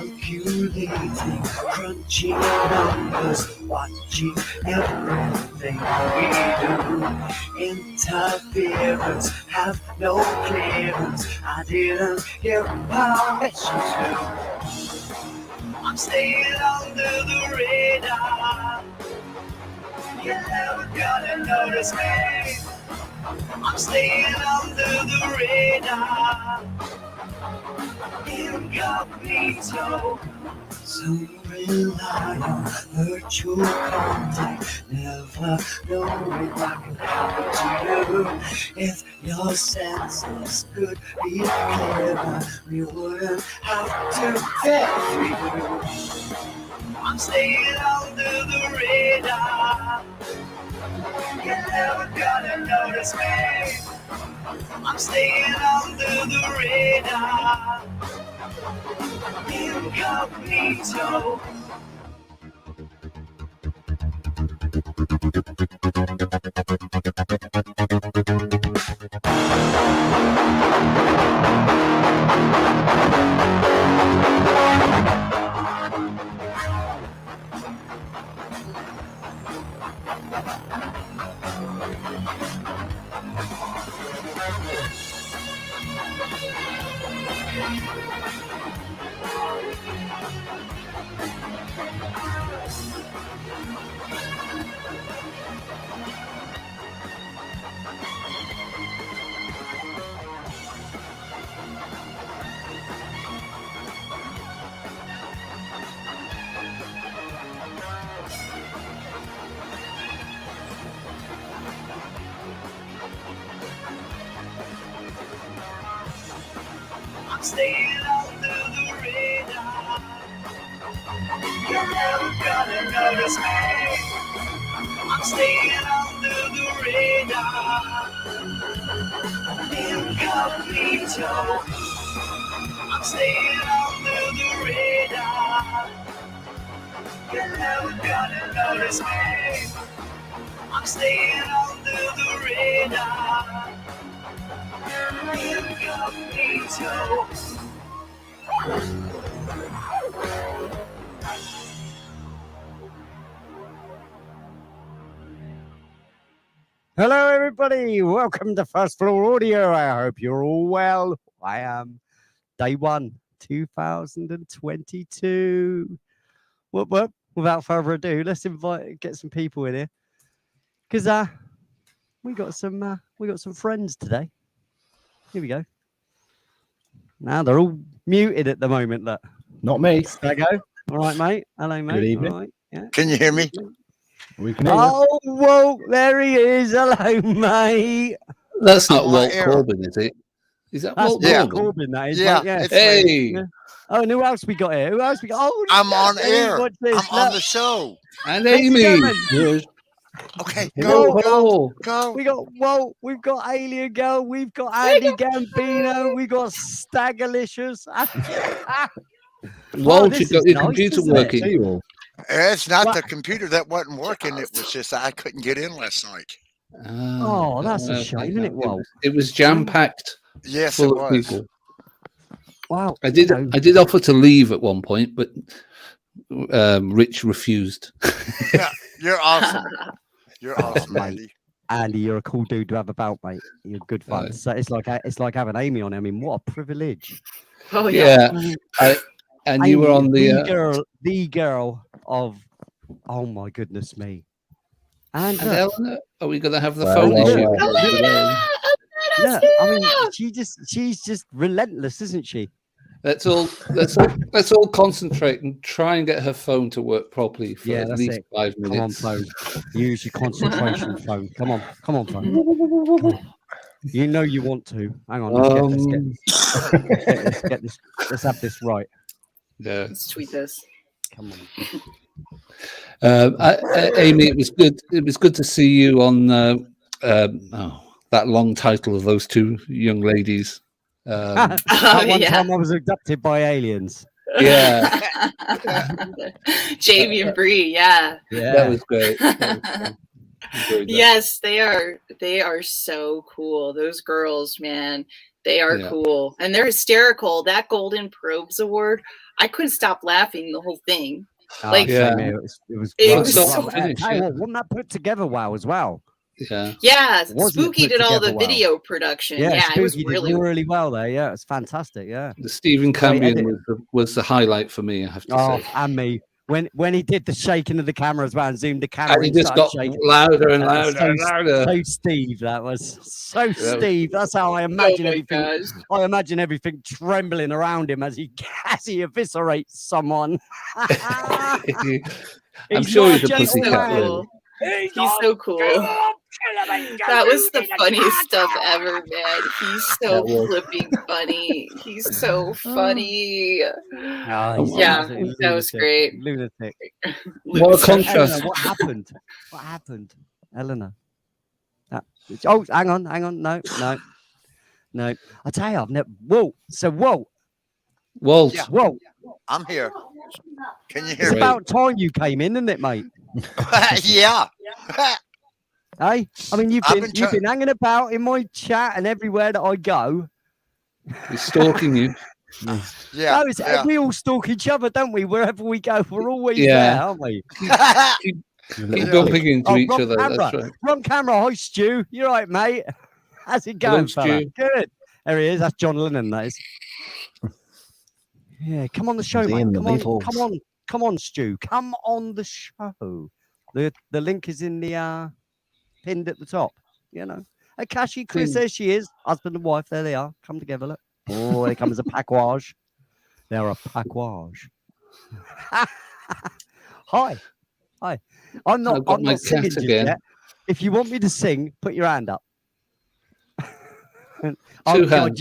Calculating, crunching numbers, watching everything we do. Interference, have no clearance. I didn't get permission to. I'm staying under the radar. You never gonna notice me. I'm staying under the radar. Incognito. So rely on virtual contact. Never knowing what can happen to you. If your senses could be clearer, we wouldn't have to ferry you. I'm staying under the radar. You're never gonna notice me. I'm staying under the radar. Incognito. I'm staying under the radar. You're never gonna notice me. I'm staying under the radar. Incognito. I'm staying under the radar. You're never gonna notice me. I'm staying under the radar. Incognito. Hello, everybody. Welcome to First Floor Audio. I hope you're all well. I am. Day 1, 2022. Whoop. Without further ado, let's get some people in here, because we got some friends today. Here we go. Now they're all muted at the moment. Look, not me. There you go. All right, mate. Hello, mate. Good evening. All right. Yeah. Can you hear me? We can hear you. Oh, whoa, there he is. Hello, mate. That's not I'm Walt on air. Corbyn, is it? Is that That's Walt Walt Corbyn? Corbyn, that is. Yeah, Mate, yeah. it's Hey, Yeah. Oh, and who else we got here? Oh, I'm on hey, air. watch this. I'm on Look. the show. and Ladies and Amy. gentlemen, Yes. Okay, Hello, go, hello. go. we got Walt, we've got Alien Girl, we've got Andy Gambino, we got Stagalicious. Walt, this you got is your nice, computer isn't it? working. See you all. It's not What? the computer that wasn't working. It was just I couldn't get in last night. Oh, that's a shame, isn't it, Walt? It was jam-packed, Yes, full it of was. people. Wow. I did offer to leave at one point, but Rich refused. Yeah, you're awesome. You're awesome, Mate. Andy. Andy, you're a cool dude to have about, mate. You're good fun. Right. So it's like having Amy on. I mean, what a privilege. Oh yeah. And you were on the girl of, oh my goodness me. And And Eleanor, are we going to have the Well, phone well, issue? well. look, I mean, she's just relentless, isn't she? Let's all concentrate and try and get her phone to work properly for Yeah, at that's least it. 5 Come on, minutes. phone. Use your concentration phone. Come on, phone. Come on. You know you want to. Hang on. Let's get this. Let's have this right. Yeah. Let's tweet this. Come on. Amy, it was good. It was good to see you on that long title of those two young ladies. That one time I was abducted by aliens. Yeah, Jamie and Bree, yeah. Yeah. that was great. That was Enjoyed that. Yes, they are. They are so cool. Those girls, man, they are Yeah. cool, and they're hysterical. That Golden Probes Award, I couldn't stop laughing the whole thing. Like, Yeah. same here. It was It well, was well, so finished, tell you yeah. what, wasn't that put together well as well? Yeah. yeah, Wasn't it Spooky put did all the together well? video production. Yeah, Yeah, it was Spooky really. did really well there. Yeah, it's fantastic. Yeah. The Stephen Great Cambion edit. was the highlight for me, I have to Oh, say. and me when he did the shaking of the camera as well and zoomed the camera And he in, just started got shaking. louder and That was louder and louder. So Steve, that was so was- Steve. That's how I Oh imagine my everything. gosh! I imagine everything trembling around him as he eviscerates someone. I'm He's sure not he's a gentle So pussycat. man. cool. He's so cool. That was the funniest stuff ever, man. He's so That was. flipping funny. He's so funny. Oh, he's Yeah, absolutely that was lunatic, great. Lunatic. What a So, contrast. Eleanor, what happened? What happened, Eleanor? Oh, hang on. No. I tell you, I've never. Whoa. So, Walt. whoa. I'm here. Can you It's hear me? about time you came in, isn't it, mate? Yeah. Hey, I mean, you've I've been been you've try- been hanging about in my chat and everywhere that I go. He's stalking you. Yeah. No, it's, Yeah. we all stalk each other, don't we? Wherever we go, we're always Yeah. there, aren't we? Keep Yeah. bumping into Oh, each wrong other. camera. That's right. We're on camera. Hi, Stu. You're right, mate. How's it Hello, going, fella? Stu. Good. There he is. That's John Lennon, that is. Yeah, come on the show, Is he mate. in the Come on, Beatles? come on, Stu. Come on the show. The link is in the pinned at the top. You know. Akashi, Chris, Pinned. there she is. Husband and wife, there they are. Come together, look. Oh, they come as a package. They're a package. Hi. I'm I've not got my singing cat just again. yet. If you want me to sing, put your hand up. Oh, Two God, hands.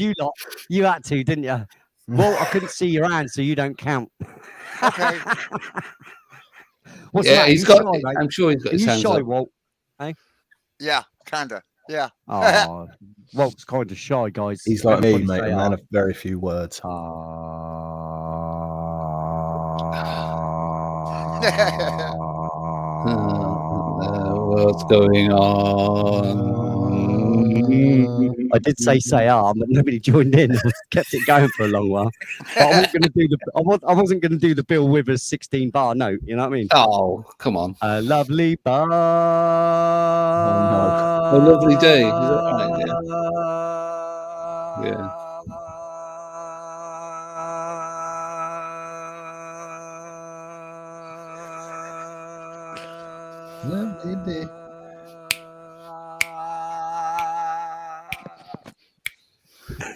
you had to, didn't you? Well, I couldn't see your hand, so you don't count. Okay. What's Yeah, that? he's You got. shy, mate? I'm sure he's got Are his you hands shy, up. Walt? Yeah. Kinda. Yeah. Oh, Walt's kind of shy, guys. He's like me, Everybody mate, say, a man of very few words. What's going on? I did say but nobody joined in. I kept it going for a long while. But I wasn't going to do I wasn't going to do the Bill Withers 16-bar note. You know what I mean? Oh, come on. A lovely bar. A lovely day. Is that right? Yeah.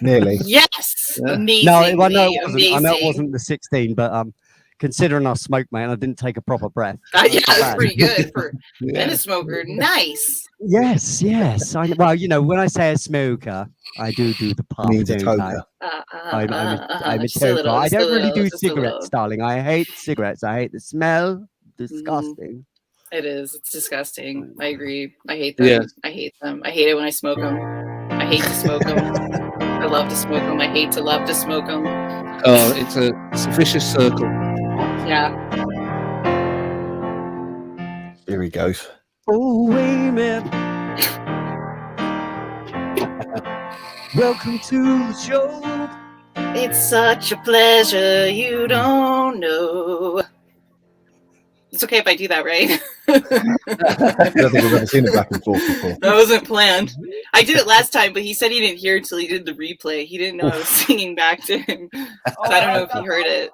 Nearly. Yes, Yeah. amazing. No, I know it wasn't. I know it amazing. wasn't the 16, but considering I smoked, man, I didn't take a proper breath. Yeah, Not that's bad. pretty good for Yeah. and a smoker. Nice. Yes. Well, you know, when I say a smoker, I do the puff. Needs a don't I? toker. I'm a Just a toker. little, I just a don't really little, do just a cigarettes, little. darling. I hate cigarettes. I hate the smell. Disgusting. It is. It's disgusting. I agree. I hate them. Yeah. I hate them. I hate it when I smoke them. I hate to smoke them. I love to smoke them. I hate to love to smoke them. Oh, it's a vicious circle. Yeah. Here he goes. Oh, wait a minute. Welcome to the show. It's such a pleasure you don't know. It's okay if I do that, right? I don't think we've ever seen it back and forth before. That wasn't planned. I did it last time, but he said he didn't hear it until he did the replay. He didn't know I was singing back to him. So I don't know if he heard it.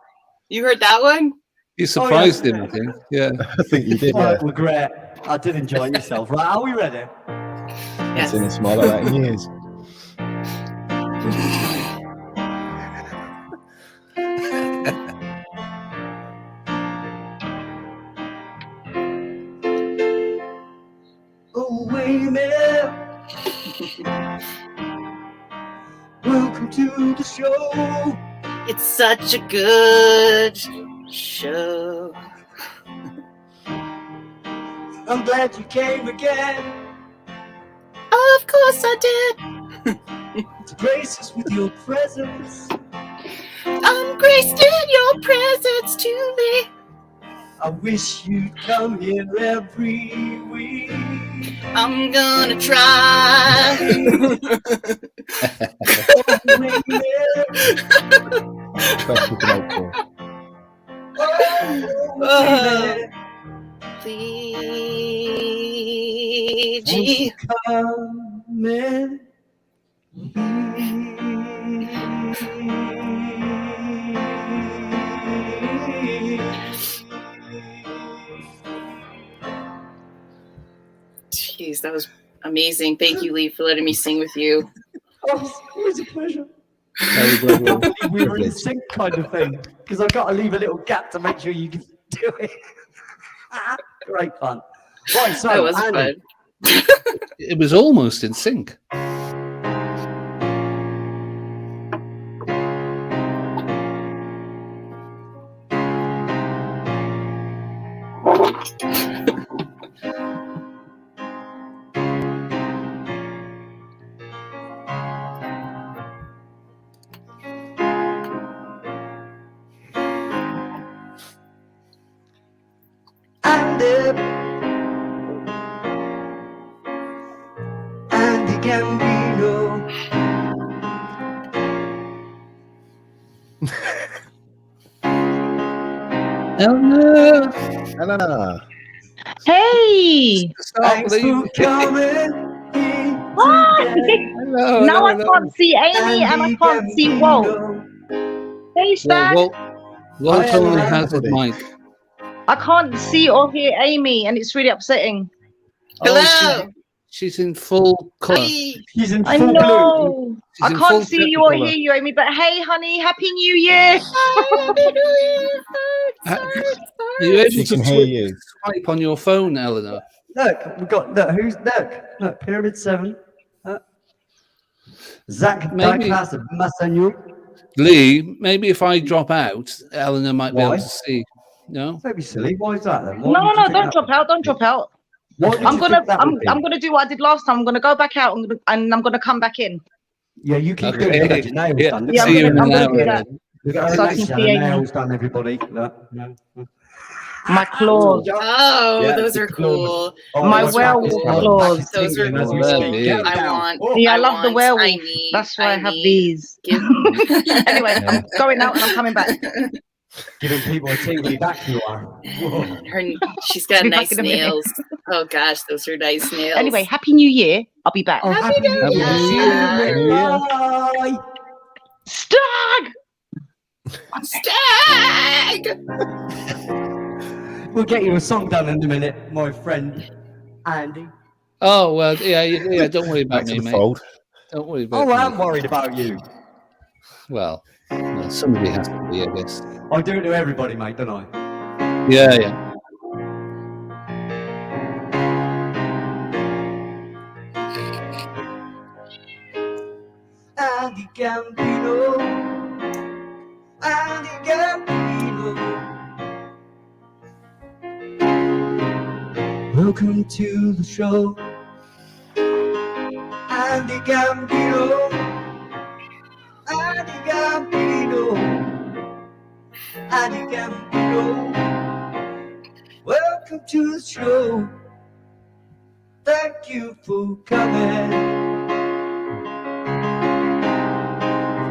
You heard that one? You surprised him, I think. Yeah. I think you did. Oh, Yeah. regret. I did enjoy myself. Right, are we ready? I've Yes. seen him smile like that in years. Oh, wait a minute. Welcome to the show. It's such a good show. I'm glad you came again Of course I did. to grace us with your presence. I'm graced in your presence to me. I wish you'd come here every week. I'm gonna try. Best we can hope for. Please, G. Coming. Jeez, that was amazing. Thank you, Lee, for letting me sing with you. Oh, it was a pleasure. That was lovely. We were in sync kind of thing because I've got to leave a little gap to make sure you can do it. Great fun. Right, so That was Andy, fun. It was almost in sync. Andy Gambino. Eleanor! Eleanor. Hey! Thanks for coming. Hello, Now I hello. can't see Amy and I can't see Walt. Hey, Stag. Walt Hi, only Eleanor. has his mic. I can't see or hear Amy, and it's really upsetting. Hello. She's in full colour. Hi. He's in I full blue. know. She's I in full can't see you or Technicolor. hear you, Amy. But hey, honey, Happy New Year! Are you able She to can hear you. swipe on your phone, Eleanor? Look, we've got look, Pyramid 7. Zach Maybe- Douglas Massagno. Lee, maybe if I drop out, Eleanor might be Why? able to see. No? Don't be silly. Why is that then? Why No, would you no, think don't that- drop out. Don't drop out. Why would I'm you gonna, think that would be? I'm gonna do what I did last time. I'm gonna go back out and I'm gonna come back in. Yeah, you keep Okay. doing it. Look, your nails Yeah. done. Yeah, See you in I'm an gonna do hour. that. Look at her So I nails can done. see Her Amy. nails done, everybody. Look. No. My claws. Oh, Yeah, those the are claws. cool. Oh, My what's werewolf that? It's claws. back Those are tingling as we cool. speak. Get I down. want- Oh, Yeah, I love the want- werewolf. I need- That's why I have need- these. Give- Anyway, I'm going out and I'm coming back. giving people a tingly back, you are. Whoa. She's got Be back nice in a minute. nails. Oh gosh, those are nice nails. Anyway, Happy New Year. I'll be back. Oh, happy New Happy Year. New Year. Bye. Stag! Stag! We'll get you a song done in a minute, my friend Andy. Oh, well, yeah, don't worry about Back to me, the mate. fold. Don't worry about Oh, me. I'm worried about you. Well, somebody has to be, I guess. I do it to everybody, mate, don't I? Yeah. Andy Gambino. Andy Gambino. Welcome to the show. Andy Gambino. Andy Gambino. Andy Gambino. Welcome to the show. Thank you for coming.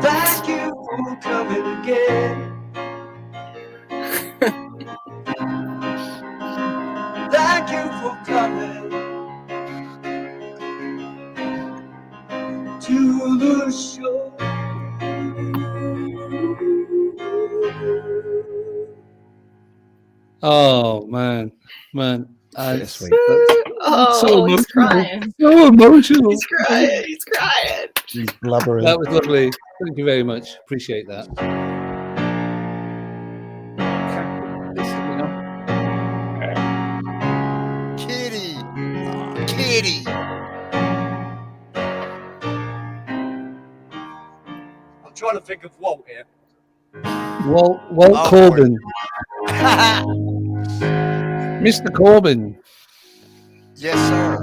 Thank you for coming again. Thank you for coming to the show. Oh, man. Bittersweet. Oh, So he's emotional. crying. So emotional. He's crying. He's crying. He's blubbering. That was lovely. Thank you very much. Appreciate that. Kitty. Kitty. I'm trying to think of Walt here. Walt Oh, Corbin. Mr. Corbin. Yes, sir.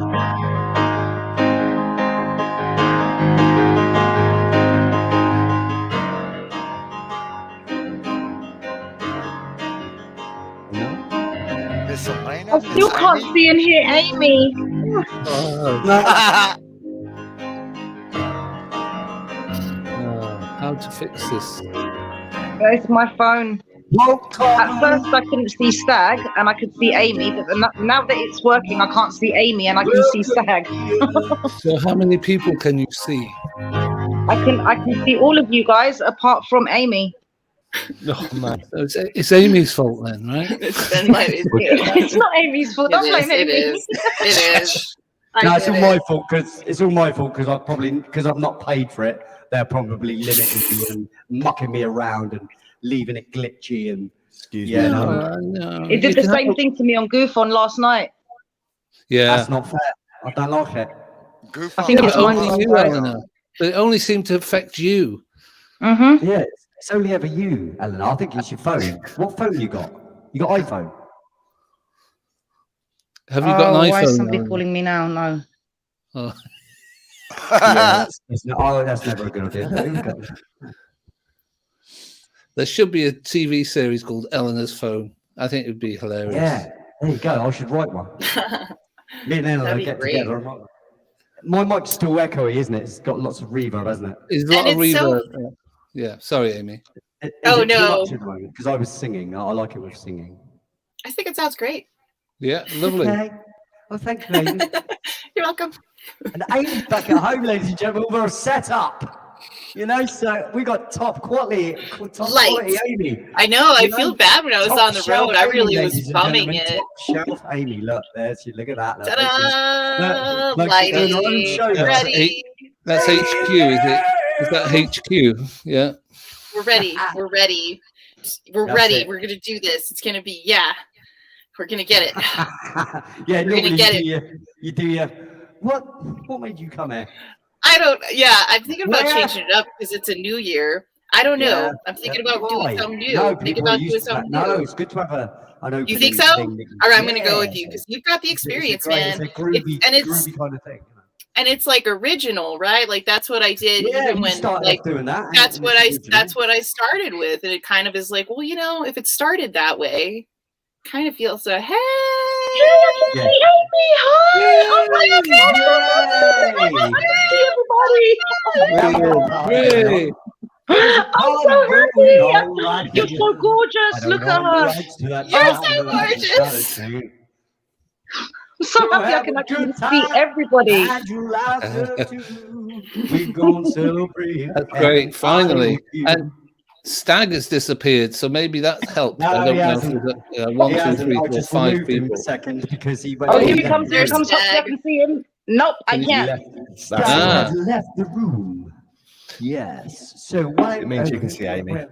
Miss Elena? I still Miss can't Amy? see and hear Amy. How to fix this? It's my phone. At first, I couldn't see Stag and I could see Amy, but now that it's working, I can't see Amy and I can see Stag. So how many people can you see? I can see all of you guys apart from Amy. Oh, man. So it's Amy's fault then, right? It's not Amy's fault. Don't blame Amy. It is. No, it's all my fault because I've not paid for it. They're probably limiting me and mucking me around and leaving it glitchy and No. It did the same thing to me on Goof-On last night. Yeah. That's not fair. I don't like it. Goof I think on it's the- mine. Only you, Eleanor. But it only seemed to affect you. Mm-hmm. Yeah, it's only ever you, Eleanor. I think it's your phone. What phone you got? You got iPhone? Have you got an iPhone? Why is somebody Eleanor? calling me now? No. Oh. Yeah, that's never a good idea. There should be a TV series called Eleanor's Phone. I think it would be hilarious. Yeah, there you go. I should write one. Me and Eleanor That'd be get great. together. And my mic's still echoey, isn't it? It's got lots of reverb, hasn't it? It's a lot of And it's so- reverb. Yeah, sorry, Amy. Oh, no. Because I was singing. I like it with singing. I think it sounds great. Yeah, lovely. Okay. Well, thank you, ladies. You're welcome. And Amy's back at home, ladies and gentlemen. We're set up. You know, so we got top quality Amy. I know. I You know, feel bad when I was Top on the shelf road. I Amy, really ladies was and bumming gentlemen. it. Top shelf Amy. Look, there's you. Look at that. Look, Ta-da! like she's doing her own show. Lighting. That's Ready. That's HQ, is it? Is that HQ? Yeah. We're ready. We're ready. We're That's ready. it. We're gonna do this. It's gonna be we're gonna get it. Yeah, We're gonna normally get you do your what made you come here? I'm thinking about Yeah. changing it up because it's a new year. I don't know. Yeah. I'm thinking Yeah, about why? doing something new. No, Thinking people are about doing used to that. something No, new. it's good to have an open. You think so? All right, I'm gonna go with you because you've got the experience, man. It's a groovy, it's groovy kind of thing. and it's like original, right? Like that's what I did Yeah, even you when started like off doing that. that's and what it's I original. that's what I started with, and it kind of is like, well, you know, if it started that way, kind of feels so. Hey, Yeah. Amy, hi! Oh my God! Hey. I'm so happy! You're so gorgeous! Look at her! You're so gorgeous. I'm so happy I can actually see everybody. We're going to celebrate. That's great. Finally. And Stag has disappeared, so maybe that helped. No, I don't he know hasn't. if there's 1, 2, 3, 4, 5 people. A second because he went. Oh, here he yeah. comes, here he comes. Hopefully I can see him. Nope, I can't. Ah. Has left the room. Yes. So why? It means you can see Amy.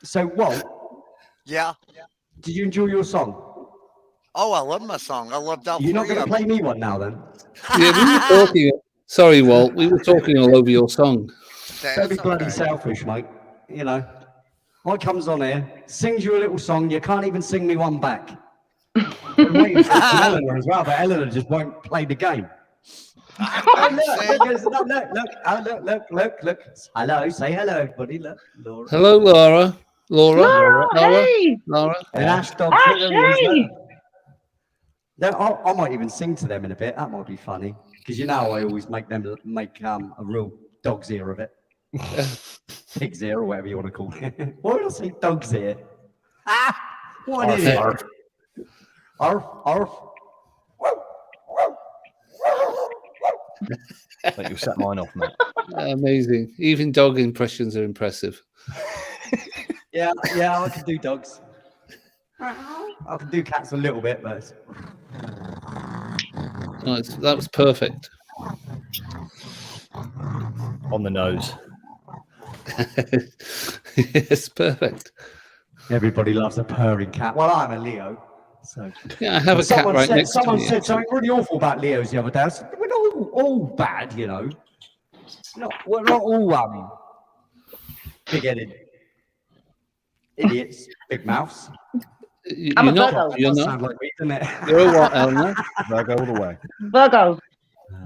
So Walt, Yeah. did you enjoy your song? Oh, I love my song. I loved all You're not three going of to them. play me one now, then? Yeah, we were talking. Sorry, Walt. We were talking all over your song. Don't be That's bloody okay. selfish, mate. You know, I comes on here, sings you a little song, you can't even sing me one back. I'm waiting for Eleanor as well, but Eleanor just won't play the game. Oh, look. Hello, say hello, everybody. Look, Laura. Hello, Laura. Laura, hey! Laura. And Ash Dog. Ash, hey! I might even sing to them in a bit. That might be funny. Because you know I always make them make a real dog's ear of it. Pig's ear or whatever you want to call it. Why would I say dog's ear? Ah! What is it? Arf. Arf. But you set mine off, mate. Amazing. Even dog impressions are impressive. Yeah, I can do dogs. I can do cats a little bit, but No, that was perfect. On the nose. Yes, perfect. everybody loves a purring cat. Well, I'm a Leo, so. Yeah, I have a cat right next to Someone me. said something really awful about Leos the other day. I said, we're not all bad, you know. We're not all big-headed idiots, big mouths. I'm You're a not. Virgo. You're Does not. sound like me, doesn't it? You're a what, Eleanor? Virgo all the way. Virgo.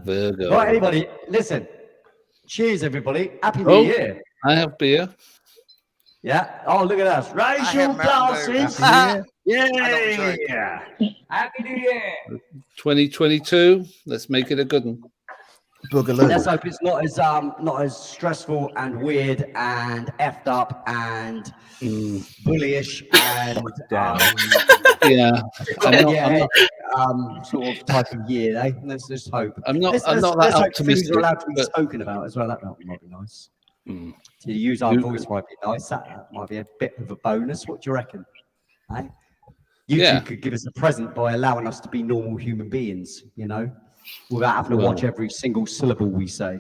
Virgo. Right, anybody, listen. Cheers, everybody. Happy New Oh. Year. I have beer. Yeah. Oh, look at us. Raise I your have Mountain Dew. glasses. Yeah. enjoy it. Yeah. Happy New Year. 2022. Let's make it a good one. Boogaloo. Let's hope it's not as stressful and weird and effed up and bullyish and Yeah. sort of type of year. Eh? Let's just hope. I'm not Let's that hope things optimistic. are allowed to be but- spoken about as well. That might be nice. Mm. To use our You- voice might be nice. That might be a bit of a bonus. What do you reckon? Eh? YouTube Yeah. could give us a present by allowing us to be normal human beings, you know, without having to Well. watch every single syllable we say,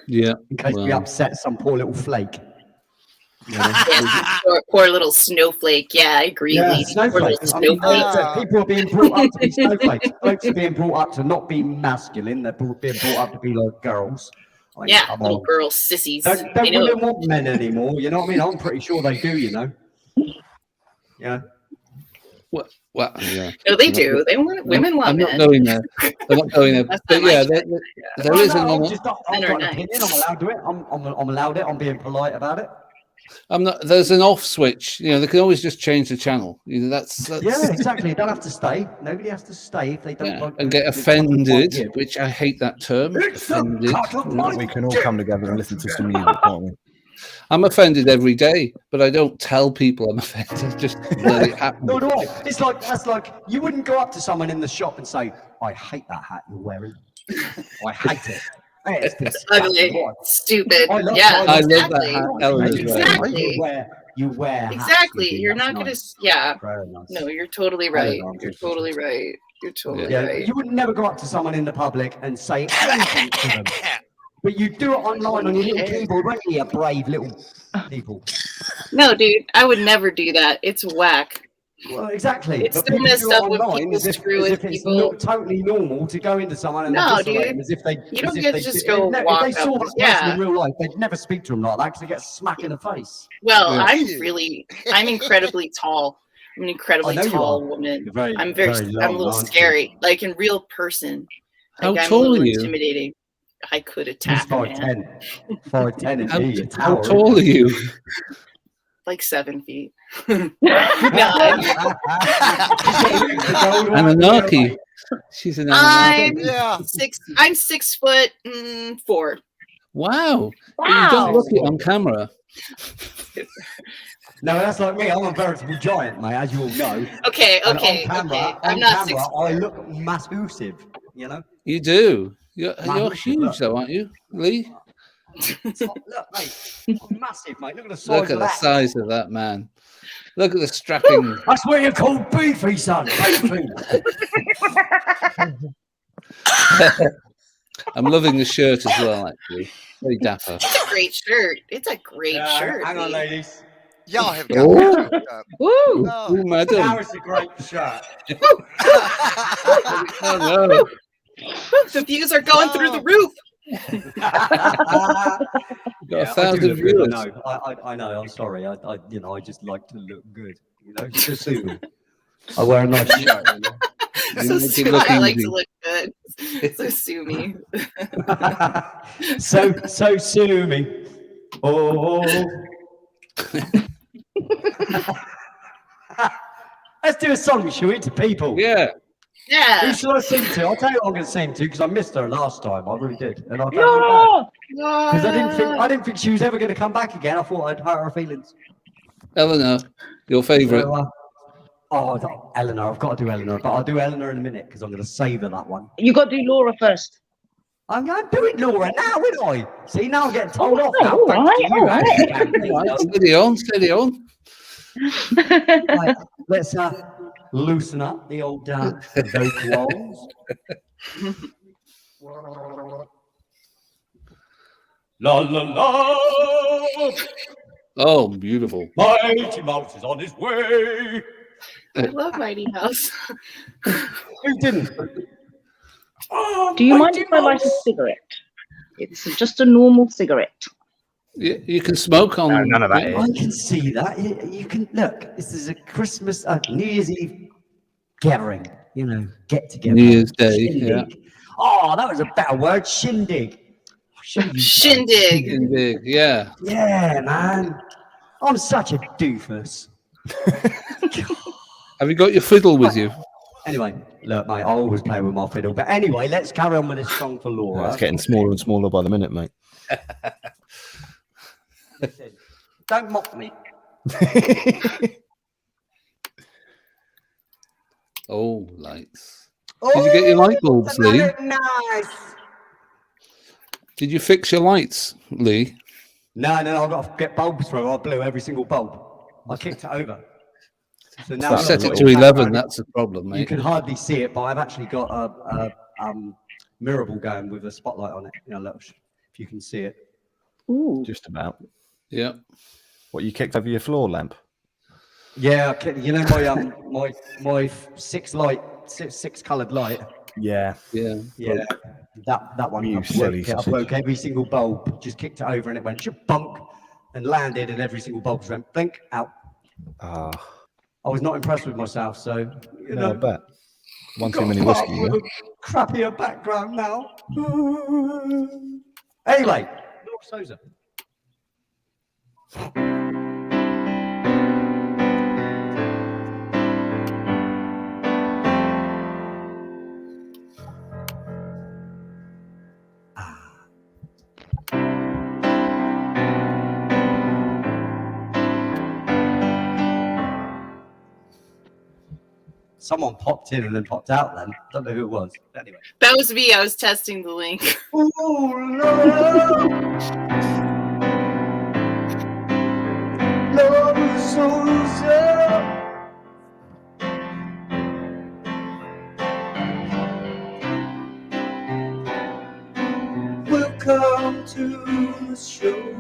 Yeah. in case we Well. upset some poor little flake. You know? Poor little snowflake. Yeah, I agree. Yeah, lady. Poor little snowflakes. I mean, snowflake. people are being brought up to be snowflakes. Blokes are being brought up to not be masculine. They're being brought up to be like girls. Like, Yeah, come little on. girl sissies. Don't I know. women want men anymore? You know what I mean? I'm pretty sure they do. You know. Yeah. Well, yeah. No, they do. They want women want I'm not men. going there. I'm not going there. That's But not my yeah, shit. there Well, is no, an I'm honor. just not, Men I've are got an opinion. nice. I'm allowed to it. I'm allowed it. I'm being polite about it. I'm not. There's an off switch. You know, they can always just change the channel. You know, that's Yeah, exactly. You don't have to stay. Nobody has to stay if they don't yeah. like And the- get the fucking offended, idea. which I hate that term. It's a Offended. cut of my We can all come together and listen to some music, can't we? I'm offended every day, but I don't tell people I'm offended. Just let it happen. No, no. It's like that's like you wouldn't go up to someone in the shop and say, "I hate that hat you're wearing. I hate it. Hey, it's Ugly, disgusting. stupid. I love- Yeah, I love exactly. that hat, Ellen, as well. Exactly. You wear hats, Exactly. you do. You're That's not gonna. nice. Yeah. Very nice. No, you're totally I don't right. know, I'm You're just- totally right. You're totally Yeah, right. you would never go up to someone in the public and say anything to them. But you do it online on your little keyboard, won't you, brave little people? No, dude, I would never do that. It's whack. Well, exactly. It's But still people messed do it up when online people as if, screw as with if it's people. not totally normal to go into someone and No, eviscerate dude. them as if they. You don't as if get they to just did- go if walk they saw up. this person Yeah. in real life, they'd never speak to them like that because they get smacked in the face. Well, Yeah. I'm incredibly tall. I'm an incredibly I know you tall are. woman. You're very, I'm very I'm a long, little aren't you? scary. Like in real person. How Like, I'm a tall little are you? Intimidating. I could He's attack a man. 5'10". 5'10" How, indeed. how tall are you? Like 7 feet. No, I'm, Anunnaki. She's an Anunnaki. I'm I'm 6'4". Wow. You don't look it on camera. No, that's like me. I'm a veritable giant, mate, as you all know. Okay, And okay, on camera, okay. I'm on not camera, 6'4". I look massive, you know? You do. You're Man, huge, look. though, aren't you, Lee? Look, mate. I'm massive, mate. Look at the size Look of at the that. size of that man. Look at the strapping. That's what you call beefy, son. Beefy. I'm loving the shirt as well, actually. Very dapper. It's a great shirt. It's a great shirt. Hang on, Lee. ladies. Y'all have got Oh. me fucked up. Woo! No. Oh, madam. Now it's a great shirt. Oh, no. The views are going through the roof. You've got Yeah, a thousand viewers. I know. I know. I'm sorry. I just like to look good. You know, to suit me. I wear a nice shirt. You know? So make it sue, look I like easy. to look good. So sue me. so sue me. Oh. Let's do a song, shall we, to people? Yeah. Who Yeah. should I sing to? I'll tell you who I'm going to sing to because I missed her last time. I really did, and I felt because I didn't think she was ever going to come back again. I thought I'd hurt her feelings. Eleanor, your favourite. So, Eleanor. I've got to do Eleanor, but I'll do Eleanor in a minute because I'm going to savour that one. You got to do Laura first. I'm going to do it, Laura, now, ain't I? See, now I'm getting told off. Now. all Thanks to right, you, all Andy. Right, steady on, steady on. Right, let's loosen up the old vocals. La la la, Oh, beautiful. Mighty Mouse is on his way. I love Mighty Mouse. Who didn't? Oh, Do you mind Mighty if I light a Mouse. cigarette? It's just a normal cigarette. You can smoke on. No, none of that yeah. is. I can see that. You can look. This is a Christmas, New Year's Eve gathering. You know, get together. New Year's Day, Shindig. Oh, that was a better word. Shindig. Shindig. Big, yeah. Yeah, man. I'm such a doofus. Have you got your fiddle with you? Anyway, look, mate, I always play with my fiddle. But anyway, let's carry on with this song for Laura. It's getting smaller and smaller by the minute, mate. Listen, don't mock me. Oh, lights. Did you get your light bulbs, Lee? Nice. Did you fix your lights, Lee? No, I've got to get bulbs through. I blew every single bulb. I kicked it over. So now I've I set got it a to little 11. That's the problem, you mate. can hardly see it, but I've actually got a mirable going with a spotlight on it. You know, if you can see it. Ooh. Just about. Yeah. What, you kicked over your floor lamp? Yeah, you know my six coloured light. Yeah. Yeah. Yeah, that one. You I silly broke it. I sausage. broke every single bulb. Just kicked it over and it went bunk and landed, and every single bulb just went blink out. Ah, I was not impressed with myself, so you no, I know. bet. One too got many put whiskey, up yeah? with a crappier background now. Anyway, Laura Souza. Someone popped in and then popped out then. Don't know who it was. Anyway. That was me. I was testing the link. Oh, Lord. Laura Souza. Welcome to the show.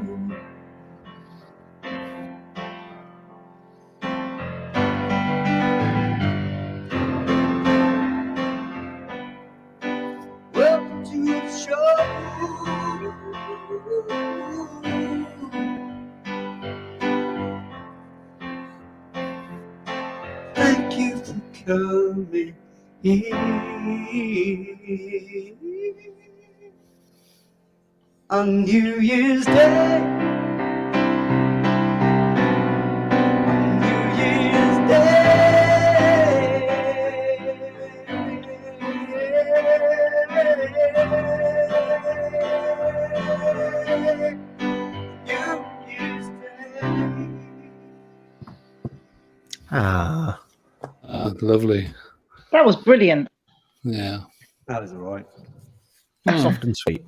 Welcome to the show. Thank you for coming here on New Year's Day. On New Year's Day. New Year's Day. Ah, Lovely. That was brilliant. Yeah. That was all right. soft and sweet.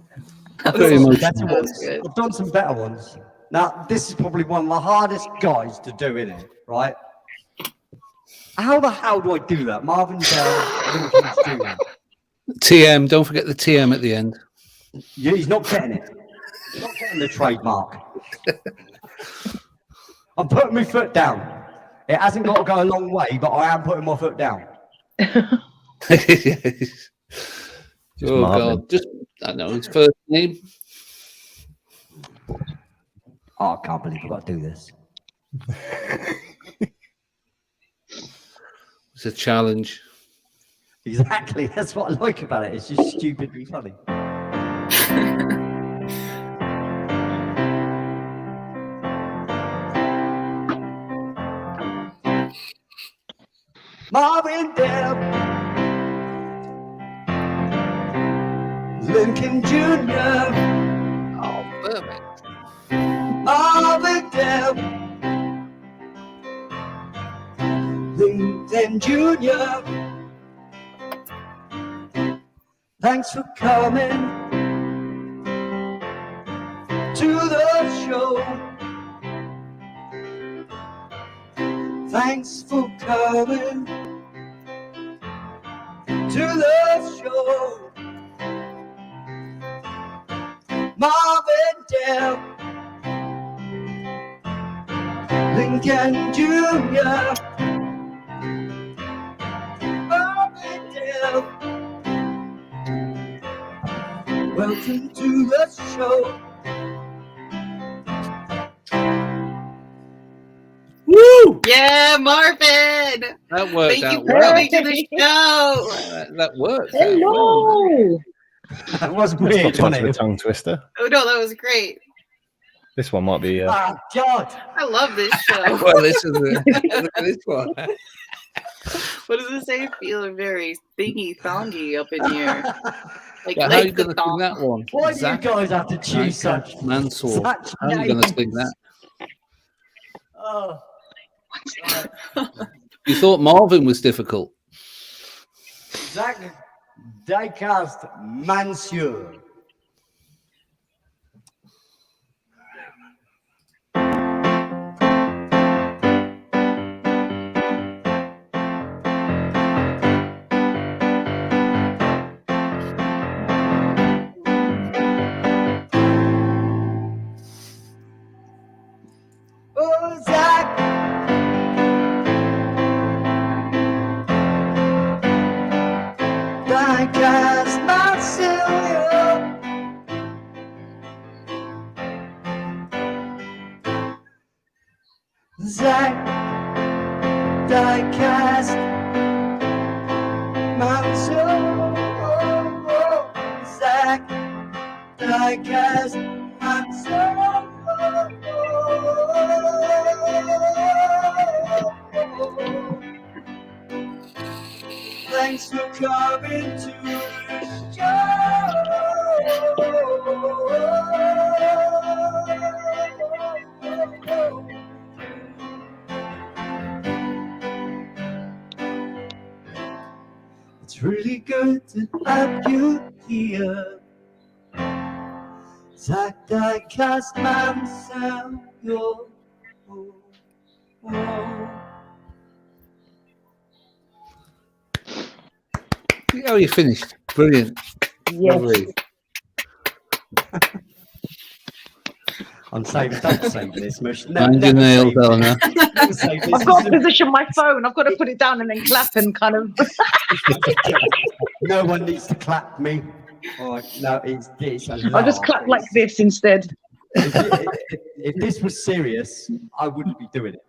Very That emotional. was good. I've done some better ones. Now, this is probably one of the hardest guys to do, isn't it? Right? How the hell do I do that? Marvin Bell, I don't know if he's doing that. TM. Don't forget the TM at the end. Yeah, he's not getting it. He's not getting the trademark. I'm putting my foot down. It hasn't got to go a long way, but I am putting my foot down. Yes. Just Oh Marvin. God! Just I don't know his first name. Oh, I can't believe I've got to do this. It's a challenge. Exactly. That's what I like about it. It's just stupidly funny. Marvin Deb, Lincoln Jr., Oh, perfect. Marvin Deb, Lincoln Jr. Thanks for coming to the show. Thanks for coming to the show. Marvin Dell, Lincoln Jr. Marvin Dell, welcome to the show. Woo! Yeah, Marvin. That worked Thank you out for well. coming to the show. That worked. out well. Hello. That was That's weird, not much wasn't of a it? tongue twister. Oh no, that was great. This one might be. Ah, God. I love this show. Well, this is look at this one. What does it say? Feeling very thingy thongy up in here. Like, Yeah, how are you like the going to sing that one? Why do you Zach guys have to choose such Mansour. such How are you going to sing names? that? Oh. You thought Marvin was difficult. Zach Diecast Mansour. Oh, Zach. Diecast Mansour. Zach Diecast Mansour. Zach Diecast Mansour. Thanks for coming to the show. It's really good to have you here. Zach Diecast Mansour. Oh, you finished. Brilliant. Yes. Lovely. I'm saving. Don't save this much. Mind your nails, Eleanor. Never save this. I've got to position my phone. I've got to put it down and then clap and kind of. No one needs to clap me. All right, no, it's a I'll just laugh. clap like this instead. If this was serious, I wouldn't be doing it.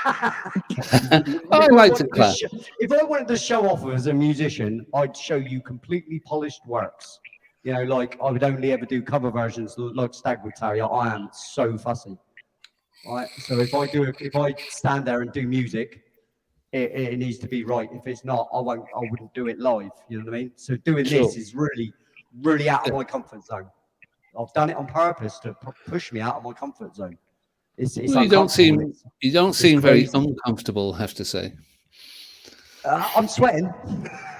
I like to clap. If I wanted to show off as a musician, I'd show you completely polished works. You know, like I would only ever do cover versions like Stag would tell you. I am so fussy. Right? So if I stand there and do music, it needs to be right. If it's not, I wouldn't do it live. You know what I mean? So doing Sure. this is really, really out of my comfort zone. I've done it on purpose to push me out of my comfort zone. It's Well, you don't seem uncomfortable. you don't seem very crazy. uncomfortable, I have to say. I'm sweating.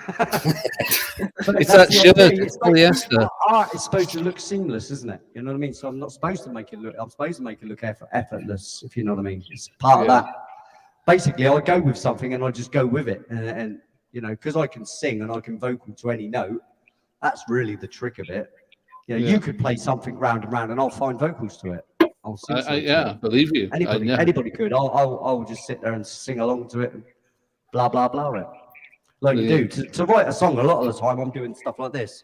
It's that shirt, it's polyester. Art is supposed to look seamless, isn't it? You know what I mean? So I'm not supposed to make it look. I'm supposed to make it look effortless, if you know what I mean. It's part of that. Basically, I go with something and I just go with it, and you know, because I can sing and I can vocal to any note. That's really the trick of it. You know, you could play something round and round, and I'll find vocals to it. I'll sing something to Yeah, it. believe you. Anybody could. I'll just sit there and sing along to it, and blah blah blah it. Like you do. To write a song, a lot of the time I'm doing stuff like this.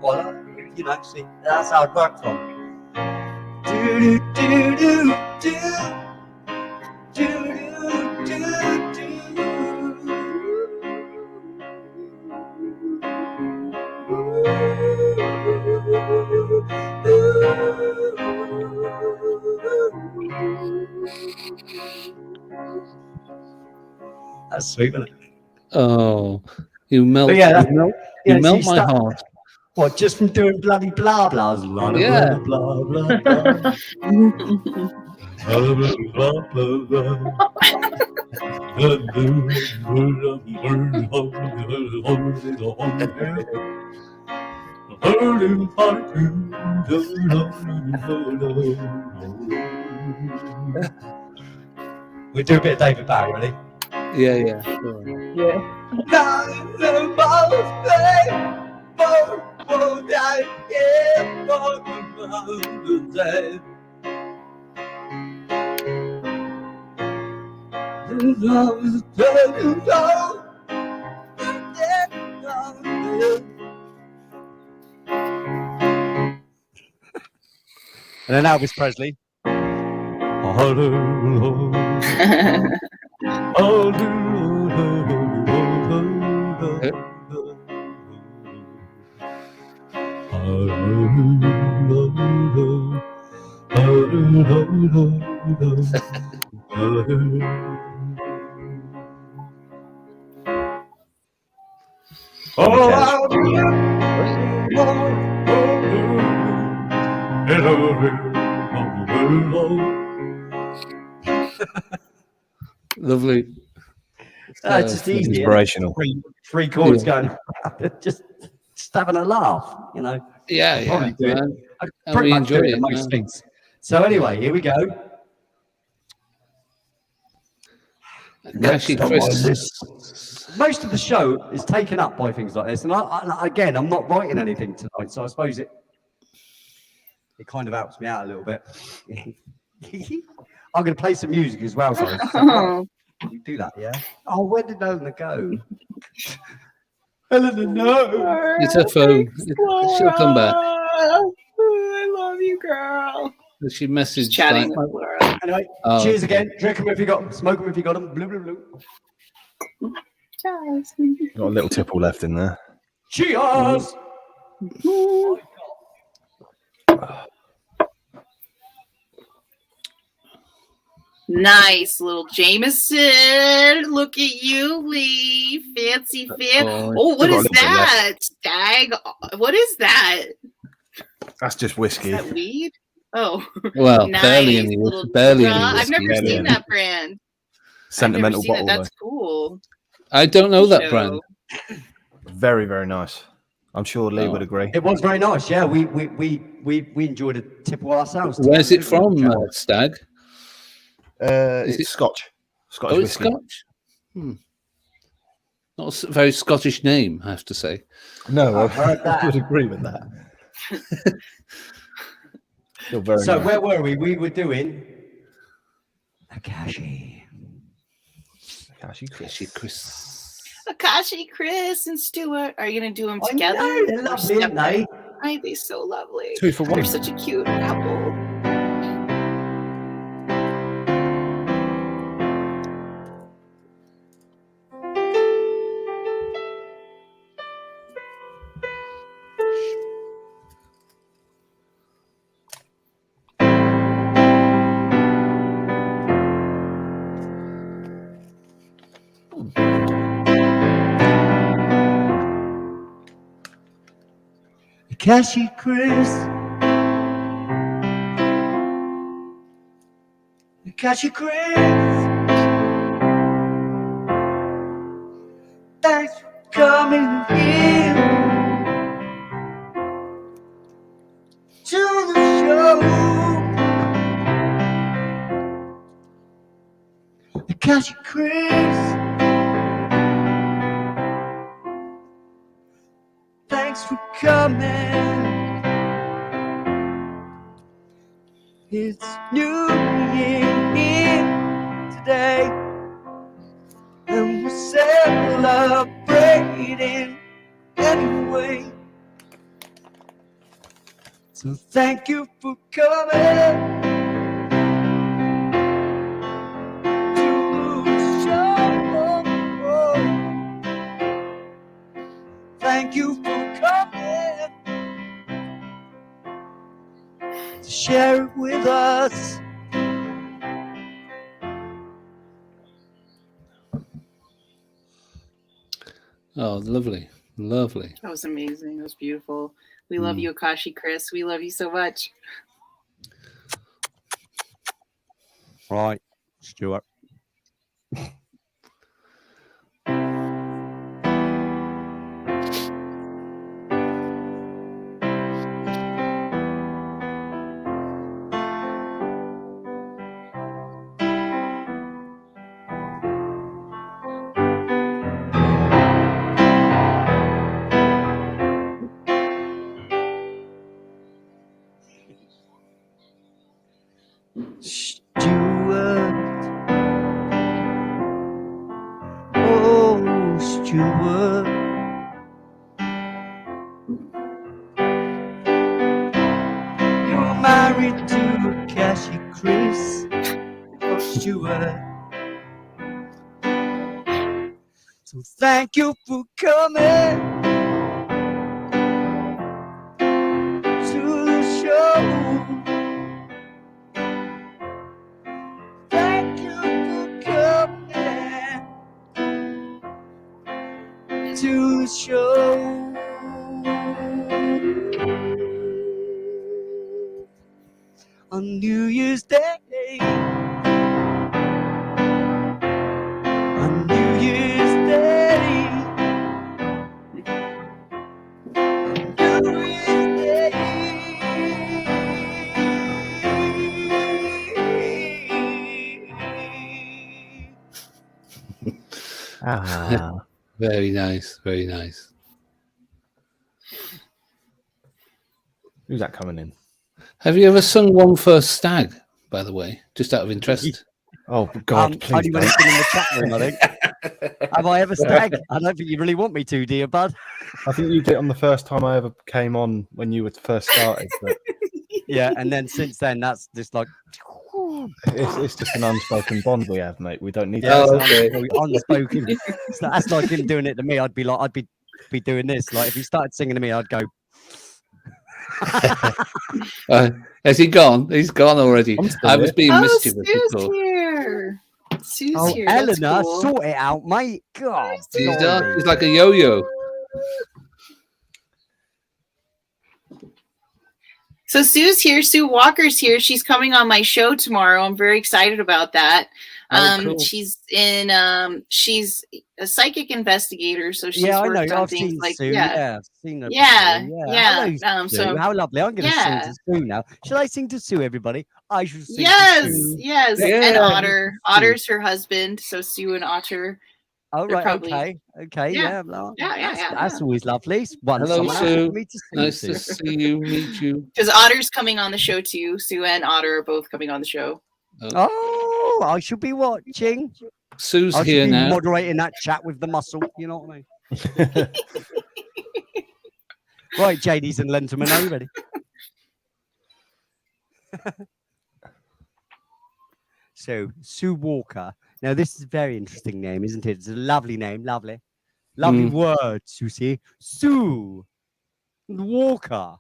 Well, you know, see, that's how it works from. That's sweet, isn't it? Oh, you melt, But yeah, you yeah, melt see, my stuff- heart. What, just from doing bloody blah blahs? Yeah. Blah, blah, blah. We do a bit of David Bowie, ready? Yeah. Yeah. And then Elvis Presley. Lovely. It's just easy. isn't it? Inspirational. Three chords Yeah. going, just having a laugh, you know. Yeah, I'll probably do it. man. I And pretty we much do enjoy it in it, most man. things. So anyway, here we go. Cashy Chris. Most of the show is taken up by things like this, and again, I'm not writing anything tonight, so I suppose it kind of helps me out a little bit. I'm going to play some music as well, guys. Oh, You do that, yeah? Oh, where did Eleanor go? Eleanor, no. It's her phone. She'll come back. I love you, girl. She messaged Chatting like, with Laura. Anyway, Oh, cheers again. Drink them if you got them. Smoke them if you got them. Blue, blue, blue. Cheers. Got a little tipple left in there. Cheers. Nice little Jameson. Look at you, Lee. Fancy, Oh, what Still got a is little bit that? Stag. What is that? That's just Is whiskey. that weed? Oh, well, nice. barely any, Little barely any I've whiskey. never barely seen any. that brand. Sentimental I've never seen bottle, it. That's cool. I don't know that Show. brand. though. Very, very nice. I'm sure Lee Oh. would agree. It was very nice. Yeah, we enjoyed a tipple ourselves. Where's it from, Stag? Is It's it- Scotch. Scottish Oh, it's whiskey. Scotch. Not a very Scottish name, I have to say. No, I've heard I that. would agree with that. Still very So nice. where were we? We were doing Akashi. Cashy Chris. Cashy Chris. Akashi, Chris, and Stuart. Are you gonna do them I together? know, they're Or lovely, aren't they? Aren't they so lovely? 2 for 1. They're such a cute couple. Akashi Chris. Akashi Chris. Thanks for coming here to the show. Akashi Chris. Thanks for coming. It's New Year here today, and we're celebrating anyway. So thank you for coming to the show. Thank you for coming to share it with us. Oh, lovely. Lovely. That was amazing. That was beautiful. We love you, Akashi, Chris. We love you so much. Right, Stuart. Stuart. Oh, Stuart. You're married to Cassie Chris. Oh, Stuart. So thank you for coming to the show. to the show. On New Year's Day. On New Year's Day. On New Year's Day. Ah, Very nice. Very nice. who's that coming in? Have you ever sung One First Stag, by the way? Just out of interest. Oh God, please only when don't. it's been in the chat room, I think. Have I ever stag? I don't think you really want me to, do you, bud? I think you did it on the first time I ever came on when you were first started. But Yeah, and then since then, that's just like. it's just an unspoken bond we have, mate. We don't need Yeah, to. Oh, okay. unspoken. So that's like him doing it to me. I'd be doing this. Like if he started singing to me, I'd go. Has he gone? He's gone already. I'm still I was here. being Oh, mischievous. Sue's before. here. Sue's Oh, here. That's Eleanor, cool. sort it out, mate. God, He's blimey. done. He's like a yo-yo. So Sue's here. Sue Walker's here. She's coming on my show tomorrow. I'm very excited about that. Oh, cool. She's she's a psychic investigator, so she's Yeah, I worked know. on I've things seen like Sue. yeah. I've seen her. Yeah, before, yeah. Hello, Sue. So How lovely. I'm going to yeah. sing to Sue now. Should I sing to Sue, everybody? I should sing Yes, to Sue. yes. Yeah. And Otter. Otter's her husband, so Sue and Otter. Oh, They're right. probably- Okay. Yeah. Yeah. well, Yeah. That's always lovely. It's one Hello, someone else Sue. for me to sing Nice to. to see you, meet you. Because Otter's coming on the show too. Sue and Otter are both coming on the show. Oh, I should be watching. Sue's I should here be now. moderating that chat with the muscle. You know what I mean? Right, JDs and Lenterman, are you ready? So, Sue Walker. Now, this is a very interesting name, isn't it? It's a lovely name. Lovely. Lovely word, Susie. Sue Walker.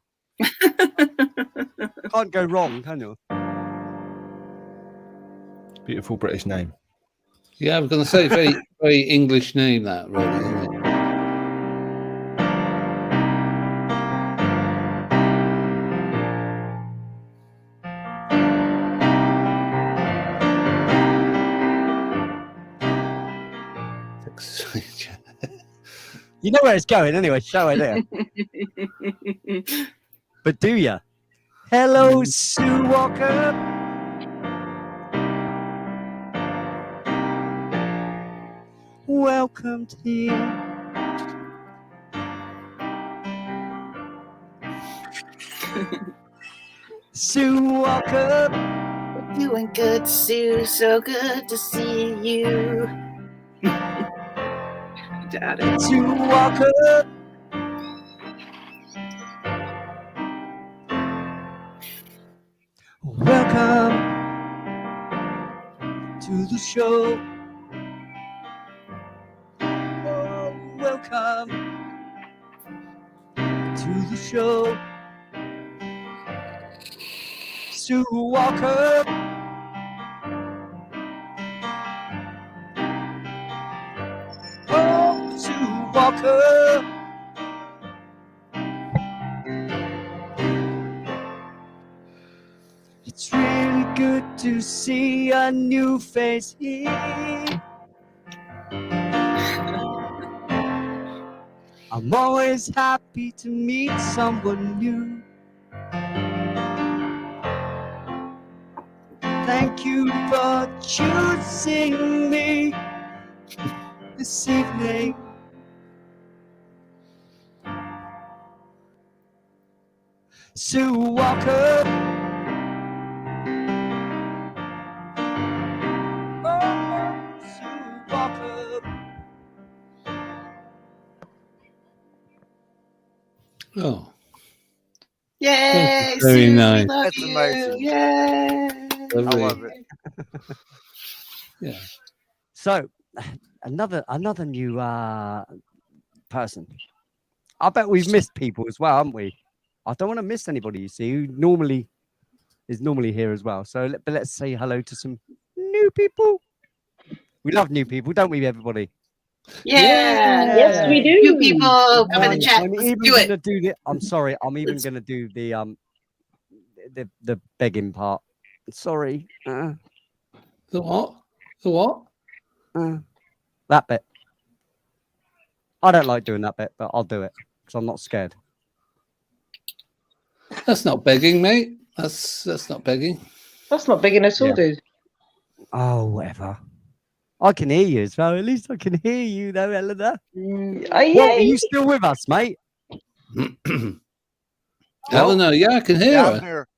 Can't go wrong, can you? Beautiful British name. Yeah, I was going to say very, very English name that, really, isn't it? You know where it's going anyway. Show it there. But do ya? Hello, Sue Walker. Welcome to you. Sue Walker. Doing good, Sue. So good to see you. Dad. Sue Walker. Welcome to the show. Oh, welcome to the show. Sue Walker. Oh, Sue Walker. It's really good to see a new face here. I'm always happy to meet someone new. Thank you for choosing me this evening. Sue Walker. Oh, Sue Walker. Oh, Yay! Very Sue, we nice. love That's you. amazing. Yay! I lovely. love it. Yeah. So, another new person. I bet we've missed people as well, haven't we? I don't want to miss anybody. You see, who is normally here as well. So, but let's say hello to some new people. We love new people, don't we, everybody? Yeah. Yes, we do. You people come in the chat. I'm Let's even do it. gonna do the. I'm sorry. I'm even Let's- gonna do the begging part. Sorry. The what? The what? That bit. I don't like doing that bit, but I'll do it because I'm not scared. That's not begging, mate. That's not begging. That's not big enough at all, Yeah. dude. Oh, whatever. I can hear you as well. At least I can hear you, though, Eleanor. Yeah. What, are you still with us, mate? Eleanor, yeah, I can hear Yeah, her. I'm here.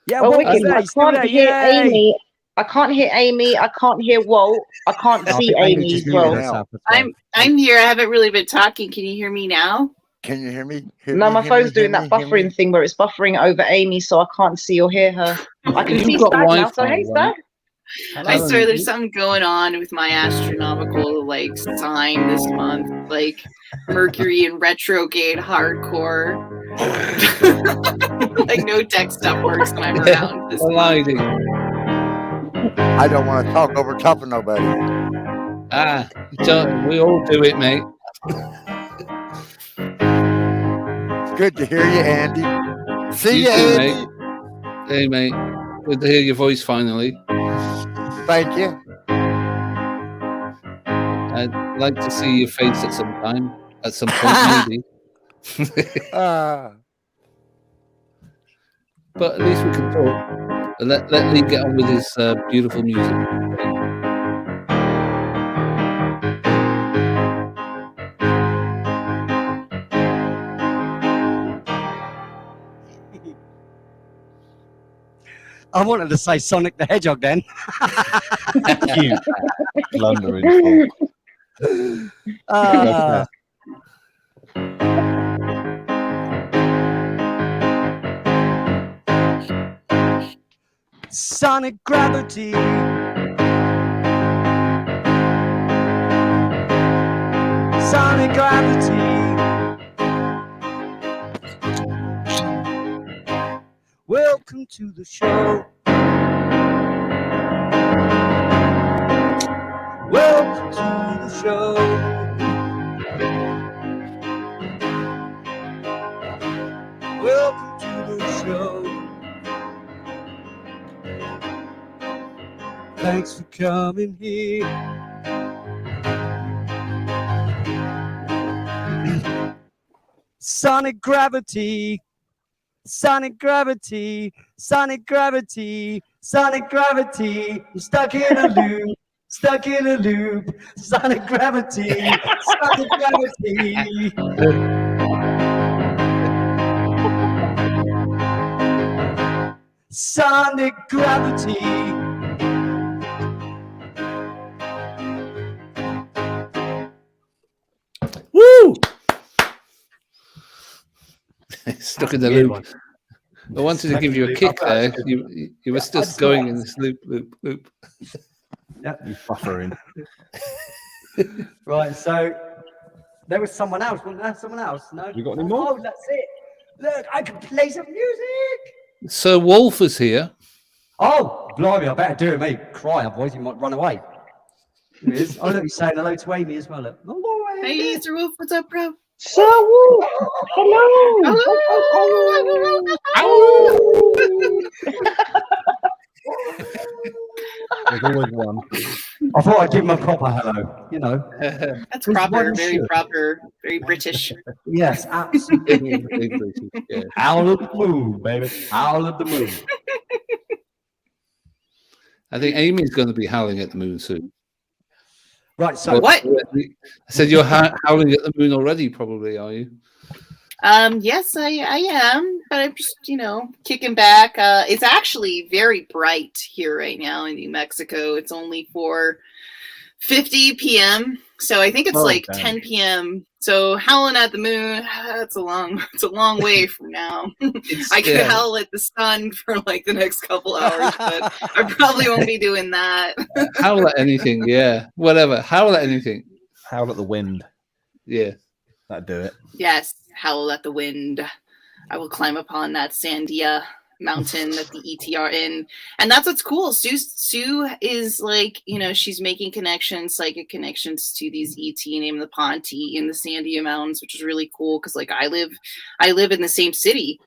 Yeah, Oh, what wicked. was that? I You still can't there? hear Yay! Amy. I can't hear Amy. I can't hear Walt. I can't I see think Amy just as muted well. herself as well. I'm here. I haven't really been talking. Can you hear me now? Can you hear me? No, my phone's doing that buffering thing where it's buffering over Amy, so I can't see or hear her. I can You've see got Stag now, so Wi-Fi, hey, right? Stag. I swear there's something going on with my astronomical sign this month. Like Mercury in retrograde hardcore. Like no tech stuff works when I'm around this month. Colliding. I don't want to talk over top of nobody. We all do it, mate. Good to hear you, Andy. See You you, too, Andy. mate. Hey, mate. Good to hear your voice finally. Thank you. I'd like to see your face at some time. At some point, maybe. But at least we can talk. Let Lee get on with his beautiful music. I wanted to say Sonic the Hedgehog then. Cute. Blundering. Sonic gravity. Sonic gravity. Welcome to the show. Welcome to the show. Welcome to the show. Thanks for coming here. Sonic gravity. Sonic gravity. Sonic gravity. Sonic gravity. I'm stuck in a loop. Stuck in a loop. Sonic gravity. Sonic gravity. Sonic gravity. Woo! Stuck in the Weird loop. one. I wanted to give you a kick there. You were just going in this loop. Yeah. Buffering. Right, so there was someone else, wasn't there? Someone else? No. You got any more? Oh, that's it. Look, I can play some music. Sir Wolf is here. Oh, blimey, I better do it, mate. Cry, otherwise he might run away. Here he is. Oh, look, he's saying hello to Amy as well. Look. Hello, Amy. Hey, Mr. Wolf, what's up, bro? So, hello. There's always one. I thought I'd give him a proper hello, you know. That's There's proper, one very should. proper, very British. Yes, absolutely. Yeah. Howl of the moon, baby. Howl of the moon. I think Amy's going to be howling at the moon soon. Right, so What? I said you're howling at the moon already, probably, are you? Yes, I am, but I'm just, kicking back. It's actually very bright here right now in New Mexico. It's only 4:50 p.m. So I think it's like damn. 10 p.m. So howling at the moon, it's a long way from now. I could howl at the sun for like the next couple hours, but I probably won't be doing that. Howl at anything, yeah. Whatever. Howl at anything. Howl at the wind. Yeah. That'd do it. Yes, howl at the wind. I will climb upon that sandia mountain that the ET are in. And that's what's cool. Sue is like, you know, she's making connections, psychic connections to these ET named the Ponte in the Sandia Mountains, which is really cool because like I live in the same city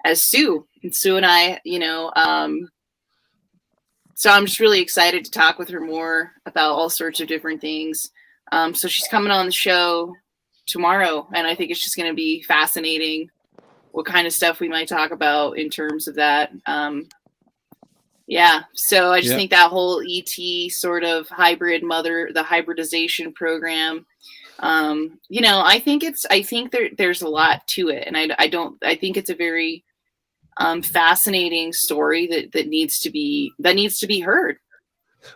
as Sue. And Sue and I, you know, so I'm just really excited to talk with her more about all sorts of different things. So she's coming on the show tomorrow, and I think it's just going to be fascinating what kind of stuff we might talk about in terms of that. Yeah, so I just think that whole ET sort of the hybridization program, you know, I think there's a lot to it, and I think it's a very fascinating story that needs to be heard.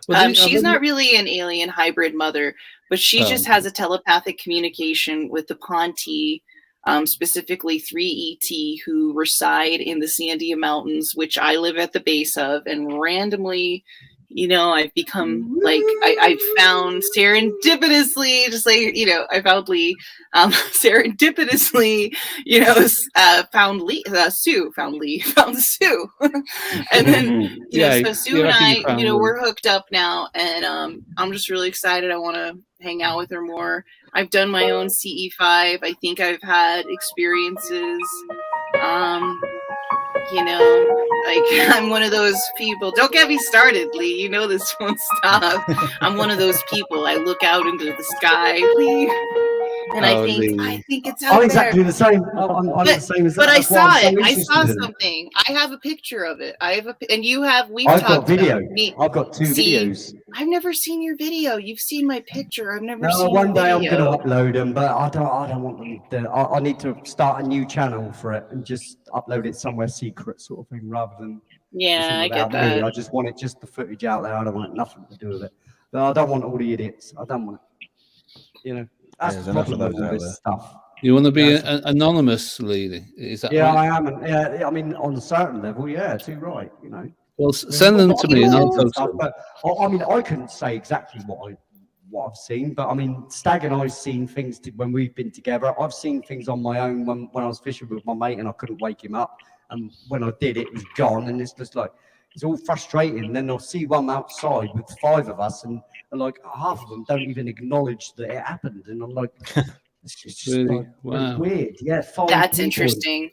Well, she's not really an alien hybrid mother, but she just has a telepathic communication with the Ponte, specifically 3 ET who reside in the Sandia Mountains, which I live at the base of, and randomly, you know, I've become like I found serendipitously, just like, you know, I found Lee, serendipitously, you know, found Sue, found Sue, and then you know, so Sue and I, you know, we're hooked up now, and I'm just really excited. I want to hang out with her more. I've done my own CE5. I think I've had experiences. You know, like I'm one of those people. Don't get me started, Lee. You know this won't stop. I'm one of those people. I look out into the sky, Lee, and I think it's out I'm there. exactly the same. I'm the same as that. But I That's why saw I'm it. so I saw interested in it. something. I have a picture of it. And you have. We've I've talked got video. about me. I've got 2 videos. I've never seen your video. You've seen my picture. I've never No, seen one your day I'm video. going to upload them, but I don't want them to. I need to start a new channel for it and just upload it somewhere secret, sort of thing, rather than. Yeah, I get Me. that. I just want it, just the footage out there. I don't want nothing to do with it. But I don't want all the idiots. I don't want it. You know, that's Yeah, the there's enough problem of with those all out this there. stuff. You want to be anonymous, Lee? Is that Yeah, right? I am. And, yeah, I mean, on a certain level, yeah, too right. You know. Well, send them to me and I'll post Stuff, them. but I mean, I couldn't say exactly what I've seen, but I mean, Stag and I've seen things when we've been together. I've seen things on my own when I was fishing with my mate and I couldn't wake him up, and when I did, it was gone, and it's just like it's all frustrating. Then I'll see one outside with 5 of us, and like half of them don't even acknowledge that it happened, and I'm like, it's just Really? like, Wow. weird. Yeah, 5 That's people. interesting.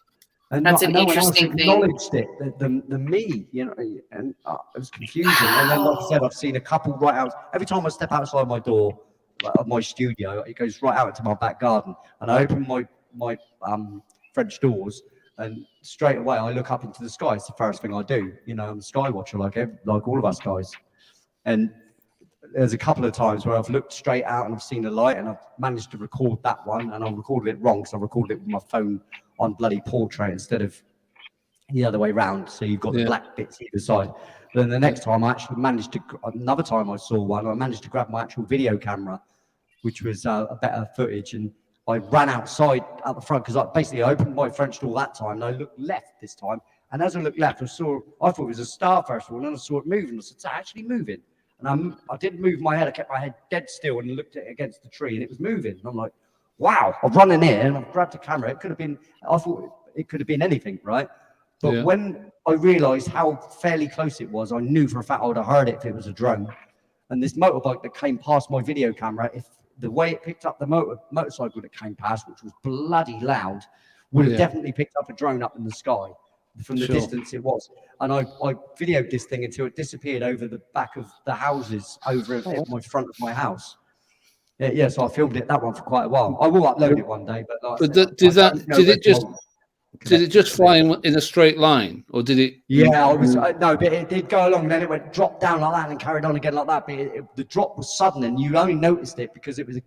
And That's an no one else interesting thing. acknowledged it, the me, you know, and it was confusing. And then, like I said, I've seen a couple right out. Every time I step outside my door, like, of my studio, it goes right out into my back garden. And I open my French doors, and straight away I look up into the sky. It's the first thing I do. You know, I'm a sky watcher, like all of us guys. And there's a couple of times where I've looked straight out and I've seen a light, and I've managed to record that one, and I recorded it wrong because I recorded it with my phone on bloody portrait instead of the other way round. So you've got the black bits either side. But then the next time I actually managed to, another time I saw one, I managed to grab my actual video camera, which was a better footage, and I ran outside out the front because I basically opened my French door that time, and I looked left this time. And as I looked left, I thought it was a star first of all, and then I saw it moving. I said, it's actually moving. And I didn't move my head. I kept my head dead still and looked at it against the tree, and it was moving. And I'm like, wow, I've run in here and I've grabbed the camera. It could have been, I thought it could have been anything, right? But when I realized how fairly close it was, I knew for a fact I would have heard it if it was a drone. And this motorbike that came past my video camera, if the way it picked up the motorcycle that came past, which was bloody loud, would have definitely picked up a drone up in the sky from the distance it was. And I videoed this thing until it disappeared over the back of the houses over at my front of my house. Yeah, so I filmed that one for quite a while. I will upload it one day, but did it just fly in a straight line, or did it? Yeah, no, but it did go along, and then it went drop down like that and carried on again like that. But the drop was sudden, and you only noticed it because it was.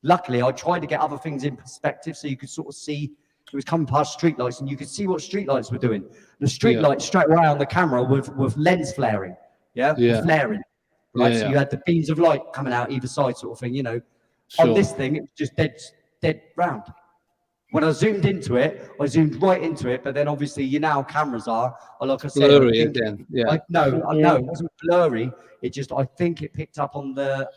Luckily, I tried to get other things in perspective so you could sort of see. It was coming past streetlights, and you could see what streetlights were doing. The streetlights straight away on the camera with lens flaring, flaring. Right, so you had the beams of light coming out either side, sort of thing. You know, on this thing, it was just dead round. When I zoomed into it, I zoomed right into it. But then, obviously, cameras are like I said, blurry again. Yeah. No, it wasn't blurry. It just, I think it picked up on the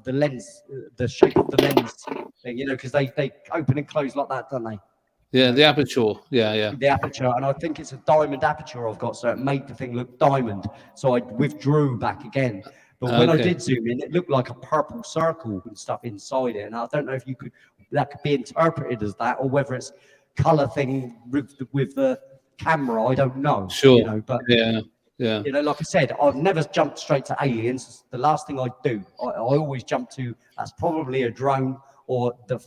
lens, the shape of the lens thing. You know, because they open and close like that, don't they? Yeah, the aperture. Yeah. The aperture, and I think it's a diamond aperture I've got, so it made the thing look diamond. So I withdrew back again. But when I Okay. did zoom in, it looked like a purple circle and stuff inside it. And I don't know if that could be interpreted as that, or whether it's color thing with the camera. I don't know. Sure. You know, but Yeah. you know, like I said, I've never jumped straight to aliens. The last thing I do, I always jump to that's probably a drone, or the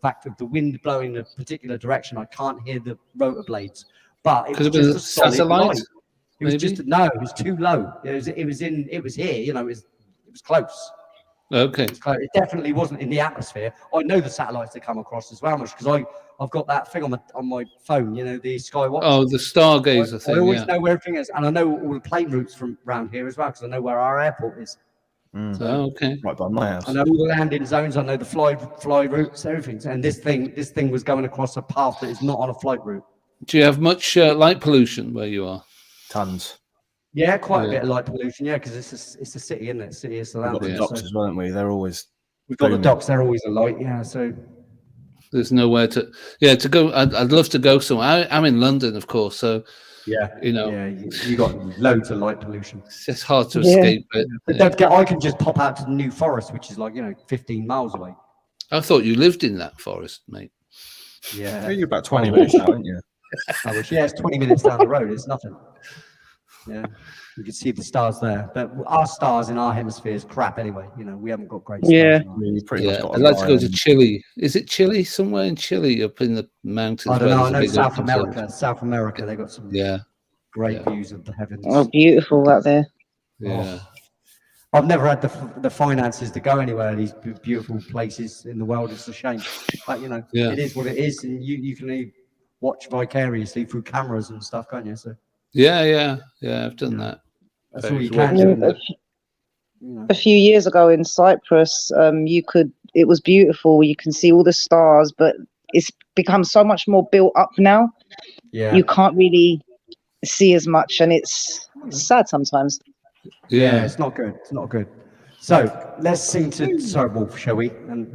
fact of the wind blowing a particular direction. I can't hear the rotor blades, but it Could was have been just a solid satellite, light. It was maybe? just it was too low. It was here. You know, it was close. Okay. It definitely wasn't in the atmosphere. I know the satellites that come across as well, much because I've got that thing on my phone. You know, the Skywatch. Oh, the Stargazer I thing. always Yeah. know where everything is, and I know all the plane routes from around here as well, because I know where our airport is. Oh, okay. Right by my house. I know all the landing zones. I know the fly routes, everything. And this thing was going across a path that is not on a flight route. Do you have much light pollution where you are? Tons. Yeah, quite a Yeah. bit of light pollution. Yeah, because it's a city, isn't it? City is We've got surrounded. the Yeah. docks So as well, haven't we? They're always. we've got the booming. docks. They're always a light. Yeah. So There's nowhere to go. I'd love to go somewhere. I'm in London, of course, so yeah, you know yeah, you got loads of light pollution. it's just hard to Yeah. escape it. But Yeah. don't get. I can just pop out to the New Forest, which is like 15 miles away. I thought you lived in that forest, mate. Yeah. You're about 20 minutes now, aren't you? I wish. Yeah, it's 20 minutes down the road. It's nothing. Yeah, you can see the stars there. But our stars in our hemisphere is crap anyway. You know, we haven't got great stars. Yeah. in ours. You pretty much Yeah, got I'd like to go to Orion. Chile. Is it Chile? Somewhere in Chile, up in the mountains. I don't where know. I there's a know big South open America. zone. South America, they got some Yeah, great yeah. views of the heavens. Oh, beautiful out there. yeah. I've never had the finances to go anywhere in these beautiful places in the world. It's a shame, but Yeah. it is what it is, and you can only watch vicariously through cameras and stuff, can't you? So Yeah. I've done that. that's Very all you cool. can do. isn't it? You know. A few years ago in Cyprus, it was beautiful. You can see all the stars, but it's become so much more built up now. Yeah, You can't really see as much, and it's sad sometimes. yeah, Yeah. it's not good. It's not good. So let's sing to Sorry Wolf, shall we? And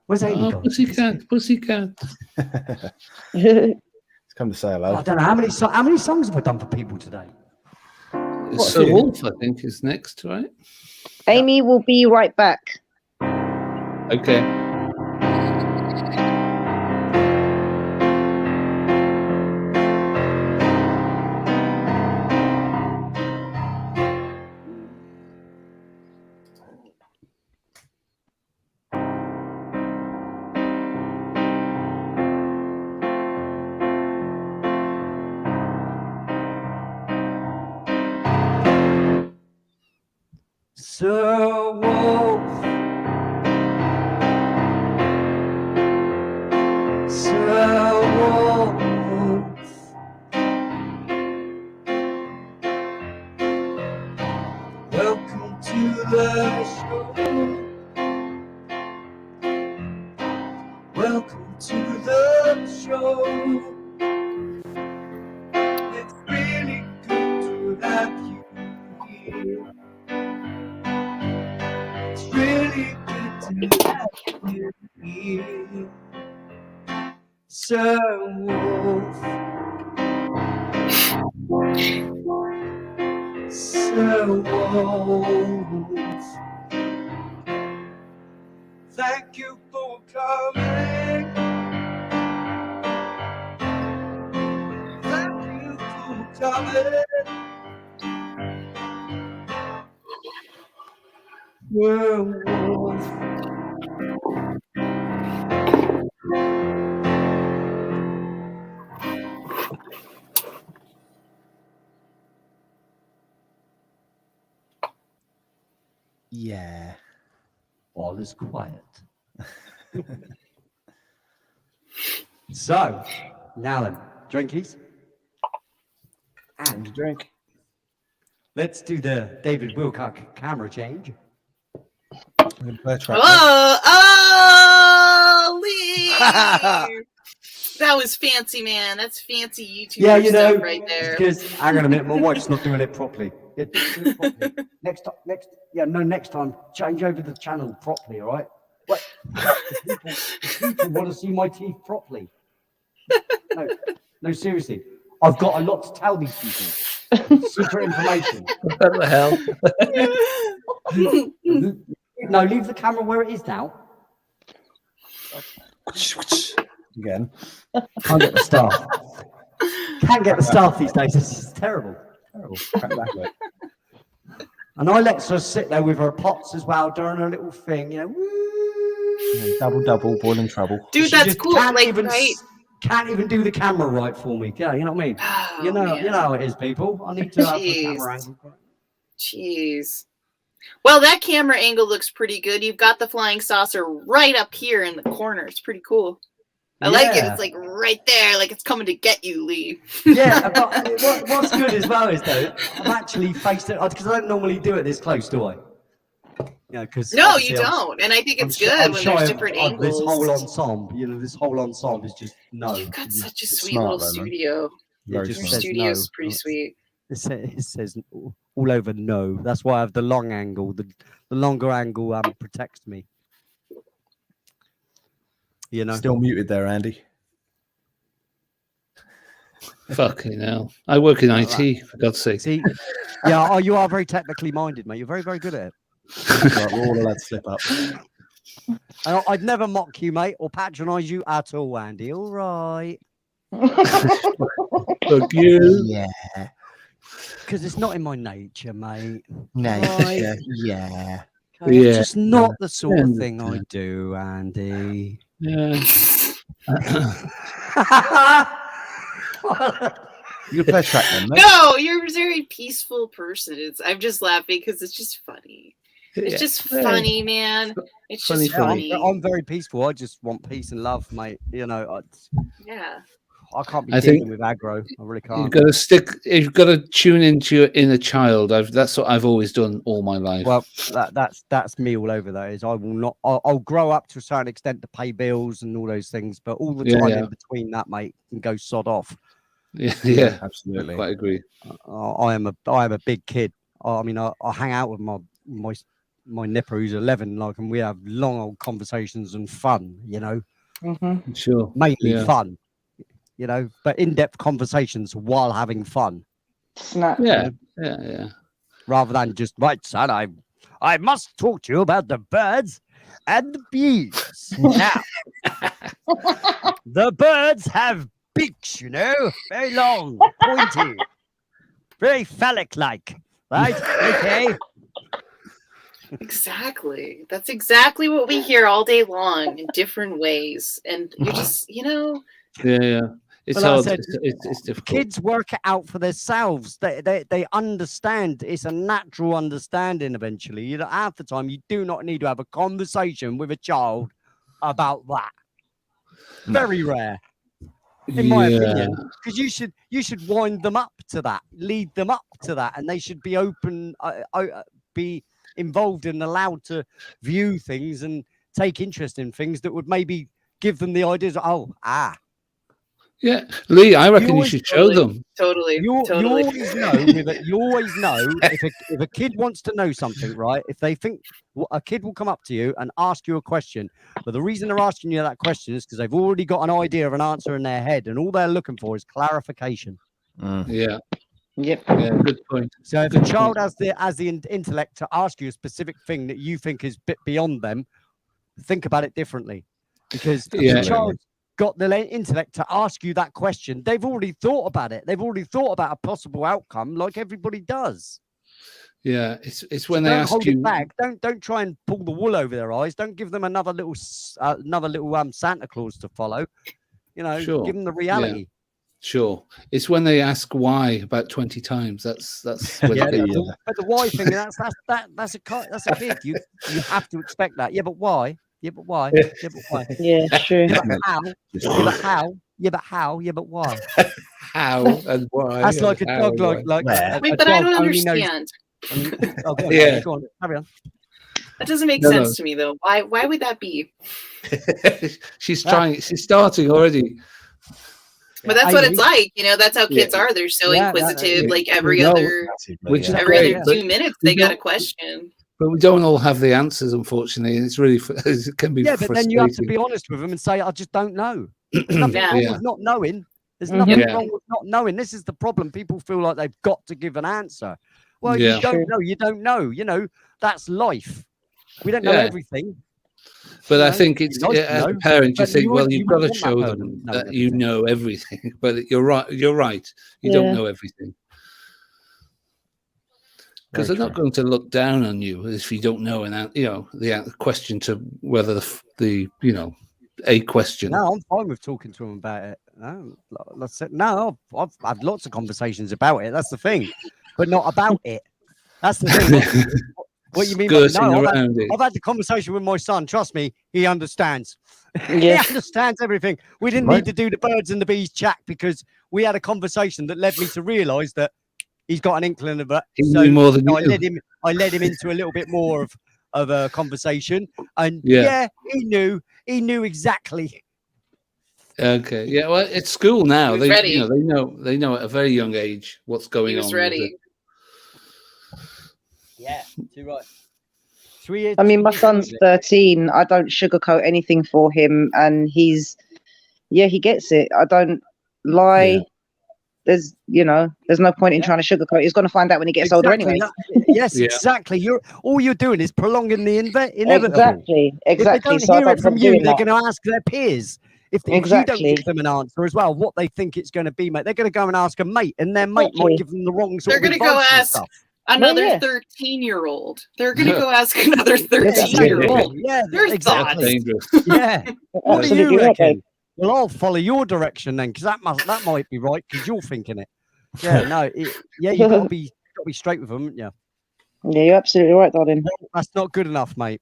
where's Amy Oh, gone? pussycat. It's come to say I hello. don't know how many songs have I done for people today. It's Sir Wolf, I think, is next, right? Amy will be right back. Okay. Sir Wolf, Sir Wolf, welcome to the show. Welcome to the show. It's really good to have you here. It's really good to have you here, Sir Wolf. Sir Wolf. Thank you for coming. Thank you for coming. Werewolf. Yeah. All is quiet. So, now then, drinkies. And Drink. let's do the David Wilcock camera change. Oh, Lee! That was fancy, man. That's fancy YouTube Yeah, you know, stuff right there. because hang on a minute, my wife's not doing it properly. Yeah, do it properly. Next time, change over the channel properly, all right? What? The people want to see my teeth properly. No, seriously. I've got a lot to tell these people. Secret information. What the hell? No, leave the camera where it is now. Again. Can't get the staff. Can't get the staff these days. This is terrible. Terrible. Crack back a bit. And I let her sit there with her pots as well, doing her little thing, you know. Woo. Double, boiling trouble. Dude, She that's just cool. Can't Like, even, right? can't even do the camera right for me. Yeah, you know what I mean. Oh, You know man. how it is, people. I need to have the Jeez. camera angle. Jeez. Well, that camera angle looks pretty good. You've got the flying saucer right up here in the corner. It's pretty cool. I like it. Yeah. It's like right there, like it's coming to get you, Lee. Yeah, but what's good as well is though, I've actually faced it because I don't normally do it this close, do I? Yeah, because No, you don't. And I think it's good when there's different This angles. whole ensemble, this whole ensemble is just no. You've got such a it's sweet smart, little though, man. studio. Very just Your smart. says studio's no. pretty sweet. It says all over no. That's why I have the long angle. The longer angle protects me. You know. Still muted there, Andy. Fucking hell. I work in IT, for God's sake. See, yeah, oh, you are very technically minded, mate. You're very, very good at it. Right, we're all allowed to slip up. And I'd never mock you, mate, or patronise you at all, Andy. All right. Fuck you. Yeah. Because it's not in my nature, mate. No. Right. Yeah. Okay, Yeah. It's just not the sort of Yeah. thing I do, Andy. Yeah. You can play a track then, mate. No, you're a very peaceful person. I'm just laughing because it's just funny. It's Yeah. just funny, man. It's Funny, just funny. funny. I'm very peaceful. I just want peace and love, mate. You know, Yeah. I can't be I dealing think with aggro. I really You've can't. got to stick. You've got to tune into your inner child. That's what I've always done all my life. Well, that's me all over. That is, I will not. I'll grow up to a certain extent to pay bills and all those things, but all the Yeah, time yeah. in between that, mate, can go sod off. yeah, yeah, Absolutely. I quite agree. I am a big kid. I mean, I hang out with my nipper who's 11, like, and we have long old conversations and fun. You know, Sure. mainly Yeah. fun. You know, but in-depth conversations while having fun, Snap. Yeah, yeah, yeah. rather than just right, son. I must talk to you about the birds and the bees. Now, the birds have beaks, you know, very long, pointy, very phallic-like, right? Okay. Exactly. That's exactly what we hear all day long in different ways. And you're just, Yeah, yeah. It's Well, like I hard. said, It's difficult. Kids work it out for themselves. They understand. It's a natural understanding eventually. You know, half the time you do not need to have a conversation with a child about that. Very rare, in my opinion, because you should wind them up to that, lead them up to that, and they should be open, be involved and allowed to view things and take interest in things that would maybe give them the ideas. Yeah, Lee, I reckon you always should show them. totally. You totally. always know. You always know if a kid wants to know something, right? If they think a kid will come up to you and ask you a question, but the reason they're asking you that question is because they've already got an idea of an answer in their head, and all they're looking for is clarification. Yeah, Yep. yeah. Good point. So if a child has the intellect to ask you a specific thing that you think is a bit beyond them, think about it differently, because if Yeah. a child got the intellect to ask you that question, they've already thought about it. They've already thought about a possible outcome, like everybody does. Yeah, it's when they Don't ask hold you. it back. Don't try and pull the wool over their eyes. Don't give them another little Santa Claus to follow. You know, Sure. give them the reality. Sure, it's when they ask why about 20 times. That's when Yeah, they get but the why thing, that's a kid. You have to expect that. Yeah, but why? Yeah, but why? Yeah, but why? Yeah, true. Yeah, but how? Yeah, but how? Yeah, but how? Yeah, but why? how and why. That's and like a how dog, and like Yeah. a Wait, but I dog don't only knows- understand. Oh, go on, Yeah. go on, carry on. That doesn't make No, sense no. to me though. Why would that be? why. She's trying. She's starting already. But that's what it's Amy- like, you know, that's how kids Yeah. are. They're so Yeah, inquisitive, yeah. like every No, other Which is every great, other but 2 minutes we they got a don't- question. But we don't all have the answers, unfortunately, and it's really it can be Yeah, but then you have to frustrating. be honest with them and say, I just don't know. There's nothing Yeah. wrong Yeah. with not knowing. There's Mhm. nothing Yeah. wrong with not knowing. This is the problem. People feel like they've got to give an answer. Well, Yeah. you don't True. know. You don't know. You know, that's life. We don't know Yeah. everything. But You I know, think it'd it's be nice to as a know, parent, you but think, you well, wouldn't- you've you got to wouldn't want that show person them knowing that you everything. know everything. But you're right. You're right. You Yeah. don't know everything because Very they're not true. going to look down on you if you don't know the question to whether the a question. No, I'm fine with talking to them about it. No, I've had lots of conversations about it. That's the thing, but not about it. That's the thing. What you mean by Skirting no? around it. I've had the conversation with my son. Trust me, he understands. He Yeah. understands everything. We didn't Right. need to do the birds and the bees chat because we had a conversation that led me to realise that he's got an inkling of it. He So knew more than I you. led him into a little bit more of a conversation, and Yeah. he knew exactly. Okay. Yeah. Well, it's school now. was They ready. they know at a very young age what's going He was on. with ready. it. Yeah, too right. 3 years. I mean, my son's 13. I don't sugarcoat anything for him, and he gets it. I don't lie. Yeah. There's no point in Yeah. trying to sugarcoat. He's going to find out when he gets older anyway. Yes, Yeah. exactly. All you're doing is prolonging the inevitable. Exactly. If they don't So I hear don't it from bother you, doing they're that. going to ask their peers. If you don't Exactly. give them an answer as well, what they think it's going to be, mate, they're going to go and ask a mate, and their mate Exactly. might give them the wrong sort They're of gonna go advice and ask stuff. Another yeah. 13-year-old. They're gonna go ask another 13-year-old. Yeah, Their That's exactly. dangerous. Yeah. What do Absolutely you right, reckon? babe. Well, I'll follow your direction then, because that might be right, because you're thinking it. Yeah, no, you got to be straight with them, haven't you? Yeah, you're absolutely right, darling. Well, that's not good enough, mate.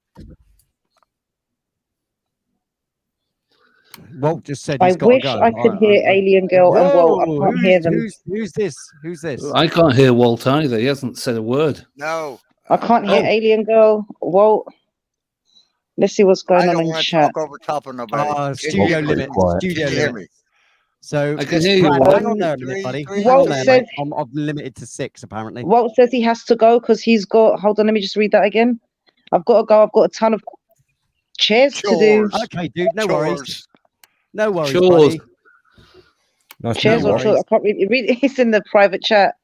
Walt just said I he's got wish to go. I could hear Alien Girl and Walt. I Whoa, can't hear them. Who's this? Who's this? I can't hear Walt either. He hasn't said a word. No, I can't hear Oh. Alien Girl, Walt. Let's see what's I going on don't in want to chat. talk over top of nobody. Can Studio you hear me? limit. quiet. Studio Can you hear limit. me? So I can hear you, Brad, Walt. hang on there a minute, Three, buddy. three. Hang on Walt there, said- mate. I'm limited to 6 apparently. Walt says he has to go because he's got. Hold on, let me just read that again. I've got to go. I've got a ton of chairs to do. Chores. Okay, dude. No worries. Chores. No worries, Chores. buddy. Nice Chairs to or meet you. chores. I can't read. It's in the private chat.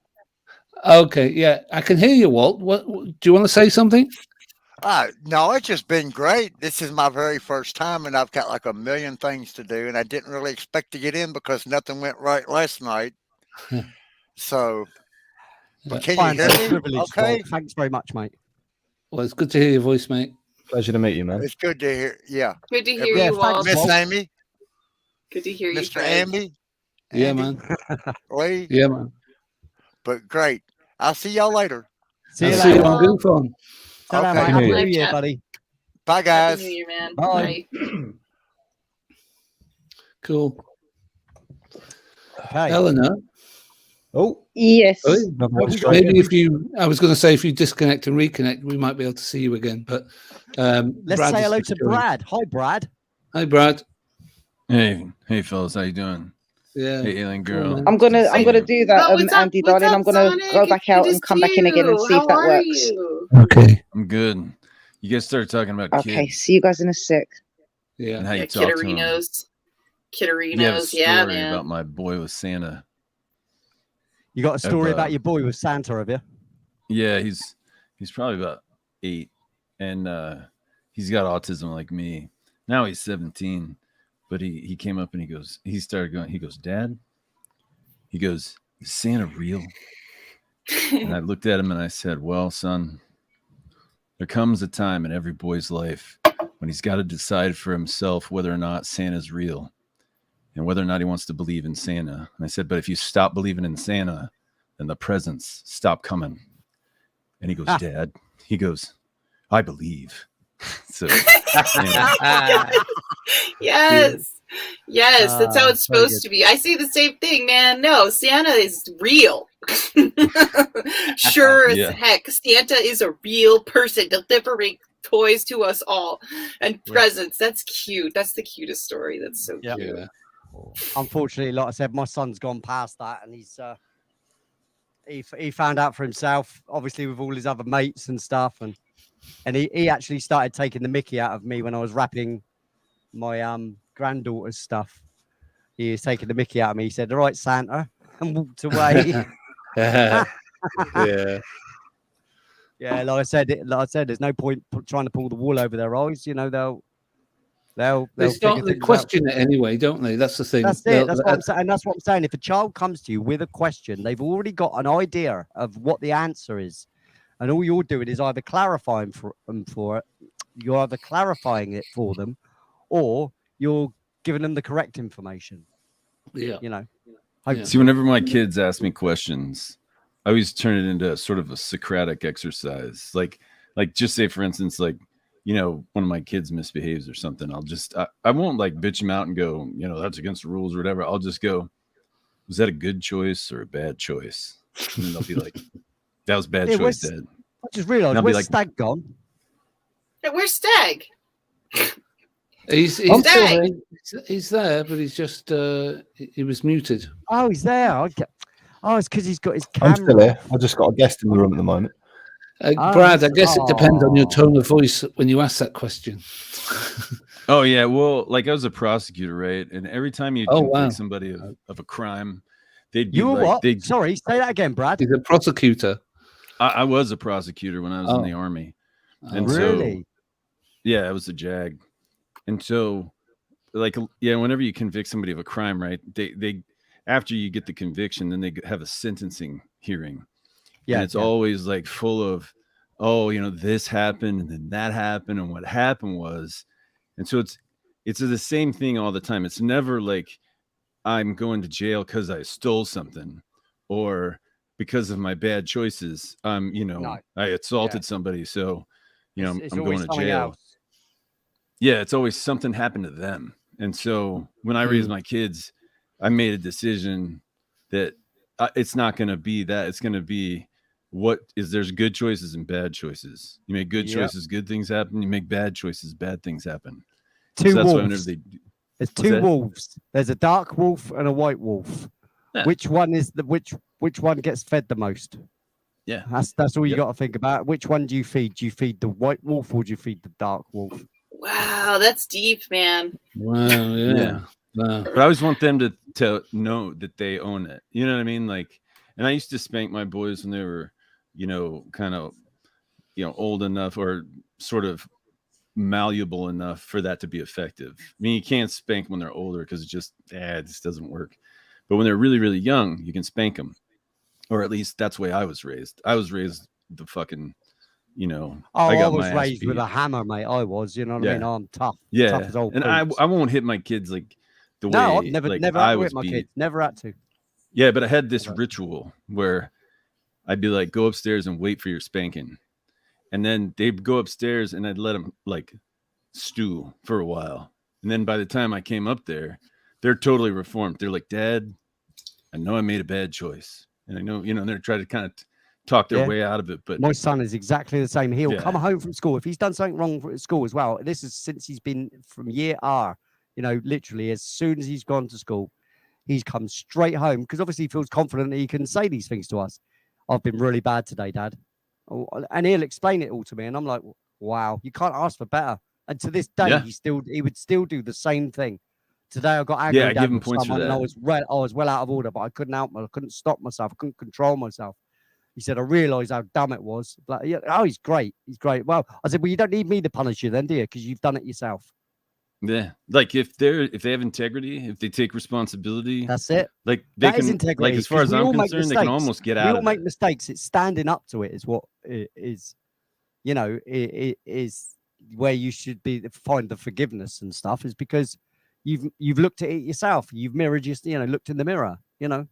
Okay, yeah, I can hear you, Walt. What do you want to say something? No, it's just been great. This is my very first time, and I've got like a million things to do, and I didn't really expect to get in because nothing went right last night. So, but can Fine, you it's a hear me? privilege, Okay, Walt. Thanks very much, mate. Well, it's good to hear your voice, mate. Pleasure to meet you, man. it's good to hear. Yeah, Good to hear Yeah, you, thanks, Walt. Walt. Miss Amy, Good to hear you, Mr. Fred. Amy, Yeah, Andy, man. Lee, Yeah, man. but great. I'll see y'all later. See I'll you see you later. on Goof On. Ta-ra, Okay. mate. Happy New New Year, Year. buddy. Bye, Happy guys. New Year, man. Bye. Cool. Okay. Eleanor, Oh, Yes. oh, another Well, one we straight. maybe if you, I was going to say if you disconnect and reconnect, we might be able to see you again. But Let's Brad say is hello just to joined. Brad. Hi, Brad. Hi, Brad. Hey fellas, how you doing? Yeah. Hey, alien Cool, girl. man. I'm gonna do that, Oh, what's up? Andy, What's darling. up, I'm gonna Sonic? go It's back good out to and come see back in again and you. see if How that are works. you? Okay. I'm good. You guys started talking about Okay, kids see you guys in a sec. Yeah. and how you Yeah, talk to them. Kitterinos. You have a Kitterinos. story Yeah, man. about my boy with Santa. You got a story Of, about your boy with Santa, have you? Yeah, he's probably about 8, and he's got autism like me. Now he's 17, but he came up and he goes, Dad, he goes, is Santa real? And I looked at him and I said, well, son, there comes a time in every boy's life when he's got to decide for himself whether or not Santa's real and whether or not he wants to believe in Santa. And I said, but if you stop believing in Santa, then the presents stop coming. And he goes, Dad, he goes, I believe. So, yeah. Yes. Yes, that's how it's very supposed to be. I say the same thing, man. No, Santa is real. Sure Yeah. as heck. Santa is a real person delivering toys to us all and presents. That's cute. That's the cutest story. That's so Yeah. cute. Yeah. Unfortunately, like I said, my son's gone past that, and he found out for himself, obviously with all his other mates and stuff, and he actually started taking the mickey out of me when I was wrapping my granddaughter's stuff. he was taking the mickey out of me. He said, "All right, Santa," and walked away. Yeah. Yeah, like I said, there's no point trying to pull the wool over their eyes. You know, they'll They figure start. They things out. question it anyway, don't they? That's the thing. That's it. They'll- That's what I'm saying. And that's what I'm saying. If a child comes to you with a question, they've already got an idea of what the answer is, and all you're doing is either clarifying for it. You're either clarifying it for them, or you're giving them the correct information. Yeah. You know. Yeah. See, whenever my kids ask me questions, I always turn it into sort of a Socratic exercise. Like just say, for instance, like, you know, one of my kids misbehaves or something. I won't like bitch him out and go, you know, that's against the rules or whatever. I'll just go, was that a good choice or a bad choice? And then they'll be like, that was a bad choice, Dad. I just realised, I'll be where's like- Stag gone? Yeah, where's Stag? He's Stag. he's there, but he's just he was muted. Oh, he's there. It's because he's got his I'm camera. still here. I just got a guest in the room at the moment. Brad, I guess it depends on your Oh. tone of voice when you ask that question. Oh yeah, well, like I was a prosecutor, right? And every time you Oh, convict wow. somebody of a crime, they'd be You were like, what? Sorry, say that again, Brad. He's a prosecutor. I was a prosecutor when I was in the army, and Really? so yeah, I was a JAG, and so like yeah, whenever you convict somebody of a crime, right? They after you get the conviction, then they have a sentencing hearing. Yeah, and it's always like full of, oh, you know, this happened and then that happened and what happened was, and so it's the same thing all the time. It's never like I'm going to jail because I stole something or because of my bad choices. You know, No. I assaulted somebody, so you know It's I'm always going to something jail. else. Yeah, it's always something happened to them. And so when I raised my kids, I made a decision that it's not going to be that. It's going to be there's good choices and bad choices. You make good Yep. choices, good things happen. You make bad choices, bad things happen. Two So that's why whenever wolves. they There's What's two that? wolves. There's a dark wolf and a white wolf. Yeah. Which one is which one gets fed the most? Yeah. That's all you Yep. got to think about. Which one do you feed? Do you feed the white wolf or do you feed the dark wolf? Wow, that's deep, man. Wow, yeah. Yeah. Wow. But I always want them to know that they own it. You know what I mean? Like, and I used to spank my boys when they were, you know, kind of, you know, old enough or sort of malleable enough for that to be effective. I mean, you can't spank when they're older because it just doesn't work. But when they're really, really young, you can spank them, or at least that's the way I was raised. I was raised the fucking, you know, Oh, I got was my ass raised with beat. a hammer, mate. I was, you know what I mean? Yeah. I'm tough. Yeah, Tough as old and boots. I won't hit my kids like the No, way I've never like had I to was hit my beat. kids. Never had to. Yeah, but I had this Never. ritual where I'd be like, go upstairs and wait for your spanking. And then they'd go upstairs and I'd let them like stew for a while. And then by the time I came up there, they're totally reformed. They're like, Dad, I know I made a bad choice. And I know, you know, they're trying to kind of talk their Yeah. way out of it. But My son is exactly the same. He'll Yeah. come home from school if he's done something wrong at school as well. This is since he's been from year R. You know, literally as soon as he's gone to school, he's come straight home because obviously he feels confident that he can say these things to us. I've been really bad today, Dad. Oh, and he'll explain it all to me, and I'm like, wow, you can't ask for better. And to this day, Yeah. he would still do the same thing. Today I got angry Yeah, I Dad, give him with points for someone, and I that. was well out of order, but I couldn't I couldn't stop myself. I couldn't control myself. He said, I realised how dumb it was. Like, yeah, oh, he's great. He's great. Well, I said, well, you don't need me to punish you then, do you? Because you've done it yourself. yeah, like if they have integrity, if they take responsibility, That's it. like they That is can, integrity. like as far 'cause as we I'm all make concerned, they can mistakes. almost get We out all of make it. mistakes. It's standing up to it is what is, you know, it is where you should be find the forgiveness and stuff is because you've looked at it yourself. You've mirrored looked in the mirror, you know.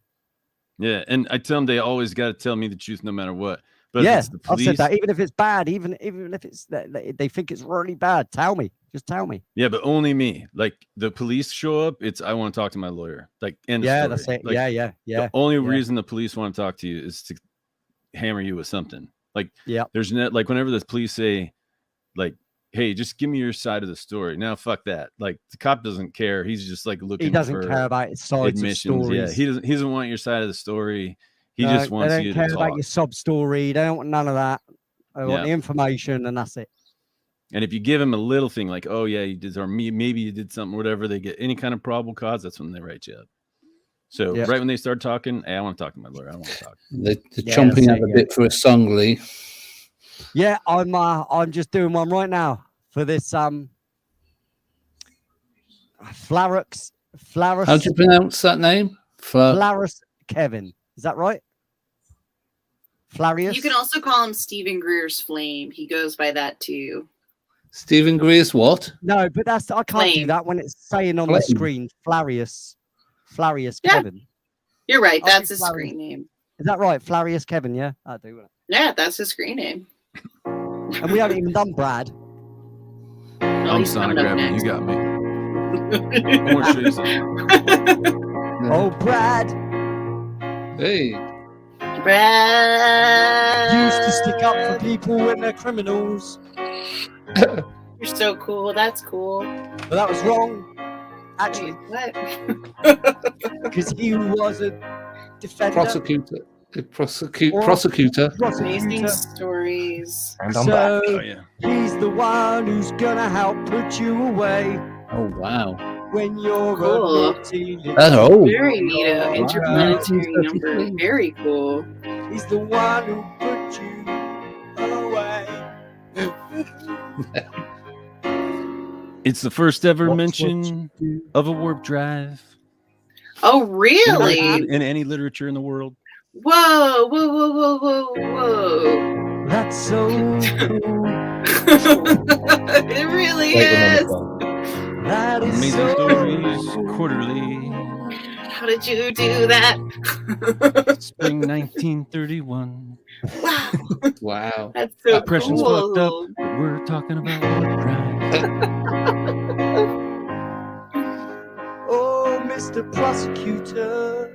Yeah, and I tell them they always got to tell me the truth no matter what. But if Yeah, it's the I've police, said that. Even if it's bad, even if it's they think it's really bad, tell me. Just tell me. yeah, but only me. Like the police show up, it's I want to talk to my lawyer. Like end of Yeah, story. that's it. Like, yeah. The only yeah. reason the police want to talk to you is to hammer you with something. Like Yeah. there's like whenever the police say, like, hey, just give me your side of the story. Now fuck that. Like the cop doesn't care. He's just like looking He doesn't for care about its sides of admissions. stories. Yeah, he doesn't want your side of the story. He No, just wants they you don't to care about talk. your sob story. They don't want none of that. They want Yeah. the information, and that's it. And if you give them a little thing like, oh yeah, you did, or maybe you did something, whatever, they get any kind of probable cause, that's when they write you up. So Yeah. right when they start talking, hey, I want to talk to my lawyer. I want to talk. They're Yeah, chomping that's at it, a bit for a song, Lee. Yeah, I'm just doing one right now for this Flarus. How do you pronounce that name? Flarus Kevin. Is that right? Flarius? You can also call him Stephen Greer's Flame. He goes by that too. Stephen Greer's what? No, but I can't do Flame. that when it's saying on the Flame. screen Flarius Yeah. Kevin. You're right. I'll That's do his Flarius. screen name. Is that right? Flarius Kevin, yeah? I do. Yeah, that's his screen name. And we haven't even done Brad. I'm he's Sonic coming up Gravity. next. You got me. I want to show you something. Oh, Brad Hey. Brad. used to stick up for people when they're criminals. You're so cool. That's cool. But that was wrong, actually, Wait, what? because he was a defender. Prosecutor. Or- Prosecutor. Amazing Prosecutor. stories. And I'm back. So Oh yeah. he's the one who's gonna help put you away Oh, wow. when you're Cool. a naughty little Oh. Very neato. Interplanetary Wow. number. Very cool. He's the one who put you away. It's the first ever Watch what mention you do. of a warp drive Oh, really? in any literature in the world. Whoa, whoa, whoa, whoa, whoa, whoa. That's so cool. It really Wait is. another time. That is Amazing so Stories cool. Quarterly, How did you do that? spring 1931. Wow, Wow. that's so Impressions fucked up. cool. We're talking about warp drive. Oh, Mr. Prosecutor,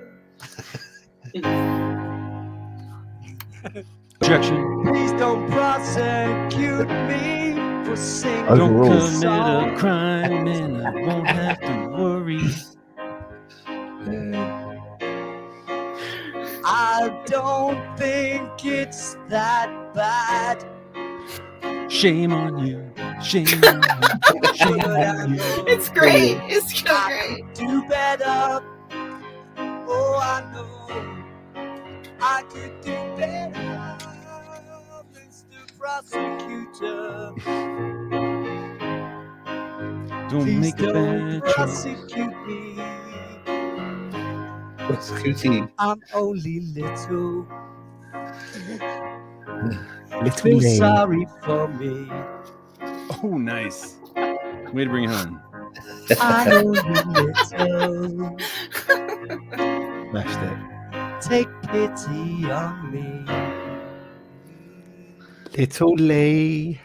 Objection. please don't prosecute me for singing Oh, Don't Overruled. commit a song. crime and I won't have to worry. I don't think it's that bad. Shame on you. Shame on you. Shame on you. It's great. It's so I great. could do better. Oh, I know I could do better, Mr. Prosecutor. Don't Please make a don't bad choice. prosecute me. Prosecuting. I'm only little. Little Feel Lee. sorry for me. Oh, nice. Way to bring it home. I'm only little. Smashed it. Take pity on me. Little Lee.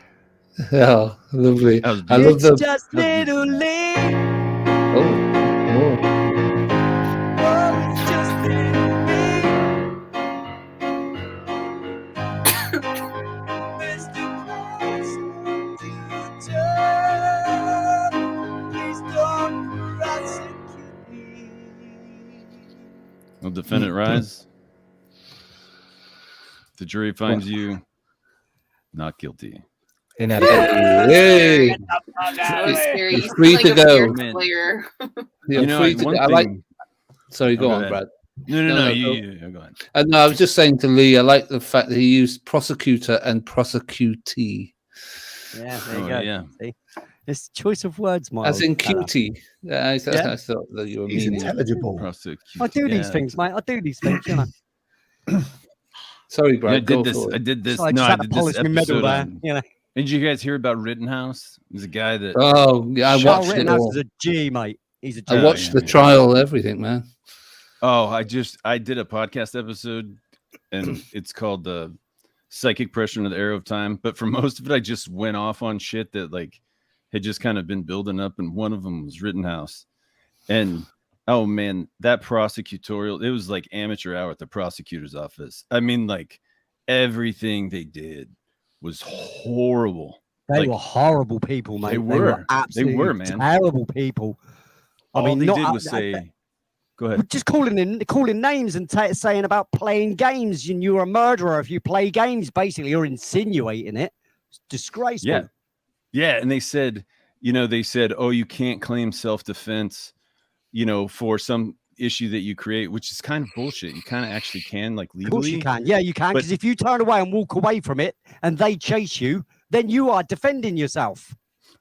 Oh, lovely. That was I love It's the. just little Lee. Oh, oh. Oh, it's just little Lee. Mr. Prosecutor, please don't prosecute me. Will defendant rise? The jury finds you not guilty. Inadequate. Hey, So scary. You're You free sound to like a go. weird Man. player. you're You know, free like, to one go. I like. thing- Sorry, go Oh, go on, ahead. Brad. No, No, no, you go ahead. No, I was just saying to Lee, I like the fact that he used prosecutor and prosecutee, Yeah, there you Oh, go. yeah. See? It's choice of words, my as old in fella. cutie. Yeah, I thought that you were He's meaning. intelligible. Prosecute. I do these yeah. things, mate. I do these things, you know. Sorry, Yeah, I Brad. Go did this. for I it. did this. So I No, just I had to did this polish my medal episode there, on. you know. Did you guys hear about Rittenhouse? There's a guy that. Oh, yeah, I Charles watched it Rittenhouse all. is a G, mate. He's a G. I Oh, watched yeah, the yeah. trial, everything, man. Oh, I did a podcast episode, and it's called the Psychic Pressure and the Arrow of Time. But for most of it, I just went off on shit that like had just kind of been building up, and one of them was Rittenhouse. And oh man, that prosecutorial, it was like amateur hour at the prosecutor's office. I mean, like everything they did was horrible. They Like, were horrible people, mate. they were. They absolutely were, man. terrible people. I All mean, they not did was say, "Go ahead." just calling names and saying about playing games, and you're a murderer if you play games. Basically, you're insinuating it. It's disgraceful. Yeah. Yeah, and they said, oh, you can't claim self-defense, for some issue that you create, which is kind of bullshit. You kind of actually can, like, Of course you legally. can. Yeah, you can. But- Because if you turn away and walk away from it and they chase you, then you are defending yourself.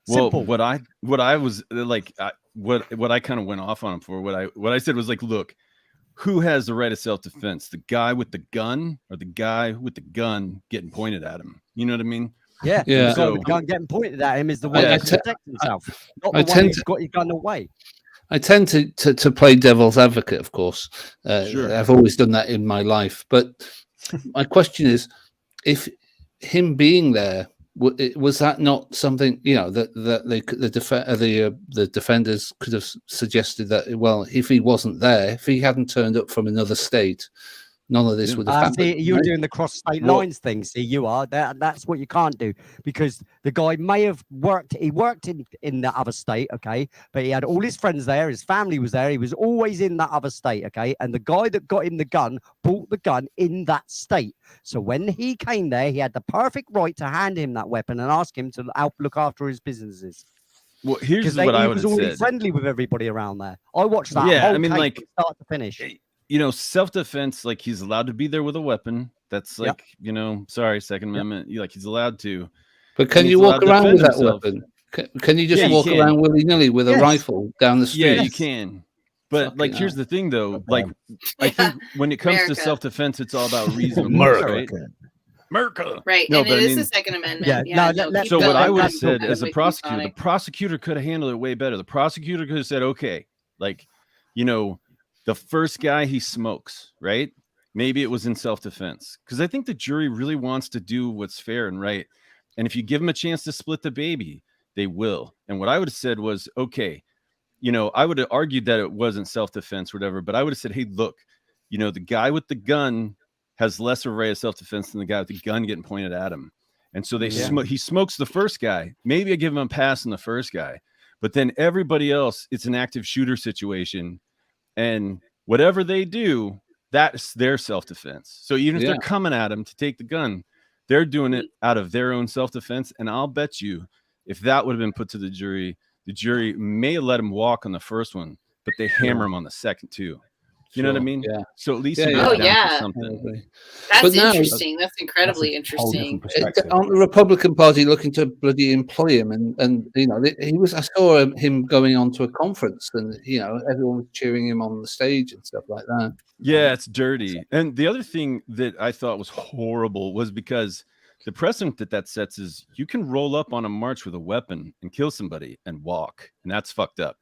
Simple. Well, what I was like, what I kind of went off on him for, what I said was like, look, who has the right of self-defense? The guy with the gun or the guy with the gun getting pointed at him? You know what I mean? Yeah. Yeah. The guy with the So- gun getting pointed at him is the one Yeah. that protects himself, not I the one tend who's to- got his gun away. I tend to play devil's advocate, of course. Sure. I've always done that in my life. But my question is, if him being there, was that not something that the defenders could have suggested that? Well, if he wasn't there, if he hadn't turned up from another state, none of this would have happened. See, you're right? doing the cross state Well- lines thing. See, you are. That's what you can't do, because the guy may have worked. He worked in the other state, okay, but he had all his friends there. His family was there. He was always in that other state, okay. And the guy that got him the gun bought the gun in that state. So when he came there, he had the perfect right to hand him that weapon and ask him to look after his businesses. Well, here's Because what I he would was have already said. friendly with everybody around there. I watched that. Yeah, whole I mean, tape like, from start to finish. Self-defense, like, he's allowed to be there with a weapon. That's Yep. like, sorry, Second Amendment. Like, he's allowed to. But can and you he's walk allowed to around with defend that himself. weapon? Can you just Yeah, you walk can. around willy-nilly with a Yes. rifle down the street? Yeah, you Yes. can. But Fucking like, here's hell. the thing, though. Like, I think when it comes America. to self-defense, it's all about reasonableness, America. right? America. Right. No, and but it I is the mean- Second Amendment. Yeah, Yeah. no, let- keep So what going. I would have I'm said with as a you, prosecutor, the Sonic. prosecutor could have handled it way better. The prosecutor could have said, okay, like, the first guy he smokes, right? Maybe it was in self-defense, because I think the jury really wants to do what's fair and right. And if you give them a chance to split the baby, they will. And what I would have said was, okay, I would have argued that it wasn't self-defense or whatever, but I would have said, hey, look, the guy with the gun has less of a right of self-defense than the guy with the gun getting pointed at him. And so he smokes the first guy. Maybe I give him a pass on the first guy, but then everybody else, it's an active shooter situation. And whatever they do, that's their self-defense. So even if Yeah. they're coming at him to take the gun, they're doing it out of their own self-defense. And I'll bet you, if that would have been put to the jury may have let him walk on the first one, but they hammer him on the second too. You know what I Sure, mean? yeah. So at least Yeah, you yeah. got Oh, down yeah. for something. That's But now- interesting. That's incredibly interesting. Aren't the Republican Party looking to bloody employ him? And I saw him going on to a conference, and everyone was cheering him on the stage and stuff like that. Yeah, it's dirty. And the other thing that I thought was horrible was because the precedent that sets is you can roll up on a march with a weapon and kill somebody and walk, and that's fucked up.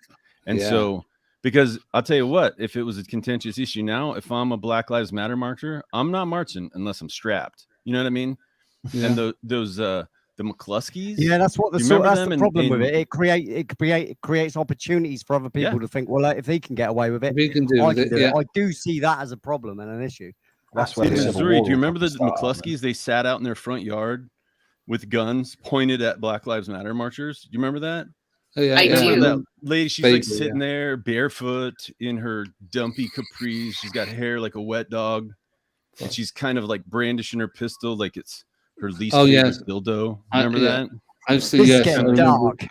And Yeah. so, because I'll tell you what, if it was a contentious issue now, if I'm a Black Lives Matter marcher, I'm not marching unless I'm strapped. You know what I mean? Yeah. And the McCluskeys. Yeah, that's what You remember that's them the in- problem with in- it. It creates opportunities for other people Yeah. to think, well, if he can get away with it, If he can do I with can it, do yeah. it. I do see that as a problem and an issue. That's See, where in the Civil Missouri, War do you will remember the start, man. McCluskeys? They sat out in their front yard with guns pointed at Black Lives Matter marchers. Do you remember that? Oh, yeah, I yeah. do. Remember that lady? She's like Vaguely, sitting there barefoot in her dumpy capris. She's got hair like a wet dog, and she's kind of like brandishing her pistol like it's her least Oh, favorite yes. dildo. I- Remember yeah. that? I've seen. This Yes, is I getting remember. dark.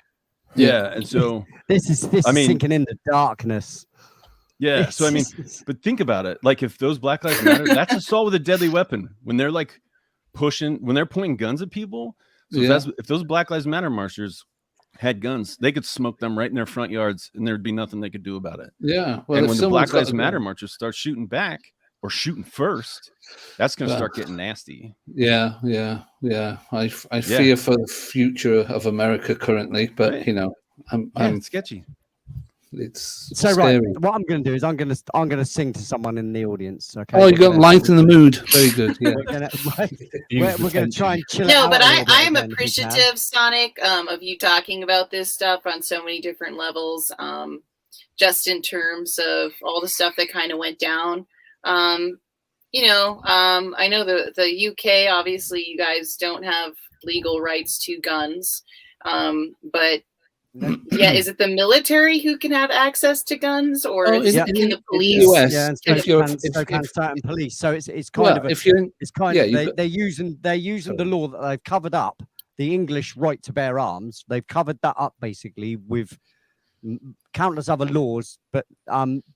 Yeah. And so, This is I mean- sinking into darkness. yeah. So I mean, but think about it. Like, if those Black Lives Matter, that's assault with a deadly weapon. When they're like when they're pointing guns at people. So Yeah. if those Black Lives Matter marchers had guns, they could smoke them right in their front yards, and there'd be nothing they could do about it. Yeah. Well, And if when the someone's Black got Lives a gun- Matter marchers start shooting back or shooting first, that's going to Yeah. start getting nasty. Yeah. I fear for the future of America currently, but Right. I'm It's sketchy. it's So scary. right, what I'm going to do is I'm going to sing to someone in the audience. Okay. Oh, you We're got gonna- light in the mood. Very good. Yeah. We're gonna, we're going to try and chill it No, out but a I little bit am again if we can. appreciative, Sonic, of you talking about this stuff on so many different levels. Just in terms of all the stuff that kind of went down. I know the UK, obviously, you guys don't have legal rights to guns, but yeah, is it the military who can have access to guns, or Oh, is yeah. it in the in police? the US, Yeah, and if you're so can certain police. So it's kind well, of if you're in, it's kind yeah, of you've got- they're using the law that they've covered up the English right to bear arms. They've covered that up basically with countless other laws, but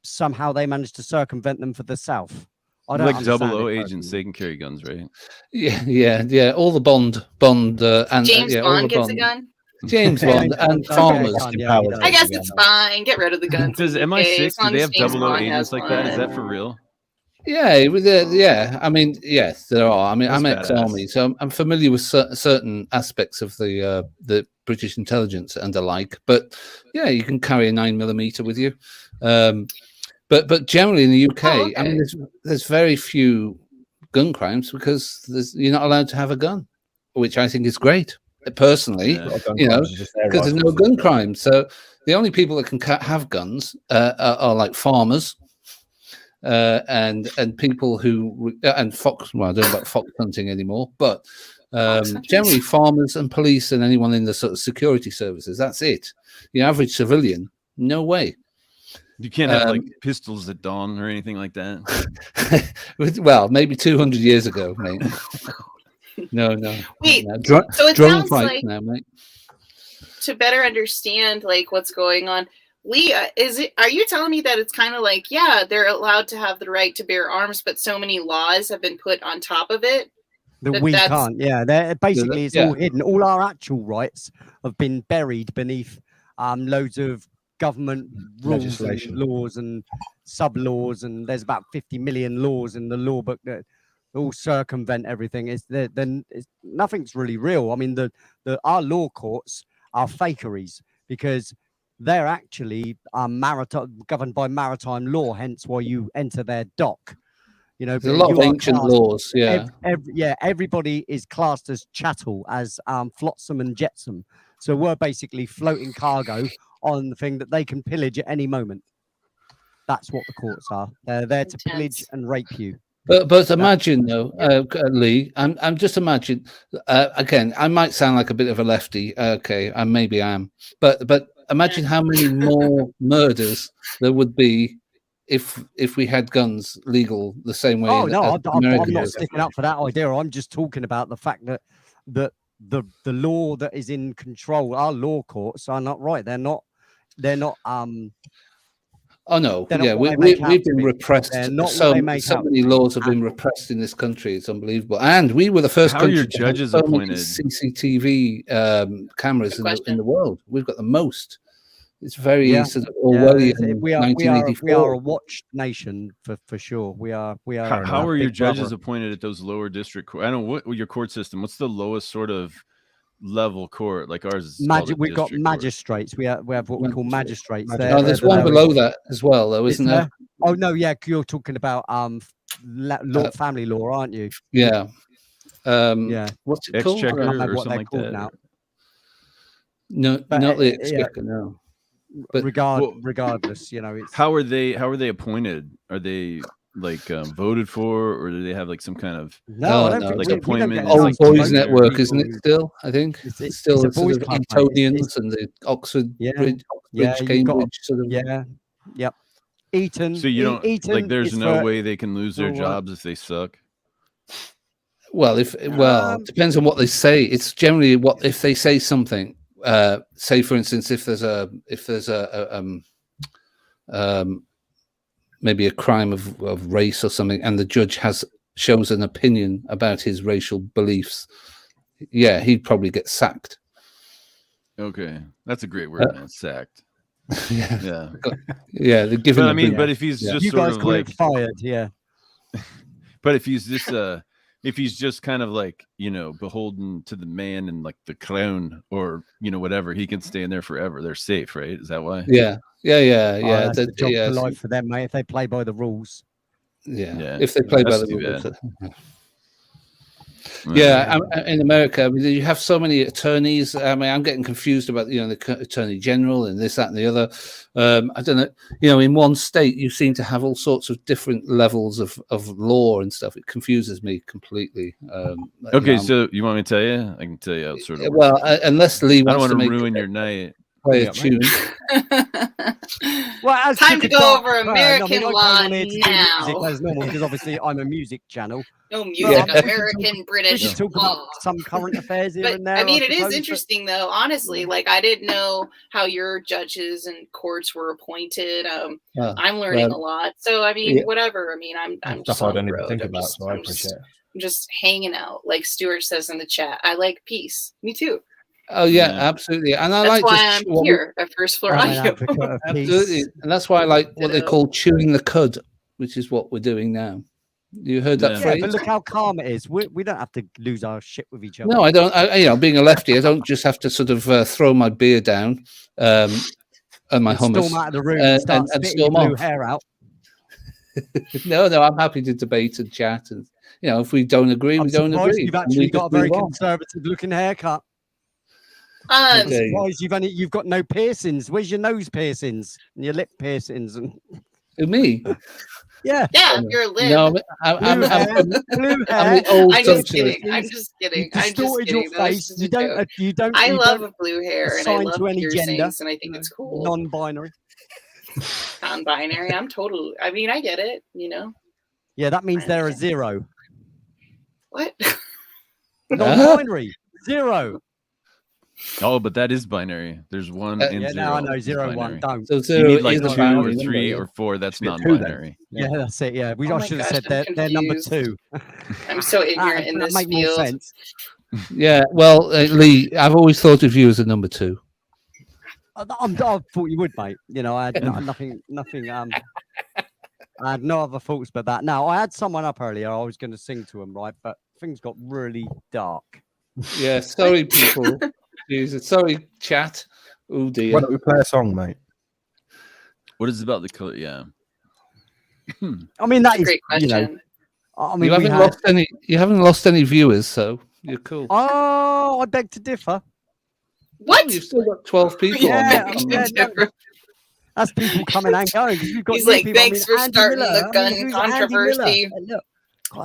somehow they managed to circumvent them for the South. I don't Like understand 00 it agents, they can carry guns, right? Yeah. All the Bond, and James yeah, all Bond the gets a Bond. gun. James Bond and does get a farmers. gun, yeah, he does. I guess it's fine. Get rid of the guns. Does in the UK, MI6, as do long they as have James 00 Bond agents has like that? Is one. that for real? Yeah, yeah. I mean, yes, there are. I mean, I'm That's ex-army, so I'm familiar with certain aspects of the British intelligence and the like. But yeah, you can carry a 9mm with you. But generally in the UK, I mean, there's very few gun crimes because you're not allowed to have a gun, which I think is great. Personally, you know, because there's no gun crime. So the only people that can have guns are like farmers. And people who and fox. Well, I don't know about fox hunting anymore, but generally farmers and police and anyone in the sort of security services. That's it. The average civilian, no way. You can't have like pistols at dawn or anything like that. Well, maybe 200 years ago, mate. No. Wait, no. so it Drone sounds fight like now, mate. to better understand like what's going on. Lee, are you telling me that it's kind of like, yeah, they're allowed to have the right to bear arms, but so many laws have been put on top of it that we can't? Yeah, they're basically it's all hidden. All our actual rights have been buried beneath loads of government rules and laws and sub laws, and there's about 50 million laws in the law book that all circumvent everything. Nothing's really real. I mean, our law courts are fakeries because they're actually governed by maritime law, hence why you enter their dock. You know, there's a lot of ancient laws. Yeah, everybody is classed as chattel, as flotsam and jetsam. So we're basically floating cargo on the thing that they can pillage at any moment. That's what the courts are. They're there to pillage and rape you. But imagine though, Lee. I'm just imagine. Again, I might sound like a bit of a lefty. Okay, and maybe I am. But imagine how many more murders there would be if we had guns legal the same way. Oh no, I'm not does. sticking up for that idea. I'm just talking about the fact that the law that is in control, our law courts are not right. They're not. Oh no, yeah, we've been repressed. So many laws have been repressed in this country. It's unbelievable. And we were the first How are country your to have judges so many appointed? CCTV cameras in the world. We've got the most. It's very sort of Orwellian. We are a watched nation for sure. We are. How are your judges appointed at those lower district court? I don't know what your court system. What's the lowest sort of level court? Like ours is we've got magistrates. We have what we call magistrates. There's one below that as well, though, isn't there? Oh no, yeah, you're talking about family law, aren't you? Yeah. Yeah. What's it called? Exchequer or something like that. Now. No, not the Exchequer. No. But regardless, you know, it's how are they appointed? Are they like voted for, or do they have like some kind of like appointment? Old Boys Network, isn't it? Still, I think it's still a boys' club, Etonians and the Oxford, Cambridge, sort of. Yep. Eton. So you don't Eton like. There's no way they can lose their jobs if they suck. Well, depends on what they say. It's generally if they say something. Say, for instance, if there's a maybe a crime of race or something, and the judge shows an opinion about his racial beliefs, yeah, he'd probably get sacked. Okay, that's a great word, man. Sacked. Yeah. They give him. But I mean, but if he's just you sort guys of like fired, yeah. But if he's just if he's just kind of like, you know, beholden to the man and like the crown or, you know, whatever, he can stay in there forever. They're safe, right? Is that why? Yeah. That's the job for life for them, mate. If they play by the rules. Yeah. If they play by the rules. Yeah, in America, I mean, you have so many attorneys. I mean, I'm getting confused about, you know, the attorney general and this, that, and the other. I don't know. You know, in one state, you seem to have all sorts of different levels of law and stuff. It confuses me completely. Okay, so you want me to tell you? I can tell you how it sort of. Well, unless Lee wants I don't want to to ruin your night. play Yeah, a tune. Well, as Time to typical go over dark fan, American I law came on here to do music now. as normal because obviously I'm a music channel. No But music, we can American, talk, we British can talk law. about some current affairs here But and there. I mean, it suppose, is but- interesting though. Honestly, like I didn't know how your judges and courts were appointed. I'm learning a lot. So I mean, yeah. whatever. I mean, I'm Stuff just I on don't the even road. think I'm about, just, so I I'm just, appreciate it. I'm just hanging out, like Stuart says in the chat. I like peace. Me too. Oh yeah, Yeah. absolutely. And I That's like why just I'm what we- here at First Floor I'm an Audio. advocate of absolutely, peace. and that's why I like what they Ditto. call chewing the cud, which is what we're doing now. You heard that Yeah. Yeah, phrase? but look how calm it is. We don't have to lose our shit with each other. No, I don't. Being a lefty, I don't just have to sort of throw my beer down and my And hummus. storm out of the room and start and spitting your storm blue off. hair out. No, I'm happy to debate and chat, and if we don't agree, I'm we don't surprised agree. you've and actually we got a just very move on. conservative-looking haircut. I'm Okay. surprised you've got no piercings. Where's your nose piercings and your lip piercings? And Who, me? yeah, Yeah, you're lit. No, I'm blue hair, from- blue I'm hair. the old I'm just socialist. kidding. I'm just You kidding. I'm just distorted your kidding. That was face. just a You joke. don't. You don't. I you love don't blue hair and I assign love to any gender. piercings and I think it's cool. Non-binary. Non-binary. I'm total. I mean, I get it. Yeah, that means they're a zero. What? Non-binary. Zero. Oh, but that is binary. There's one and Yeah, zero. now I know is 0, 1. binary. Don't. So You zero need like is 2 a binary or number, 3 yeah. or 4. That's Should be a 2 then. non-binary. Yeah, that's it. Yeah, Oh I my should have gosh, said they're number confused. 2. I'm so ignorant in that this make more field. sense. Yeah, well, Lee, I've always thought of you as a number 2. I thought you would, mate. I had nothing. I had no other thoughts but that. Now, I had someone up earlier. I was going to sing to him, right? But things got really dark. Yeah, sorry, people. Jesus, sorry, chat. Oh dear. Why don't we play a song, mate? What is it about the color? Yeah. I mean, that That's a is, great question. I mean, you haven't lost any. You haven't lost any viewers, so you're cool. Oh, I beg to differ. What? You've still got 12 people. Yeah, on yeah, there. no, that's people coming and going. You've got He's new like, people. thanks for Andy starting Miller. the gun who's Andy Miller? controversy. Look,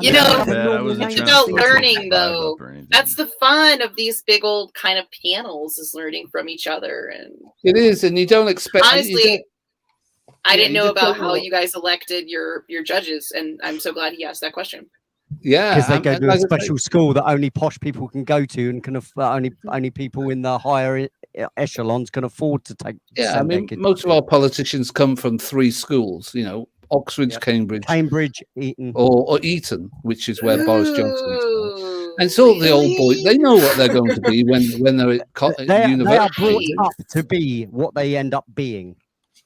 You I know, don't have a Yeah, I normal wasn't name it's trying to about to sing set to. learning, vibe though. up or anything. That's the fun of these big old kind of panels is learning from each other. And It is, and you don't expect. honestly, I yeah, didn't you know just about don't how know. you guys elected your judges, and I'm so glad he asked that question. Yeah, Because they and- go and to a like I say- special school that only posh people can go to, and can only people in the higher echelons can afford to take. Yeah, I send their mean, kids most to. of our politicians come from 3 schools. Oxford, Yep. Cambridge, Cambridge, Eton. or Eton, which is where Boris Johnson is from. Ooh, And it's all the old boys. really? They know what they're going to be when they're at They are university. brought up to be what they end up being.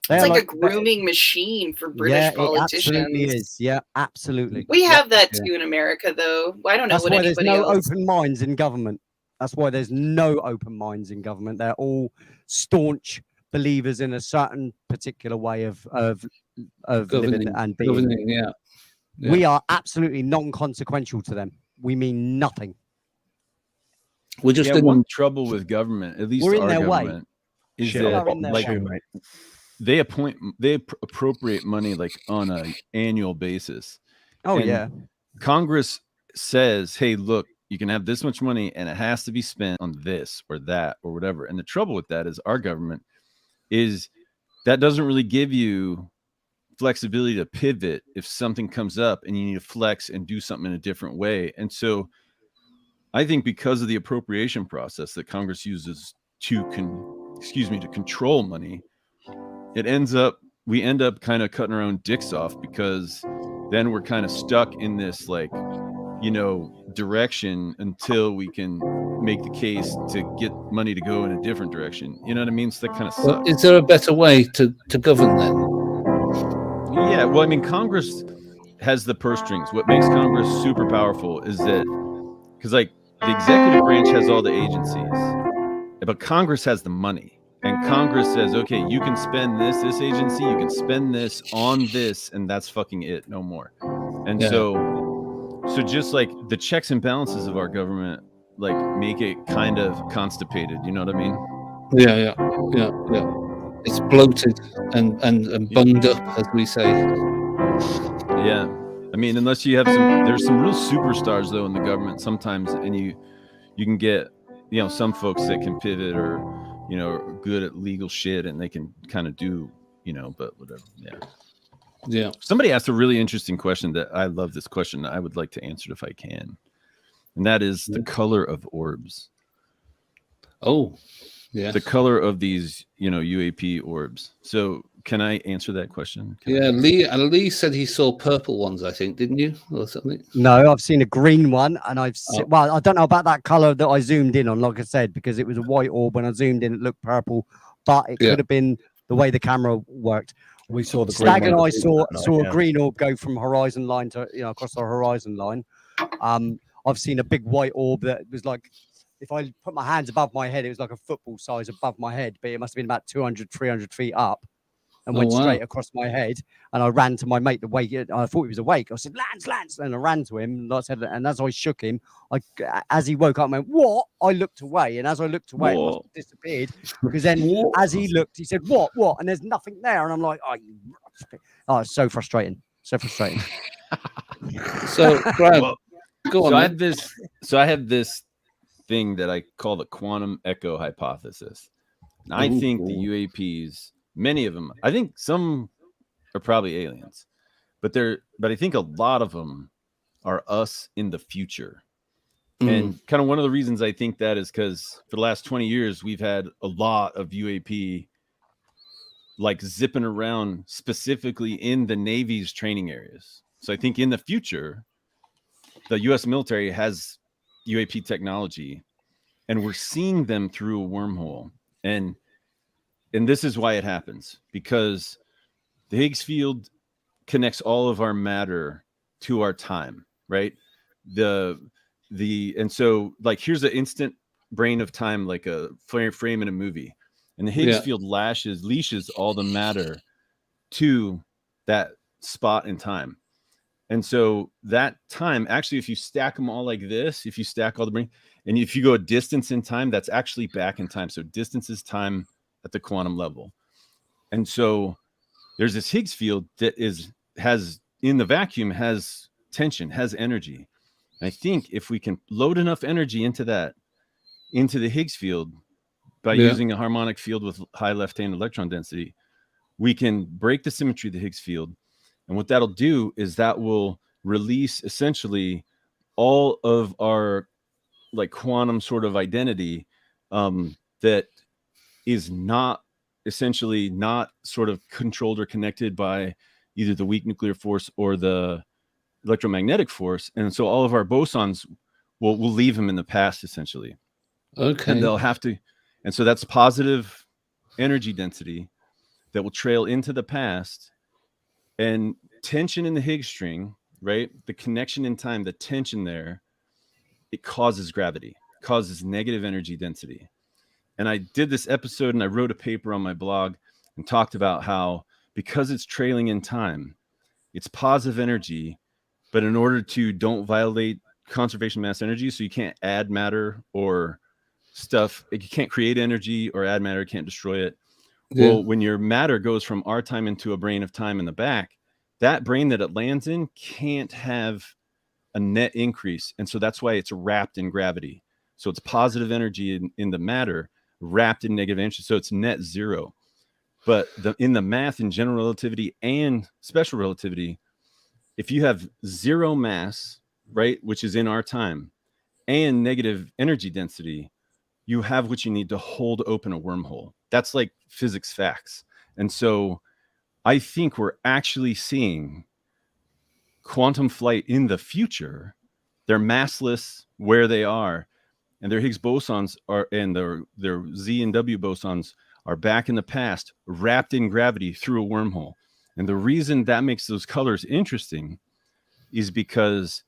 They It's are like a grooming machine for British yeah, politicians. it absolutely is. Yeah, absolutely. We have that Yeah. too in America, though. I don't know That's what why there's anybody no else. open minds in government. That's why there's no open minds in government. They're all staunch believers in a certain particular way of living Governing, and being. governing, yeah. Yeah. We are absolutely non-consequential to them. We mean nothing. We're just Yeah, in one trouble with government, at least We're in our their way. government, is Shit, are that in their like way. mate. they appropriate money like on a annual basis. Oh And yeah. Congress says, "Hey, look, you can have this much money, and it has to be spent on this or that or whatever." And the trouble with that is our government is that doesn't really give you flexibility to pivot if something comes up and you need to flex and do something in a different way. And so I think because of the appropriation process that Congress uses to control money, we end up kind of cutting our own dicks off, because then we're kind of stuck in this direction until we can make the case to get money to go in a different direction. You know what I mean? So that kind of Well, sucks. is there a better way to govern then? Yeah, well, I mean, Congress has the purse strings. What makes Congress super powerful is that, because like the executive branch has all the agencies, but Congress has the money, and Congress says, okay, you can spend this agency, you can spend this on this, and that's fucking it, no more. And Yeah. so just like the checks and balances of our government, like make it kind of constipated. You know what I mean? Yeah. It's bloated and bunged up, as we say. Yeah. I mean, unless you have there's some real superstars though in the government sometimes, and you can get, some folks that can pivot or you know, are good at legal shit and they can kind of do, you know, but whatever. Yeah. Somebody asked a really interesting question that I love this question. I would like to answer it if I can. And that is the color of orbs. Oh, yeah. The color of these, you know, UAP orbs. So can I answer that question? Lee said he saw purple ones, I think, didn't you? Or something? No, I've seen a green one, and well, I don't know about that color that I zoomed in on, like I said, because it was a white orb. When I zoomed in, it looked purple, but it could have been the way the camera worked. We saw the Stag green and one I saw yeah. a green orb go from horizon line to, you know, across the horizon line. I've seen a big white orb that was like, if I put my hands above my head, it was like a football size above my head, but it must have been about 200, 300 feet up, and went straight across my head. And I ran to my mate the way I thought he was awake. I said, Lance, and I ran to him. And I said, and as I shook him, as he woke up, I went, what? I looked away, and as I looked away, it must have disappeared. Because then, as he looked, he said, what? And there's nothing there, and I'm like, oh, it's so frustrating, so frustrating. So, Brad, go on. I have this thing that I call the quantum echo hypothesis. And I think the UAPs, many of them, I think some are probably aliens, but I think a lot of them are us in the future. And kind of one of the reasons I think that is because for the last 20 years, we've had a lot of UAP like zipping around specifically in the Navy's training areas. So I think in the future, the U.S. military has UAP technology, and we're seeing them through a wormhole. And this is why it happens, because the Higgs field connects all of our matter to our time, right? And so like here's an instant brain of time, like a frame in a movie, and the Higgs field leashes all the matter to that spot in time. And so that time, actually, if you stack them all like this, if you stack all the brain, and if you go a distance in time, that's actually back in time. So distance is time at the quantum level. And so there's this Higgs field that has in the vacuum, has tension, has energy. And I think if we can load enough energy into the Higgs field by using a harmonic field with high left-hand electron density, we can break the symmetry of the Higgs field. And what that'll do is that will release essentially all of our like quantum sort of identity that is not essentially not sort of controlled or connected by either the weak nuclear force or the electromagnetic force. And so all of our bosons will leave them in the past essentially. Okay. And they'll have to, and so that's positive energy density that will trail into the past. And tension in the Higgs string, right? The connection in time, the tension there, it causes gravity, causes negative energy density. And I did this episode and I wrote a paper on my blog and talked about how, because it's trailing in time, it's positive energy, but in order to don't violate conservation mass energy, so you can't add matter or stuff, you can't create energy or add matter, can't destroy it. Yeah. Well, when your matter goes from our time into a brain of time in the back, that brain that it lands in can't have a net increase. And so that's why it's wrapped in gravity. So it's positive energy in the matter wrapped in negative energy. So it's net zero. But in the math in general relativity and special relativity, if you have zero mass, right, which is in our time, and negative energy density, you have what you need to hold open a wormhole. That's like physics facts. And so I think we're actually seeing quantum flight in the future. They're massless where they are, and their Higgs bosons are, and their Z and W bosons are back in the past, wrapped in gravity through a wormhole. And the reason that makes those colors interesting is because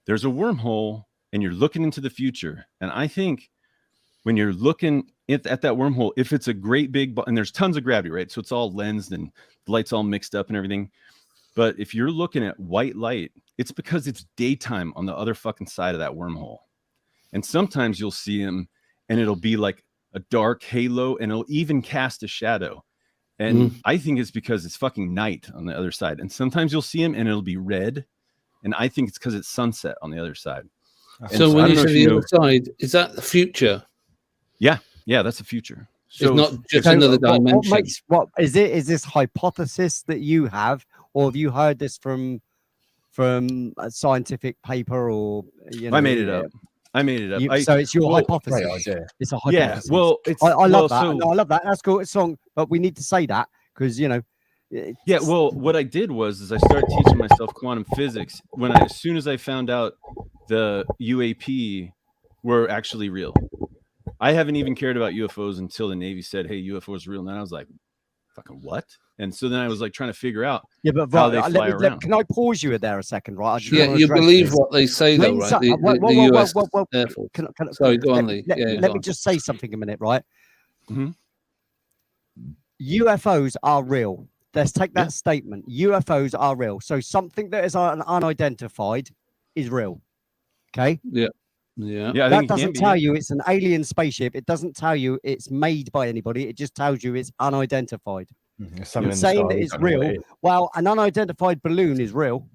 there's a wormhole and you're looking into the future. And I think when you're looking at that wormhole, if it's a great big, and there's tons of gravity, right? So it's all lensed and the light's all mixed up and everything. But if you're looking at white light, it's because it's daytime on the other fucking side of that wormhole. And sometimes you'll see him and it'll be like a dark halo and it'll even cast a shadow. And I think it's because it's fucking night on the other side. And sometimes you'll see him and it'll be red. And I think it's because it's sunset on the other side. So when you say the other side, is that the future? Yeah, that's the future. So not just So, another what dimension. makes what is it? Is this hypothesis that you have, or have you heard this from a scientific paper, or I made it up. I made it up. so it's your well, hypothesis. Great idea. It's a Yeah. hypothesis. Well, it's I love that. So, No, I love that. That's cool. It's song, but we need to say that because yeah. Well, what I did was I started teaching myself quantum physics as soon as I found out the UAP were actually real. I haven't even cared about UFOs until the Navy said, "Hey, UFOs are real," and then I was like, "Fucking what?" And so then I was like trying to figure out but how right, they fly around. can I pause you there a second, right? I just Yeah, wanna you address believe this. what they say, though, When right? so- The whoa, US whoa. Air Force. Can I- Sorry, go on, let- Lee. Let, Yeah, let go me on. just say something a minute, right? Mhm. UFOs are real. Let's take that Yeah. statement. UFOs are real. So something that is unidentified is real. Okay. Yeah. Yeah, I That think it can doesn't be. tell you it's an alien spaceship. It doesn't tell you it's made by anybody. It just tells you it's unidentified. There's something in the Saying sky, that we it's don't know what real. it is. Well, an unidentified balloon is real.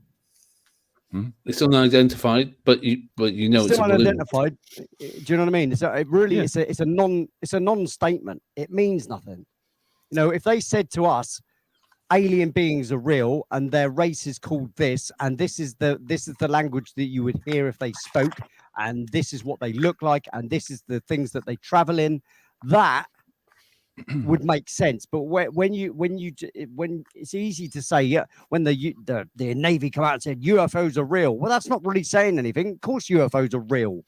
It's unidentified, but you know it's Still a balloon. unidentified. Do you know what I mean? So it really Yeah. it's a non-statement. It means nothing. If they said to us, alien beings are real and their race is called this, and this is the language that you would hear if they spoke, and this is what they look like, and this is the things that they travel in, that would make sense. But when it's easy to say, yeah, when the Navy come out and said UFOs are real, well, that's not really saying anything. Of course UFOs are real.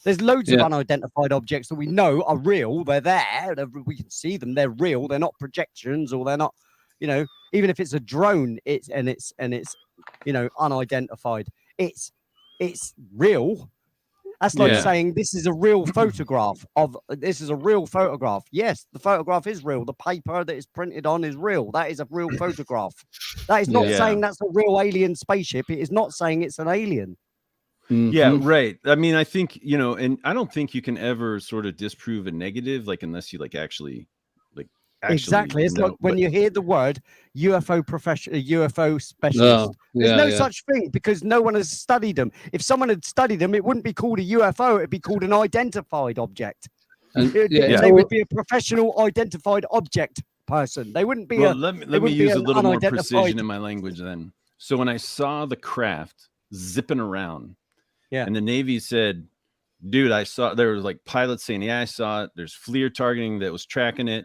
There's loads of Yeah. unidentified objects that we know are real. They're there. We can see them. They're real. They're not projections, or they're not, even if it's a drone, it's unidentified. It's real. That's like Yeah. saying this is a real photograph this is a real photograph. Yes, the photograph is real. The paper that it's printed on is real. That is a real photograph. That is not Yeah. saying that's a real alien spaceship. It is not saying it's an alien. Yeah, Mhm. right. I mean, I think, and I don't think you can ever sort of disprove a negative, like unless you actually Exactly. It's like when but- you hear the word UFO professional, UFO specialist. No, There's yeah, no yeah. such thing because no one has studied them. If someone had studied them, it wouldn't be called a UFO. It'd be called an identified object. And, yeah, it's They all- would be a professional identified object person. They wouldn't be Well, a. let me wouldn't be use a an little more unidentified- precision in my language then. So when I saw the craft zipping around, Yeah. and the Navy said, dude, I saw, there was pilots saying, yeah, I saw it. There's FLIR targeting that was tracking it.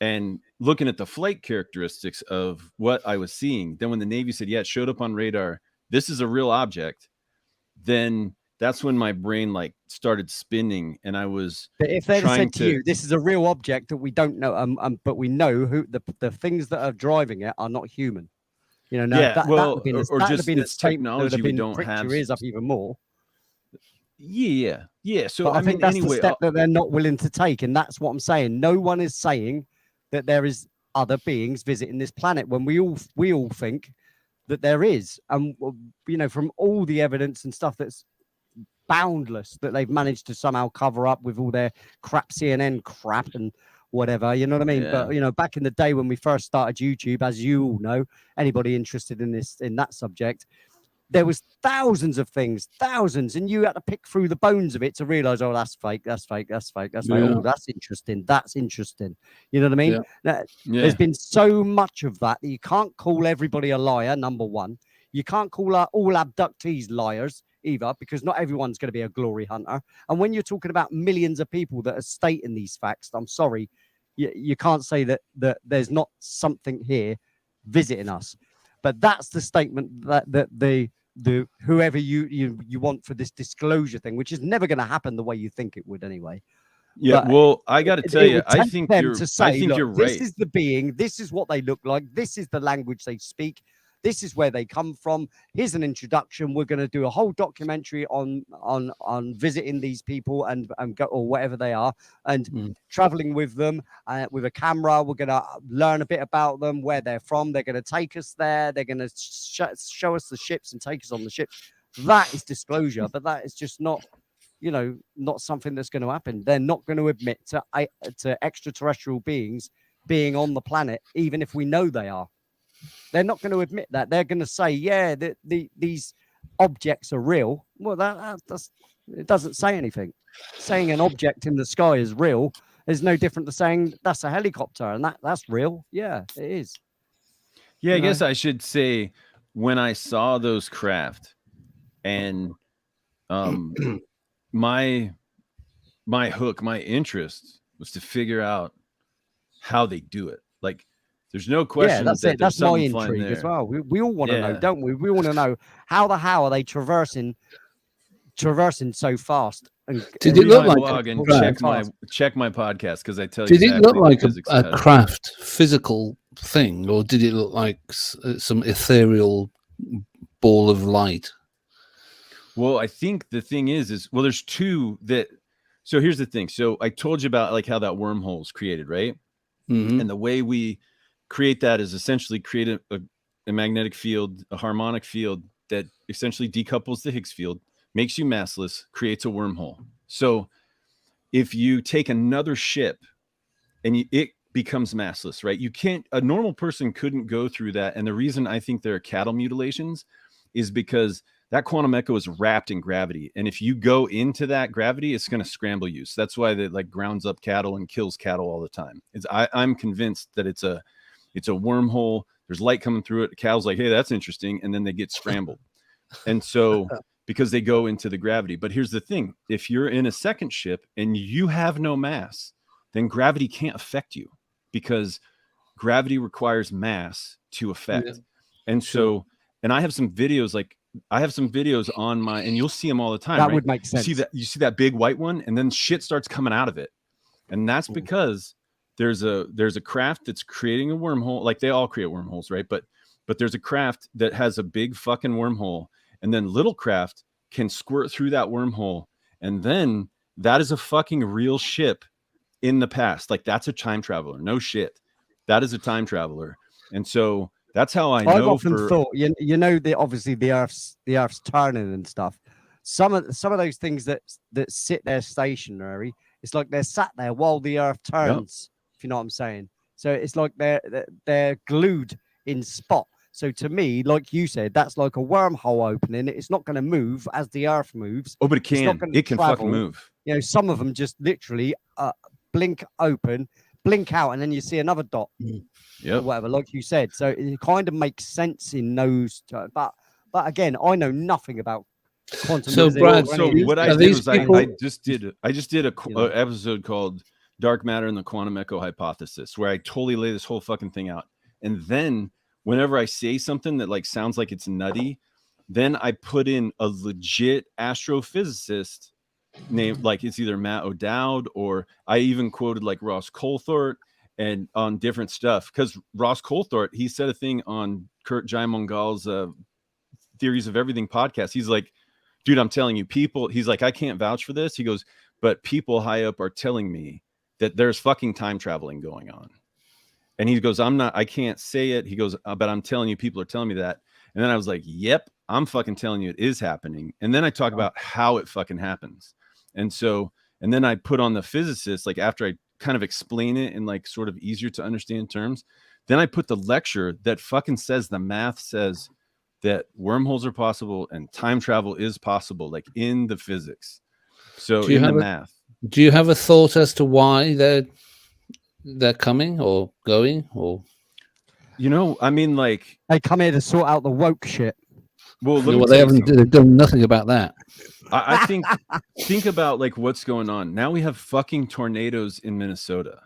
And looking at the flight characteristics of what I was seeing, then when the Navy said, yeah, it showed up on radar, this is a real object, then that's when my brain started spinning, and I was But if they'd have trying said to you, this is a real object that we don't know, but we know who the things that are driving it are not human. No, Yeah, that well, would have been, or that'd have just been a it's statement that would technology have we been don't pricked have. your ears up even more. Yeah. So But I I think mean, that's anyway, the step that they're not willing to take, and that's what I'm saying. No one is saying that there is other beings visiting this planet when we all think that there is, and from all the evidence and stuff that's boundless that they've managed to somehow cover up with all their crap CNN crap and whatever, you know what I mean? Yeah. But back in the day when we first started YouTube, as you all know, anybody interested in that subject, there was thousands of things, and you had to pick through the bones of it to realize, oh, that's fake, that's fake, that's fake, that's fake. Yeah. Oh, that's interesting. You know what I mean? Yeah. There's been so much of that you can't call everybody a liar, number one. You can't call all abductees liars either, because not everyone's going to be a glory hunter. And when you're talking about millions of people that are stating these facts, I'm sorry, you can't say that there's not something here visiting us. But that's the statement that the whoever you want for this disclosure thing, which is never going to happen the way you think it would anyway. Yeah, But well, I got to tell it you, would I take think them you're, to say, I think look, you're this right. is the being, this is what they look like, this is the language they speak, this is where they come from. Here's an introduction. We're going to do a whole documentary on visiting these people and go, or whatever they are, and traveling with them with a camera. We're going to learn a bit about them, where they're from. They're going to take us there. They're going to show us the ships and take us on the ships. That is disclosure, but that is just not, not something that's going to happen. They're not going to admit to extraterrestrial beings being on the planet, even if we know they are. They're not going to admit that. They're going to say, yeah, these objects are real. Well, that's it doesn't say anything. Saying an object in the sky is real It's no different to saying that's a helicopter, and that's real. Yeah, it is. Yeah, I You know? guess I should say when I saw those craft and my hook, my interest was to figure out how they do it. Like there's no question Yeah, that's that it. there's That's my something flying intrigue as there. well. We all want to know, Yeah. don't we? We want to know how are they traversing so fast. And, Did and it look Read my like blog a and craft? check my podcast because I tell you. Did it exactly look the like physics a about it. craft physical thing, or did it look like some ethereal ball of light? Well, I think the thing is well, there's two that. So here's the thing. So I told you about like how that wormhole is created, right? Mhm. And the way we create that is essentially create a magnetic field, a harmonic field that essentially decouples the Higgs field, makes you massless, creates a wormhole. So if you take another ship and it becomes massless, right? You can't, a normal person couldn't go through that. And the reason I think there are cattle mutilations is because that quantum echo is wrapped in gravity. And if you go into that gravity, it's going to scramble you. So that's why that like grounds up cattle and kills cattle all the time. I'm convinced that it's a wormhole. There's light coming through it. The cattle's like, hey, that's interesting. And then they get scrambled. And so because they go into the gravity. But here's the thing. If you're in a second ship and you have no mass, then gravity can't affect you because gravity requires mass to affect. Yeah. And so, and I have some videos on my, and you'll see them all the time. that right? would make sense. You see that big white one, and then shit starts coming out of it. And that's because there's a craft that's creating a wormhole. Like they all create wormholes, right? But there's a craft that has a big fucking wormhole, and then little craft can squirt through that wormhole. And then that is a fucking real ship in the past. Like that's a time traveler. No shit. That is a time traveler. And so that's how I know. I've often thought, you know, obviously the Earth's turning and stuff. Some of those things that sit there stationary, it's like they're sat there while the Earth turns. If you know what I'm saying. So it's like they're glued in spot. So to me, like you said, that's like a wormhole opening. It's not going to move as the Earth moves. Oh, but it can. It can travel. fucking move. You know, some of them just literally blink open, blink out, and then you see another dot. Or whatever, like you said. So it kind of makes sense in those terms. But again, I know nothing about quantum. So, physics Brad, or So any of what these I things. did these was people- I just did a episode called Dark Matter and the Quantum Echo Hypothesis, where I totally lay this whole fucking thing out. And then whenever I say something that like sounds like it's nutty, then I put in a legit astrophysicist named, like it's either Matt O'Dowd, or I even quoted like Ross Coulthart and on different stuff, because Ross Coulthart, he said a thing on Kurt Jaimungal's Theories of Everything podcast. He's like, dude, I'm telling you, people, he's like, I can't vouch for this. He goes, but people high up are telling me that there's fucking time traveling going on. And he goes, I can't say it. He goes, but I'm telling you, people are telling me that. And then I was like, yep, I'm fucking telling you it is happening. And then I talk about how it fucking happens. And so, and then I put on the physicist, like after I kind of explain it in like sort of easier to understand terms, then I put the lecture that fucking says the math says that wormholes are possible and time travel is possible, like in the physics. So in the math. Do you have a thought as to why they're coming or going, or you know, I mean, like they come here to sort out the woke shit. Well, they've done nothing about that. I think about like what's going on now. We have fucking tornadoes in Minnesota.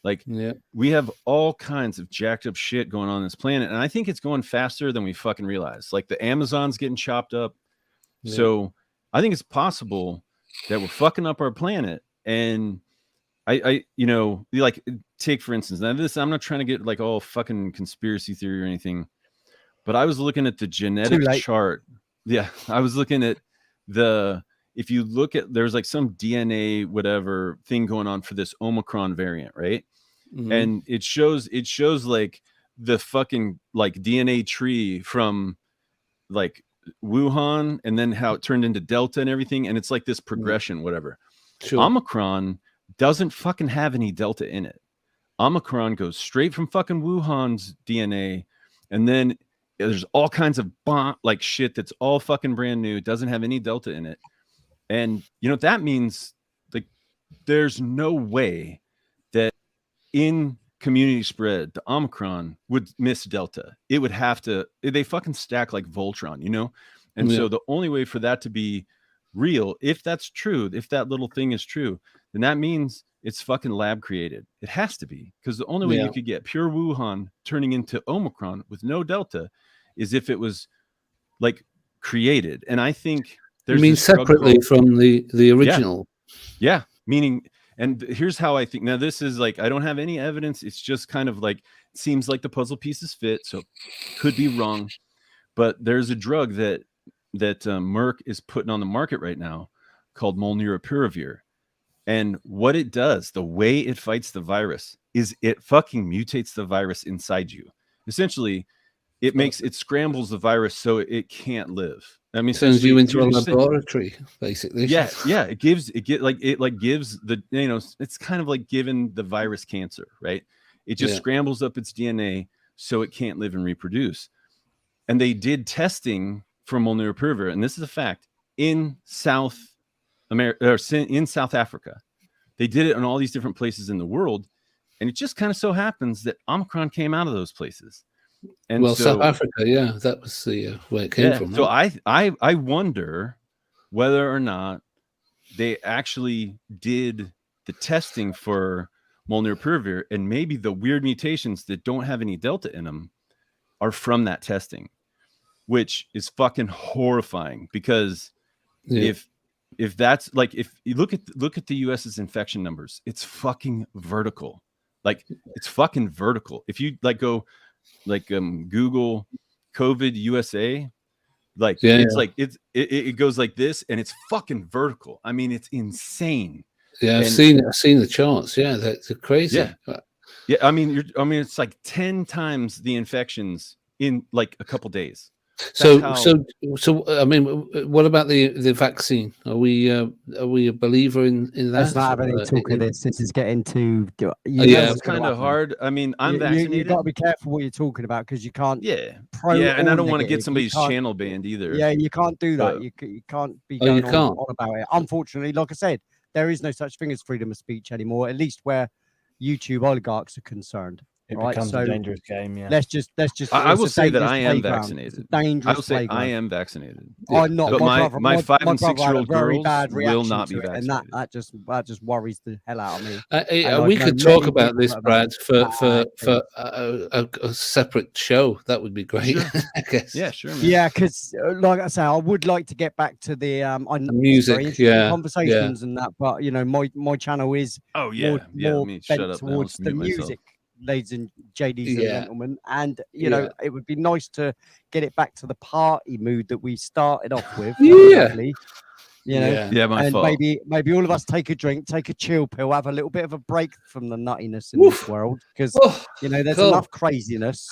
Like we have all kinds of jacked up shit going on this planet, and I think it's going faster than we fucking realize. Like the Amazon's getting chopped up. So I think it's possible that we're fucking up our planet. And I you know, like take for instance, now this, I'm not trying to get like all fucking conspiracy theory or anything, but I was looking at the genetic chart. Yeah, I was looking at if you look at, there's like some DNA whatever thing going on for this Omicron variant, right? Mm-hmm. And it shows like the fucking like DNA tree from like Wuhan, and then how it turned into Delta and everything, and it's like this progression, whatever. Sure. Omicron doesn't fucking have any Delta in it. Omicron goes straight from fucking Wuhan's DNA, and then there's all kinds of like shit that's all fucking brand new, doesn't have any Delta in it. And you know what that means? Like there's no way in community spread, the Omicron would miss Delta. It would have to, they fucking stack like Voltron, you know? And so the only way for that to be real, if that's true, if that little thing is true, then that means it's fucking lab created. It has to be, because the only way you could get pure Wuhan turning into Omicron with no Delta is if it was like created. And I think there's, you mean separately from the original? Yeah, meaning, and here's how I think. Now, this is like, I don't have any evidence. It's just kind of like, it seems like the puzzle pieces fit, so could be wrong. But there's a drug that Merck is putting on the market right now called Molnupiravir. And what it does, the way it fights the virus, is it fucking mutates the virus inside you. Essentially, it scrambles the virus so it can't live. I mean, sends you into a laboratory, basically. Yeah. It gives the, you know, it's kind of like giving the virus cancer, right? It just scrambles up its DNA so it can't live and reproduce. And they did testing for Molnupiravir, and this is a fact, in South America, or in South Africa. They did it in all these different places in the world, and it just kind of so happens that Omicron came out of those places. And well, South Africa, that was the where it came from. So I wonder whether or not they actually did the testing for Molnupiravir, and maybe the weird mutations that don't have any Delta in them are from that testing, which is fucking horrifying. Because if that's like, if you look at the US's infection numbers, it's fucking vertical. Like, it's fucking vertical. If you like go like Google COVID USA, like like it goes like this, and it's fucking vertical. I mean, it's insane. Yeah, I've seen the charts. Yeah, that's crazy. Yeah. I mean, it's like 10 times the infections in like a couple days. So I mean, what about the vaccine? Are we a believer in that? Let's not have any talk of this. This is getting too. It's kind of hard. I mean, I'm vaccinated. You've got to be careful what you're talking about, because you can't. And I don't want to get somebody's channel banned either. Yeah, you can't do that. You can't be going on about it. Unfortunately, like I said, there is no such thing as freedom of speech anymore, at least where YouTube oligarchs are concerned. It becomes a dangerous game. Yeah. Let's just. I will say that I am vaccinated. I will say I am vaccinated. I'm not. But my 5 and 6 year old girls will not be vaccinated, and that just worries the hell out of me. We could talk about this, Brad, for a separate show. That would be great. Sure. I guess. Yeah, sure. Man. Yeah, because like I say, I would like to get back to the music, conversations and that. But you know, my channel is more bent towards the music. Ladies and JDs and gentlemen, and you know, it would be nice to get it back to the party mood that we started off with. You know, my fault. Maybe all of us take a drink, take a chill pill, have a little bit of a break from the nuttiness in this world, because you know, there's enough craziness.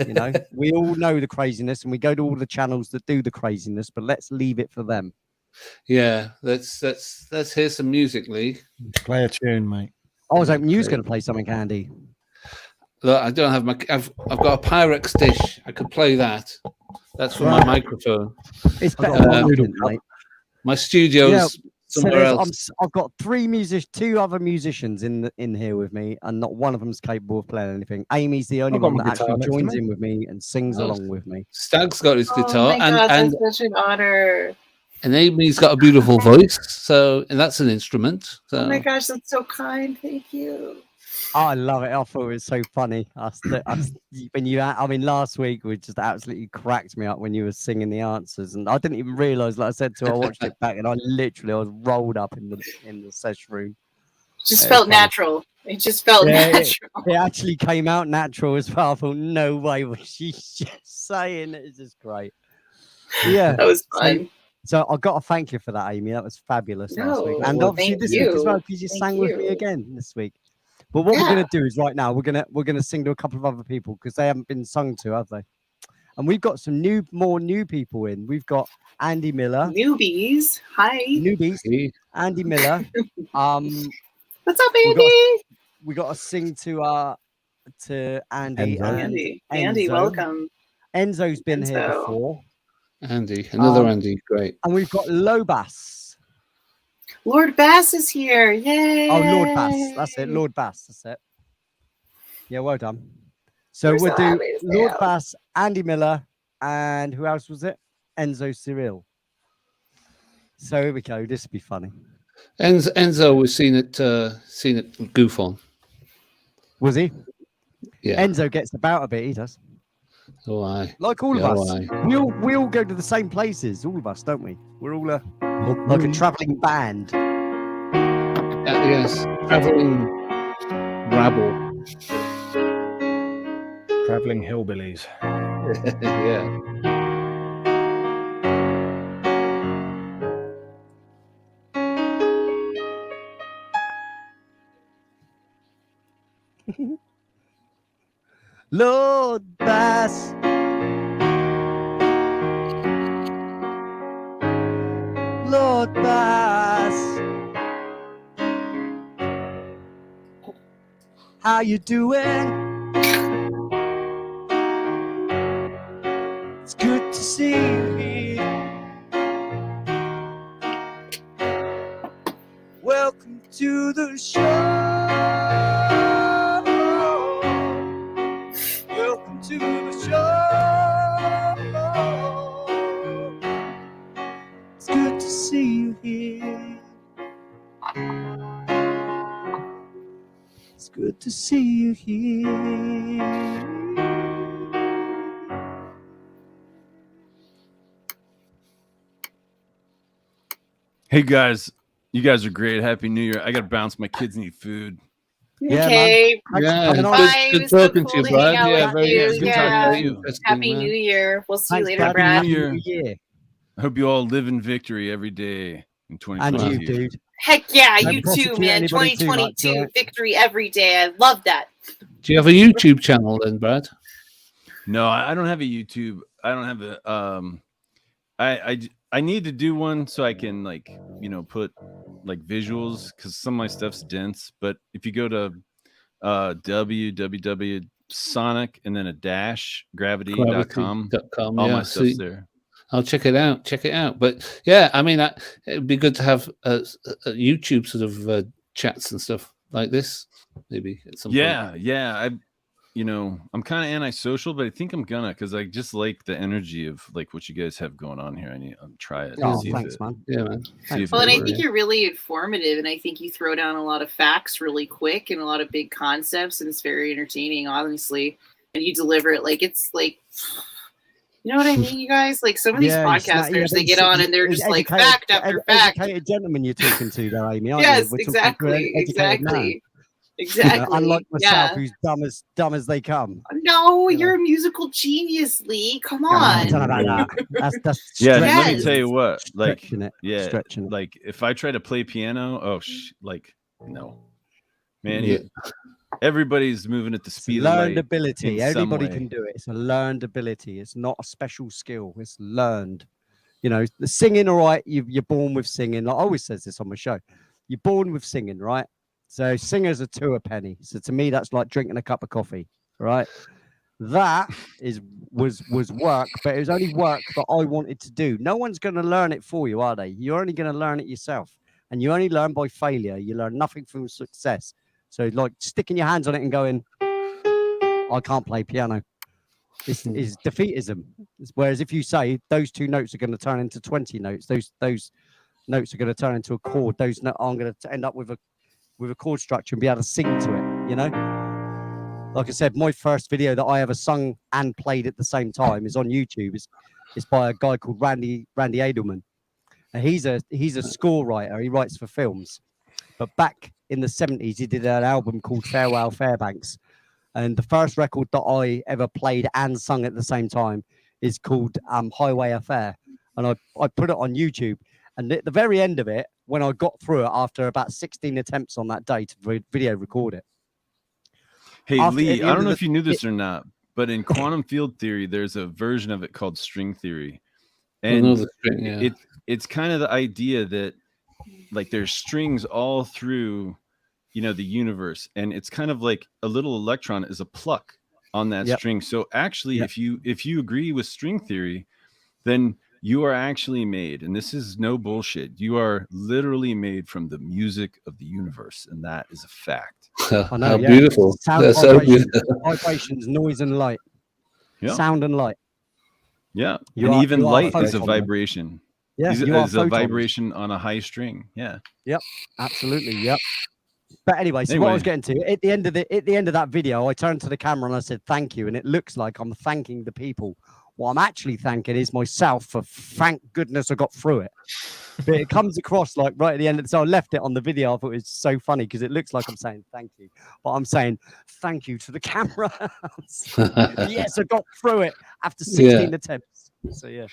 You know, we all know the craziness, and we go to all the channels that do the craziness, but let's leave it for them. Yeah, let's hear some music, Lee. Play a tune, mate. I was hoping you was going to play something, Andy. Look, I don't have I've got a Pyrex dish. I could play that. That's for my microphone. It's better my studio's somewhere else. I've got two other musicians in here with me, and not one of them's capable of playing anything. Amy's the only one that actually joins in with me and sings along with me. Stag's got his guitar, and such an honor. And Amy's got a beautiful voice, and that's an instrument. So. Oh my gosh, that's so kind. Thank you. Oh, I love it. I thought it was so funny. Last week we just absolutely cracked me up when you were singing the answers, and I didn't even realize. Like I said to her, I watched it back, and I was rolled up in the sesh room. Just felt natural. It just felt natural. It actually came out natural as well. I thought, no way was she just saying it. It's just great. Yeah, that was fun. So I've got to thank you for that, Amy. That was fabulous last week, and obviously this week as well, because you sang with me again this week. But what we're going to do is right now we're going to sing to a couple of other people, because they haven't been sung to, have they? And we've got some more new people in. We've got Andy Miller. Newbies. Hi. Newbies. Hey. Andy Miller. What's up, Andy? We got to sing to Andy. Andy, welcome. Enzo's been here before. Andy, another Andy, great. And we've got Lobas. Lord Bass is here. Yay. Oh, Lord Bass. That's it. Lord Bass. That's it. Yeah, well done. So We're we'll so do happy to see Lord you. Bass, Andy Miller, and who else was it? Enzo Cyril. So here we go. This will be funny. Enzo was seen it goof on. Was he? Yeah. Enzo gets about a bit. He does. Oh, aye. Like all Yeah, of us. aye. We all go to the same places. All of us, don't we? We're all like a traveling band. Yes. Traveling rabble. Traveling hillbillies. Yeah. Lord Bass. Lord Bass. How you doing? It's good to see you here. Welcome to the show. Welcome to the show. It's good to see you here. It's good to see you here. Hey guys, you guys are great. Happy New Year. I gotta bounce. My kids need food. Yeah, Okay. Yeah, Coming on. Bye. good It was so talking to cool you, to hang Brad. out Yeah, with very you. good talking Yeah. to you. interesting, Happy man. New Year. We'll see Thanks, you later, Brad. Brad. New Year. New Year. I hope you all live in victory every day in And 2022. you, dude. Heck yeah, Don't you too, prosecute man. anybody too much, 2022 alright? victory every day. I love that. Do you have a YouTube channel then, Brad? No, I don't have a YouTube. I don't have a I need to do one so I can put like visuals because some of my stuff's dense. But if you go to www.sonic and then a dash gravity.com, Gravity.com, all yeah, my stuff's see. there. I'll check it out. Check it out. But yeah, I mean, it'd be good to have a YouTube sort of chats and stuff like this, maybe at some point. Yeah. I'm kind of antisocial, but I think I'm gonna because I just like the energy of like what you guys have going on here. I need to try it. Oh, see thanks, if it, man. Yeah, man. see if Well, and it I think works. you're really informative, and I think you throw down a lot of facts really quick and a lot of big concepts, and it's very entertaining, honestly. And you deliver it like it's like, you know what I mean, you guys? Like some of these podcasters, they get on and they're just like fact after fact. Educated gentleman you're talking to, though, Amy. Aren't Yes, you? We're talking to an educated man. Exactly. Unlike myself, Yeah. who's dumb as they come. No, you're a musical genius, Lee. Come I on. don't know about that. That's Yeah, stretching let me Yes. tell you what. Like, Stretching it. yeah, Stretching it. like if I try to play piano, no, man. Yeah. Everybody's moving at the It's a speed of light. learned ability. in some Everybody way. can do it. It's a learned ability. It's not a special skill. It's learned. You know, the singing, all right. You're born with singing. Like I always says this on my show. You're born with singing, right? So singers are two a penny. So to me, that's like drinking a cup of coffee, right? That was work, but it was only work that I wanted to do. No one's going to learn it for you, are they? You're only going to learn it yourself, and you only learn by failure. You learn nothing from success. So like sticking your hands on it and going, I can't play piano. This is defeatism. Whereas if you say those two notes are going to turn into 20 notes, those notes are going to turn into a chord. Those notes I'm going to end up with a chord structure and be able to sing to it. You know, like I said, my first video that I ever sung and played at the same time is on YouTube. It's by a guy called Randy Edelman, and he's a score writer. He writes for films, but back in the 70s, he did an album called Farewell Fairbanks. And the first record that I ever played and sung at the same time is called Highway Affair. And I put it on YouTube. And at the very end of it, when I got through it after about 16 attempts on that day to video record it. Hey, After- at Lee, the I end don't of know the- if you knew this or not, but in quantum field theory, there's a version of it called string theory. And it's kind of the idea that like there's strings all through, the universe. And it's kind of like a little electron is a pluck on that Yep. string. So actually, Yep. if you agree with string theory, then You are actually made, and this is no bullshit. You are literally made from the music of the universe, and that is a fact. I know, How yeah. beautiful. Sound, That's so vibrations, beautiful. vibrations, noise, and light. Yeah. Sound and light. Yeah, You and are- even you are light is a photon. vibration. Yeah, Is you are a photons. vibration on a high string. Yeah. Yep, absolutely. Yep. But anyway, so what I was Anyway. getting to at the end of that video, I turned to the camera and I said thank you, and it looks like I'm thanking the people. What I'm actually thanking is myself for thank goodness I got through it. But it comes across like right at the end. So I left it on the video. I thought it was so funny because it looks like I'm saying thank you, but I'm saying thank you to the camera. Yes, I got through it after 16 attempts. So yeah.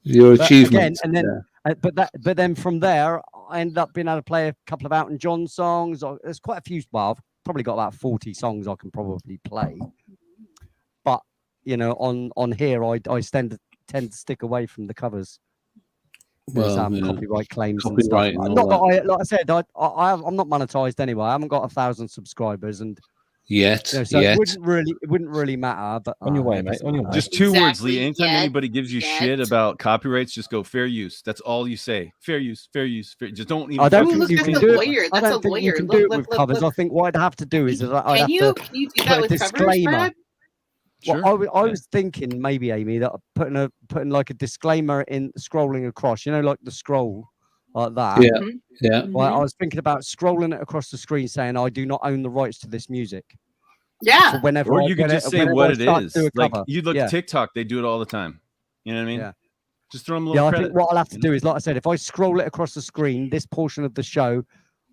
Your But achievement. again, and then, but then from there, I ended up being able to play a couple of Elton John songs. There's quite a few. Well, I've probably got about 40 songs I can probably play. But you know, on here, I tend to stick away from the covers. There's Well, yeah. copyright claims Copyright and and stuff. all Not that. that like I said, I'm not monetized anyway. I haven't got 1,000 subscribers, and Yet, you know, so yet. it wouldn't really matter. But On your way, it mate. doesn't On your matter. way. Just two words, Exactly, Lee. Anytime yet, anybody gives you shit yet. about copyrights, just go fair use. That's all you say. Fair use, fair use. Fair... Just don't even. I don't Ooh, think look you at can the do lawyer. it. I That's don't a think you lawyer. can Look, do it look, with look, covers. look. I think what I'd have to do is that I'd Can have you to do put that a with covers, disclaimer. Brad? Sure. Well, I was thinking maybe, Amy, that putting like a disclaimer in scrolling across, you know, like the scroll like that. Yeah, Mhm. yeah. Well, I was thinking about scrolling it across the screen saying, I do not own the rights to this music. Yeah. So whenever Or I you could when just it- say whenever what I it start to is. do a Like cover, you look yeah. at TikTok, they do it all the time. You know what I mean? Yeah. Just throw them a Yeah, little I credit. think what I'll have to you do know? is, like I said, if I scroll it across the screen, this portion of the show,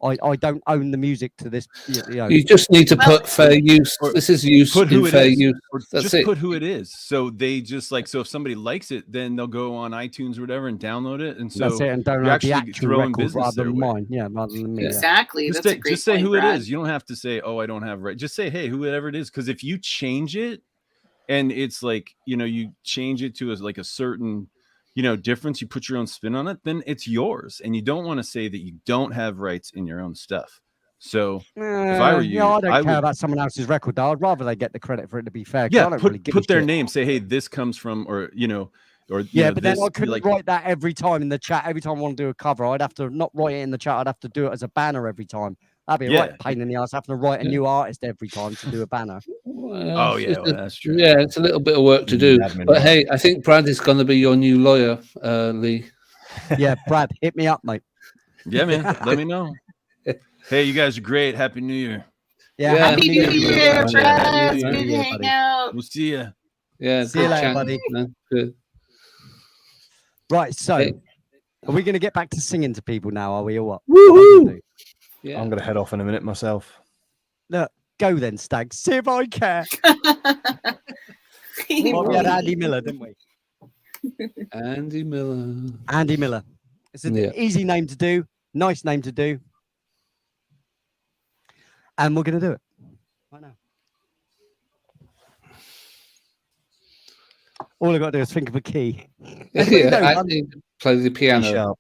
I don't own the music to this. You know, You just need to Well- put fair use. Or This is use Put who in it fair is, use. or That's just it. put who it is. So they just like so if somebody likes it, then they'll go on iTunes or whatever and download it. And so that's it, and don't you're have the actually actual throwing record business rather their than way. mine. Yeah, rather than me. Yeah. Yeah. Exactly. Just That's say, a great just say point, who it Brad. is. You don't have to say, "Oh, I don't have right." Just say, "Hey, whoever it is." Because if you change it, and it's like you change it to like a certain difference, you put your own spin on it, then it's yours, and you don't want to say that you don't have rights in your own stuff. So if I were you, I don't I care would. about someone else's record. Though. I'd rather they get the credit for it to be fair. 'Cause I Yeah, don't really give a put their shit. name. Say, "Hey, this comes from," or Yeah, but then this, I couldn't like, write that every time in the chat. Every time I want to do a cover, I'd have to not write it in the chat. I'd have to do it as a banner every time. That'd be a Yeah. right pain in the ass having to write a Yeah. new artist every time to do a banner. Well, Oh yeah, it's well, a- that's true. yeah, it's a little bit of work to do. Admin But work. hey, I think Brad is going to be your new lawyer, Lee. Yeah, Brad, hit me up, mate. Yeah, man. Let me know. Hey, you guys are great. Happy New Year. Yeah, Yeah. Happy New New Year, Year, Brad. Happy It's New good to Year, hang buddy. out. We'll see you. Yeah, See you good later, chatting, buddy. man. Good. Right, so Hey. are we going to get back to singing to people now? Are we or what? Woohoo! Yeah. I'm going to head off in a minute myself. Go then, Stag. See if I care. Well, we had Andy Miller, didn't we? Andy Miller. Andy Miller. It's an Yeah. easy name to do, nice name to do. And we're going to do it right now. All I've got to do is think of a key. Anybody know Yeah, one? Andy play the piano. Sharp.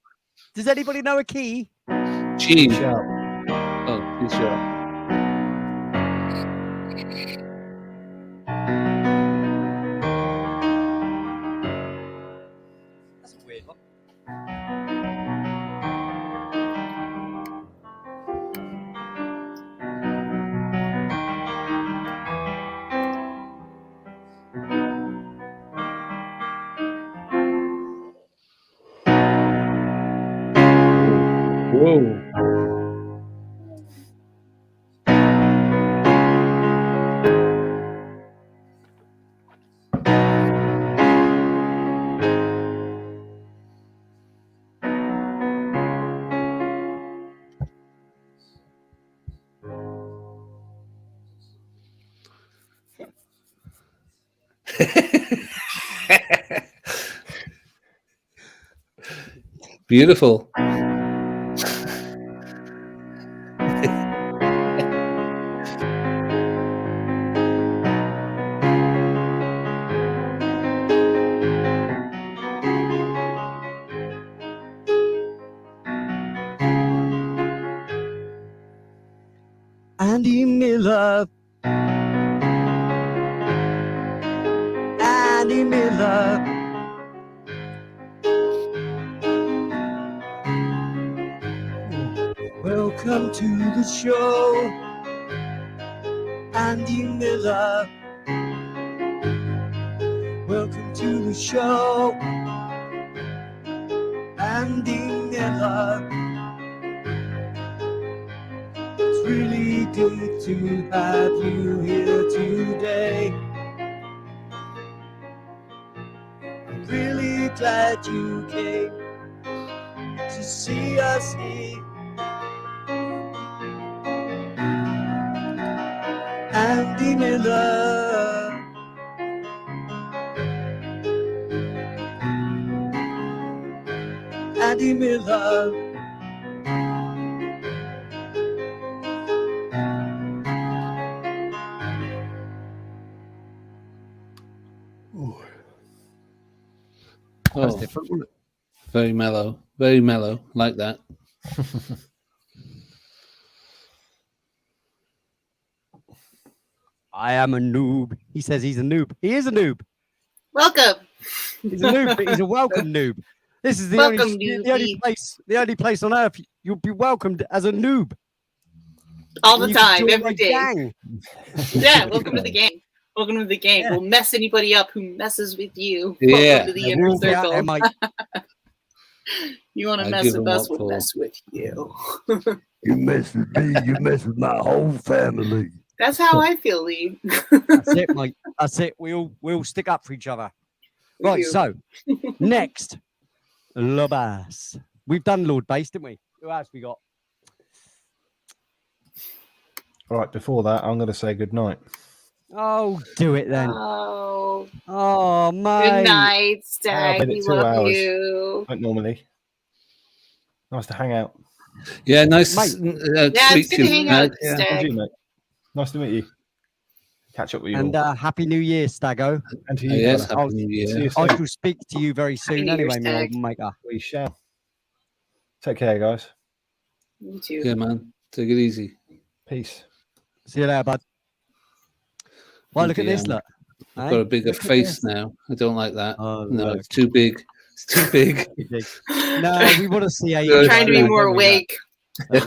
Does anybody know a key? G. Sharp. Oh, D sharp. That's a weird one. Whoa. Beautiful. Andy Miller. Andy Miller. Welcome to the show, Andy Miller. Welcome to the show, Andy Miller. It's really good to have you here today. I'm really glad you came to see us here. Andy Miller. Andy Miller. That's Oh, different, wasn't it? very mellow, like that. I am a noob. He says he's a noob. He is a noob. Welcome. He's a noob, but he's a welcome noob. This is the Welcome, the only place on earth you'll be welcomed as a noob. All the And you can time, join every my day. gang. Yeah, welcome to the game. Welcome to the game. We'll mess anybody up who messes with you. Yeah. Welcome to the Yeah, inner we'll be out there, circle. mate. You want to I mess give with them us, what we'll for. mess with you. You mess with me, you mess with my whole family. That's how I feel, Lee. That's it, mate. That's it. We all stick up for each other. We Right, do. so next, Le Bass. We've done Lord Bass, didn't we? Who else we got? All right, before that, I'm going to say good night. Oh, do it then. Oh, Oh, mate. good night, Stag. been We at 2 love hours. you. Like normally. Nice to hang out. Yeah, nice Mate. to Yeah, speak it's good to to you. hang out, Yeah. And Stag. you, mate. Nice to meet you. Catch up with you And all. Happy New Year, Stago. And to you, Yes, brother. happy New See Year. you I soon. shall speak to you very soon New Year, anyway, my Stag. old maker. We shall. Take care, guys. You too. Yeah, man. Take it easy. Peace. See you later, bud. Well, look at Okay, this, look. I've Eh? got a bigger Look at face this. now. I don't like that. Oh, No, look. it's too big. It's too big. No, we want to see a. Good. Trying to be more awake.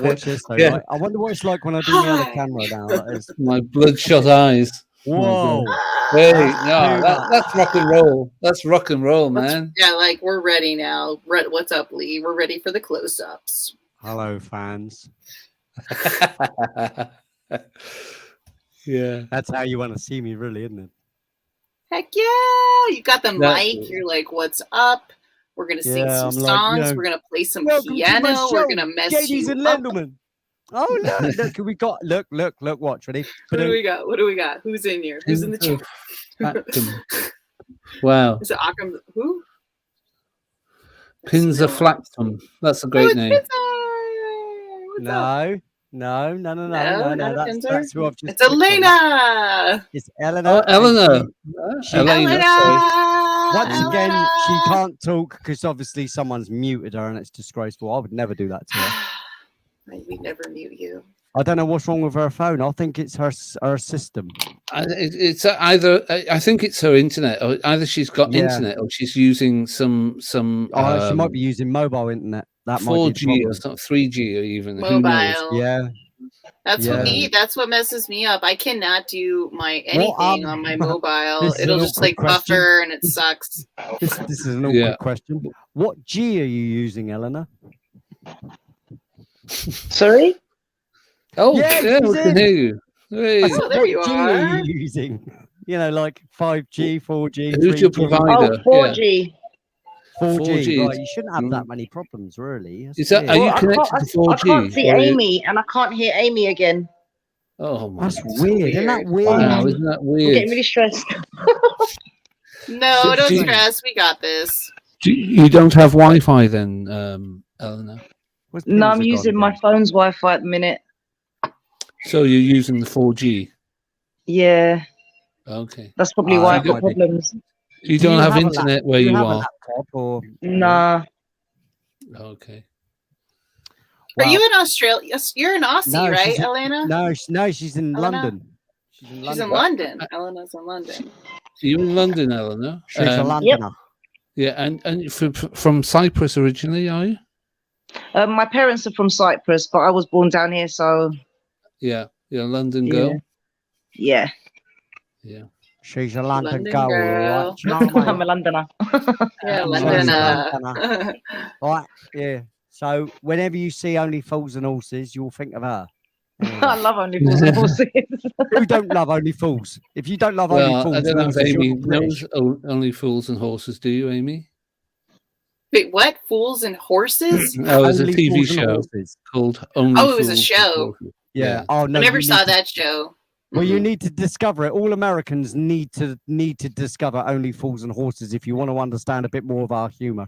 Watch this, though. Yeah. Right? I wonder what it's like when I do my other camera now. Like this. My bloodshot eyes. Whoa. Hey, That's no, too that's rock and roll. That's rock and roll, man. Yeah, like we're ready now. What's up, Lee? We're ready for the close-ups. Hello, fans. Yeah. That's how you want to see me, really, isn't it? Heck yeah! You got the That's- mic. You're like, what's up? We're gonna sing Yeah, some I'm songs. like, you know, We're gonna play some Welcome to my piano. We're show, gonna mess Ladies you and up. gentlemen. Oh, look, look, we got, look, watch, ready? What do we got? What do we got? Who's in here? Who's in the chat? Actum. Wow. Is it Akram? Who? Pinza Flactum. That's a great it's name. Pizza! What's up? No. No, That's, not that's Pinzer. who I've just It's clicked on. Elena. It's Eleanor. Oh, and Eleanor. she- Elena. Sorry. Once again, she Elena. can't talk because obviously someone's muted her and it's disgraceful. I would never do that to her. We never mute you. I don't know what's wrong with her phone. I think it's her system. It's either I think it's her internet, or either she's got Yeah. internet or she's using some Oh, she might be using mobile internet. That might be 4G the or problem. something, 3G or even who knows? Mobile. Yeah. That's Yeah. That's what messes me up. I cannot do my anything on my mobile. this is It'll an just awkward like question. buffer and it sucks. This is an awkward Yeah. question. What G are you using, Eleanor? Sorry? Oh, Yeah, yeah, she's we can in. hear you. Hey, I said, Oh, there what you G are. you using? You know, like 5G, 4G, who's your 3G, provider? Oh, 4G. 4G. 4G. Right, you shouldn't have that Mm. many problems, really. That's Is that- weird. are you Well, connected to 4G? I can't see or you- Amy, and I can't hear Amy again. Oh my That's God. weird. Isn't that weird? Wow, isn't that I'm weird? getting really stressed. No, So don't do you- stress. We got this. You don't have Wi-Fi then, Eleanor? Where's No, I'm Pinza using gone my again? phone's Wi-Fi at the minute. So you're using the 4G? Yeah, Okay. that's probably Ah, why that I've got might be- problems. You Do don't have a internet where do you have a are? laptop or Nah. Okay. Are Well, you in Australia? Yes, you're in Aussie, No, right, she's in- Elena? No, she's in Elena? London. She's in She's London. in London. Elena's in London. You're in London, Eleanor? She's a Um, Londoner. Yeah, and from Cyprus originally, are you? My parents are from Cyprus, but I was born down here, so Yeah, you're a London girl. yeah. Yeah. She's a London, London girl, girl. right? Do you know what I I'm mean? a Londoner. Yeah, She's a London. Londoner. Right, yeah. So whenever you see Only Fools and Horses, you'll think of her. There you I go. love Only Fools and Horses. Who don't love Only Fools? If you don't love Only Well, Fools I and don't know if Horses, you're Amy not British. knows Only Fools and Horses. Do you, Amy? Wait, what? Fools and Horses? Oh, there's a Only TV Fools and show Horses. called Only Oh, it was a Fools and show. Horses. Yeah. Oh no. I never you saw need to- that show. Well, you need to discover it. All Americans need to discover Only Fools and Horses if you want to understand a bit more of our humor.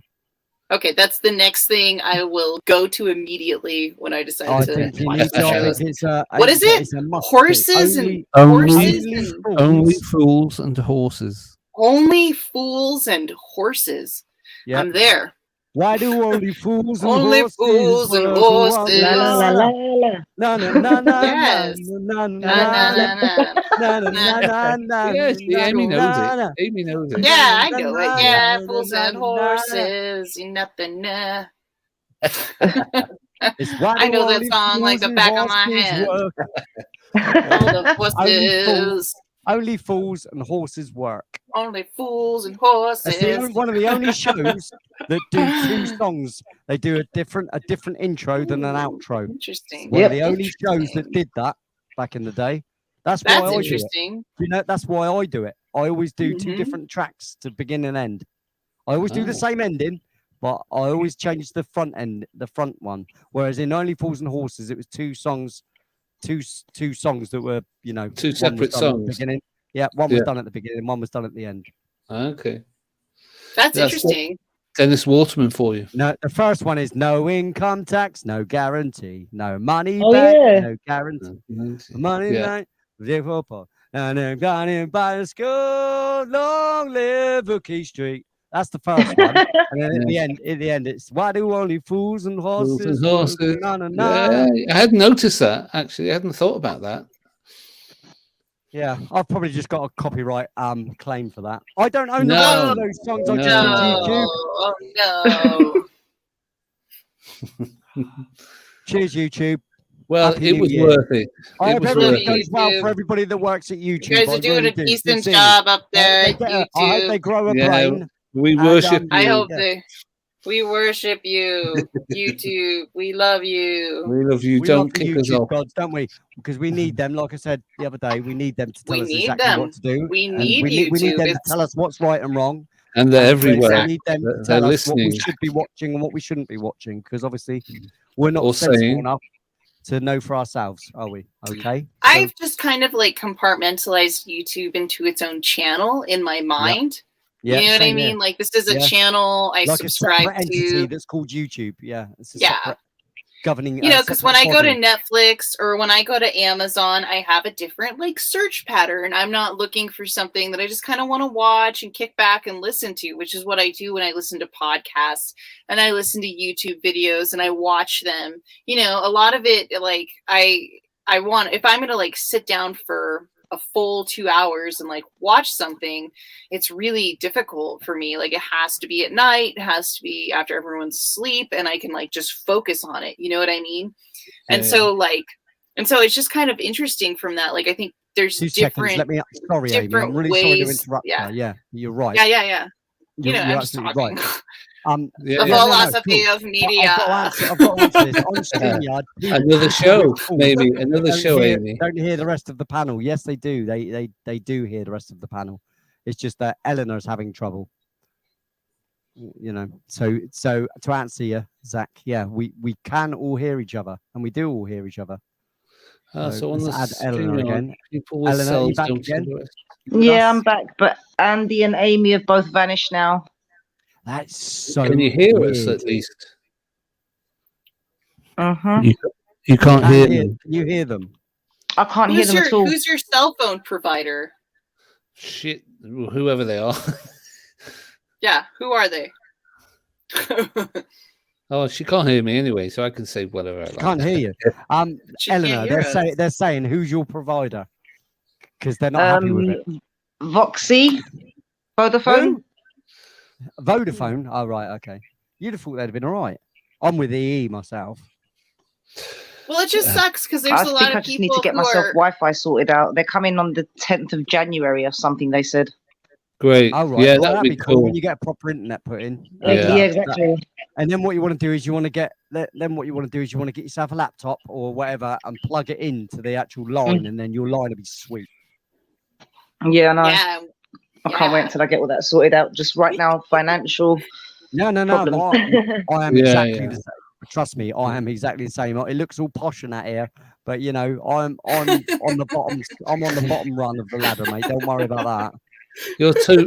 Okay, that's the next thing I will go to immediately when I decide I to think you watch need the to. I shows. think it's a. What is it? It's a must-see. Horses Only- and horses Only, and only Fools and Horses. only fools and horses. Yeah. I'm there. Why do only fools and Only horses fools and work horses. La la la la la. Na na na na Yes. na na Na, na, na na, na. na na na na. Yes, Amy knows na. it. Amy knows it. Yeah, I know it. Yeah, Na, fools na, and na, horses. Nothing. It's why I do know that only song like the fools back and of my horses hand. work? All the Only horses. fools, only fools and horses work. Only fools and That's the horses. only, one of the only shows that do two songs. They do a different intro than an outro. Interesting. One Yep. of the only shows that did that back in the day. That's why That's I do it. interesting. You know, that's why I do it. I always do two Mhm. different tracks to begin and end. I always do Oh. the same ending, but I always change the front end, the front one. Whereas in Only Fools and Horses, it was two songs, two songs that were, you know, Two one was separate done at the songs. beginning. Yeah, one was Yeah. done at the beginning, one was done at the end. Okay. That's That's interesting. Dennis Waterman for you. No, the first one is no income tax, no guarantee, no money Oh, back, yeah. no guarantee, Mm-hmm. money Yeah. back. Liverpool, and then gone in by the school, long live Rookie Street. That's the first one, and then at the end, it's why do only fools and Fools horses? and Horses. work? Na, na, na. Yeah, I hadn't noticed that actually. I hadn't thought about that. Yeah, I've probably just got a copyright claim for that. I don't own the No. rights to those songs. I just No. use Oh YouTube. no. Cheers, YouTube. Well, Happy it New was Year. worth it. I It hope was everything worth it. goes well YouTube. for everybody that works at YouTube. You guys I are doing really a do. decent Sincerely. job up there They at get a- I hope they YouTube. grow a Yeah, brain. We And, worship I you. hope Yeah. we worship you, YouTube. We love you. We love you. We Don't love the kick us YouTube off. gods, don't we? Because we need them. Like I said the other day, we need them to tell We us need exactly them. what to do. We and need we need YouTube. them to It's- tell us what's right and wrong. And they're And we everywhere. need them to They're tell us what we listening. should be watching and what we shouldn't be watching. Because obviously, we're not Or sensible saying. enough to know for ourselves, are we? Okay. So, I've just kind of like compartmentalized YouTube into its own channel in my mind. yeah, You know what I same here. mean? Like this is a Yeah. channel I Like a subscribe separate entity to. that's called YouTube. Yeah. It's a Yeah. separate governing. You know, because when I separate go to body. Netflix or when I go to Amazon, I have a different like search pattern. I'm not looking for something that I just kind of want to watch and kick back and listen to, which is what I do when I listen to podcasts and I listen to YouTube videos and I watch them. You know, a lot of it like I want, if I'm going to like sit down for a full 2 hours and like watch something, it's really difficult for me. Like it has to be at night, it has to be after everyone's asleep, and I can like just focus on it. You know what I mean? And Yeah, so it's just kind of interesting from that. Like I think there's 2 seconds. different. Let me. Sorry, Amy. I'm different really sorry to ways- interrupt. yeah. Yeah, you're right. Yeah. You're, You know, I'm you're just absolutely talking. right. Yeah, The yeah. philosophy cool. of But media. I've got to answer this. On StreamYard, people Another show, call. maybe. Another Don't show, hear, Amy. don't hear the rest of the panel. Yes, they do. They do hear the rest of the panel. It's just that Eleanor's having trouble. You know. So to answer you, Zach, yeah, we can all hear each other, and we do all hear each other. So on the let's add Eleanor StreamYard, again. people with Eleanor, you cells back don't see again? the rest. Yeah, I'm back, but Andy and Amy have both vanished now. That's so. Can you hear us weird. at least? Mm-hmm. You can't hear me. Can you hear them? I can't hear them at all. Who's your cell phone provider? Shit, whoever they are. Yeah, who are they? Oh, she can't hear me anyway, so I can say whatever I like. Can't hear you. She can't Eleanor, hear they're saying who's your provider because they're not happy with it. Voxy, Vodafone. Vodafone. Oh right, okay. You'd have thought they'd have been all right. I'm with EE myself. Well, it just sucks because there's I a think lot I of just need to people get who myself are. Wi-Fi sorted out. They're coming on the 10th of January or something. They said. Great. Oh, right. Yeah, Well, that'd be cool cool. when you get a proper internet put in. Yeah. Yeah, exactly. And then what you want to do is you want to get yourself a laptop or whatever and plug it into the actual line, and then your line will be sweet. Yeah, I know. Yeah. I can't wait until I get all that sorted out. Just right now, financial. No. problems. I am Yeah, exactly yeah. the same. Trust me, I am exactly the same. It looks all posh and that here, but you know, I'm on the bottom. I'm on the bottom run of the ladder, mate. Don't worry about that.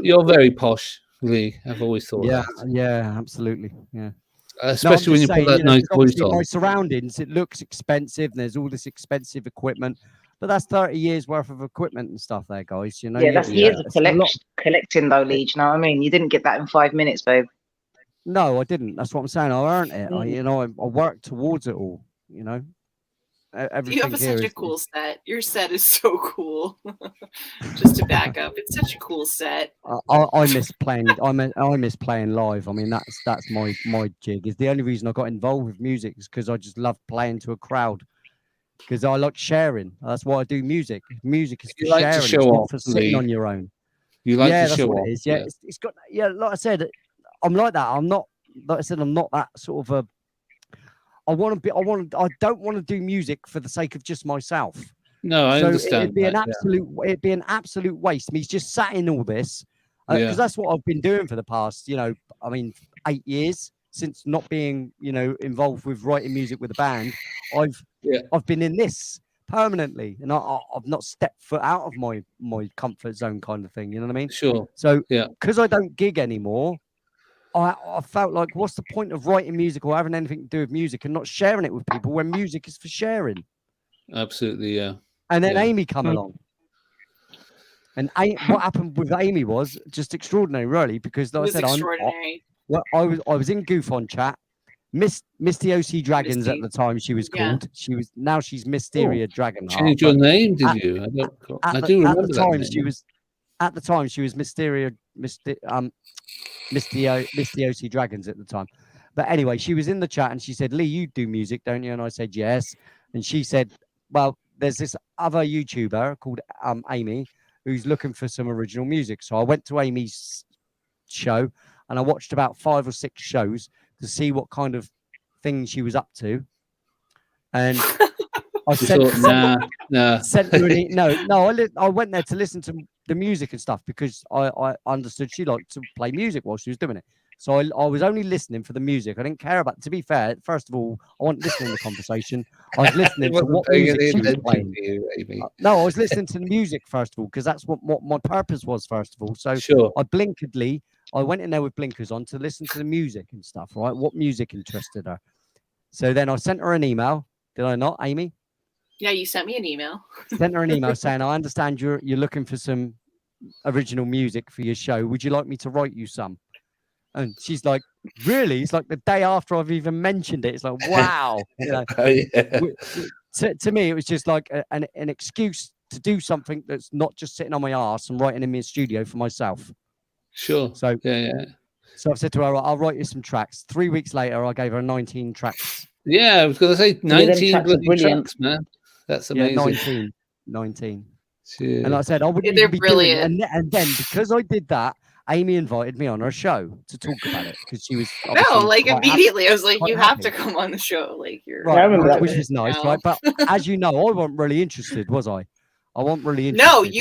You're very posh, Lee. I've always thought Yeah, that. yeah, absolutely. Yeah. Especially when you put that nice 'cause voice obviously on. my surroundings, it looks expensive, and there's all this expensive equipment, but that's 30 years worth of equipment and stuff there, guys. You know, Yeah, that's years of it's a lot. collecting though, Lee. Do you know what I mean? You didn't get that in 5 minutes, babe. No, I didn't. That's what I'm saying. I earned it. I worked towards it all. You know, everything You have here such a is. cool set. Your set is so cool. Just to back up, it's such a cool set. I miss playing. I miss playing live. I mean, that's my jig. Is the only reason I got involved with music is because I just love playing to a crowd. Because I like sharing. That's why I do music. Music is for You like to sharing. show It's not off, for sitting Lee. on your own. You like Yeah, to that's show what off. it is. Yeah, it's got. Yeah, like I said, I'm like that. I'm not. Like I said, I'm not that sort of a. I don't want to do music for the sake of just myself. No, I So understand. it'd be an that, absolute waste. Me's just sat in all this because Yeah. that's what I've been doing for the past, 8 years since not being, involved with writing music with a band. I've been in this permanently, and I've not stepped foot out of my comfort zone, kind of thing. You know what I mean? Sure. So Yeah. because I don't gig anymore, I felt like, what's the point of writing music or having anything to do with music and not sharing it with people when music is for sharing? Absolutely, yeah. And then Yeah. Amy come along. And what happened with Amy was just extraordinary, really, because It like I was said, extraordinary. I was in Goof on Chat. Misty OC Dragons at Misty. the time she was Yeah. called. She's Mysteria Dragonheart. Changed your but name, did at- you? I at do the remember that time name. she was Mysteria Misty OC Dragons at the time. But anyway, she was in the chat and she said, "Lee, you do music, don't you?" And I said, "Yes." And she said, "Well, there's this other YouTuber called Amy who's looking for some original music." So I went to Amy's show and I watched about 5 or 6 shows to see what kind of thing she was up to. And I You sent, thought, nah. sent her I went there to listen to the music and stuff because I understood she liked to play music while she was doing it. So I was only listening for the music. I didn't care about. To be fair, first of all, I wasn't listening to the conversation. I was listening to Wasn't what paying music any she was attention playing. to you, Amy. No, I was listening to the music first of all because that's what my purpose was first of all. So Sure. I went in there with blinkers on to listen to the music and stuff. Right, what music interested her. So then I sent her an email. Did I not, Amy? Yeah, you sent me an email. Sent her an email saying, "I understand you're looking for some original music for your show. Would you like me to write you some?" And she's like, "Really?" It's like the day after I've even mentioned it. It's like, wow. You know, Oh, yeah. to me, it was just like an excuse to do something that's not just sitting on my ass and writing in my studio for myself. Sure. So yeah. So I've said to her, "I'll write you some tracks." 3 weeks later, I gave her 19 tracks. Yeah, I was going to say Yeah, them 19 tracks are bloody brilliant. tracks, man. That's Yeah, amazing. 19. Shit. And like I said, I wouldn't They're even be doing it. brilliant. And then because I did that, Amy invited me on her show to talk about it because she was No, obviously like quite happy- immediately, I was like, quite "You have happy. to come on the show." Like you're Right, Yeah, I remember that which bit. was nice, now. right? But as you know, I wasn't really interested, was I? I wasn't really interested. No, in-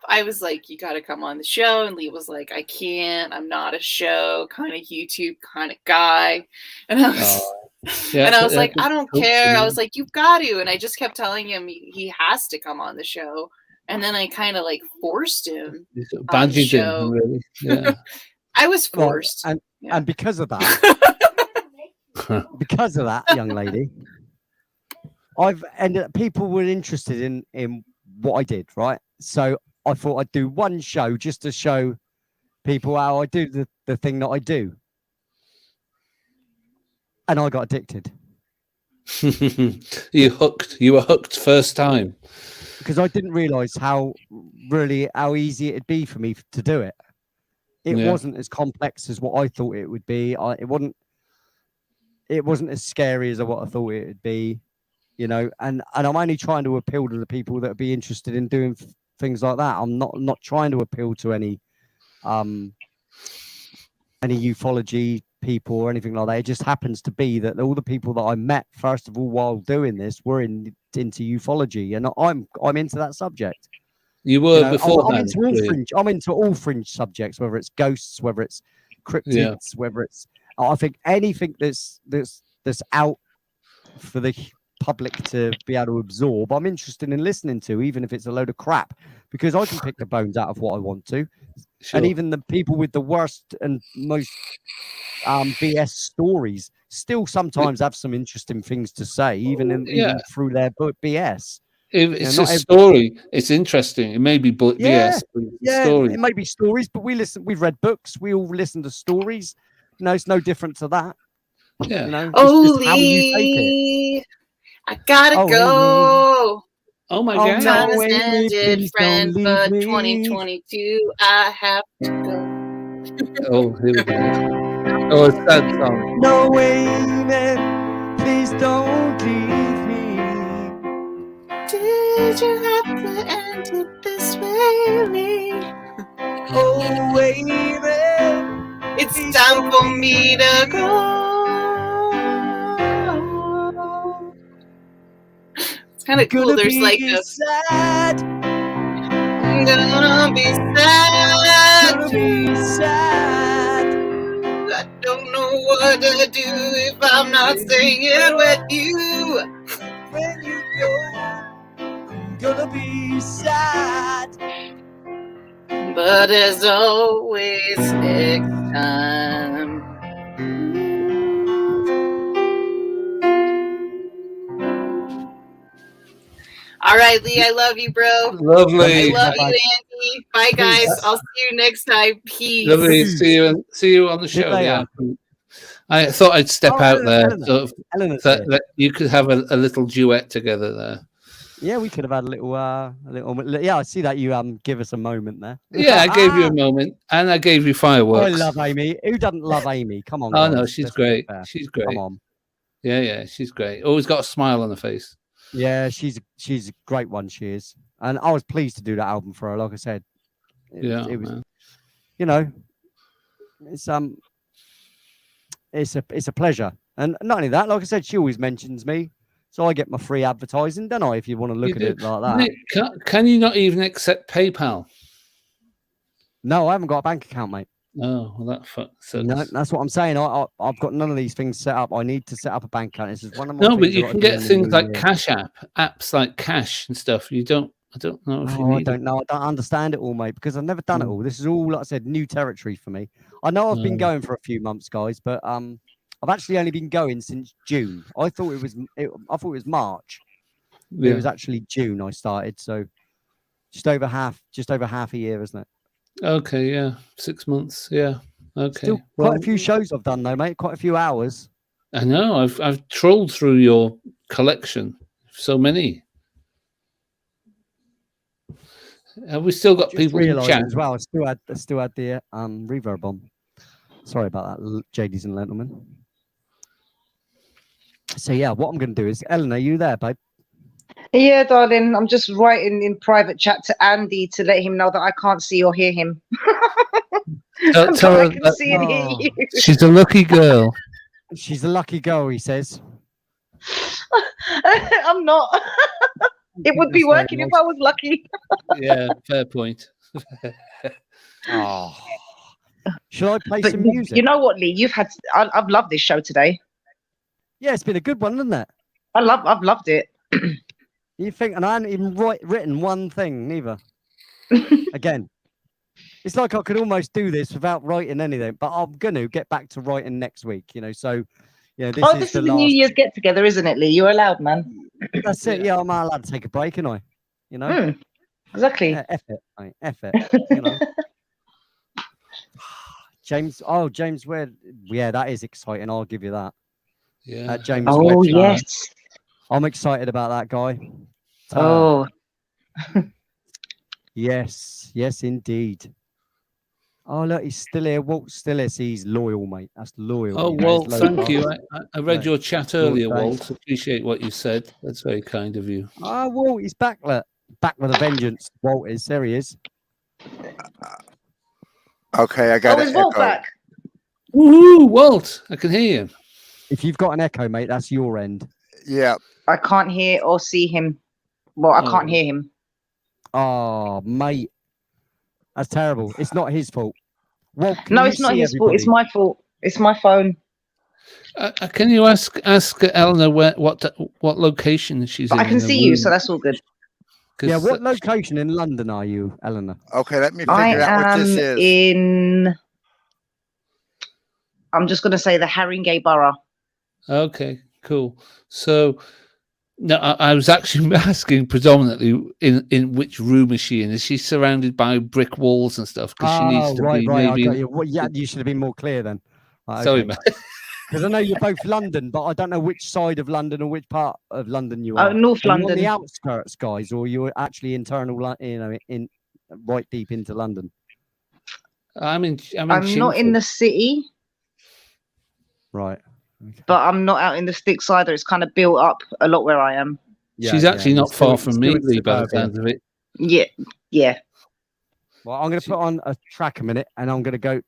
I was like, "You got to come on the show," and Lee was like, "I can't. I'm not a show kind of YouTube kind of guy," and I was. Yeah, and I was yeah, like, good I don't coach, care. I yeah. was like, you've got to. And I just kept telling him he has to come on the show. And then I kind of like forced him. You sort of on the badgered show. him, really. Yeah. I was Right, forced. and because of that, young lady, I've ended up, people were interested in what I did, right? So I thought I'd do one show just to show people how I do the thing that I do. And I got addicted You were hooked first time. because I didn't realize how easy it'd be for me to do it. It Yeah. wasn't as complex as what I thought it would be. It it wasn't as scary as what I thought it would be, you know. And I'm only trying to appeal to the people that would be interested in doing things like that. I'm not trying to appeal to any ufology people or anything like that. It just happens to be that all the people that I met first of all while doing this were into ufology, and I'm into that subject. You were You know, beforehand. I'm into all fringe subjects, whether it's ghosts, whether it's cryptids, whether it's I think anything that's out for the public to be able to absorb, I'm interested in listening to, even if it's a load of crap, because I can pick the bones out of what I want to. Sure. And even the people with the worst and most BS stories still sometimes have some interesting things to say, even through their BS. If it's a story, it's interesting. It may be BS, but it's a story. It may be stories, but we've read books, we all listen to stories. No, it's no different to that. Yeah. You know, it's just how you take it. I gotta go. Oh my God. Time no, has Amy, ended, please friend, don't but leave me. 2022, I have to go. Oh, here we go. Oh, a sad song. No, Amy, please don't leave me. Did you have to end it this way? Oh, Amy, it's time for me to go. It's kind of cool. There's like a sad. I'm gonna be sad. Gonna be sad. I don't know what to do if I'm not staying with you. When you go, I'm gonna be sad. But as always, next time. All right, Lee, I love you, bro. Lovely. I love you, Andy. Bye, guys. I'll see you next time. Peace. Lovely. See you on the show. Yeah. I thought I'd step out there, sort of, that you could have a little duet together there. Yeah, we could have had a little. Yeah, I see that you give us a moment there. Yeah, I gave you a moment, and I gave you fireworks. I love Amy. Who doesn't love Amy? Come on. Oh guys. no, she's great. She's great. Come on. Yeah, she's great. Always got a smile on her face. Yeah, she's a great one. She is, and I was pleased to do that album for her. Like I said, it was, you know, it's a pleasure, and not only that, like I said, she always mentions me, so I get my free advertising, don't I? If you want to look at it like that. Nick, can you not even accept PayPal? No, I haven't got a bank account, mate. Oh, well, that sucks. No, that's what I'm saying. I've got none of these things set up. I need to set up a bank account. This is one of my. No, but you can get things like Cash apps like Cash and stuff. I don't know if you need. I don't know. I don't understand it all, mate, because I've never done it all. This is all, like I said, new territory for me. I know I've been going for a few months, guys, but I've actually only been going since June. I thought it was March. Yeah. It was actually June I started, so just over half a year, isn't it? Okay, yeah, 6 months, yeah. Okay, still quite a few shows I've done though, mate. Quite a few hours. I know. I've trolled through your collection. So many. Have we still got people in chat as well? I still had the reverb on. Sorry about that, ladies and gentlemen. So yeah, what I'm going to do is, Eleanor, you there, babe? Yeah, darling. I'm just writing in private chat to Andy to let him know that I can't see or hear him. Tell her I can see and hear you. She's a lucky girl. She's a lucky girl, he says. I'm not. It would be working if I was lucky. Yeah, fair point. Oh. Shall I play some music? You know what, Lee? I've loved this show today. Yeah, it's been a good one, hasn't it? I've loved it. You think, and I hadn't even written one thing, neither. Again, it's like I could almost do this without writing anything, but I'm going to get back to writing next week, you know. So, yeah, this is the New Year's get together, isn't it, Lee? You're allowed, man. That's it. Yeah, I'm allowed to take a break, ain't I? You know, exactly. Yeah, F it, mate. F it. You know. James, where? Yeah, that is exciting. I'll give you that. Yeah, James. Oh, yes. I'm excited about that guy. Oh. Yes, indeed. Oh, look, he's still here. Walt's still here. See, he's loyal, mate. That's loyal. Oh, He pays Walt, low thank you. prices. I read Right. your chat Walt, earlier, thanks. Walt. Appreciate what you said. That's very kind of you. Oh, Walt, he's back. Look, back with a vengeance. Walt is. There he is. Okay, I got Oh, an is Walt echo. back? Woohoo, Walt! I can hear you. If you've got an echo, mate, that's your end. Yeah. I can't hear or see him. Well, I can't Oh. hear him. Oh, mate. That's terrible. It's not his fault. Walt, can No, you it's not see his fault. It's everybody? my fault. It's my phone. Can you ask Eleanor what location she's But in? I can in the see you, room? so that's all good. Yeah, 'Cause, what location in London are you, Eleanor? Okay, let me I figure out what am this is. in. I'm just going to say the Haringey Borough. Okay, cool. So, no, I was actually asking predominantly in which room is she in? Is she surrounded by brick walls and stuff? Because she needs to be right. I maybe. got you. Well, yeah, you should have been more clear then. Right, Sorry, okay. man. Because I know you're both London, but I don't know which side of London or which part of London you Oh, are. North Are you on London. the outskirts, guys, or you're actually internal, in right deep into London? I'm in I'm not in Chingford. the city, Right. Okay. but I'm not out in the sticks either. It's kind of built up a lot where I am. She's actually you're not far still from me, in Lee, by the suburbia. sounds of it. Yeah, yeah. Well, I'm going to put on a track a minute, and I'm going to go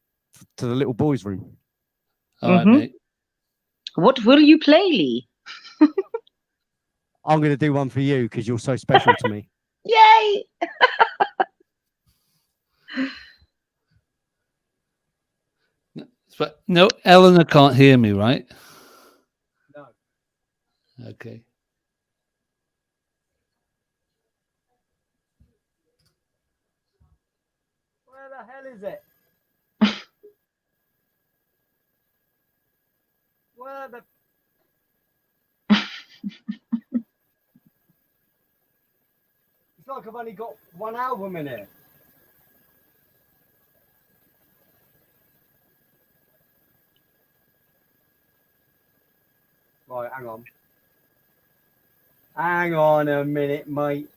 to the little boys' room. All right, Mhm. mate. What will you play, Lee? I'm going to do one for you because you're so special to me. Yay! But no, Eleanor can't hear me, right? No. Okay. Where the hell is it? Where the... It's like I've only got one album in here. Right, hang on. Hang on a minute, mate.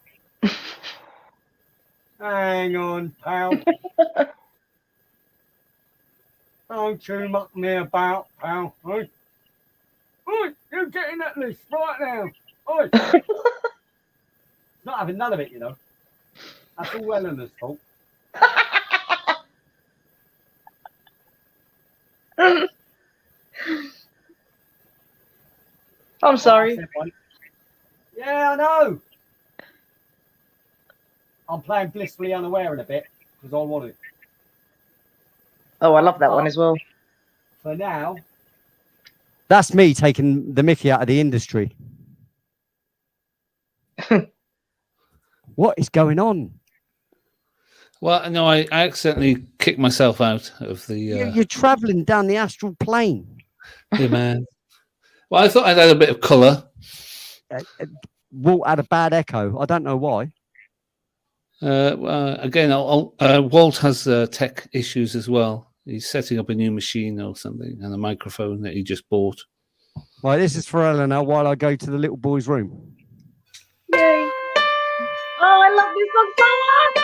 Hang on, pal. Don't you muck me about, pal. Oi, oi, you getting that list right now. Oi. Not having none of it, you know. That's all Eleanor's fault. I'm sorry. Yeah, I know. I'm playing Blissfully Unaware in a bit because I want it. Oh, I love that one as well. For now. That's me taking the mickey out of the industry. What is going on? Well, no, I accidentally kicked myself out of the. You're traveling down the astral plane. Yeah, man. Well, I thought I'd add a bit of colour. Walt had a bad echo. I don't know why. Again, Walt has tech issues as well. He's setting up a new machine or something and a microphone that he just bought. Right, this is for Eleanor while I go to the little boy's room. Yay! Oh, I love this song so much.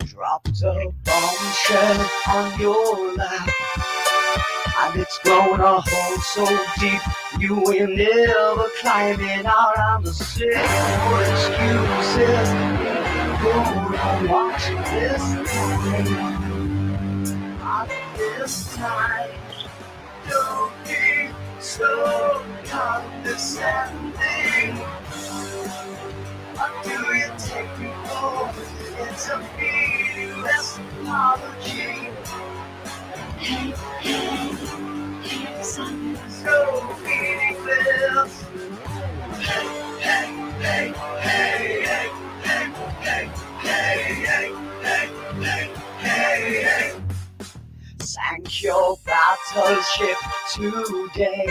Dropped a bombshell on your lap, and it's blown a hole so deep you will never climb it out. I'm the sick for excuses. Don't watch this time. At this time, don't be so condescending. What do you take me for? It's a meaningless apology. Hey, hey, hey, something so meaningless. Hey, hey, hey, hey, hey, hey, hey, hey, hey, hey, hey, hey. Sank your battleship today.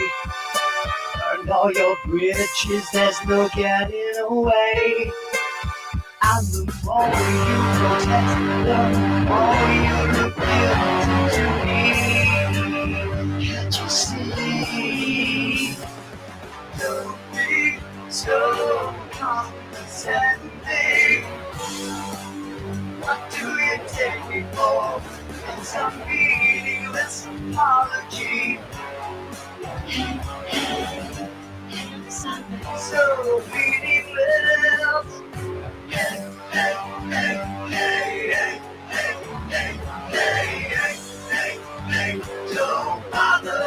Burned all your bridges, there's no getting away. And the more you protest, the more you look guilty to me. Can't you see? Don't be so condescending. What do you take me for? It's a meaningless apology. Hey, hey, hey, something so meaningless. Hey, hey, hey, hey, hey, hey, hey, hey, hey, hey, don't bother.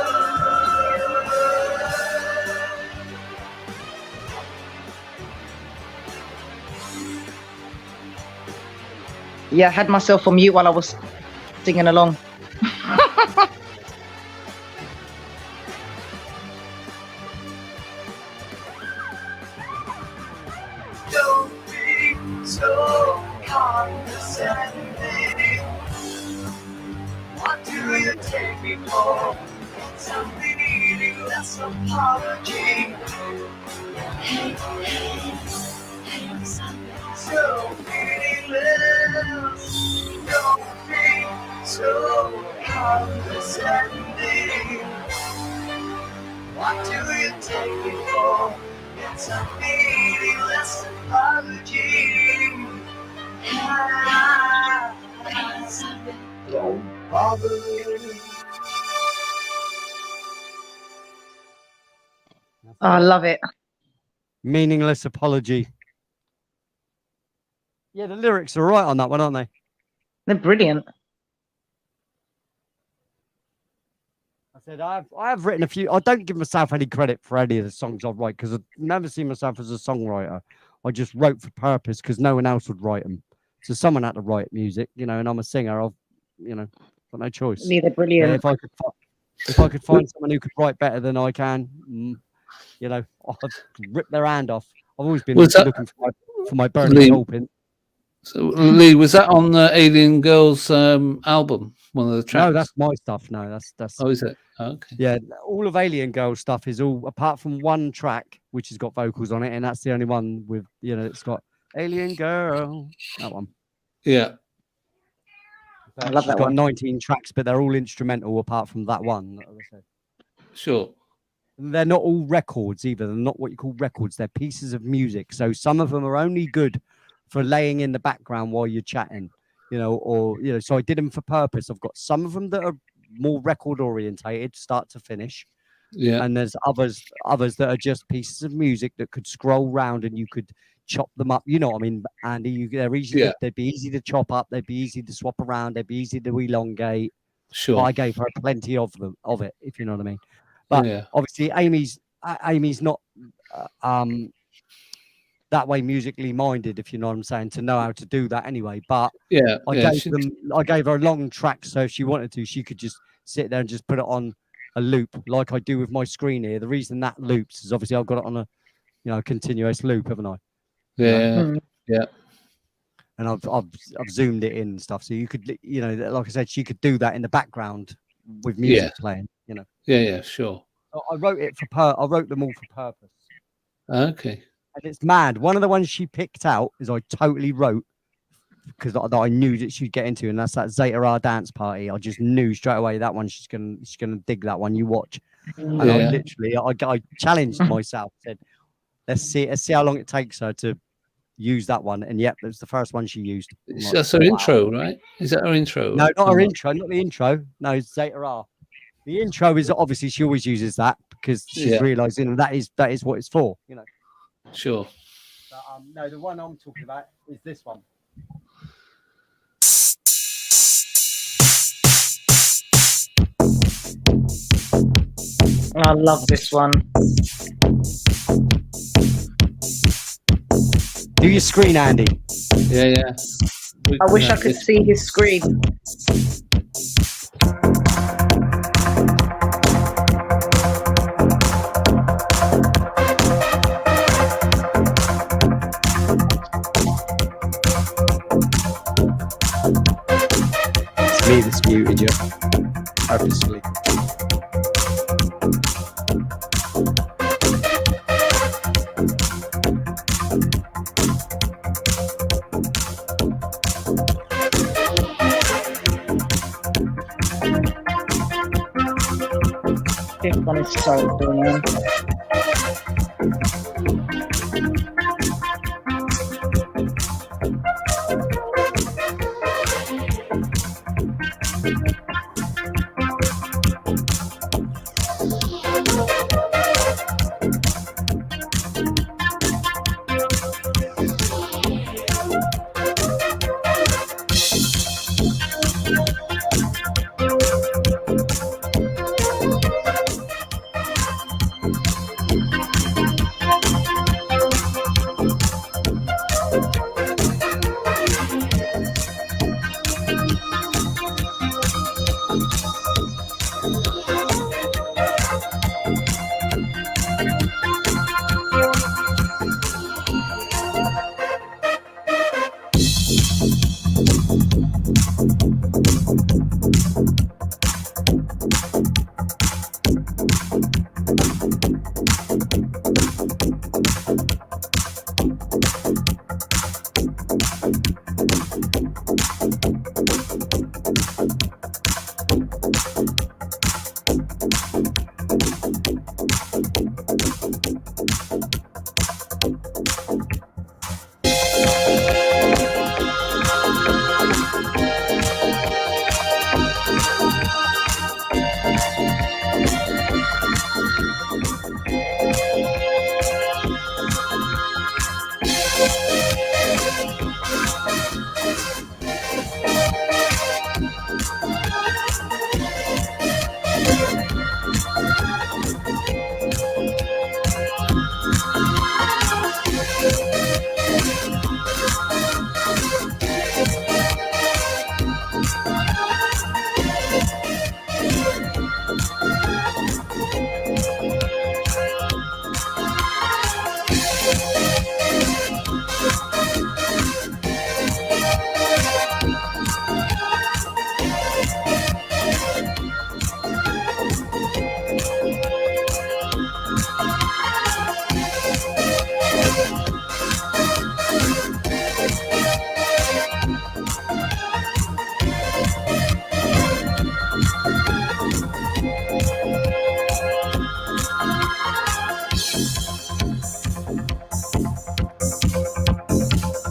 Yeah, I had myself on mute while I was singing along. Don't be so condescending. What do you take me for? It's a meaningless apology. Hey, hey, hey, something so meaningless. Don't be so condescending. What do you take me for? It's a meaningless apology. Don't bother. Oh, I love it. Meaningless apology. Yeah, the lyrics are right on that one, aren't they? They're brilliant. I said I have written a few. I don't give myself any credit for any of the songs I write because I've never seen myself as a songwriter. I just wrote for purpose because no one else would write them. So someone had to write music, you know, and I'm a singer. I've, you know, got no choice. Yeah, they're brilliant. If I could find someone who could write better than I can, you know, I'd rip their hand off. I've always been looking for my burning coal pin. So, Lee, was that on the Alien Girls album? One of the tracks? No, that's my stuff. No, that's. Oh, is it? Okay. Yeah, all of Alien Girls stuff is all apart from one track which has got vocals on it, and that's the only one with, you know, it's got Alien Girl. That one. Yeah. I love She's that got one. 19 tracks, but they're all instrumental apart from that one. Sure. They're not all records either. They're not what you call records. They're pieces of music. So some of them are only good for laying in the background while you're chatting, you know, or, you know, so I did them for purpose. I've got some of them that are more record orientated, start to finish. Yeah. And there's others that are just pieces of music that could scroll round and you could chop them up. You know what I mean, Andy? They're easy. Yeah. They'd be easy to chop up. They'd be easy to swap around. They'd be easy to elongate. Sure. But I gave her plenty of it, if you know what I mean. But yeah. obviously, Amy's not that way musically minded, if you know what I'm saying, to know how to do that anyway. But Yeah, I gave her a long track, so if she wanted to, she could just sit there and just put it on a loop, like I do with my screen here. The reason that loops is obviously I've got it on a, you know, continuous loop, haven't I? Yeah, yeah. And I've zoomed it in and stuff, so you could, you know, like I said, she could do that in the background with music playing, you know. Yeah, sure. I wrote it I wrote them all for purpose. Okay. And it's mad. One of the ones she picked out is I totally wrote because I knew that she'd get into, and that's that Zeta R dance party. I just knew straight away that one she's gonna dig that one. You watch. And I challenged myself, said, let's see how long it takes her to use that one. And yep, that's the first one she used. That's her intro, right? Is that her intro? No, not her intro, not the intro. No, it's Zeta R. The intro is obviously she always uses that because she's realizing that is what it's for, you know. Sure. But, no, the one I'm talking about is this one. I love this one. Do your screen, Andy. Yeah. I wish I could see his screen. It's me that's muted you. Purposely. This one is so brilliant.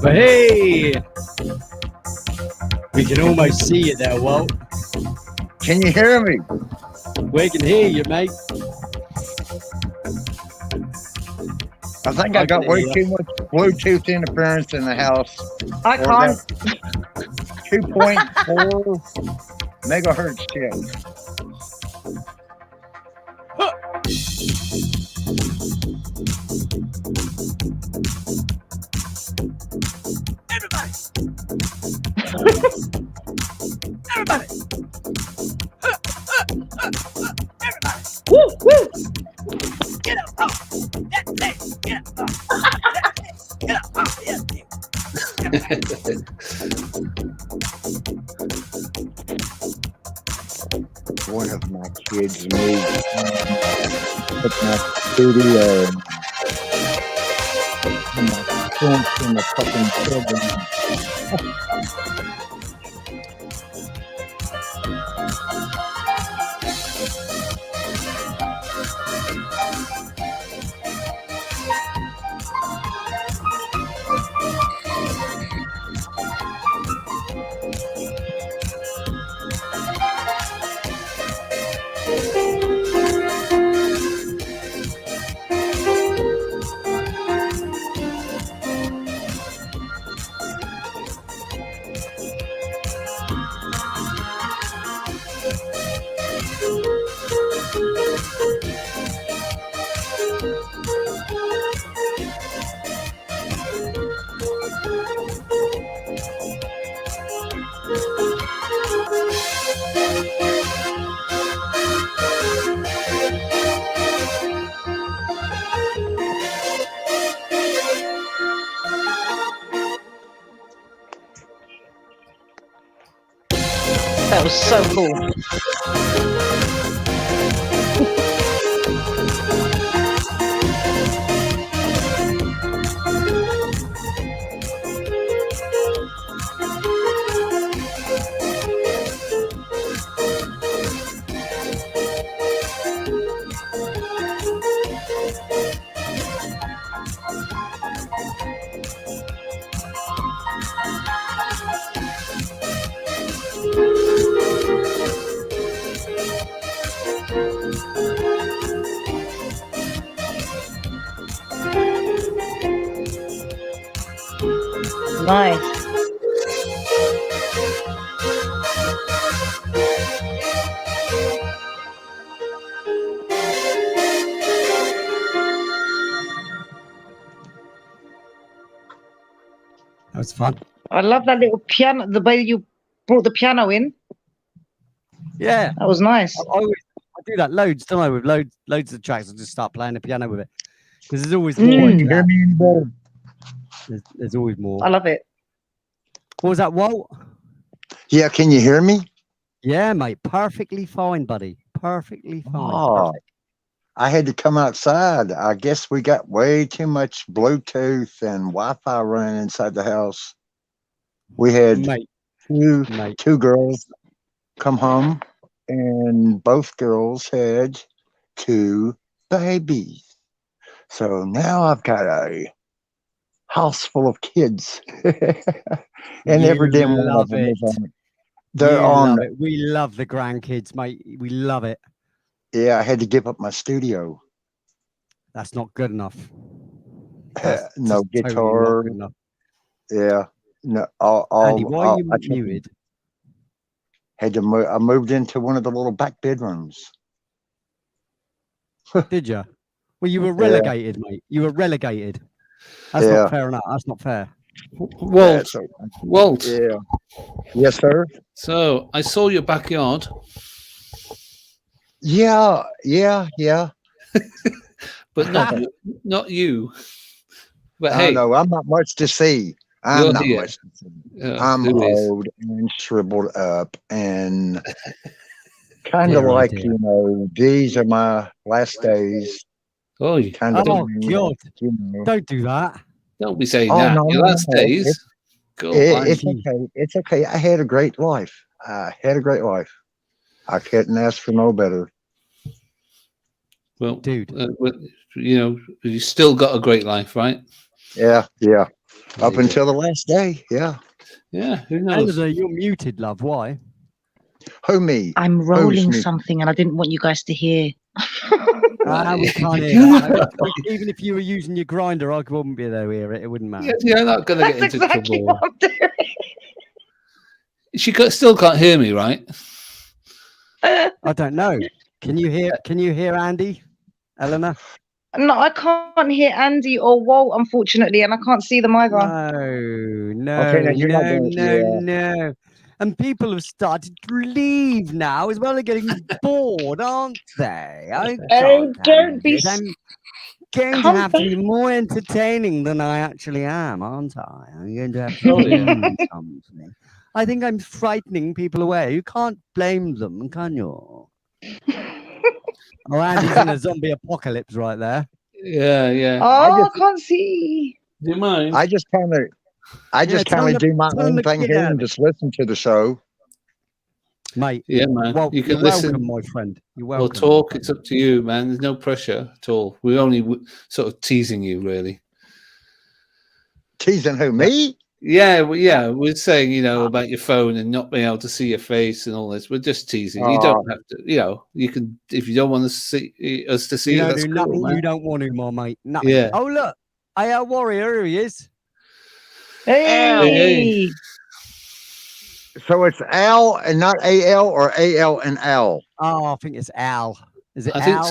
But hey, we can almost see you there, Walt. Can you hear me? We can hear you, mate. I think I got way too much Bluetooth interference in the house. I can't. 2.4 megahertz chip. Everybody. Woo, woo. Get up. Oh, that's it. Get up. Oh, that's it. Get up. Oh, yes. One of my kids moved at my studio. And my son's in the fucking children. That was so cool. Nice. That was fun. I love that little piano, the way you brought the piano in. Yeah, That was nice. I do that loads, don't I? With loads of tracks, I just start playing the piano with it because there's always more. to that. There's always more. I love it. What was that, Walt? Yeah, can you hear me? Yeah, mate, perfectly fine, buddy. Perfectly fine. Oh, Perfect. I had to come outside. I guess we got way too much Bluetooth and Wi-Fi running inside the house. We had Mate, two girls come home, and both girls had 2 babies. So now I've got a house full of kids, and You every damn one love of them is it. on. They're you on. love it. We love the grandkids, mate. We love it. Yeah, I had to give up my studio. That's not good enough. That's No just totally not guitar. good enough. Yeah, no. Andy, why are you I took- muted? had to move. I moved into one of the little back bedrooms. Did you? Well, you were Yeah. relegated, mate. You were relegated. That's Yeah. not fair enough. That's not fair. Walt, So, Walt. yeah. Yes, sir. So I saw your backyard, Yeah. but not you. But I hey, know. I'm not much to see. I'm You're not here. much to see. I'm who is? old and shriveled up and kind of Dear, oh like, dear. these are my last days. Oh, you Kind of. Oh, God. You know. Don't do that. don't be saying Oh, that. no, Your no, last no. days. Go on. It's okay. It's okay. I had a great life. I had a great life. I couldn't ask for no better. Well, Dude. You still got a great life, right? Yeah. Up you until the last day. Yeah. Yeah. Who knows? Eleanor, you're muted, love. Why? Who me? I'm rolling me? something and I didn't want you guys to hear. We can't hear that. Even if you were using your grinder, I wouldn't be there to hear it. It wouldn't matter. You're not going to get That's into exactly trouble. what I'm doing. She still can't hear me, right? I don't know. Can you hear Andy, Eleanor? No, I can't hear Andy or Walt, unfortunately, and I can't see them either. No, Okay, then you're not going to- no. And people have started to leave now as well. They're getting bored, aren't they? I Oh, can't don't be handle this. I'm going to Come have to be more entertaining than I actually am, aren't I? I'm going to have to Oh, yeah. do something. I think I'm frightening people away. You can't blame them, can you? Oh, Andy's in a zombie apocalypse right there. Yeah. Oh, I can't see. Do you mind? I just kind of tell them- do my tell them own to thing get here out. and just listen to the show. Mate, Yeah, man. well, You can you're listen. welcome, my friend. You're We'll welcome. talk. It's up to you, man. There's no pressure at all. We're only sort of teasing you, really. Teasing who? Me? Yeah. We're saying, about your phone and not being able to see your face and all this. We're just teasing. You don't have to, you can, if you don't want to see us to see You you, don't that's do cool, nothing man. you don't want to, my mate. Nothing. Yeah. Oh, look. AL Warrior, here he is. Hey. So it's Al and not AL, or AL and Al. Oh, I think it's Al. Is it I think Al?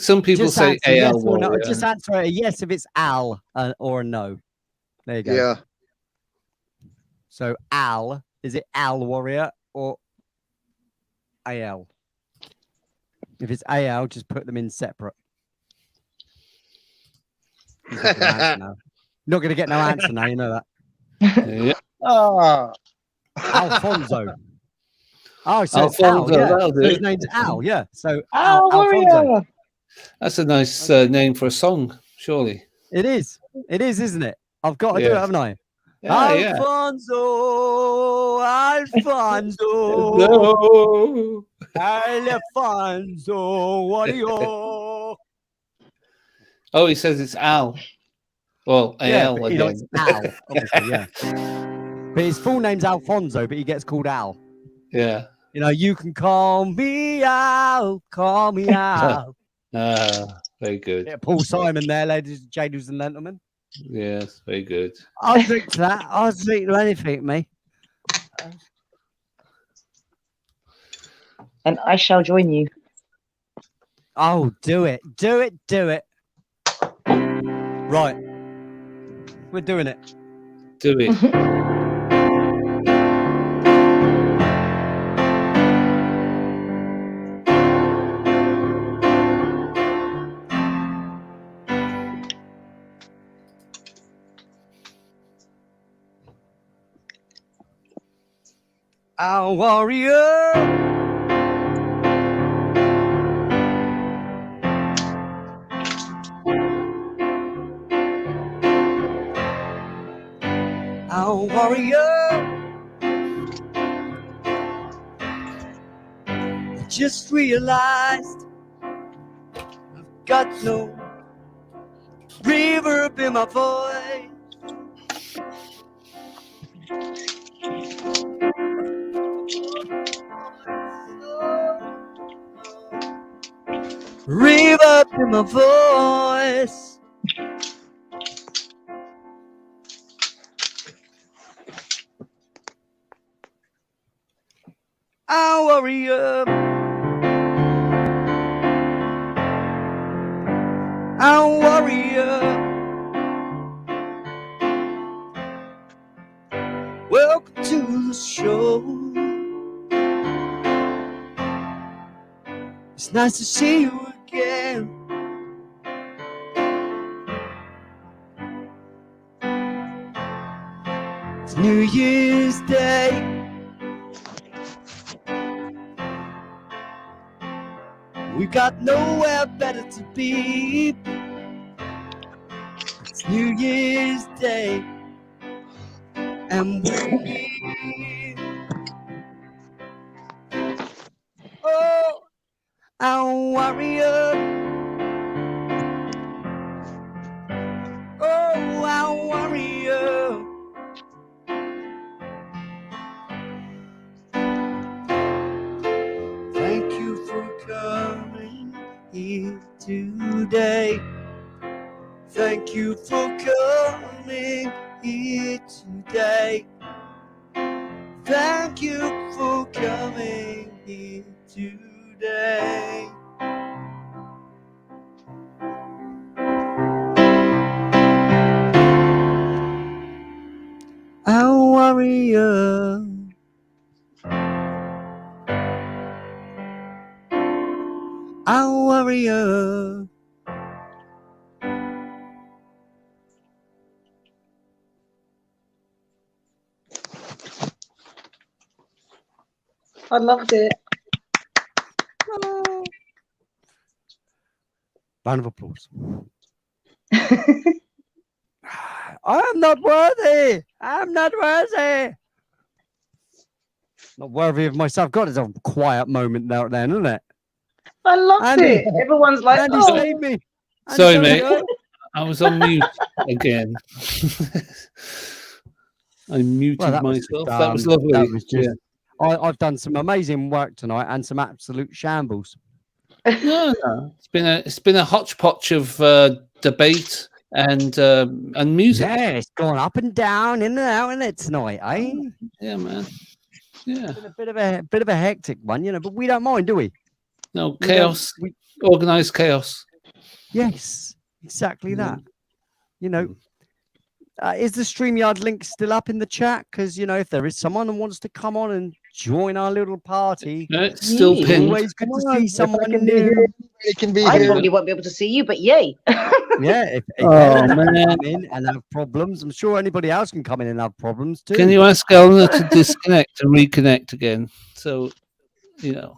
some people Just say answer AL yes or no. Warrior. Just answer a yes if it's Al or a no. There you go. Yeah. So Al, is it Al Warrior or AL? If it's AL, just put them in separate. He's not gonna answer now. Not going to get no answer now, you know that. Yeah. Ah. Alfonso. Oh, so it's Al, Alfonso, yeah. that'll So do. his name's Al, yeah. So Oh, Alfonso. warrior. That's a nice name for a song, surely. It is. It is, isn't it? I've got to do it, Yeah. haven't I? Yeah. Alfonso, Alfonso, No. Alfonso, warrior. Oh, he says it's Al. Well, Yeah, AL but he again. likes Al, obviously, yeah. But his full name's Alfonso, but he gets called Al. Yeah. You know, you can call me Al, call me Al. Very good. Yeah, Paul Simon there, ladies and gentlemen. Yes, very good. I'll drink to that. I'll drink to anything, me. And I shall join you. Oh, do it. Do it. Do it. Right. We're doing it. Do it. Our warrior. Our warrior. I just realized I've got no reverb in my voice. Reverb in my voice. Our warrior. Our warrior. Welcome to the show. It's nice to see you again. It's New Year's Day. We've got nowhere better to be. It's New Year's Day. And we oh, our warrior. Oh, our warrior. Thank you for coming here today. Thank you for coming here today. Thank you for coming here today. Our warrior. Our warrior. I loved it. Round of applause. I'm not worthy. I'm not worthy. Not worthy of myself. God, it's a quiet moment there then, isn't it? I loved Andy. it. Everyone's like, Andy oh. saved me. Sorry, Andy, mate. I was on mute again. I muted Well, that was myself. just, That was lovely. That was just, Yeah. I've done some amazing work tonight and some absolute shambles. No. It's been a hodgepodge of debate and music. Yeah, it's gone up and down, in and out, in it tonight, eh? Yeah, man. Yeah. Been a bit of a hectic one, you know, but we don't mind, do we? No We chaos. don't- Organized chaos. Yes, exactly that. You know, is the StreamYard link still up in the chat? Because, you know, if there is someone who wants to come on and join our little party, No, it's still it's pinned. always good to Come on, see if I someone can be new. here, it can be I here. probably won't be able to see you, but yay. Yeah, if Oh, Eleanor can man. come in and have problems, I'm sure anybody else can come in and have problems too. Can you ask Eleanor to disconnect and reconnect again? So you know,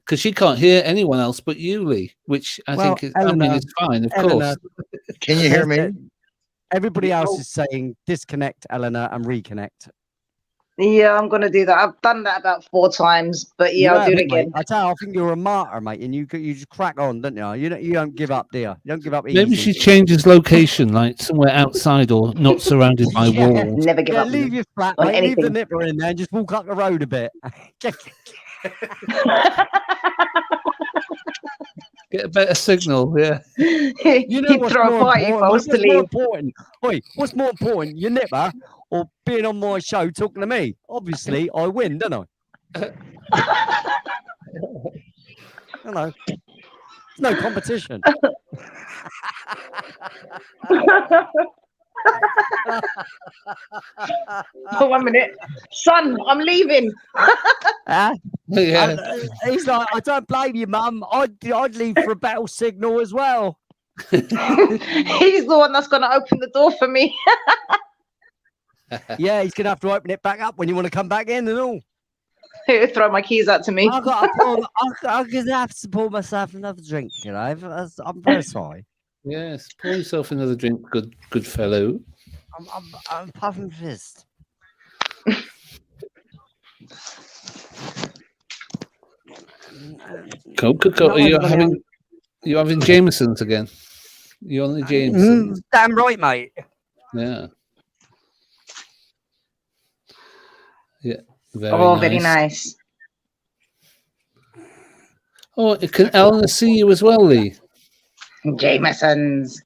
because she can't hear anyone else but you, Lee, which I Well, think is, I mean, Eleanor- it's fine, of Eleanor- course. Can you hear me? Everybody else is saying disconnect, Eleanor, and reconnect. Yeah, I'm gonna do that. I've done that about 4 times, but yeah, You I'll do have, it mate. again. I tell you, I think you're a martyr, mate, and you just crack on, don't you? You don't give up, do you? You don't give up easy. Maybe she changes location, like somewhere outside or not surrounded by Yeah. walls. Never give Yeah, up leave your flat, on mate. Leave the anything. nipper in there and just walk up the road a bit. Get a better signal, yeah. You know He'd what's throw a more party if I important? was to What's more leave. important? Oi, what's more important, your nipper or being on my show talking to me? Obviously, I win, don't I? Hello. It's no competition. Oh, 1 minute, son, I'm leaving. Huh? Yeah. He's like, I don't blame you, Mum. I'd leave for a battle signal as well. He's the one that's gonna open the door for me. Yeah, he's gonna have to open it back up when you want to come back in and all. He'll throw my keys out to me. I'm gonna have to pour myself another drink, you know. I'm very sorry. Yes, pour yourself another drink, good fellow. I'm puffing fist. Coca-Cola. No, Are you everybody having Jameson's again? You only Jameson's? Damn right, mate. Yeah. Yeah. Very nice. Oh, can Eleanor see you as well, Lee? Jameson's.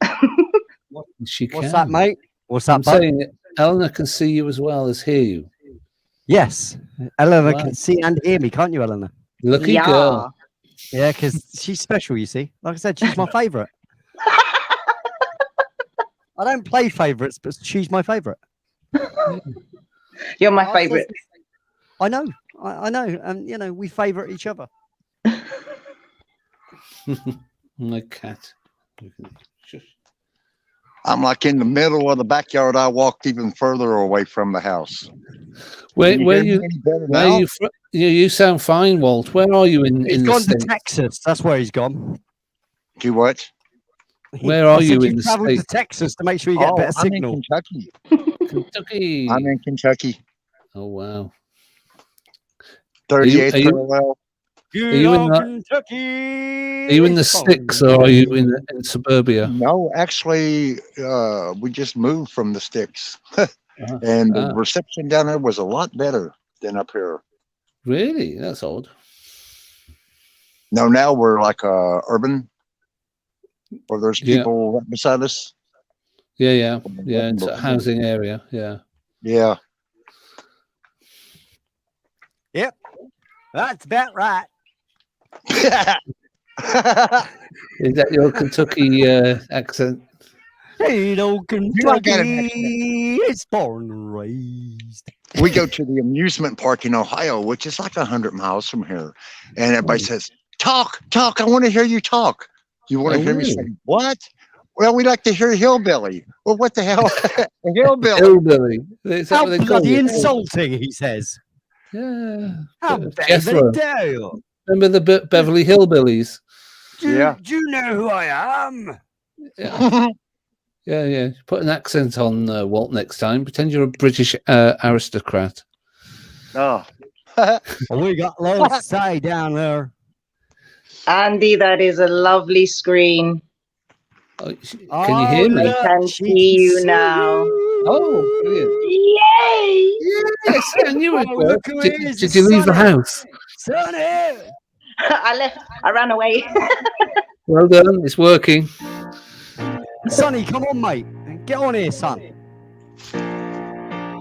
She can. What's that, mate? What's I'm that, bud? saying Eleanor can see you as well as hear you. Yes, Eleanor Wow. can see and hear me, can't you, Eleanor? Lucky Yeah. girl. Yeah, because she's special, you see. Like I said, she's my favourite. I don't play favourites, but she's my favourite. You're my I favorite. I know, I know, and you know, we favourite each other. My cat. I'm like in the middle of the backyard. I walked even further away from the house. Where Can where hear me you any better where now? you from? You sound fine, Walt. Where are you in He's the gone to States? Texas. That's where he's gone. Do what? Where are I said you in you've the travelled to States? Texas to make sure you get Oh, better I'm in signal. Kentucky. Kentucky. I'm in Kentucky. Oh wow. 38th are you- parallel. Good you in old the- Kentucky. Are you in the song. sticks or are you in suburbia? No, actually, we just moved from the sticks, and the reception down there was a lot better than up here. Really? That's odd. No, now we're like urban, where there's Yeah. people right beside us. Yeah. It's a housing area. Yeah. Yeah. Yep, that's about right. Is that your Kentucky accent? Hey, old don't get an Kentucky, it's born and raised. We go to the amusement park in Ohio, which is like 100 miles from here, and everybody says, "Talk, talk. I want to hear you talk." You want to Oh, hear me really? say what? Well, we like to hear hillbilly. Well, what the hell, a hillbilly? Hillbilly. Is that How what they call bloody you? insulting, he says. Yeah. How Jethro. very do. Remember the Beverly Hillbillies? Yeah. Do you know who I am? Yeah. Put an accent on Walt next time. Pretend you're a British aristocrat. Oh. We got loads to say down there. Andy, that is a lovely screen. Oh, can you hear me? I can see you now. Oh, brilliant. Yay! Yes, I knew it. Oh, would. look who it Did, is, did it's you leave the Sonny. house? Sonny! I left. I ran away. Well done. It's working. Sonny, come on, mate. Get on here, son.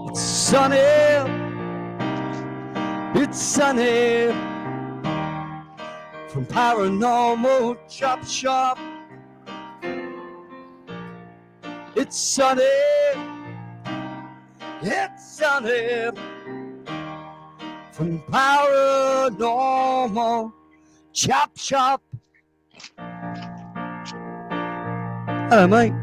It's Sonny. It's Sonny. From Paranormal Chop Shop. It's Sonny. It's Sonny. From Paranormal Chop Shop. Hello, mate.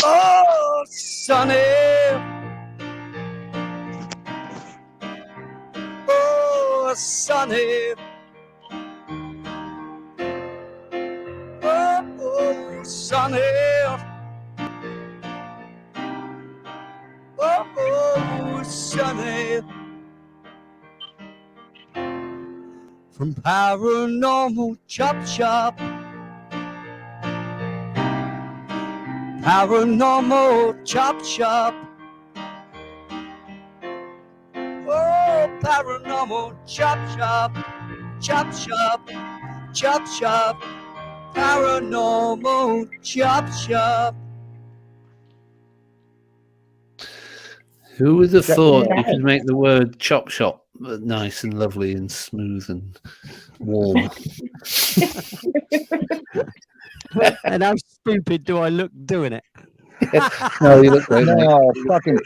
Oh, sunny. Oh, sunny. Oh, sunny. Oh, sunny. From Paranormal Chop Shop. Paranormal Chop Shop. Oh, Paranormal Chop Shop. Chop Shop. Chop Shop. Paranormal Chop Shop. Who would have thought you could make the word chop shop nice and lovely and smooth and warm? And how stupid do I look doing it? No, you look great, mate. No, fucking,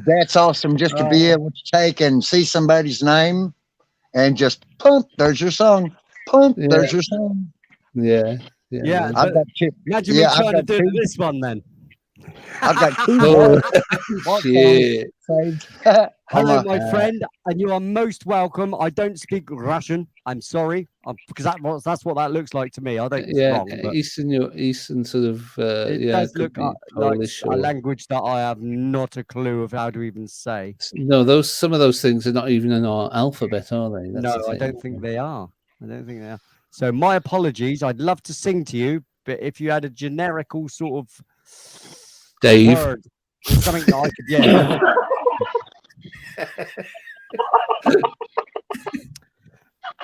that's awesome just to be able to take and see somebody's name and just pump, there's your song. Pump, Yeah. there's your song. Yeah. Yeah, man. I've got two. imagine Yeah, me I've trying to got do two. this one then. I've got two Oh, more shit. saved. Hello, I'm a- my friend, and you are most welcome. I don't speak Russian. I'm sorry, because that's what that looks like to me. I think it's Yeah, wrong, but Eastern sort of it yeah, does could look be like Polish a or language that I have not a clue of how to even say. no. Some of those things are not even in our alphabet, are they? That's No, the I thing. don't think they are. I don't think they are. So my apologies. I'd love to sing to you, but if you had a generical sort of Dave. word or something that I could, yeah.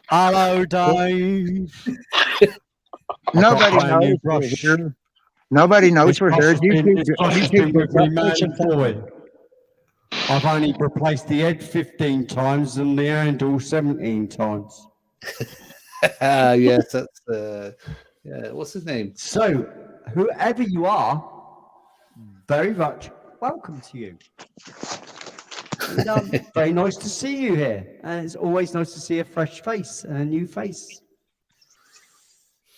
Hello, Dave. Nobody I've got a brand new knows we're brush. here. Nobody knows we're here. This brush has been with me, man, YouTube. boy. I've only replaced the head 15 times and the handle 17 times. Yes, that's yeah. What's his name? So, whoever you are, very much welcome to you. And, very nice to see you here. And it's always nice to see a fresh face and a new face.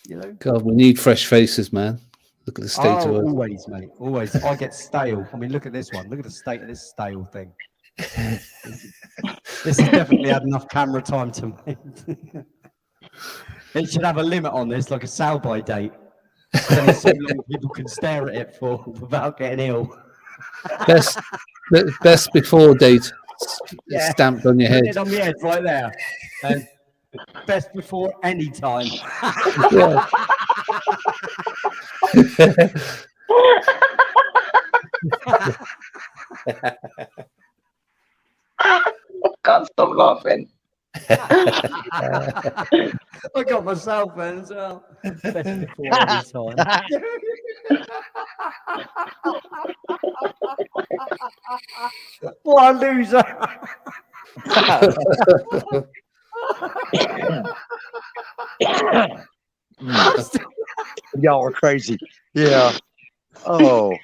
You know? God, we need fresh faces, man. Look at the state of it. Always, mate. Always. I get stale. I mean, look at this one. Look at the state of this stale thing. This has definitely had enough camera time to make. It should have a limit on this, like a sell-by date. Then it's so long people can stare at it for without getting ill. Best before date Yeah. stamped on your Put head. it on the head right there. And best before any time. Yeah. Can't stop laughing. I got myself in as well. Best before any time. What a loser. Y'all are crazy. Yeah. Oh.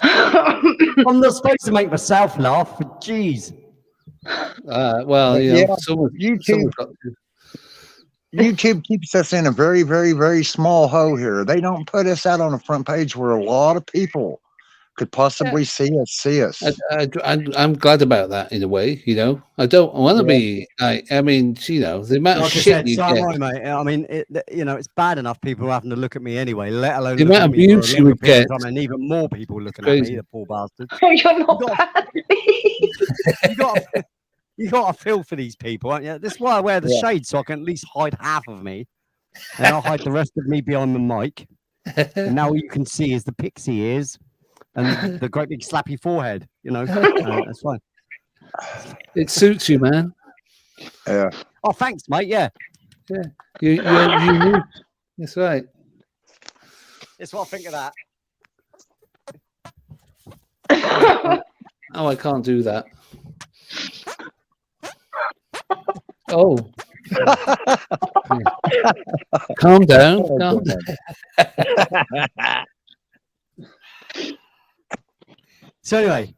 I'm not supposed to make myself laugh, but jeez. Well, you know, Yeah, someone's YouTube, got to. YouTube keeps us in a very, very, very small hole here. They don't put us out on the front page where a lot of people could possibly see us. I'm glad about that in a way. You know, I don't want to be. I mean, you know, the amount Like of I shit said, you so am get. I, mate. I mean, you know, it's bad enough people having to look at me anyway, let alone The look amount at of me for a abuse you longer would period of get. time, and even more people looking at Crazy. me, the poor bastards. Oh, you're not bad. You got to feel for these people, aren't you? That's why I wear the Yeah. shade, so I can at least hide half of me, and I'll hide the rest of me behind the mic. And now all you can see is the pixie ears and the great big slappy forehead. You know, that's fine. It suits you, man. Yeah. Oh, thanks, mate. Yeah, You're unique. That's right. that's what I think of that. Oh, I can't do that. Oh. Calm down. Oh, Calm God. down. So anyway,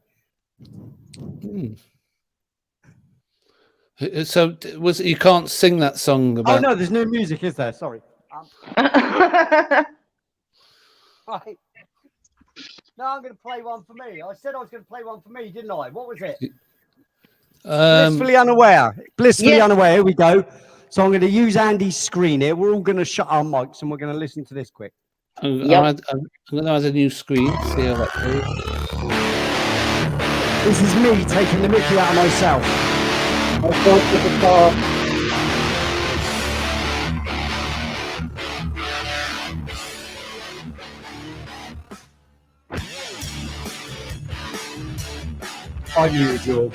So was you can't sing that song oh about? no, there's no music, is there? Sorry. Right. No, I'm going to play one for me. I said I was going to play one for me, didn't I? What was it? Blissfully unaware. Blissfully Yeah. unaware. Here we go. So I'm going to use Andy's screen here. We're all going to shut our mics and we're going to listen to this quick. I'm Yep. going to add a new screen. See how that goes. This is me taking the mickey out of myself. Unusual.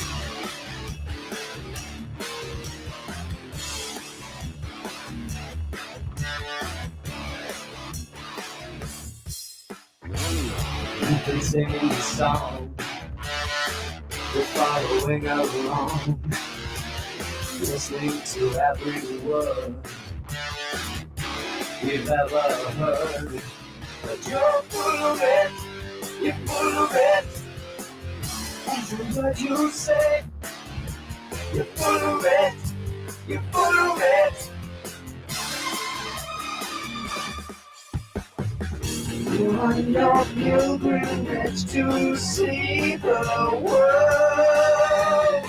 You've been singing the song, we're following along, listening to every word we've ever heard. But you're full of it, you're full of it. Every word you say, you're full of it, you're full of it. You're on your pilgrimage to see the world.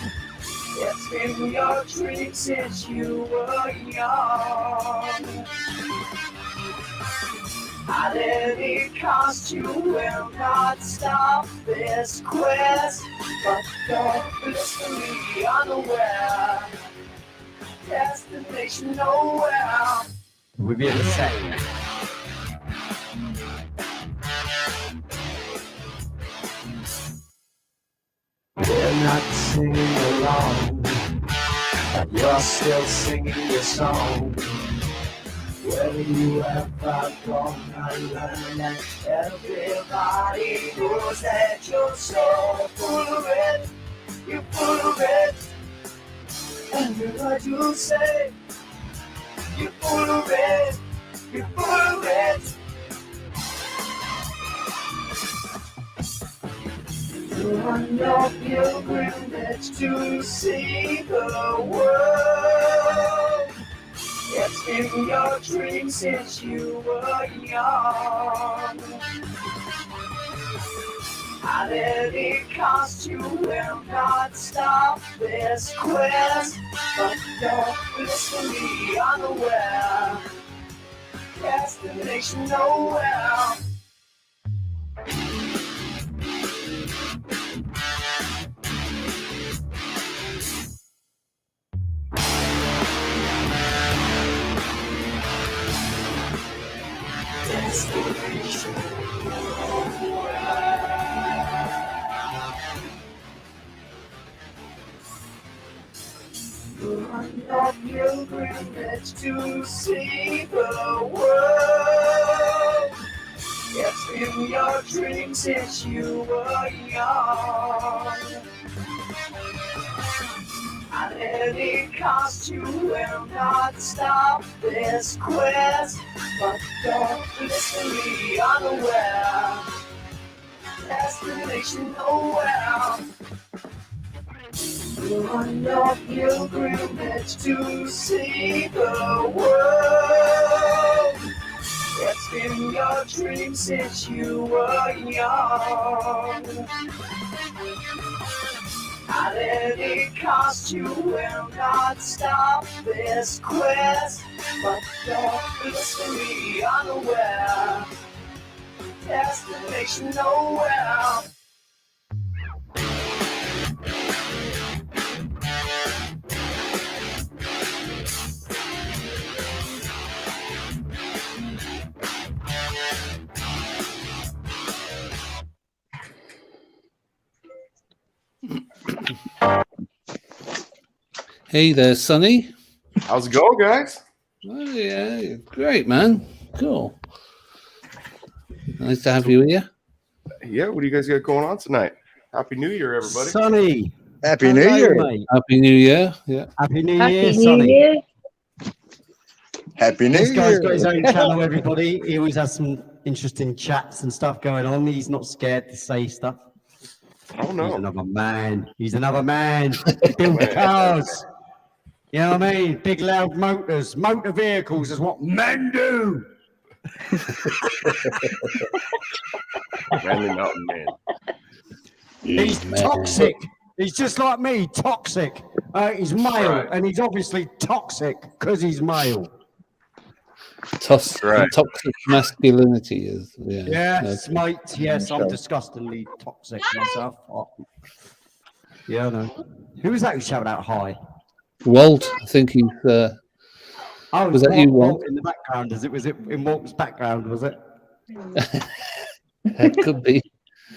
It's been your dream since you were young. At any cost, you will not stop this quest. But you're blissfully unaware. Destination nowhere. We'll be in a second. We're not singing along, but you're still singing your song. Where you ever gone, I learned that everybody knows that you're so full of it, you're full of it. Every word you say, you're full of it, you're full of it. You're on your pilgrimage to see the world. It's been your dream since you were young. At any cost, you will not stop this quest. But you're blissfully unaware. Destination nowhere. Destination you're on your pilgrimage to see the world. It's been your dream since you were young. At any cost, you will not stop this quest. But you're blissfully unaware. Destination nowhere. You're on your pilgrimage to see the world. It's been your dream since you were young. At any cost, you will not stop this quest. But you're blissfully unaware. Destination nowhere. Hey there, Sonny. How's it going, guys? Oh, yeah, great, man. Cool. Nice to have you here. Yeah, what do you guys got going on tonight? Happy New Year, everybody. Sonny. Happy New Year. Mate. Happy New Year. Yeah. Happy New Happy Year, New Sonny. Year. Happy New This guy's Year. got his own channel, everybody. He always has some interesting chats and stuff going on. He's not scared to say stuff. Oh, no. He's another man. He's another man. Build cars. You know what I mean? Big loud motors. Motor vehicles is what men do. Manly Mountain Man. He's toxic. He's just like me, toxic. He's male, Right. and he's obviously toxic because he's male. Right. Toxic masculinity is. Yeah. Yes, mate. Yes, I'm disgustingly toxic myself. Oh. Yeah, I know. Who was that who shouted out hi? Walt, I think he's. Oh, Was that you, Walt? in the background? Was it in Walt's background? Was it? It could be.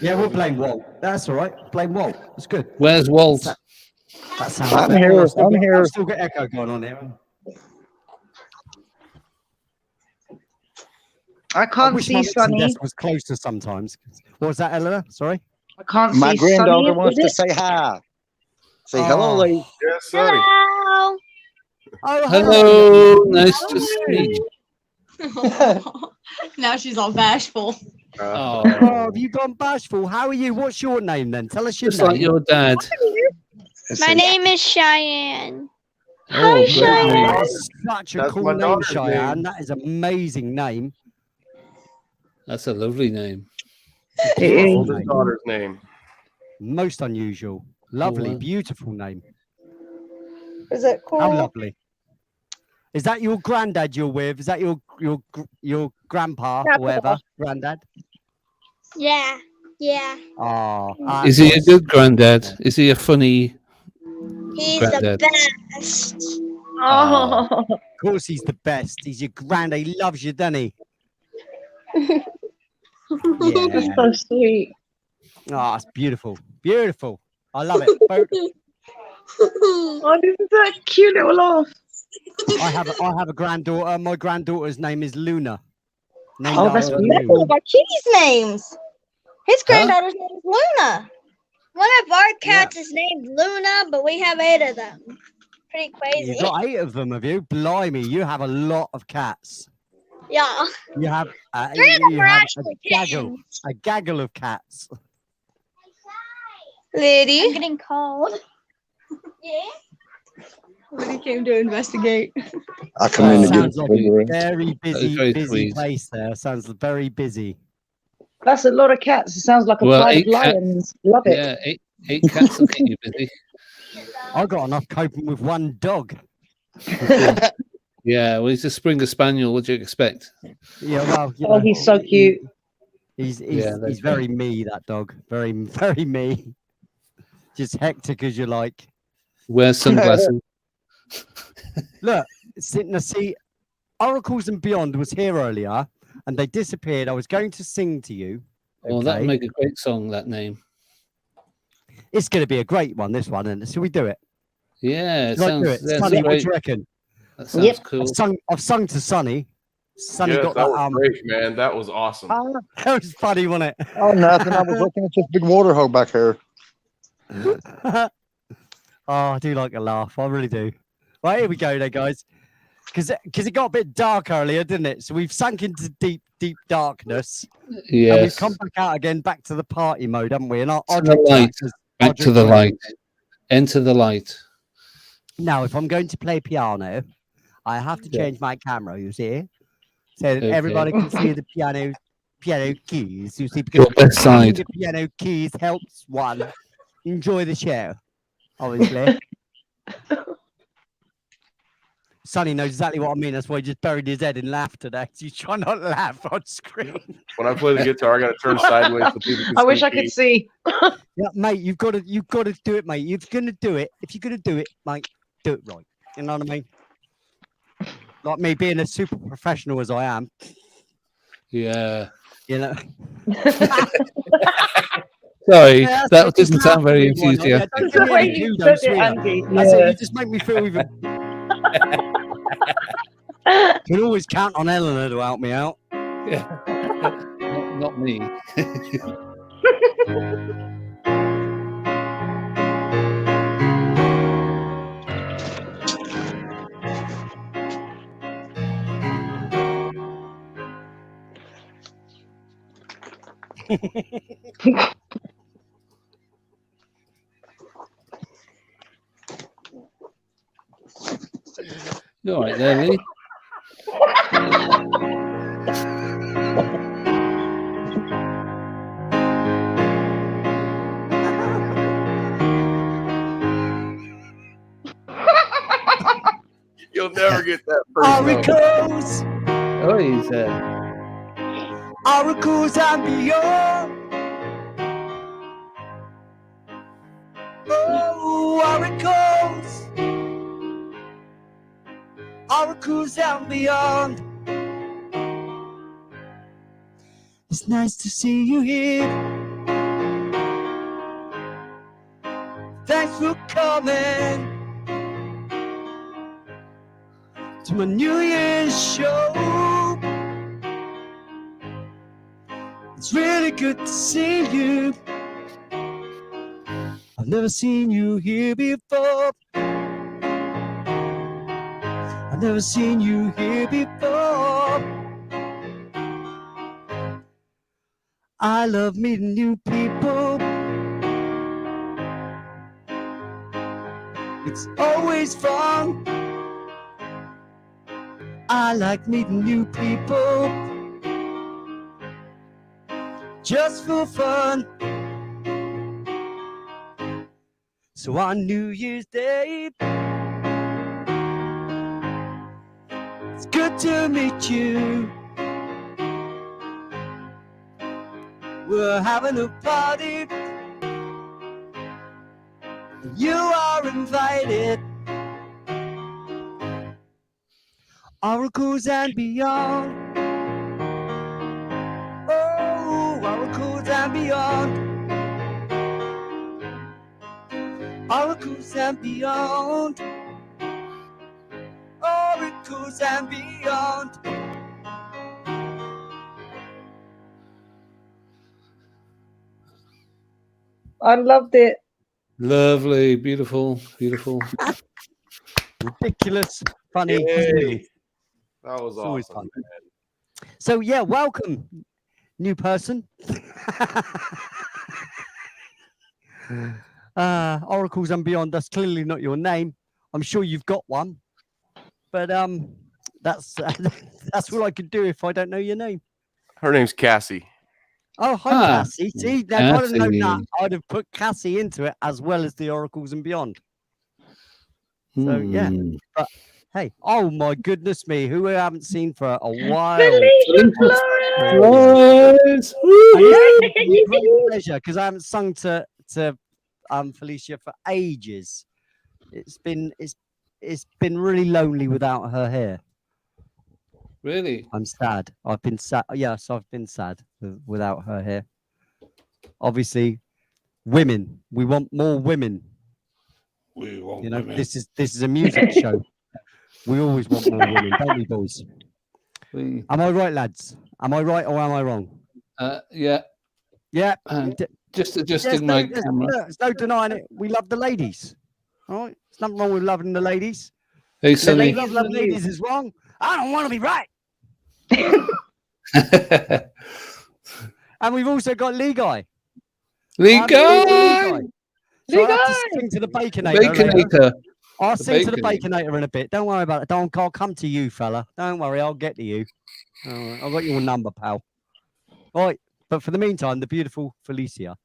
Yeah, we'll blame Walt. That's all right. Blame Walt. It's good. Where's Walt? That sounds. I'm better. here. I've I'm here. still got echo going on here. I can't wish see my mixing Sonny. desk was closer sometimes. What was that, Eleanor? Sorry. I can't My see granddaughter Sonny. wants Is to it? say hi. Say hello, Oh. lady. Yes, Sonny. Hello. Oh, Hello, nice to see you. Now she's all bashful. Oh, Oh, have you gone bashful? How are you? What's your name then? Tell us your just name. like your dad. My name is Cheyenne. Oh, Hi, very Cheyenne. nice. That's such a That's cool my name, daughter's Cheyenne. name. That is an amazing name. That's a lovely name. Beautiful Oldest name. daughter's name. Most unusual. Lovely, wow. beautiful name. Is it cool? How lovely. Is that your granddad you're with? Is that your grandpa or whatever? Granddad? Yeah. Oh, Is he a good granddad? Is he a funny He's granddad? the best. Oh. Of course he's the best. He's your granddad. He loves you, doesn't he? That's Yeah. so sweet. Oh, it's beautiful. Beautiful. I love it. Oh, this is a cute little laugh. I have a granddaughter. My granddaughter's name is Luna. Named Oh, that's after That's you. one of our kitties' names. His granddaughter's name is Luna. One of our cats is named Luna, but we have 8 of them. Pretty crazy. You've got 8 of them, have you? Blimey, you have a lot of cats. Yeah. You have 3 of them you are have actually gaggle, kittens. a gaggle of cats. Liddy. I'm getting cold. Yeah. Liddy came to investigate. I come in to get Sounds like a cigarette. very busy, very busy sweet. place there. Sounds very busy. That's a lot of cats. It sounds like a Well, pride of 8 cats. lions. Love it. Yeah, eight cats will keep you busy. I got enough coping with one dog. Yeah, well, he's a Springer Spaniel. What do you expect? Yeah, well, you Oh, know, he's so cute. He's Yeah, that's he's very me, that dog. Very very me. Just hectic as you like. Wear sunglasses. Look, see, Oracles and Beyond was here earlier, and they disappeared. I was going to sing to you. Oh, that would okay? make a great song. That name. It's going to be a great one. This one, and should we do it? Yeah, it Should I do sounds. it? That's Sonny, what do great. you reckon? That sounds cool. I've sung to Sonny. Sonny Yes, got that that. was great, man. That was awesome. That was funny, wasn't it? Oh, nothing. I was looking at this big water hole back here. Oh, I do like a laugh. I really do. Right, here we go, then, guys. Because it got a bit dark earlier, didn't it? So we've sunk into deep, deep darkness. And we've Yes. come back out again, back to the party mode, haven't we? And To the light. Back to the light. Enter the light. Now, if I'm going to play piano, I have to Yeah. change my camera, you see? So that Okay. everybody can see the piano keys, you see? Because Your best having side. the piano keys helps one enjoy the show, obviously. Sonny knows exactly what I mean. That's why he just buried his head in laughter there. You try not to laugh on screen. When I play the guitar, I got to turn sideways so people can I wish see I could me. see. Yeah, mate, you've got to do it, mate. If you're gonna do it, mate, do it right. You know what I mean? Like me being a super professional as I am, Yeah. you know. Sorry, Yeah, that just didn't sound laugh very at me, why not? Yeah, enthusiastic. don't It's give the me way any you kudos, said it, sweetheart. Andy. That's it. Yeah. You just make me feel even. You can always count on Eleanor to help me out. Yeah. Not me. You all right there, Lee? You'll never get that first note. Oracles, Oh, he's oracles and beyond. Oh, oracles, oracles and beyond. It's nice to see you here. Thanks for coming to my New Year's show. It's really good to see you. I've never seen you here before. I've never seen you here before. I love meeting new people. It's always fun. I like meeting new people. Just for fun. So on New Year's Day, it's good to meet you. We're having a party. You are invited. Oracles and beyond. Oh, oracles and beyond. Oracles and beyond. Oracles and beyond. I loved it. lovely, beautiful, beautiful. Ridiculous, funny. Yay. That was It's always awesome. fun. So yeah, welcome, new person. Oracles and beyond. That's clearly not your name. I'm sure you've got one, but that's that's all I could do if I don't know your name. Her name's Cassie. Oh, hi, Cassie. See, if I'd have known that, I'd have put Cassie into it as well as the Oracles and Beyond. So yeah, but hey, oh my goodness me, who I haven't seen for a while. Felicia Flores! Great pleasure, because I haven't sung to Felicia for ages. It's been really lonely without her here. Really? I'm sad. I've been sad. Yes, I've been sad without her here. Obviously, women. We want more women. We want You know, women. this is a music show. We always want more women, don't we, boys? We, Am I right, lads? Am I right or am I wrong? yeah. Yeah. Just There's adjusting no, my there's, camera. there's no denying it. We love the ladies. All right. There's nothing wrong with loving the ladies. Hey, The Sonny. love ladies is wrong. I don't want to be right. And we've also got Lee Guy. Lee I'm Guy! So I'll have to sing to the Baconator. later. Baconator. I'll The sing to the Baconator. Baconator in a bit. Don't worry about it. I'll come to you, fella. Don't worry. I'll get to you. All right, I've got your number, pal. All right. But for the meantime, the beautiful Felicia.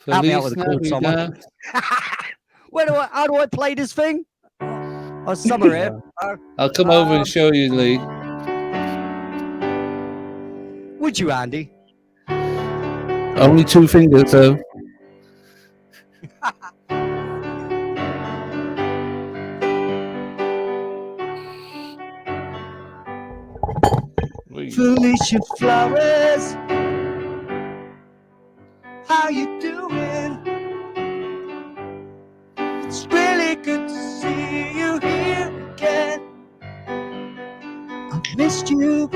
Help me out with the chord, someone. How do I play this thing? Oh, Summer here. I'll come over and show you, Lee. Would you, Andy? Only 2 fingers, though. Felicia Flores, how you doing? It's really good to see you here again. I've missed you.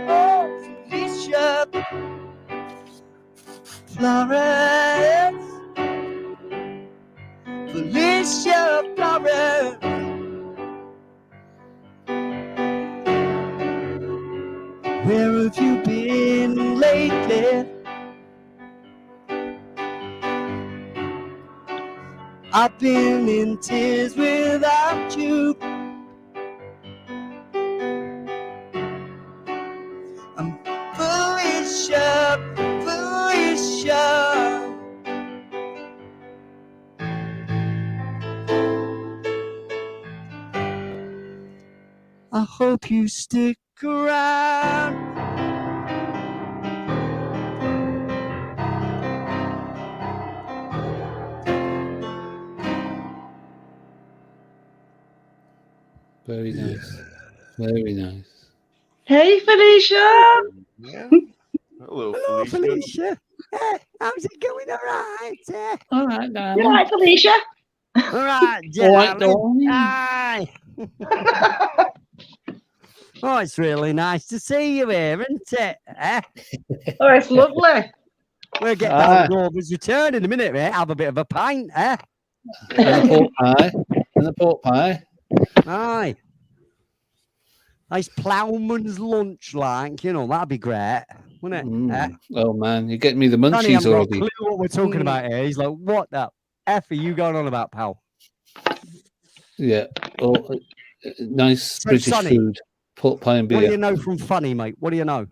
Oh, Felicia Flores. Felicia Flores. Where have you been lately? I've been in tears without you. I'm Felicia, Felicia. hope you stick around. Very nice. Very nice. Hey, Felicia. Yeah. Hello, Hello, Felicia. Felicia. How's it going? All right. All right, You darling. all right, Felicia? All right, All right, darling. darling. Aye. Oh, it's really nice to see you here, isn't it? Eh? Oh, it's lovely. We'll get Ah. down Glover's return in a minute, mate. Have a bit of a pint, eh? And a pork pie. And a pork pie. Aye. Nice ploughman's lunch, like, you know, that'd be great, wouldn't it? Eh? Oh man, you're getting me the Johnny munchies hasn't got a already. clue what we're talking about here. He's like, what the F are you going on about, pal? Yeah. Oh, nice So, British Sonny, food. Pork pie and what do you beer. know from Funny, mate? What do you know?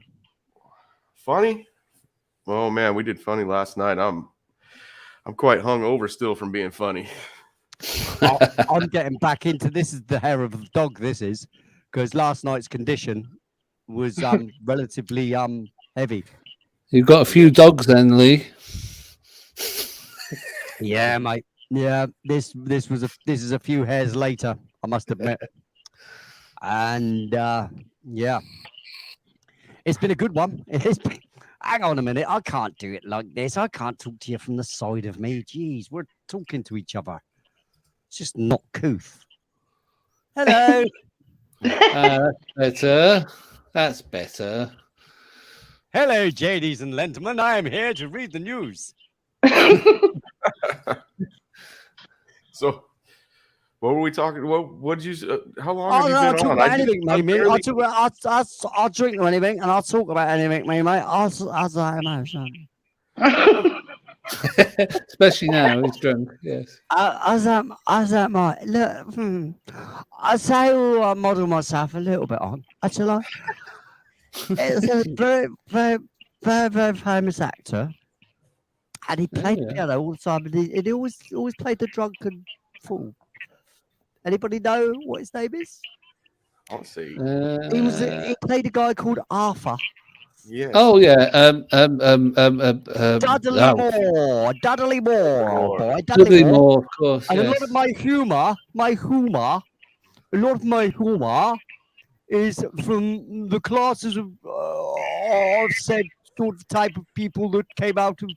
Funny? Oh man, we did funny last night. I'm quite hungover still from being funny. I'm getting back into this. Is the hair of the dog. This is because last night's condition was relatively heavy. You've got a few dogs then, Lee. Yeah, mate. Yeah, this is a few hairs later, I must admit. And yeah, it's been a good one. It's been, hang on a minute, I can't do it like this. I can't talk to you from the side of me. Jeez, we're talking to each other. It's just not couth. Hello. That's better. That's better. Hello, JDs and gentlemen. I am here to read the news. So, what were we talking? What did you? How long I'll have you talk been on? about anything, mate. barely- I'll drink anything, and I'll talk about anything, mate. As I imagine. Especially now, he's drunk. Yes. As that might look, I say I model myself a little bit on. Actually, it's a very, very, very, very famous actor, and he played yeah. piano all the time. And he always played the drunken fool. Anybody know what his name is? I'll see. He played a guy called Arthur. Yeah. Oh yeah. Dudley oh, Moore. Dudley Moore, old boy. Dudley Moore, of course. And a lot Yes. of my humor is from the classes of said sort of type of people that came out of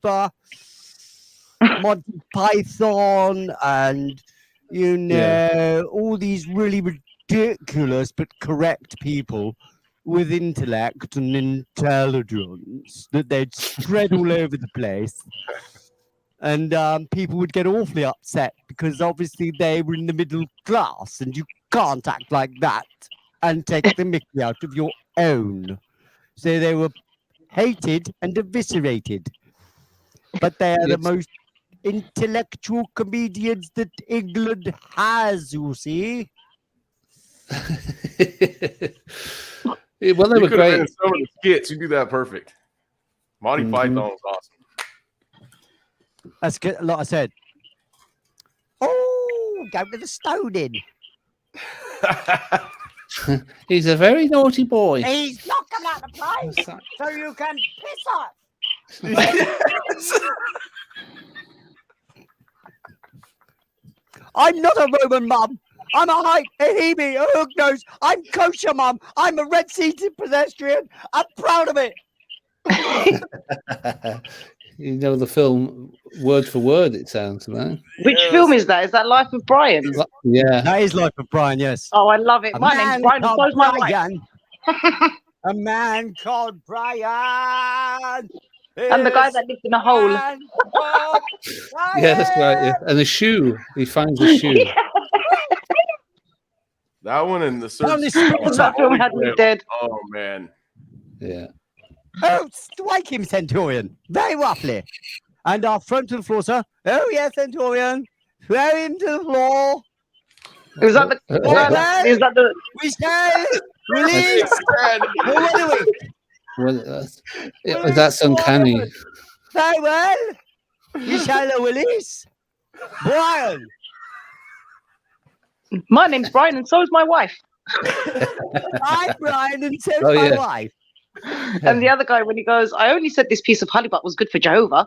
Monty Python and you know all these really ridiculous but correct people with intellect and intelligence that they'd spread all over the place. And people would get awfully upset because obviously they were in the middle class and you can't act like that and take the mickey out of your own. So they were hated and eviscerated. But they are the most intellectual comedians that England has, you see. Well, they You were could have been great. in some of the skits. You do that perfect. Monty Python was awesome. That's good. Like I said. Oh, go to the stoning. He's a very naughty boy. He's not coming out of the place, so you can piss off. I'm not a Roman mum. I'm a hype, a Hebe, a hook nose. I'm kosher mum. I'm a red-seated pedestrian. I'm proud of it. You know the film word for word, it sounds, man. Which film is that? Is that Life of Brian? Yeah. That is Life of Brian, yes. Oh, I love it. My name's Brian, and so's my wife. A man called Brian. And the guy that lived in a hole. Yeah, that's right. Yeah. And a shoe. He finds a shoe. That one and the search. Only Scott- That film had me dead. Oh man. Yeah. Oh, strike him, Centurion. Very roughly. And our front to the floor, sir. Oh, yes, Centurion. Throw him to the floor. Is that the? Is that the? We say release. Well, that's uncanny. Very well. You shall release. Brian. My name's Brian, and so is my wife. I'm Brian and so's Oh, my yeah. wife. And the other guy, when he goes, I only said this piece of honey butt was good for Jehovah.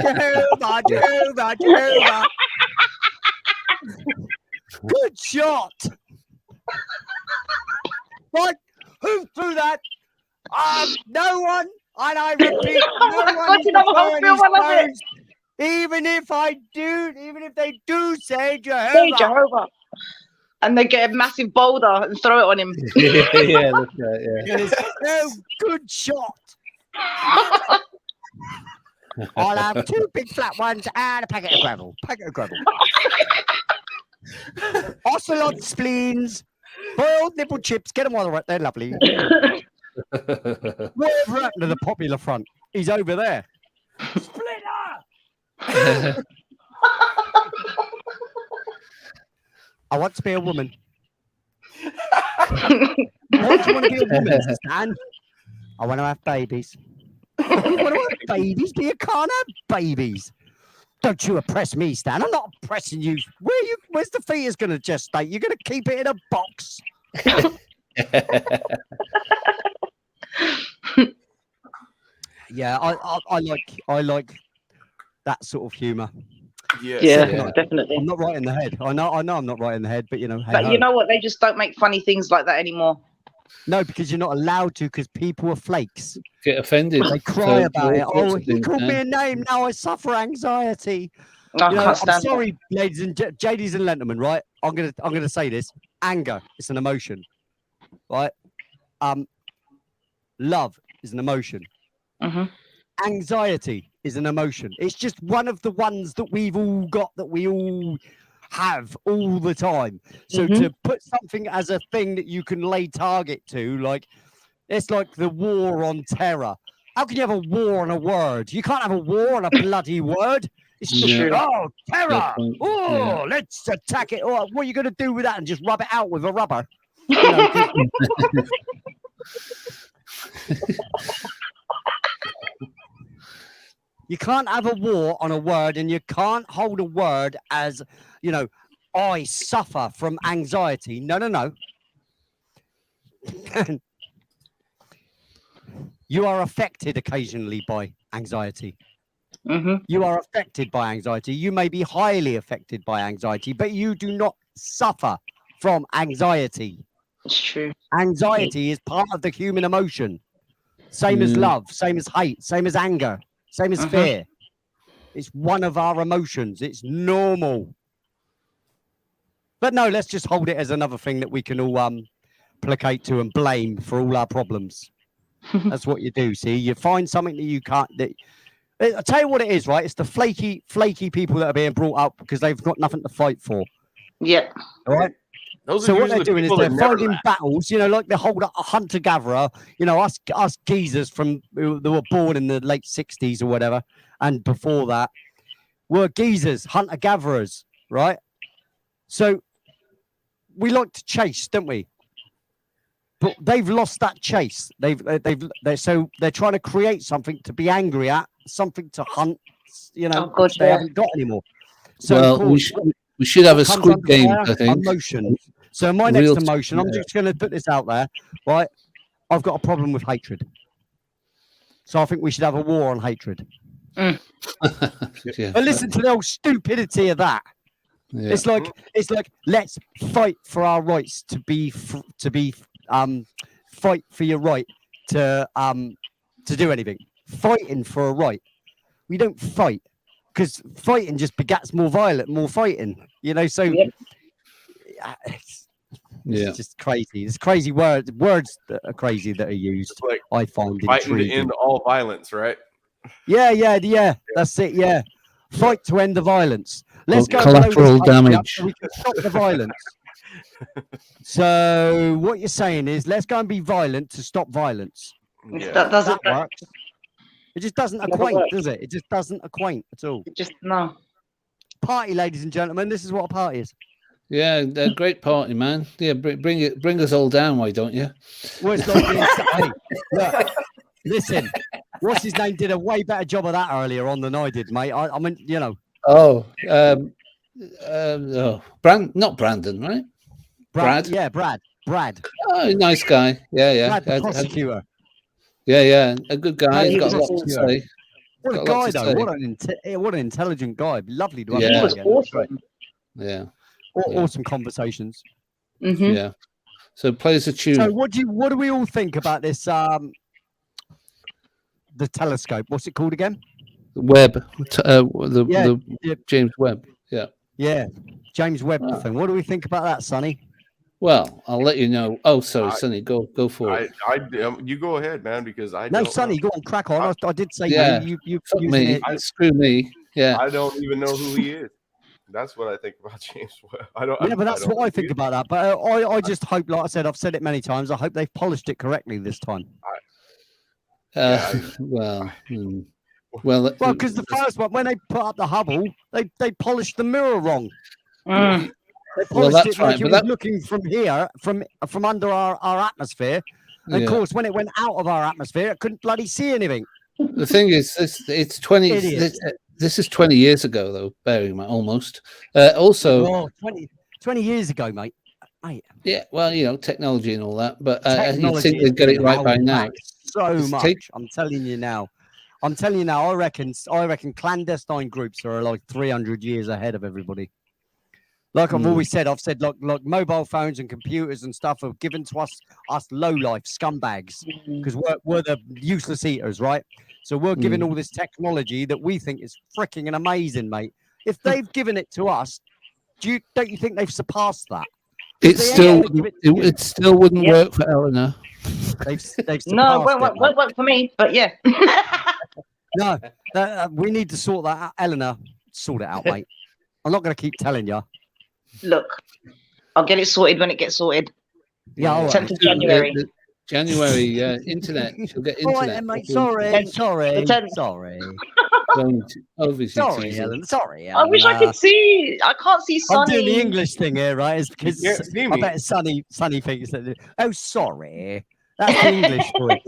Jehovah, Jehovah, Jehovah. Good shot. Right, who threw that? No one. And I repeat, no one God, is you know what? referring I feel one of it. his toes. Even if they do say Jehovah. Say Jehovah. And they get a massive boulder and throw it on him. Yeah, that's right, yeah. And it's, oh, good shot. I'll have 2 big flat ones and a packet of gravel. Ocelot spleens, boiled nipple chips. Get them while they're right. They're lovely. Whatever happened to the popular front? He's over there. Splinter! I want to be a woman. Why do you want to be a woman, Stan? I want to have babies. You want to have babies, but you can't have babies. Don't you oppress me, Stan. I'm not oppressing you. Where's the fetus going to gestate? You're going to keep it in a box. Yeah, I like that sort of humour. Yeah, definitely. I'm not right in the head. I know I'm not right in the head, but you know. But hey-ho. you know what? They just don't make funny things like that anymore. No, because you're not allowed to, because people are flakes. Get offended. They cry for about it. all sorts Oh, of he things, called yeah. me a name. Now I suffer anxiety. I You know, can't I'm stand sorry, ladies and JDs and gentlemen. Right? I'm gonna say this. Anger is an emotion, right? Love is an emotion. Mm-hmm. Anxiety is an emotion. It's just one of the ones that we've all got, that we all have all the time. So Mhm. to put something as a thing that you can lay target to, like, it's like the war on terror. How can you have a war on a word? You can't have a war on a bloody word. It's just, Yeah. oh, terror. Good point. Oh, Yeah. let's attack it. Oh, what are you going to do with that? And just rub it out with a rubber? You know, 'cause- You can't have a war on a word, and you can't hold a word as, you know, I suffer from anxiety. No. You are affected occasionally by anxiety. Mm-hmm. You are affected by anxiety. You may be highly affected by anxiety, but you do not suffer from anxiety. It's true. Anxiety is part of the human emotion. Same as love, same as hate, same as anger, same as fear. It's one of our emotions. It's normal. But no, let's just hold it as another thing that we can all placate to and blame for all our problems. That's what you do. See, you find something that you can't. I'll tell you what it is, right? It's the flaky people that are being brought up because they've got nothing to fight for. Yeah. All right. Those So are what they're usually doing is people they're that never fighting laugh. battles, you know, like they hold a hunter-gatherer, you know, us geezers from who were born in the late 60s or whatever, and before that, were geezers, hunter-gatherers, right? So we like to chase, don't we? But they've lost that chase. So they're trying to create something to be angry at, something to hunt, you know, Oh, God, which they yeah. haven't got anymore. So Well, of course, we should have a comes Squid under Game, fire, I think. emotions. So my Real next emotion, I'm yeah. just going to put this out there, right? I've got a problem with hatred. So I think we should have a war on hatred. Yeah. But listen to the whole stupidity of that. Yeah. It's like let's fight for our rights to fight for your right to do anything. Fighting for a right. We don't fight because fighting just begats more fighting. You know, so it's just crazy. It's crazy words that are crazy that are used. It's like I find fighting to intriguing. end all violence, right? Yeah. That's it. Yeah, fight to end the violence. Let's Or go and blow this collateral country up damage. so we can stop the violence. So what you're saying is, let's go and be violent to stop violence. Yeah. That doesn't That works. It just doesn't Never acquaint, works. does it? It just doesn't acquaint at all. just no. Party, ladies and gentlemen. This is what a party is. Yeah, a great party, man. Yeah, bring us all down, why don't you? Well, it's like being, hey, look, listen. What's his name did a way better job of that earlier on than I did, mate. I mean, you know. Oh, not Brandon, right? Brad? Yeah, Brad. Oh, nice guy. Yeah. Brad, the prosecutor. Yeah. A good guy. Brad, He's the got a lot to prosecutor. say. What a Got a lot guy, to though. say. What an intelligent guy. Lovely to have Yeah. him He was again. That's great. Yeah. Awesome conversations. Yeah. So play us a tune. So what do we all think about this? The telescope. What's it called again? Webb. Yeah, The James Webb. Yeah. Yeah, James Webb thing. What do we think about that, Sonny? Well, I'll let you know. Oh, sorry, Sonny, go for it. You go ahead, man, because I No, don't Sonny, know. go on, crack on. I did say Yeah. you Fuck using me. it. Screw me. Yeah. I don't even know who he is. That's what I think about James Webb. Yeah, but that's what I think about that. But I just hope, like I said, I've said it many times. I hope they've polished it correctly this time. Well, Well, because the first one, when they put up the Hubble, they polished the mirror wrong. They polished that's it like right, it but was that- looking from here, from under our atmosphere. And Yeah. of course, when it went out of our atmosphere, it couldn't bloody see anything. The thing is, it's 20. Idiot. This is 20 years ago, though. Bearing in mind, almost. Also, Oh, 20 years ago, mate. yeah. Well, technology and all that, but you'd Technology think has they'd get it been right by held now. back so It's much. take- I'm telling you now. I reckon clandestine groups are like 300 years ahead of everybody. Like I've always said, like mobile phones and computers and stuff are given to us low life scumbags because we're the useless eaters, right? So we're given all this technology that we think is freaking and amazing, mate. If they've given it to us, don't you think they've surpassed that? It They ain't still, gonna give it to you. it still wouldn't Yep. work for Eleanor. They've No, surpassed it, won't work for me. But yeah. No, we need to sort that out. Eleanor, sort it out, mate. I'm not going to keep telling you. Look, I'll get it sorted when it gets sorted. Yeah, all right. 10th of January. January, internet. She'll get All right, internet. then, mate. properly. Sorry. Ten- Obviously, Sorry, teasing. Ellen. Sorry, I wish I Eleanor. could see. I can't see I'm Sonny. doing the English thing here, right? It's because can't see I me. bet Sonny thinks that. Oh, sorry. That's the English for it.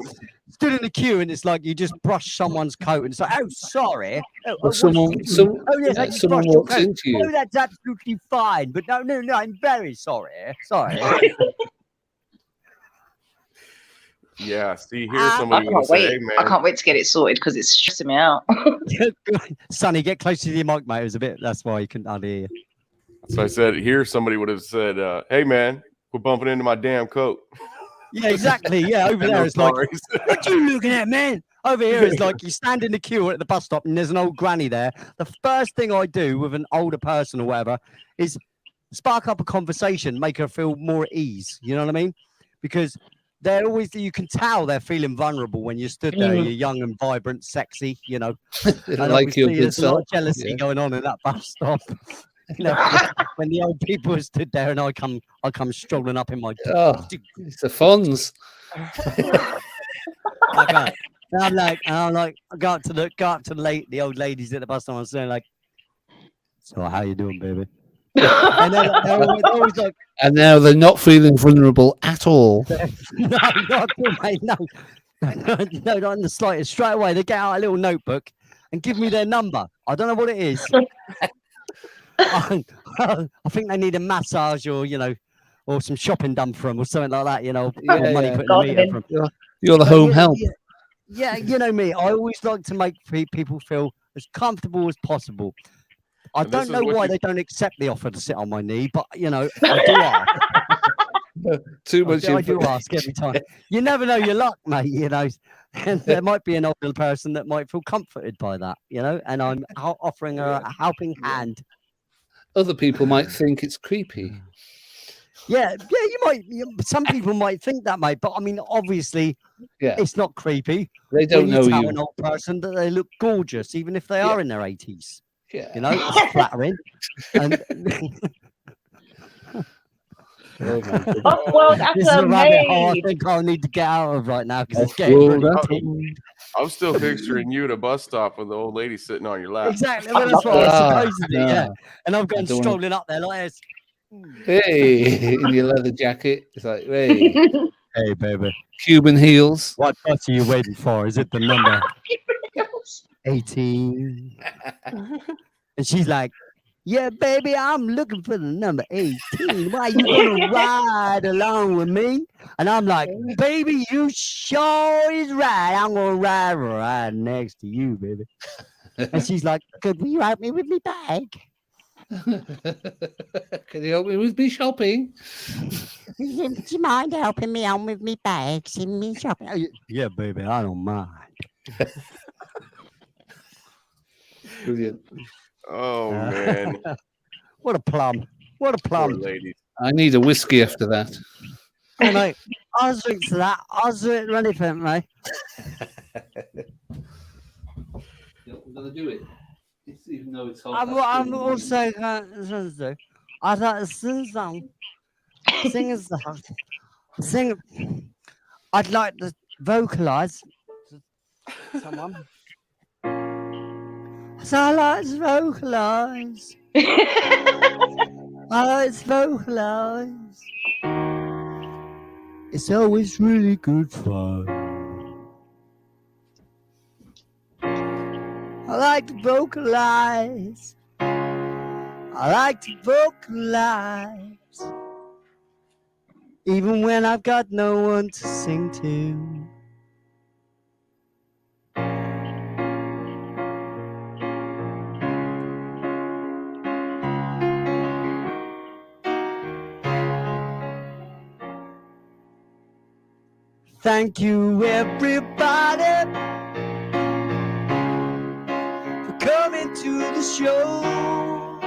Stood in the queue and it's like you just brush someone's coat and it's like, oh, sorry. Oh, Or someone yes, yeah, I just someone brushed your walks coat. into you. Oh, that's absolutely fine. But no, I'm very sorry. Sorry. Yeah, see, here's I somebody would can't say, wait. hey, man. I can't wait to get it sorted because it's stressing me out. Sonny, get close to your mic, mate. It was a bit. That's why you couldn't hear you. So I said, here somebody would have said, hey, man, quit bumping into my damn coat. Yeah, exactly. Yeah, over there it's like, what you looking at, man? Over here it's like you stand in the queue at the bus stop and there's an old granny there. The first thing I do with an older person or whatever is spark up a conversation, make her feel more at ease. You know what I mean? Because they're always, you can tell they're feeling vulnerable when you stood there. You're young and vibrant, sexy, you know. And Like your obviously good there's a lot of self. jealousy Yeah. going on in that bus stop. You know, when the old people stood there and I come strolling up in my Oh, it's the Fonz. Okay. And I'm like, I go up to the old ladies at the bus stop. I'm saying like, so how you doing, baby? And they're always like, And now they're not feeling vulnerable at all. no, not at all, mate, no, not in the slightest. Straight away, they get out a little notebook and give me their number. I don't know what it is. I think they need a massage or or some shopping done for them or something like that. Or money put in the meter for them. You're the home help. Yeah, you know me. I always like to make people feel as comfortable as possible. I And this don't is know what why you- they don't accept the offer to sit on my knee, but I do ask. Too much I do info. ask every time. You never know your luck, mate. And there might be an older person that might feel comforted by that. And I'm offering her a helping hand. Other people might think it's creepy. Yeah, you might. Some people might think that, mate. But I mean, obviously, Yeah. it's not creepy. They don't when know tell you. an old person that they look gorgeous, even if they are in their 80s. Yeah. It's flattering. And Oh, well, that's this is a rabbit hole I amazing. think I'll need to get out of right now because it's Well, getting really that- deep. I'm still picturing you at a bus stop with the old lady sitting on your lap. Exactly. Well, that's what I was Ah, supposed to do. Yeah. no. And I'm going I don't wanna- strolling up there like this. Hey, in your leather jacket. It's like, hey, Hey, baby. Cuban heels. What bus are you waiting for? Is it the number 18? And she's like, Yeah, baby, I'm looking for the number 18. Why you gonna ride along with me? And I'm like, baby, you sure is right. I'm gonna ride right next to you, baby. And she's like, could you help me with me bag? Can you help me with me shopping? Do you mind helping me out with me bags and me shopping? Oh, yeah, baby, I don't mind. Brilliant. Oh man, What a plum. What a poor plum. lady. I need a whiskey after that. Hey, mate, I'll drink to that. I'll drink anything, mate. I'm gonna do it. Even though it's hot. I'm also going to do. I'd like to sing a song. Sing a song. Sing. I'd like to vocalize to someone. So I like to vocalize. I like to vocalize. It's always really good fun. I like to vocalize. I like to vocalize. Even when I've got no one to sing to. Thank you, everybody, for coming to the show.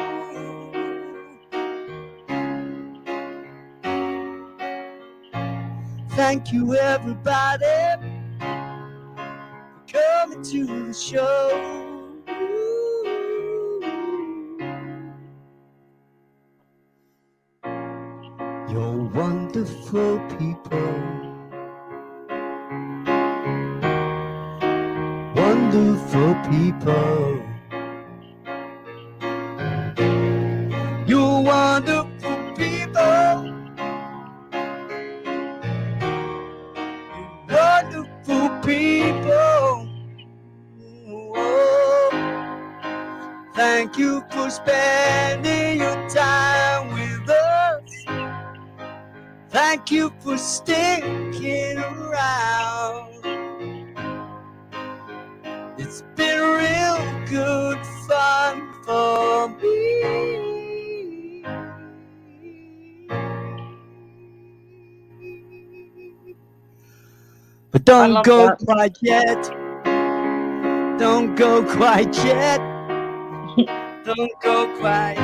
Thank you, everybody, for coming to the show. You're wonderful people. Wonderful people. You're wonderful people. You're wonderful people. Oh, thank you for spending your time with us. Thank you for sticking around. It's been real good fun for me. But don't go quite yet. Don't go quite yet. Don't go quite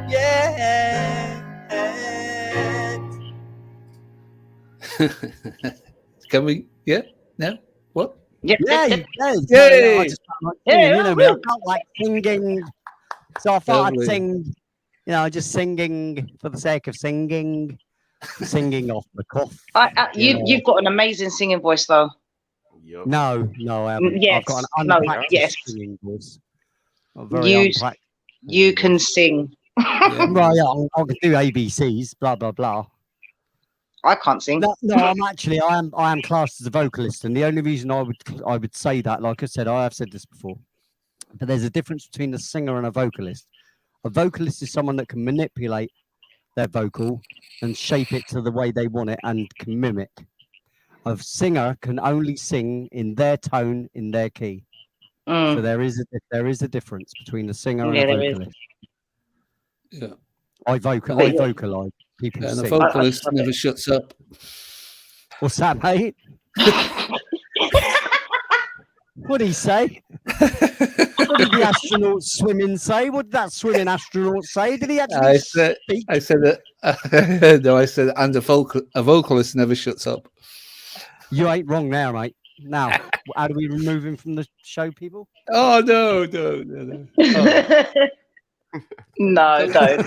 yet. Can we? Yeah? No? What? Yep. Yeah, Yep. yeah. Yay! You know me, I don't like singing, so I thought Lovely. I'd sing. You know, just singing for the sake of singing, singing off the cuff. You've got an amazing singing voice, though. No, I haven't. Yes. I've got an No, unpracticed yes. singing voice. I'm very You unpracticed. you can sing. Right, yeah, I can do ABCs, blah blah blah. I can't sing. No, I am classed as a vocalist, and the only reason I would say that, like I said, I have said this before, but there's a difference between a singer and a vocalist. A vocalist is someone that can manipulate their vocal and shape it to the way they want it and can mimic. A singer can only sing in their tone, in their key. So there is a difference between a singer and a there is. vocalist. Yeah. I vocalize. People And a sing. vocalist never shuts up. What's that, mate? What did he say? What did the astronaut swimming say? What did that swimming astronaut say? Did he actually speak? I said that. No, I said, and a vocalist never shuts up. You ain't wrong now, mate. Now, how do we remove him from the show, people? Oh, no. Oh. No, don't.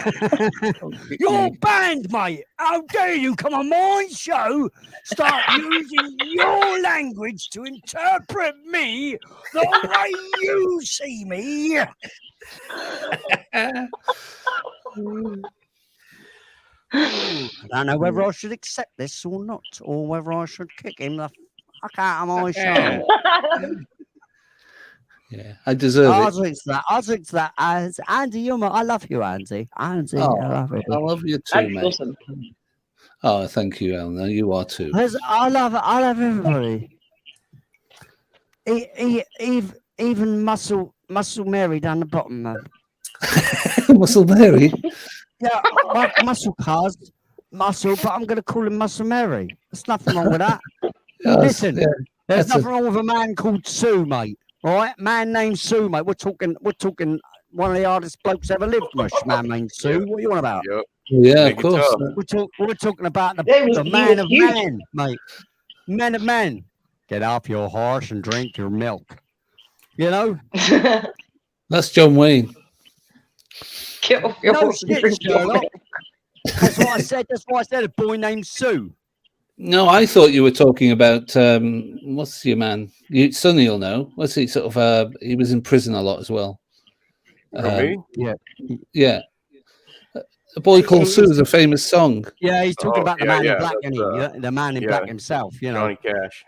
You're banned, mate. How dare you come on my show, start using your language to interpret me the way you see me. I don't know whether I should accept this or not, or whether I should kick him the fuck out of my show. Yeah, I deserve I'll it. drink to that. I'll drink to that. As Andy, I love you, Andy. Andy, Oh, I love you. I love you too, That's mate. awesome. Oh, thank you, Eleanor. You are too. I love everybody. Even Muscle Mary down the bottom, man. Muscle Mary. Yeah, Muscle Cars, Muscle, but I'm going to call him Muscle Mary. There's nothing wrong with that. Yes, Listen, yeah, there's that's a- nothing wrong with a man called Sue, mate. All right, man named Sue, mate. We're talking one of the hardest blokes ever lived, mush. Man named Sue. What are you on about? Yep. Yeah, Make of it course. tough. We're talking about the He was man of huge. men, mate. Men of men. Get off your horse and drink your milk. You know? That's John Wayne. Get off your No horse and shit, drink your Sherlock. milk. That's what I said. That's why I said a boy named Sue. No, I thought you were talking about what's your man? Sonny will know. What's he sort of? He was in prison a lot as well. Me? Yeah. Yeah. A Boy Called Sue is a famous song. Yeah, he's talking Oh, about the yeah, man yeah, in black, that's, isn't he? Yeah, the man in yeah, black himself, you know. Johnny Cash.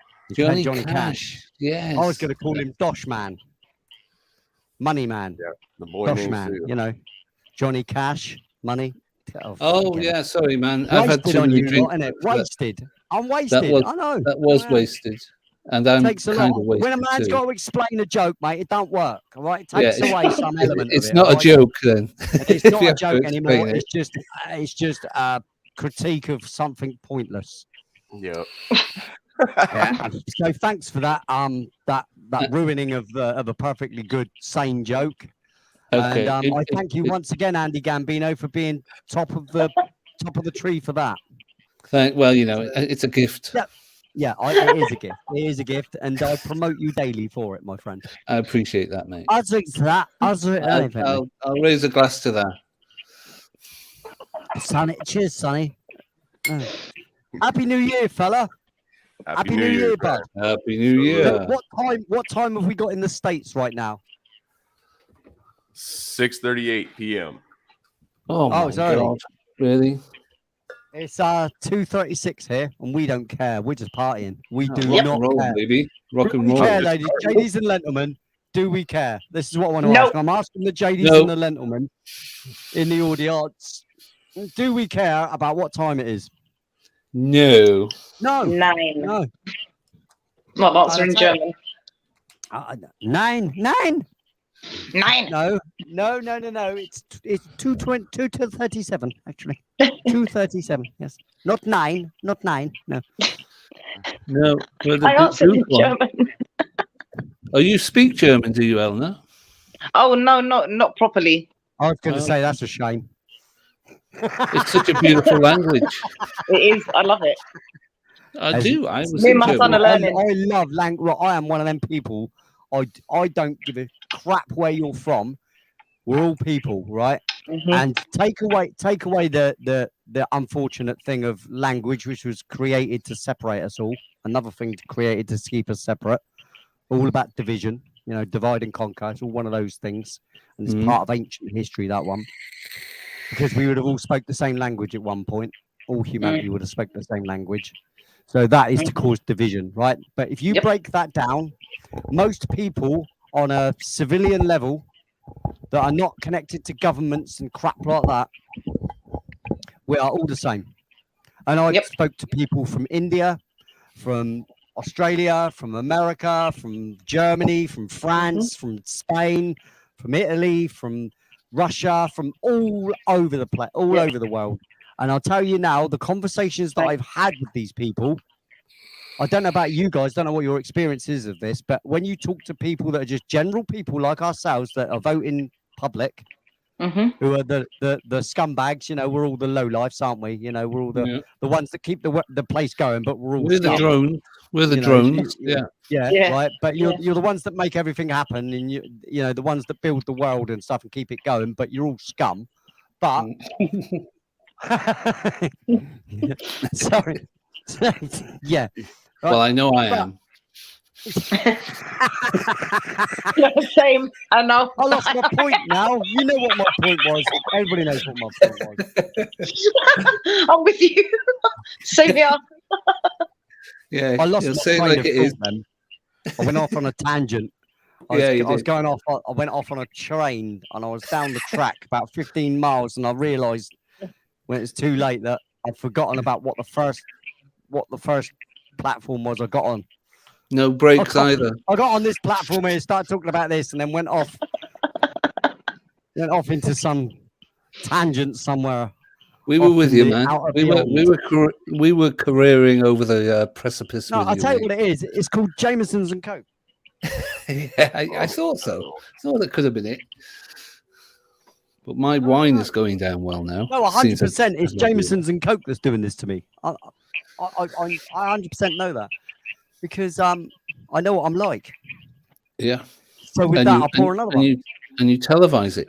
Johnny Cash. Yes. I was going to call him Dosh Man. Money Man. Yeah, the boy Dosh named Man, Sue. you know. Johnny Cash, money. Oh forget it. yeah, sorry, man. I've had Wasted too on many you, drinks. lot, innit? That- Wasted. I'm wasted. was- I know. That was I am. wasted, and I'm Takes a kind lot. of wasted When a man's too. got to explain a joke, mate, it don't work. All right, it Yeah, takes away some element It's of it. not a all right? joke then. And it's if not you a have to joke explain anymore. it. It's just a critique of something pointless. Yep. Yeah. So thanks for that. That ruining of a perfectly good sane joke. Okay. And I thank you once again, Andy Gambino, for being top of the tree for that. Well, you know, it's a gift. Yeah, it is a gift. It is a gift, and I promote you daily for it, my friend. I appreciate that, mate. I'll drink to that. I'll raise a glass to that. Sonny, cheers, Sonny. Happy New Year, fella. Happy New Year, bud. Happy New Year. What time have we got in the States right now? 6:38 p.m. Oh my it's early. God. Really? It's 2:36 here, and we don't care. We're just partying. We do Rock not and roll, care. baby. Rock Do and we roll. care, ladies and gentlemen? Do we care? This is what I want to Nope. ask. I'm asking the JDs Nope. and the gentlemen in the audience. Do we care about what time it is? No. No. 9. No. Well, that's in I'll tell German. 9. 9. 9. No. It's 2:20, 2:37 actually. 2:37. Yes. Not 9. Not 9. No. No. We're the I answered in Duke one. German. Oh, you speak German, do you, Eleanor? Oh no, not properly. I was going to say that's a shame. It's such a beautiful language. It is. I love it. I As- do. I was Me and in my son German. are learning. I love language. Well, I am one of them people. I don't give a crap where you're from. We're all people, right? Mhm. And take away the unfortunate thing of language, which was created to separate us all. Another thing created to keep us separate. All about division, you know, divide and conquer. It's all one of those things, and it's Mhm. part of ancient history, that one, because we would have all spoke the same language at one point. All humanity would have spoke the same language. So that is to cause division, right? But if you Yep. break that down, most people on a civilian level that are not connected to governments and crap like that, we are all the same. And I Yep. spoke to people from India, from Australia, from America, from Germany, from France, from Spain, from Italy, from Russia, from all over the place, all Yep. over the world. And I'll tell you now, the conversations that I've had with these people, I don't know about you guys, don't know what your experience is of this, but when you talk to people that are just general people like ourselves that are voting public, Mhm. who are the scumbags, you know, we're all the low lifes, aren't we? You know, we're all Yeah. the ones that keep the place going, but we're all We're the scum. drones. We're the You know, drones. Yeah. Yeah, right. But Yeah. you're the ones that make everything happen, and you know the ones that build the world and stuff and keep it going. But you're all scum. But sorry, yeah. Well, I know I am. Same. I know. I lost my point now. You know what my point was. Everybody knows what my point was. I'm with you. Same here. Yeah. I lost you'll my say train like of it is. thought then. I went off on a tangent. I was going off. I went off on a train, and I was down the track about 15 miles, and I realised when it's too late that I'd forgotten about what the first platform was I got on. No breaks either. I got on this platform here, started talking about this, and then went off into some tangent somewhere. We were with you, man. We were careering over the precipice. No, with I'll you, tell you mate. what it is. It's called Jameson's and Coke. Yeah, I thought so. I thought that could have been it. But my wine is going down well now. No, Seems 100%. It's like- Jameson's and Coke that's doing this to me. I 100% know that because I know what I'm like. Yeah. So with And that, you- I'll pour another one. And you televise it.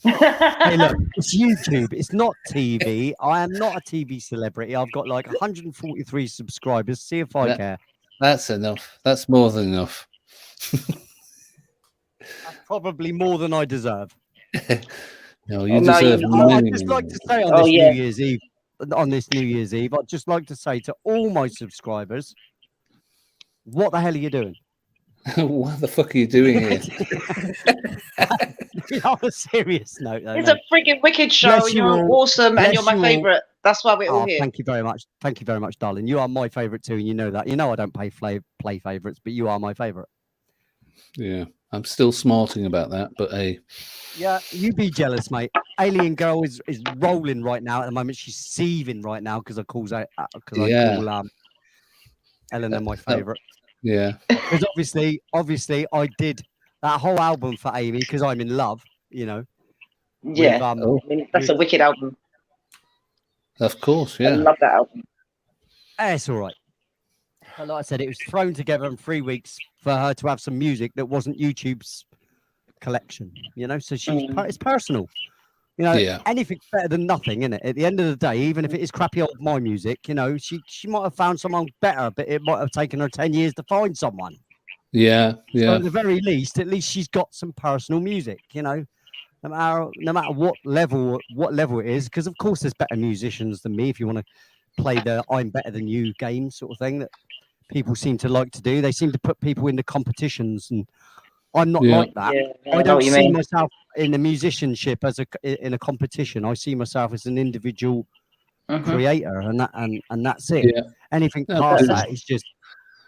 Hey, look, it's YouTube. It's not TV. I am not a TV celebrity. I've got like 143 subscribers. See if I care. That's enough. That's more than enough. That's probably more than I deserve. No, you deserve many. I'd just like to say on this New Year's Eve, I'd just like to say to all my subscribers, what the hell are you doing? What the fuck are you doing here? On a serious note, though, It's mate. a freaking wicked show. Bless And you you're all. awesome, Bless and you're my you all. favorite. That's why we're all Oh, here. thank you very much. Thank you very much, darling. You are my favorite too, and you know that. You know I don't play favorites, but you are my favorite. Yeah, I'm still smarting about that, but hey, Yeah, you be jealous, mate. Alien Girl is rolling right now at the moment. She's seething right now because I call Eleanor my favorite. Yeah. Because obviously, I did that whole album for Amy because I'm in love. You know. Yeah, With, I mean, that's a wicked album. Of course, I yeah. love that album. It's all right. But like I said, it was thrown together in 3 weeks for her to have some music that wasn't YouTube's collection. You know, so it's personal. You know, Yeah. anything's better than nothing, isn't it? At the end of the day, even if it is crappy old my music, you know, she might have found someone better, but it might have taken her 10 years to find someone. Yeah, So yeah. at the very least, at least she's got some personal music, you know, no matter what level it is, because of course there's better musicians than me if you want to play the I'm better than you game sort of thing that people seem to like to do. They seem to put people into competitions, and I'm not Yeah. like that. Yeah, I I know don't what you see mean. myself in a musicianship in a competition. I see myself as an individual creator, and that's it. Yeah. Anything No, past fair that is just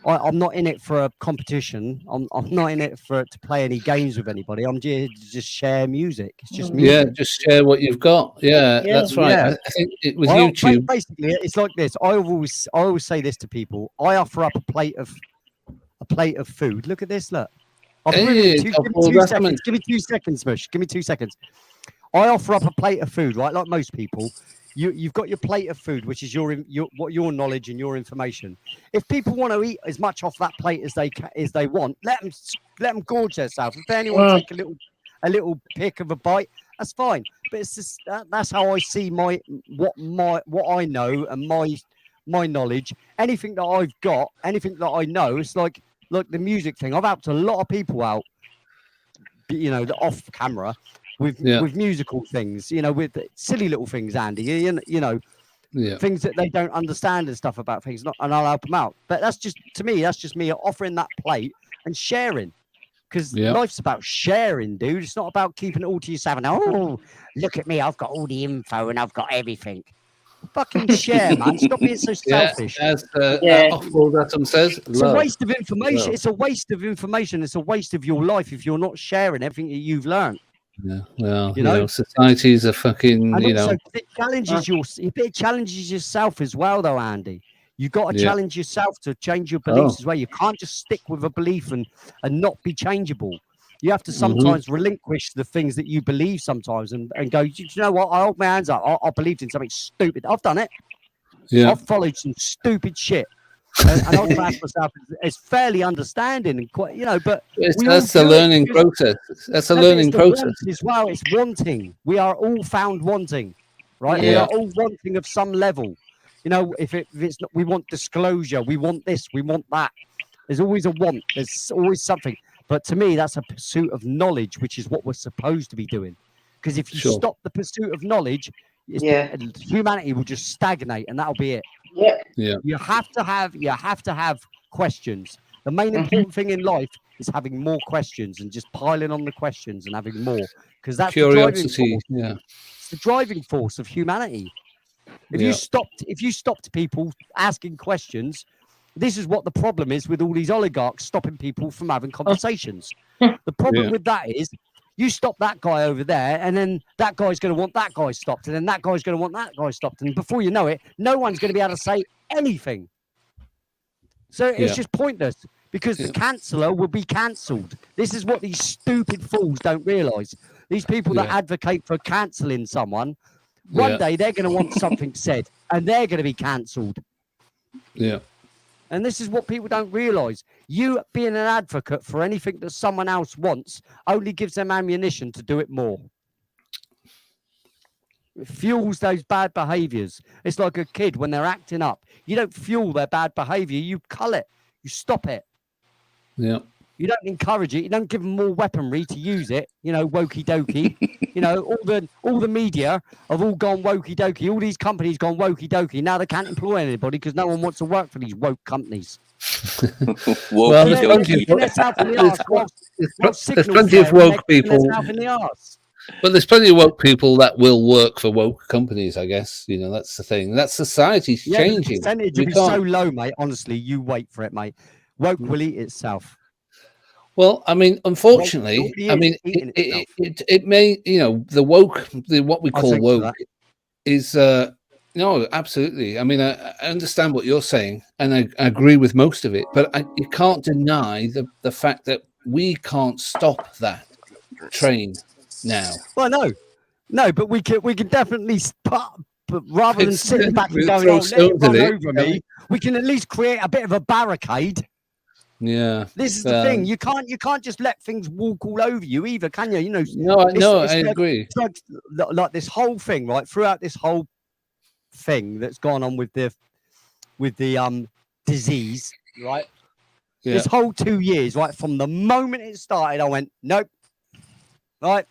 I'm not in it for a competition. I'm not in it to play any games with anybody. I'm just share music. It's just music. Yeah, just share what you've got. Yeah, that's right. Yeah. I think with Well, YouTube, basically, it's like this. I always say this to people. I offer up a plate of food. Look at this. Look. Hey, Give me Dr. 2 Rathman. seconds. Give me 2 seconds, Smush. Give me 2 seconds. I offer up a plate of food, right? Like most people, you've got your plate of food, which is your knowledge and your information. If people want to eat as much off that plate as they want, let them gorge themselves. If anyone take a little pick of a bite, that's fine. But it's just that's how I see what I know and my knowledge. Anything that I've got, anything that I know, it's like the music thing. I've helped a lot of people out, you know, off camera with musical things, you know, with silly little things, Andy, you know, things that they don't understand and stuff about things, and I'll help them out. But that's just me offering that plate and sharing, because life's about sharing, dude. It's not about keeping it all to yourself and look at me, I've got all the info and I've got everything. Fucking share, man. Stop being so selfish. As Off-World Atom says, It's a waste of information. Love. It's a waste of information. It's a waste of your life if you're not sharing everything that you've learned. Yeah, well, You know? society's a fucking, And you know. also, it challenges yourself as well, though, Andy. You've got to Yeah. challenge yourself to change your beliefs Oh. as well. You can't just stick with a belief and not be changeable. You have to sometimes relinquish the things that you believe sometimes and go, do you know what? I hold my hands up. I believed in something stupid. I've done it. Yeah. I've followed some stupid shit. And I class myself as fairly understanding and quite, you know, but That's the learning process. That's a learning process. as well. It's wanting. We are all found wanting, right? We Yeah. are all wanting of some level. You know, if it's not, we want disclosure, we want this, we want that. There's always a want. There's always something. But to me, that's a pursuit of knowledge, which is what we're supposed to be doing. Because if you Sure. stop the pursuit of knowledge, humanity will just stagnate, and that'll be it. Yeah. Yeah. You have to have questions. The main important thing in life is having more questions and just piling on the questions and having more, because that's the driving Curiosity. force. Yeah. It's the driving force of humanity. If you stopped people asking questions, this is what the problem is with all these oligarchs stopping people from having conversations. The problem with that is you stop that guy over there, and then that guy's going to want that guy stopped, and then that guy's going to want that guy stopped, and before you know it, no one's going to be able to say anything. So it's just pointless, because the canceller will be cancelled. This is what these stupid fools don't realise. These people that advocate for cancelling someone, one day they're going to want something said, and they're going to be cancelled. Yeah. And this is what people don't realise. You being an advocate for anything that someone else wants only gives them ammunition to do it more. It fuels those bad behaviours. It's like a kid when they're acting up. You don't fuel their bad behaviour. You cull it. You stop it. Yeah. You don't encourage it. You don't give them more weaponry to use it. You know, wokey dokey. You know, all the media have all gone wokey dokey. All these companies gone wokey dokey. Now they can't employ anybody because no one wants to work for these woke companies. Well, there's plenty of woke people. But there's plenty of woke people that will work for woke companies, I guess. You know, that's the thing. That society's changing. The percentage will be so low, mate. Honestly, you wait for it, mate. Woke will eat itself. Well, I mean, unfortunately, I mean, it may, you know, what we call woke is, no, absolutely. I mean, I understand what you're saying, and I agree with most of it, but you can't deny the fact that we can't stop that train now. Well, no, but we can definitely stop. But rather than sitting back and going, "Oh, let it run over me," we can at least create a bit of a barricade. Yeah, this is the thing. You can't just let things walk all over you either, can you? You know. No, I like, agree. It's like this whole thing, right? Throughout this whole thing that's gone on with the disease, right? Yeah. This whole 2 years, right? From the moment it started, I went, nope, right,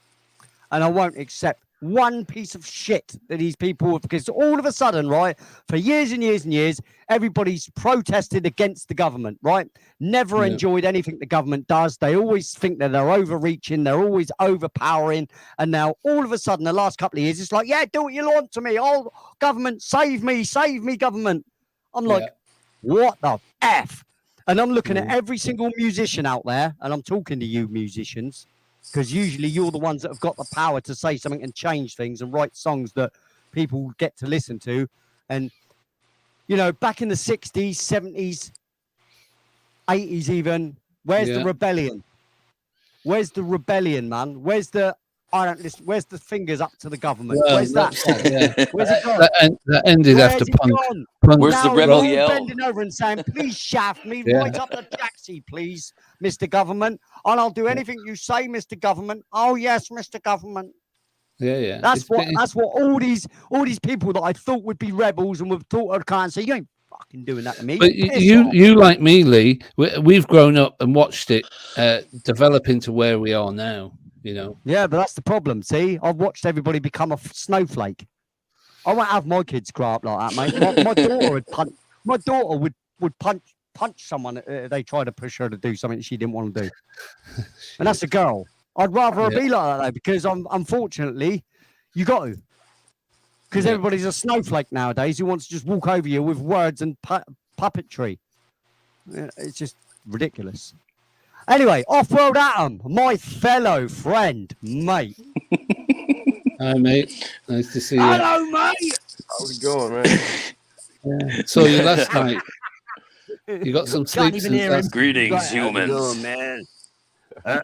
and I won't accept one piece of shit that these people, because all of a sudden, right, for years and years and years, everybody's protested against the government, right? Never enjoyed anything the government does. They always think that they're overreaching, they're always overpowering, and now all of a sudden, the last couple of years, it's like, yeah, do what you want to me. Oh, government, save me, government. I'm like, what the F? And I'm looking at every single musician out there, and I'm talking to you musicians, because usually you're the ones that have got the power to say something and change things and write songs that people get to listen to. And, you know, back in the 60s, 70s, 80s even, where's the rebellion? Where's the rebellion, man? Where's the where's the fingers up to the government? Where's that? Where's it gone? That ended after Punk. Where's now the rebel you're yell? bending over and saying, please shaft me Yeah. right up the taxi, please, Mr. Government. And I'll do anything you say, Mr. Government. Oh, yes, Mr. Government. Yeah. That's what all these people that I thought would be rebels and would thought I'd can't say, you ain't fucking doing that to me. But Piss off. you like me, Lee, we've grown up and watched it develop into where we are now. You know. Yeah, but that's the problem. See, I've watched everybody become a snowflake. I won't have my kids grow up like that, mate. My daughter would punch. My daughter would punch someone if they tried to push her to do something she didn't want to do. And that's a girl. I'd rather her be like that though, because unfortunately, you got to. Because everybody's a snowflake nowadays who wants to just walk over you with words and puppetry. It's just ridiculous. Anyway, Off-World Atom, my fellow friend, mate. Hi, mate. Nice to see you. Hello, mate. How's it going, man? Yeah. Saw you last night. You got some sleep even since hear him. last Greetings, Right, how's it humans. going, man?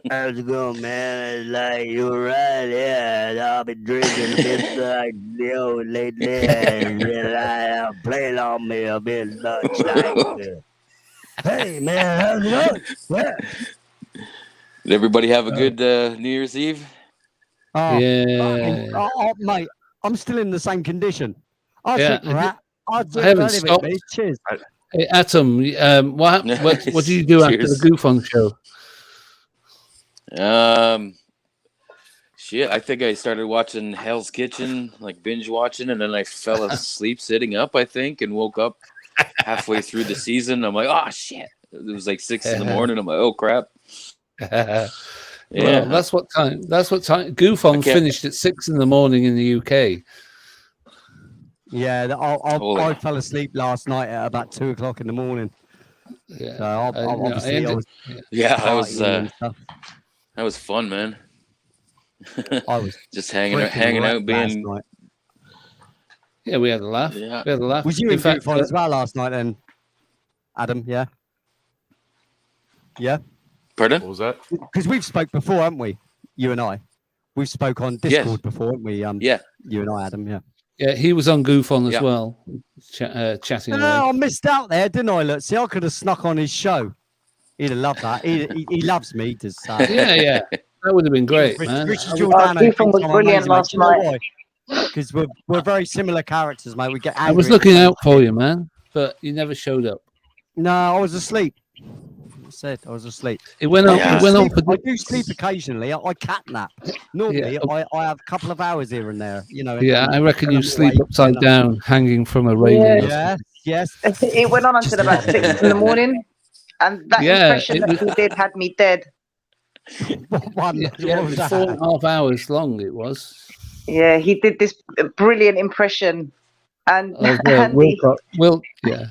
How's it going, man? It's like, you're right, yeah. I've been drinking a bit like the old lately. And I'm playing on me a bit much like hey, man, how's it going? Yeah. Did everybody have a good New Year's Eve? Oh, Yeah. Mate, I'm still in the same condition. I Yeah, think that. I haven't stopped. Cheers. Hey, Atom, what do you do after the Cheers. Goof On show? Shit, I think I started watching Hell's Kitchen, like binge watching, and then I fell asleep sitting up, I think, and woke up halfway through the season. I'm like, oh shit. It was like 6 in the morning. I'm like, oh crap. Yeah. Well, that's what time. That's what time. Goof On can't- finished at 6 in the morning in the UK. Yeah, Holy. I fell asleep last night at about 2 o'clock in the morning. Yeah, So obviously I was Yeah, that was partying and stuff. that was fun, man. I was just hanging freaking out, wrecked last being. night. Yeah, we had a laugh. Yeah. We had a laugh. Was you In in fact, Goof On as well last night then, Adam? Yeah. Yeah. Pardon? What was that? Because we've spoke before, haven't we? You and I. We've spoke on Yes. Discord before, haven't we? Yeah. You and I, Adam. Yeah. yeah, he was on Goof On as Yeah. well, chatting away. No, I missed out there, didn't I? Look, see, I could have snuck on his show. He'd have loved that. He loves me. Does Yeah, that would have been great, man. Richard I would- Giordano Goof On thinks was I'm brilliant amazing, mate. last Do you know night. why? Because we're very similar characters, mate. We get angry. I was looking out for you, man, but you never showed up. No, I was asleep. I said I was asleep. It went on. Yeah. It went on for. I do sleep occasionally. I cat nap. Normally, Yeah. I have a couple of hours here and there. You know. Yeah, I reckon when you I'm sleep awake, upside you know. down, hanging from a railing. Yeah. Yes, yes. It went on until about 6 in the morning, and that Yeah, impression it that he did had me dead. One, Yeah, what was that? 4.5 hours long it was. Yeah, he did this brilliant impression, and, Of and yeah,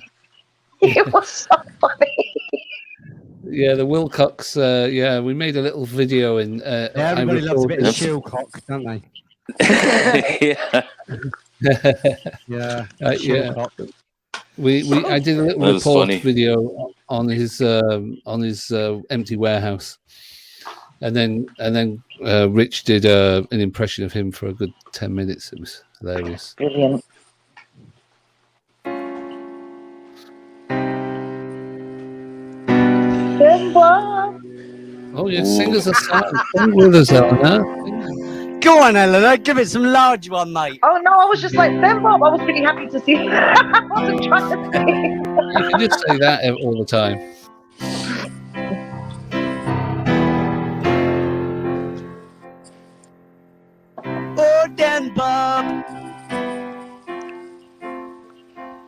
it was so funny. yeah, the Wilcox. Yeah, we made a little video in. Yeah, everybody I loves a bit of recorded- Shillcock, don't they? Yeah. Yeah. Yeah. Shillcock. I did a little That was report funny. video on his empty warehouse, and then Rich did an impression of him for a good 10 minutes. It was hilarious. Brilliant. Simba. Oh yeah, singers are starting. Sing with us, Eleanor. Go on, Eleanor. Give it some large one, mate. Oh no, I was just like Simba. I was really happy to see. I wasn't trying to see. You can just say that all the time. Oh, Dan Bob.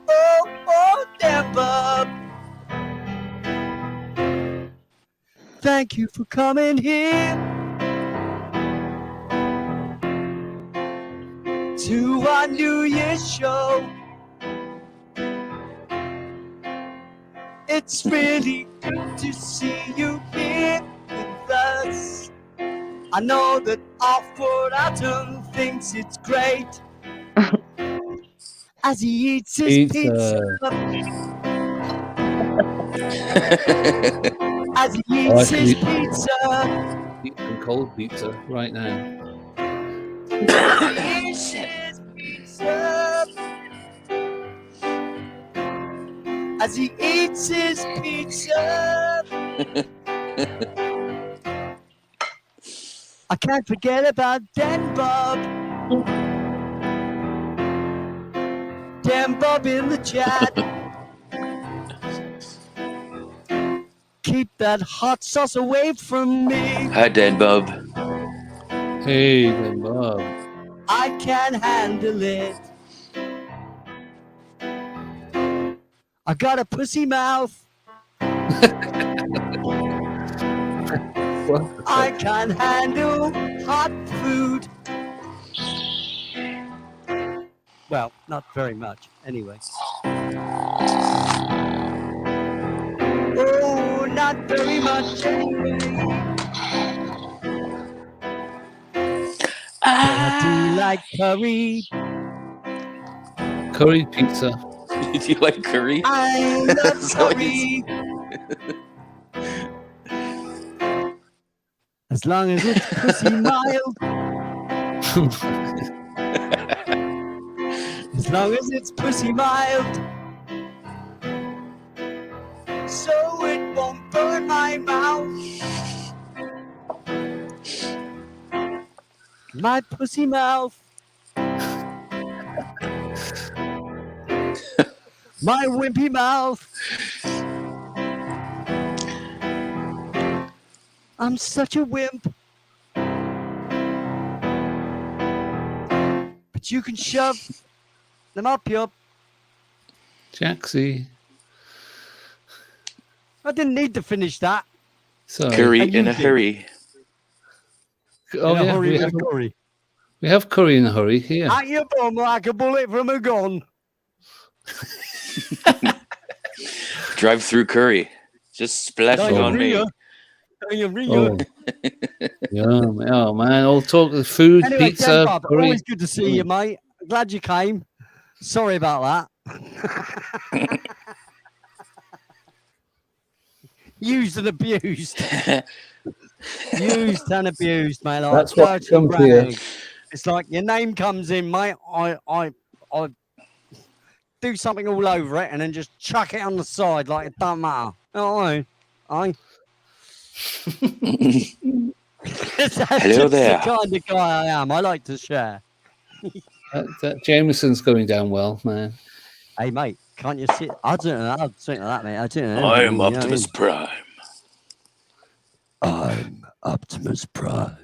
Oh, Dan Bob. Thank you for coming here to our New Year's show. It's really good to see you here with us. I know that Alfred Atom thinks it's great as he eats his pizza. As he Oh, I eats can his eat- pizza. Eat some cold pizza right now. He eats his pizza. As he eats his pizza. I can't forget about Dan Bob. Dan Bob in the chat. Keep that hot sauce away from me. Hi, Dan Bub. Hey, then Bob. I can't handle it. I got a pussy mouth. I can't handle hot food. Well, not very much, anyway. Oh, not very much, anyway. I do like curry. Curry pizza. Do you like curry? I love That's what curry. As long as it's pussy mild. As long as it's pussy mild. So it won't burn my mouth. My pussy mouth. My wimpy mouth. I'm such a wimp. But you can shove them up your. Jaxie. I didn't need to finish that. Sorry. Curry And you in a did. hurry. Oh, In a yeah. hurry We with have, a curry. we have curry in a hurry here. At your bum like a bullet from a gun. Drive through curry. Just splash it on me. Oh. Yum. Oh, man. All talk of food, Anyway, pizza, Jen-Bob, curry. always good to see you, mate. Glad you came. Sorry about that. Used and abused. Used and abused, mate. Like That's what dirty comes here. rag. It's like your name comes in, mate. I do something all over it and then just chuck it on the side like it don't matter. I. That's Hello just there. the kind of guy I am. I like to share. That Jameson's going down well, man. Hey, mate, can't you see? I don't know. I'll think of that, mate. I don't know. I am You know what I Optimus mean? Prime. I'm Optimus Prime.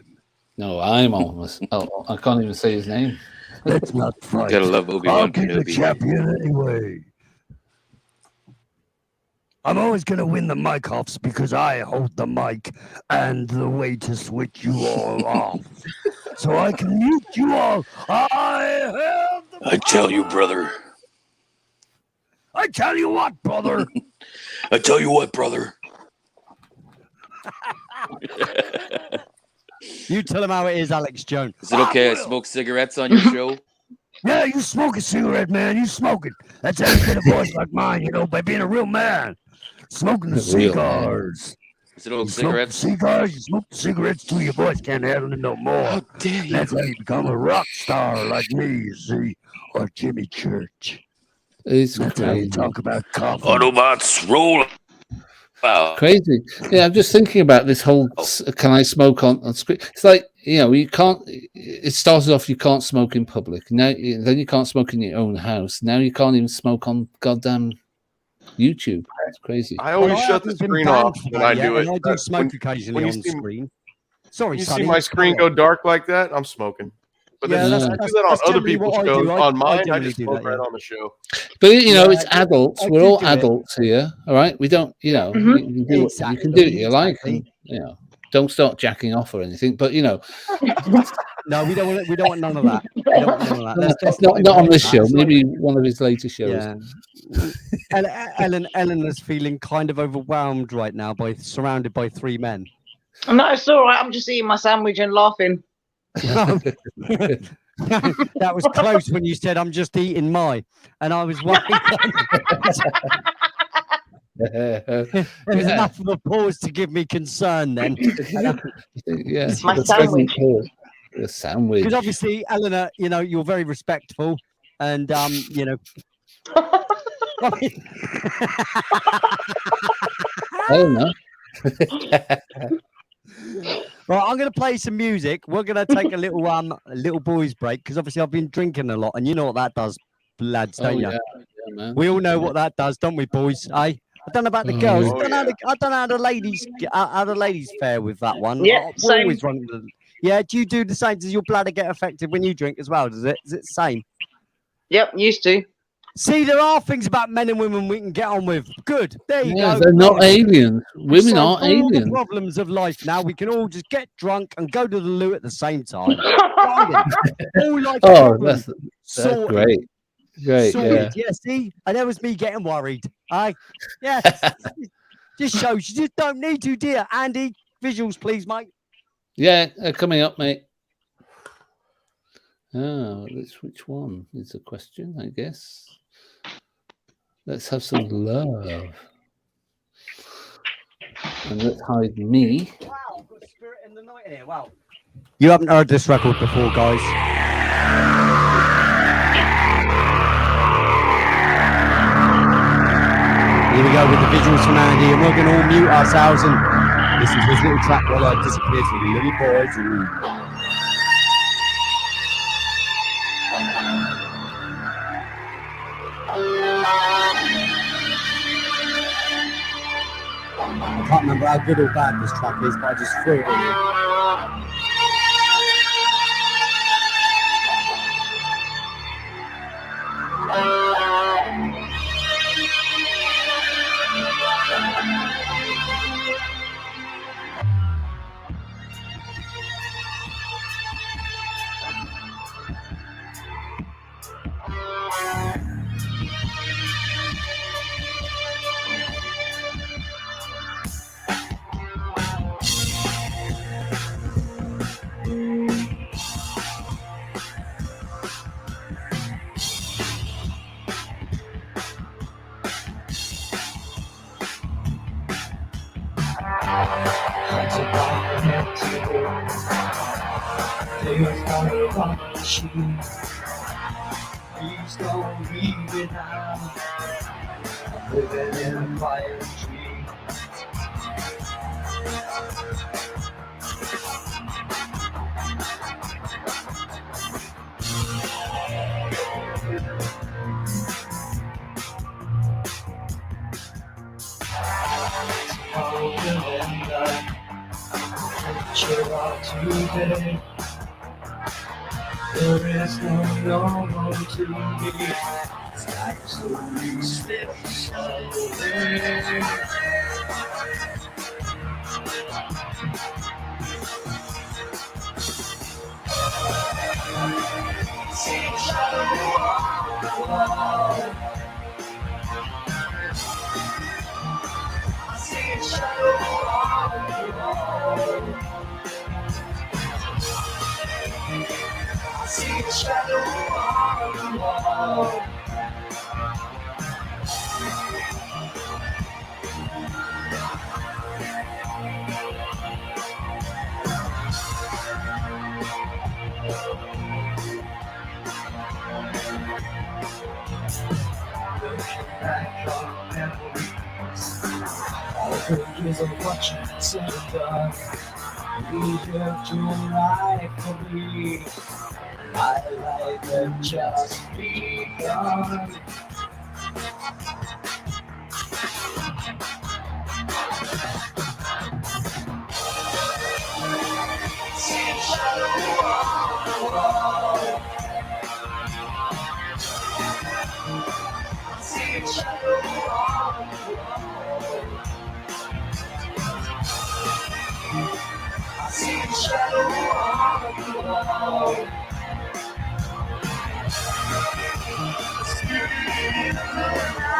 No, I'm almost. Oh, I can't even say his name. Let's not fight. Gotta love Obi-Wan I'll be the Kenobi. champion anyway. I'm always going to win the mic offs because I hold the mic and the way to switch you all off. So I can mute you all. I have the I tell you, brother. I tell you what, brother. I tell you what, brother. You tell him how it is, Alex Jones. Is it okay I smoke cigarettes on your show? Yeah, you smoke a cigarette, man. You smoke it. That's how you get a voice like mine, you know, by being a real man. Smoking the Real man. cigars. Is it all You smoke the cigarettes? cigars, you smoke the cigarettes till your voice can't handle it no more. How dare you? That's how you become a rock star like me, you see, or Jimmy Church. It's That's how you crazy. talk about coffee. Autobots, roll out. Crazy. Yeah, I'm just thinking about this whole can I smoke on screen? It's like, you know, you can't, it started off you can't smoke in public. Now, then you can't smoke in your own house. Now you can't even smoke on goddamn YouTube. It's crazy. I always shut the haven't been screen banned off for when that I yet, do it. and I do But smoke occasionally when on you see, screen. Sorry, you Sonny. see my screen go dark like that, I'm smoking. But Yeah, then that's- I do that's- that on that's other generally people's what I shows. do. I On mine, I generally just do smoke that, right yeah. on the show. But you know, Yeah, it's adults. I We're do all do it. adults here, all right. We don't, you know, Mhm. you can do Exactly, you can do what you like, exactly. and you know, don't start jacking off or anything. But you know, No, we don't want. We don't want none of that. We don't want none of that. Let's not on invite this that. show. It's like- Maybe one of his later shows. Yeah. Ellen is feeling kind of overwhelmed right now by surrounded by three men. No, it's all right. I'm just eating my sandwich and laughing. That was close when you said I'm just eating my, and I was worried. There was enough of a pause to give me concern then. Yeah, My the sandwich. The sandwich. Because obviously, Eleanor, you know, you're very respectful, and you know. I don't know. Right, I'm going to play some music. We're going to take a little boys break because obviously I've been drinking a lot, and you know what that does, lads, don't you? Yeah, man. We all know what that does, don't we, boys? I don't know about the girls. Oh, I don't know how the ladies fare with that one. Yeah, We're same. always running yeah, do you do the same? Does your bladder get affected when you drink as well? Does it? Is it the same? Yep, used to. See, there are things about men and women we can get on with. Good. There you Yeah, go. they're not aliens. Women Solve aren't all the aliens. problems of life now. We can all just get drunk and go to the loo at the same time. All life Oh, problems that's sorted. great. Great, Sorted. yeah. Yeah, see? And that was me getting worried. Yeah. Just shows you just don't need to, dear. Andy, visuals, please, mate. Yeah, coming up, mate. Oh, which one is the question, I guess. Let's have some love. And let's hide me. Wow, I've got spirit in the night here. Wow. You haven't heard this record before, guys. Here we go with the visuals from Andy, and we're going to all mute ourselves and listen to this little track while I disappear to the little boys' room. I can't remember how good or bad this track is, but I just threw it in here. It's about empty there's no function. Please don't leave it now. I'm living in a quiet dream. Oh, Belinda, picture of today. There is no normal to me. It's like slowly slips away. See a shadow on the wall. I see a shadow on the wall. I see a shadow on the wall. Back on memories, all the years of watching in the dark. You built your life for me. My life had just begun. See a shadow on the wall. See a shadow on the wall. I see a shadow on the wall. Spirit in the night.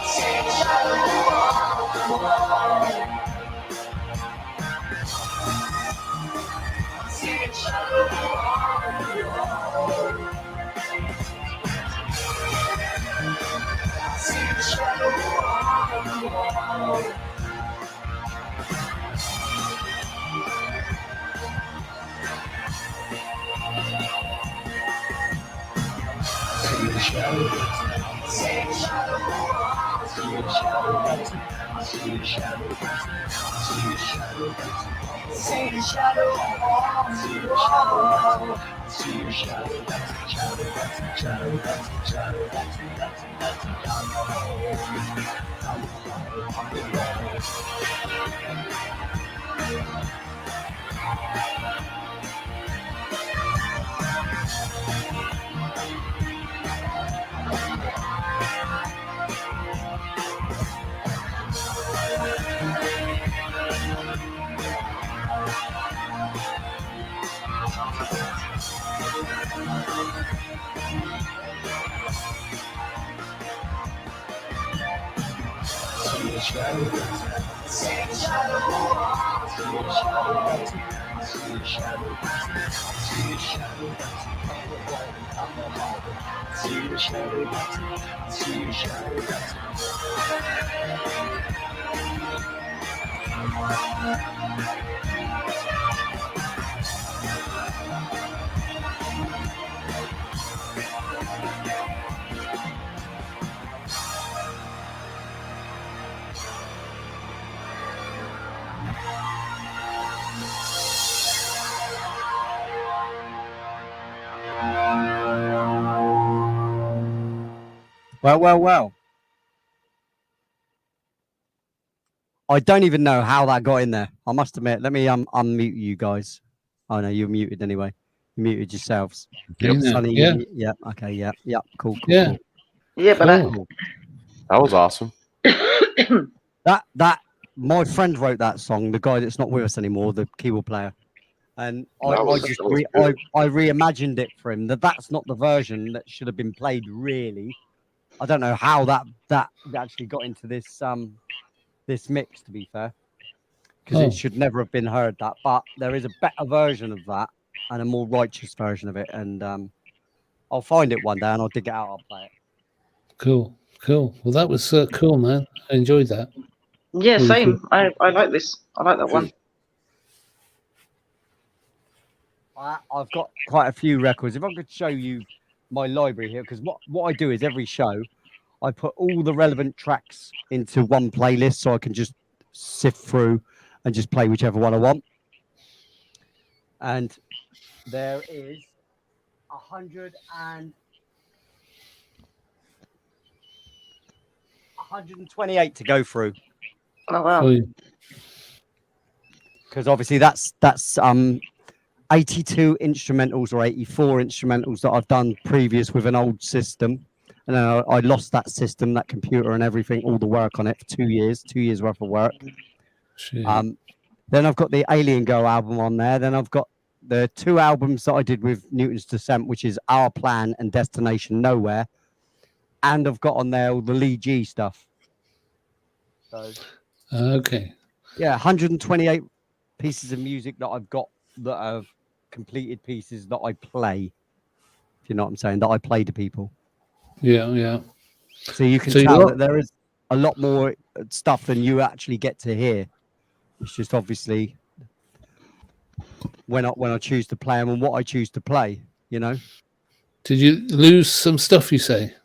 See a shadow on the wall. See a shadow on the wall. See a shadow on the wall. See a shadow. See a shadow. See a shadow. See a shadow. See a shadow. See a shadow on the wall. See a shadow. See a shadow. See a shadow. See a shadow. See a shadow. See a shadow. See a shadow. See a Well. I don't even know how that got in there. I must admit. Let me unmute you guys. Oh no, you're muted anyway. You muted yourselves. Yep. Sonny, Yeah. Yeah. Okay. Yeah. Cool. Yeah. Cool. Yeah, but Cool. That was awesome. That my friend wrote that song. The guy that's not with us anymore, the keyboard player. And I reimagined it for him. That's not the version that should have been played, really. I don't know how that actually got into this this mix, to be fair, because Oh. it should never have been heard that. But there is a better version of that and a more righteous version of it, and I'll find it one day and I'll dig it out. I'll play it. Cool. Well, that was cool, man. I enjoyed that. Yeah, Really same. cool. I like this. I like that one. I've got quite a few records. If I could show you my library here, because what I do is every show, I put all the relevant tracks into one playlist so I can just sift through and just play whichever one I want. And there is 128 to go through. Oh wow. Because obviously that's 82 instrumentals or 84 instrumentals that I've done previous with an old system. And then I lost that system, that computer and everything, all the work on it for 2 years worth of work. Shit. Then I've got the Alien Girl album on there. Then I've got the 2 albums that I did with Newton's Descent, which is Our Plan and Destination Nowhere. And I've got on there all the Lee G stuff. So, Okay. yeah, 128 pieces of music that I've got that are completed pieces that I play. If you know what I'm saying, that I play to people. Yeah. So you can So tell you're- that there is a lot more stuff than you actually get to hear. It's just obviously when I choose to play them and what I choose to play, you know. Did you lose some stuff? You say?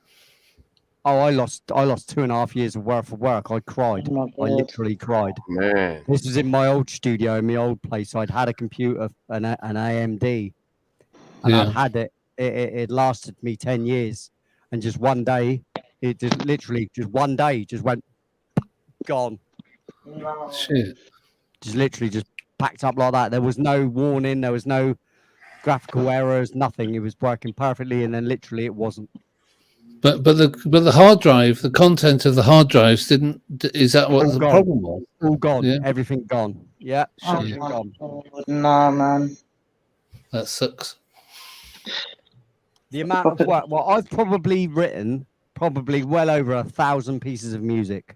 Oh, I lost 2.5 years of worth of work. I cried. Oh my I God. literally cried. Man. This was in my old studio, in my old place. I'd had a computer, an AMD, and Yeah. I'd had it. It lasted me 10 years, and just one day, it just literally just one day just went gone. Shit. Just literally just packed up like that. There was no warning. There was no graphical errors. Nothing. It was working perfectly, and then literally it wasn't. But the hard drive, the content of the hard drives didn't. Is that what All the gone. problem was? All gone. Yeah. Everything gone. Yeah. Oh Everything my gone. God. No, man. That sucks. The amount of work. Well, I've probably written well over 1,000 pieces of music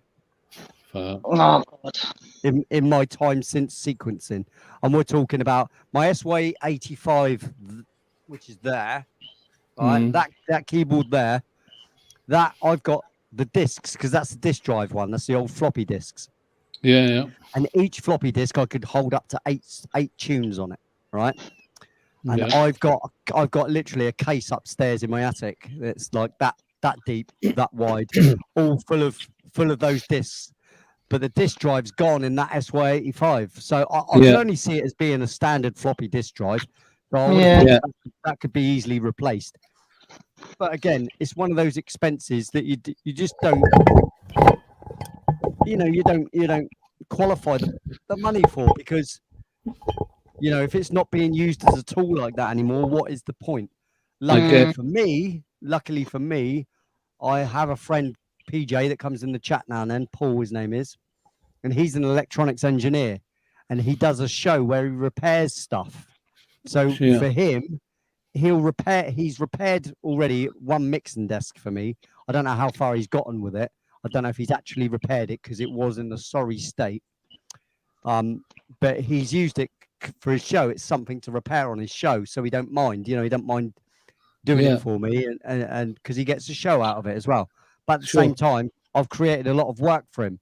Wow. Oh God. in my time since sequencing, and we're talking about my SY85, which is there, right? Mhm. That keyboard there. That I've got the discs because that's the disk drive one. That's the old floppy disks. Yeah. And each floppy disk I could hold up to eight tunes on it, right? And Yeah. I've got literally a case upstairs in my attic. It's like that deep, that wide, all full of those discs. But the disk drive's gone in that SY85, so I Yeah. can only see it as being a standard floppy disk drive. So I would Yeah. have Yeah. thought that could be easily replaced. But again, it's one of those expenses that you just don't, you don't qualify the money for, because if it's not being used as a tool like that anymore, what is the point? Okay. Luckily for me, I have a friend, PJ, that comes in the chat now and then. Paul, his name is, and he's an electronics engineer, and he does a show where he repairs stuff. So Yeah. for him, he's repaired already one mixing desk for me. I don't know how far he's gotten with it. I don't know if he's actually repaired it because it was in a sorry state. But he's used it for his show. It's something to repair on his show, so he don't mind. He don't mind doing Yeah. it for me, and because he gets a show out of it as well. But at the Sure. same time, I've created a lot of work for him.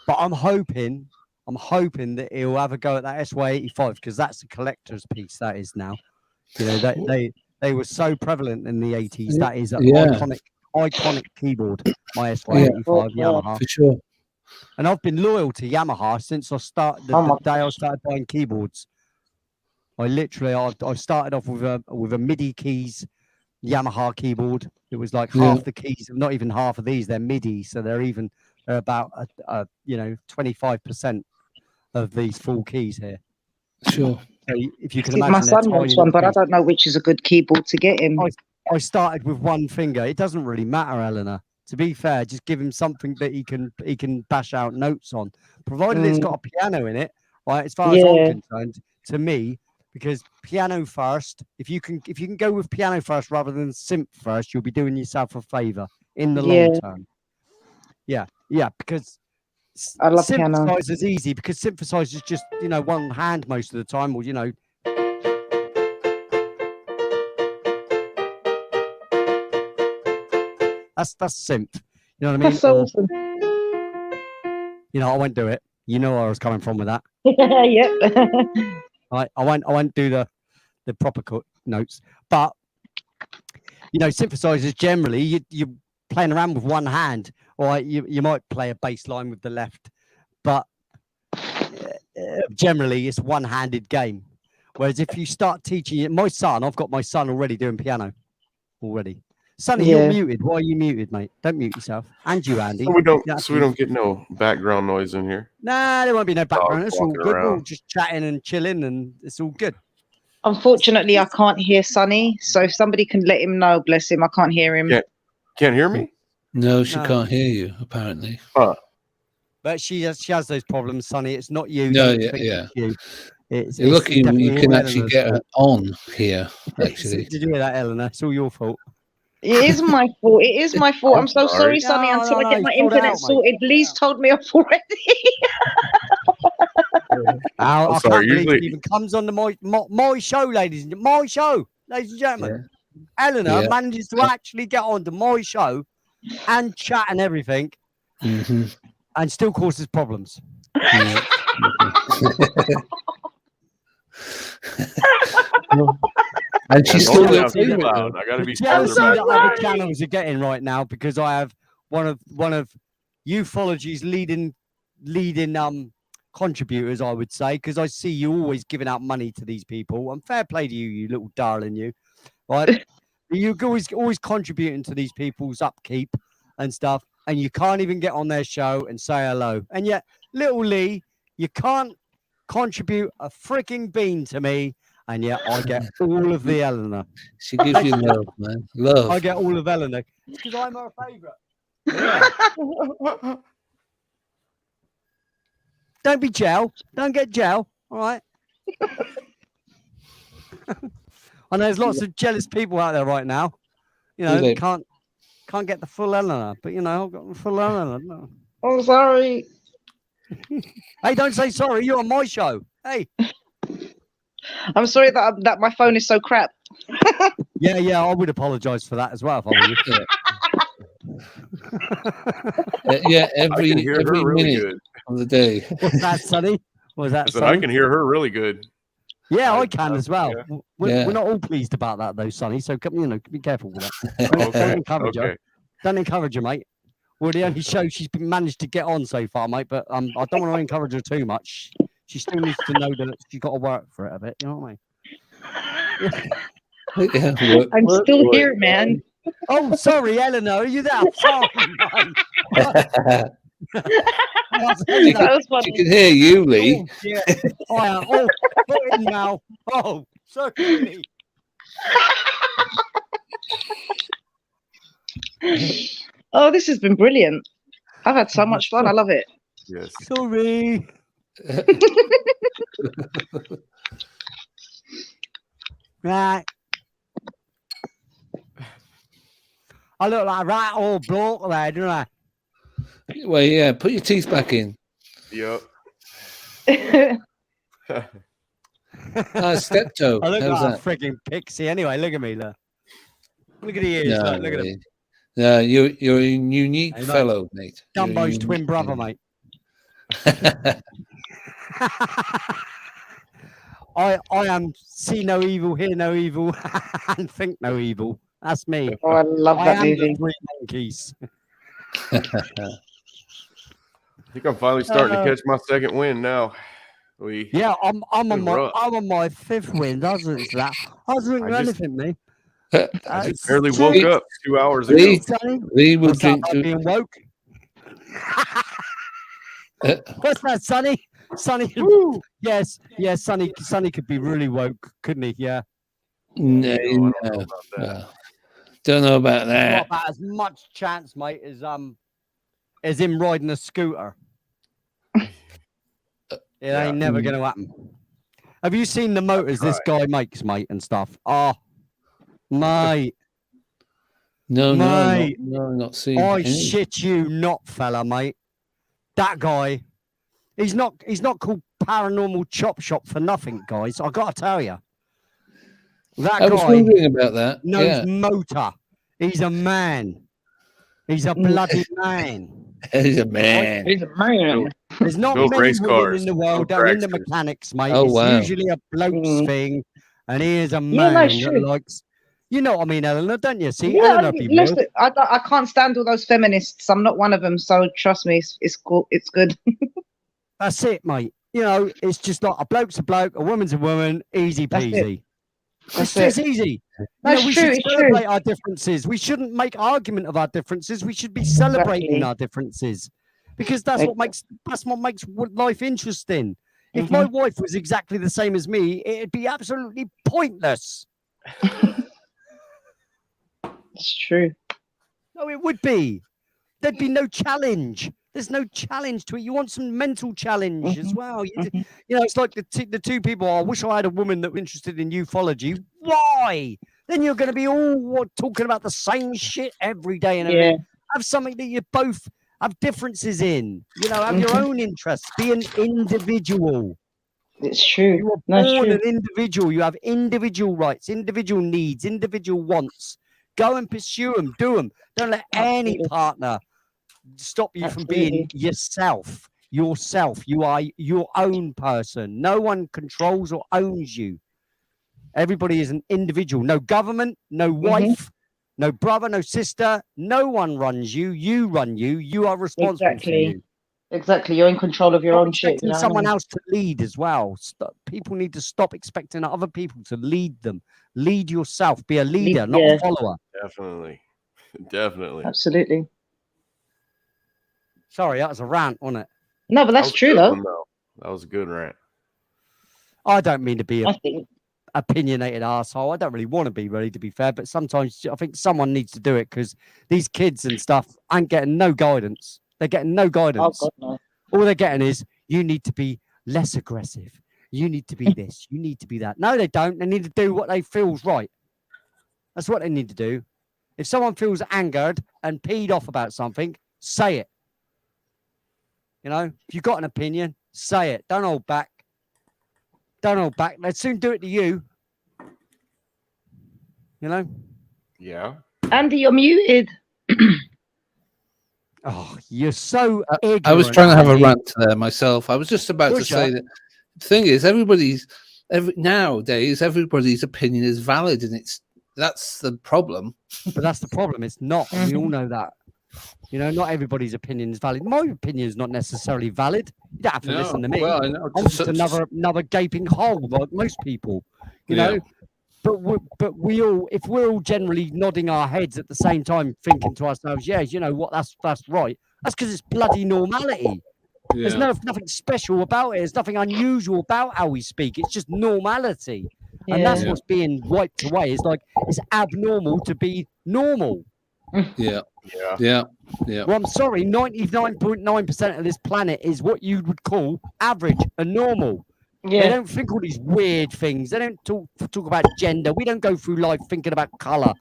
But I'm hoping that he'll have a go at that SY85 because that's a collector's piece. That is now. They were so prevalent in the 80s. That is an Yeah. iconic keyboard. My SY85 Yamaha. For sure. And I've been loyal to Yamaha since I started the day I started buying keyboards. I started off with a MIDI keys Yamaha keyboard. It was like Yeah. half the keys, not even half of these. They're MIDI, so they're about 25% of these full keys here. Sure. So if you can My imagine, they're son wants tiny one, but I little don't know which is a good keyboard to get him. I started with one finger. It doesn't really matter, Eleanor. To be fair, just give him something that he can bash out notes on, provided it's got a piano in it. Right, as far as Yeah. I'm concerned, to me, because piano first. If you can go with piano first rather than synth first, you'll be doing yourself a favor. in the Yeah. long term. Yeah, because I love piano. synthesizer's easy because synthesizer's just one hand most of the time, or that's synth. You know what I mean? That's so Or, awesome. I won't do it. You know where I was coming from with that. Yep. I won't do the proper notes, but synthesizers generally you're playing around with one hand, or you might play a bass line with the left, but generally it's one-handed game. Whereas if you start teaching it, I've got my son already doing piano already. Sonny, Yeah. you're muted. Why are you muted, mate? Don't mute yourself. And you, Andy. So we don't. Yeah, So we don't get no background noise in here. Nah, there won't be no background. Dogs It's all walking good. We're all around. just chatting and chilling, and it's all good. Unfortunately, I can't hear Sonny. So if somebody can let him know, bless him. I can't hear him. Can't hear me? No, she No. can't hear you. Apparently. Huh. But she has those problems, Sonny. It's not you. No, Don't yeah, think yeah. it's you. It's You're lucky definitely you can all actually Eleanor's get her fault. on here. Actually, Did you hear that, Eleanor? It's all your fault. It is my fault. It is my fault. I'm so sorry, Sonny. No, Until I get no, my sort it internet out, mate. sorted, Lee's told me off already. I I'm can't sorry. believe Usually, she even comes on my show, ladies and gentlemen. Eleanor Yeah. manages to actually get onto my show and chat and everything, hmm and still causes problems. and she's Yeah, still normally got I'm too favorite. loud. I gotta The be jealousy further that back. other channels are getting right now because I have one of ufology's leading contributors, I would say, because I see you always giving out money to these people. And fair play to you, you little darling, you. Right? You're always contributing to these people's upkeep and stuff, and you can't even get on their show and say hello. And yet, little Lee, you can't contribute a freaking bean to me, and yet I get all of the Eleanor. She gives you love, man. Love. I get all of Eleanor because I'm her favourite. Don't be gel. Don't get gel. All right. I know there's lots of jealous people out there right now. Really? Can't get the full Eleanor, but I've got the full Eleanor. No. I'm sorry. Hey, don't say sorry. You're on my show. Hey. I'm sorry that my phone is so crap. Yeah. I would apologise for that as well if I were you. Yeah, I every can hear her really minute good. of the day. What's that, Sonny? Was that I said I Sonny? can hear her really good. Yeah, I can as well. yeah. We're not all pleased about that though, Sonny. So be careful with that. Don't Okay. encourage her. Okay. Don't encourage her, mate. We're the only show she's managed to get on so far, mate. But I don't want to encourage her too much. She still needs to know that she's got to work for it a bit. You know what I mean? Yeah, work, I'm work, still work. here, man. Oh, sorry, Eleanor. Are you there? Oh, mate. That was funny. She can hear you, Lee. Oh, yeah. I am. Oh, put in now. Oh, sorry. Oh, this has been brilliant. I've had so much fun. I love it. Yes. Sorry. Right. I look like a right old bloke there, don't I? Well, yeah, put your teeth back in. Yep. Steptoe. I look How's like that? a freaking pixie anyway. Look at me, look. Look at the ears. No, Look at them. Lee. No, you're a unique Hey, mate. fellow, mate. You're a Dumbo's unique twin brother, fellow. mate. I am see no evil, hear no evil, and think no evil. That's me. Oh, I love I that am the movie. three monkeys. I think I'm finally starting to catch my second win now. Yeah, I'm on been my rough. I'm on my fifth win. Doesn't that? I wasn't I just- anything, me. I just barely woke up 2 hours Lee, ago. Sonny, Lee will what's that drink about to. being woke? What's that, Sonny? Sonny, yes, Sonny could be really woke, couldn't he? Yeah. No, I don't know no, about that. no. Don't know about Not that. about as much chance, mate, as him riding a scooter. It Yeah. ain't never gonna happen. Have you seen the motors this guy makes, mate, and stuff? Oh, mate. No, Mate, not seeing. I any. shit you not, fella, mate. That guy, he's not called Paranormal Chop Shop for nothing, guys. I gotta tell you, that I was guy wondering about that. knows Yeah, motor. He's a man. He's a bloody man. he's a man. He's a man. There's not Build many race women cars, in the world build that are into dragsters. mechanics, mate. Oh, It's wow. usually a bloke's thing, and he is a Yeah, man no, that true. likes. You know what I mean, Eleanor, don't you? See, Yeah, Eleanor be real. listen, I can't stand all those feminists. I'm not one of them, so trust me, it's cool. It's good. That's it, mate. You know, it's just like a bloke's a bloke, a woman's a woman, easy That's it. peasy. That's It's just it. easy. That's you know, we true, should it's true. celebrate our differences. We shouldn't make argument of our differences. We should be celebrating Exactly. our differences because that's what makes life interesting. If Mm-hmm. my wife was exactly the same as me, it'd be absolutely pointless. It's true. No, it would be. There'd be no challenge. There's no challenge to it. You want some mental challenge as well. You know, it's like the two people. I wish I had a woman that was interested in ufology. Why? Then you're going to be all talking about the same shit every day. And Yeah. have something that you both have differences in. You know, have your own interests. Be an individual. It's true. You were No, it's born true. an individual. You have individual rights, individual needs, individual wants. Go and pursue them. Do them. Don't let any partner stop you from being yourself. Yourself. You are your own person. No one controls or owns you. Everybody is an individual. No government, no wife, no brother, no sister. No one runs you. You run you. You are responsible for Exactly. you. Exactly. You're in control of your Stop own shit. expecting You know what I someone mean? else to lead as well. People need to stop expecting other people to lead them. Lead yourself. Be a leader, not yeah. a follower. Definitely. Definitely. Absolutely. Sorry, that was a rant, wasn't it? No, but That that's was a true good though. one, though. That was a good rant. I don't mean to be I a think opinionated asshole. I don't really want to be, really, to be fair. But sometimes I think someone needs to do it because these kids and stuff ain't getting no guidance. They're getting no oh guidance. god no. All they're getting is you need to be less aggressive. You need to be this. You need to be that. No, they don't. They need to do what they feel's right. That's what they need to do. If someone feels angered and peed off about something, say it. You know, if you've got an opinion, say it. Don't hold back. Don't hold back. They'd soon do it to you. You know? Yeah. Andy, you're muted. Oh, you're so ignorant. I was trying to have a Andy. rant there myself. I was just about to Was ya? say that the thing is, nowadays everybody's opinion is valid, and that's the problem. But that's the problem. It's not. And we all know that. You know, not everybody's opinion is valid. My opinion is not necessarily valid. You don't have to No, listen to me. well, I know, I'm just another gaping hole like most people. You know. But we all, if we're all generally nodding our heads at the same time, thinking to ourselves, yeah, you know what, that's right. That's because it's bloody normality. There's nothing special about it. There's nothing unusual about how we speak. It's just normality, and that's Yeah. what's being wiped away. It's like it's abnormal to be normal. Yeah. Yeah. Yeah. Yeah. Well, I'm sorry, 99.9% of this planet is what you would call average and normal. They Yeah. don't think all these weird things. They don't talk about gender. We don't go through life thinking about color.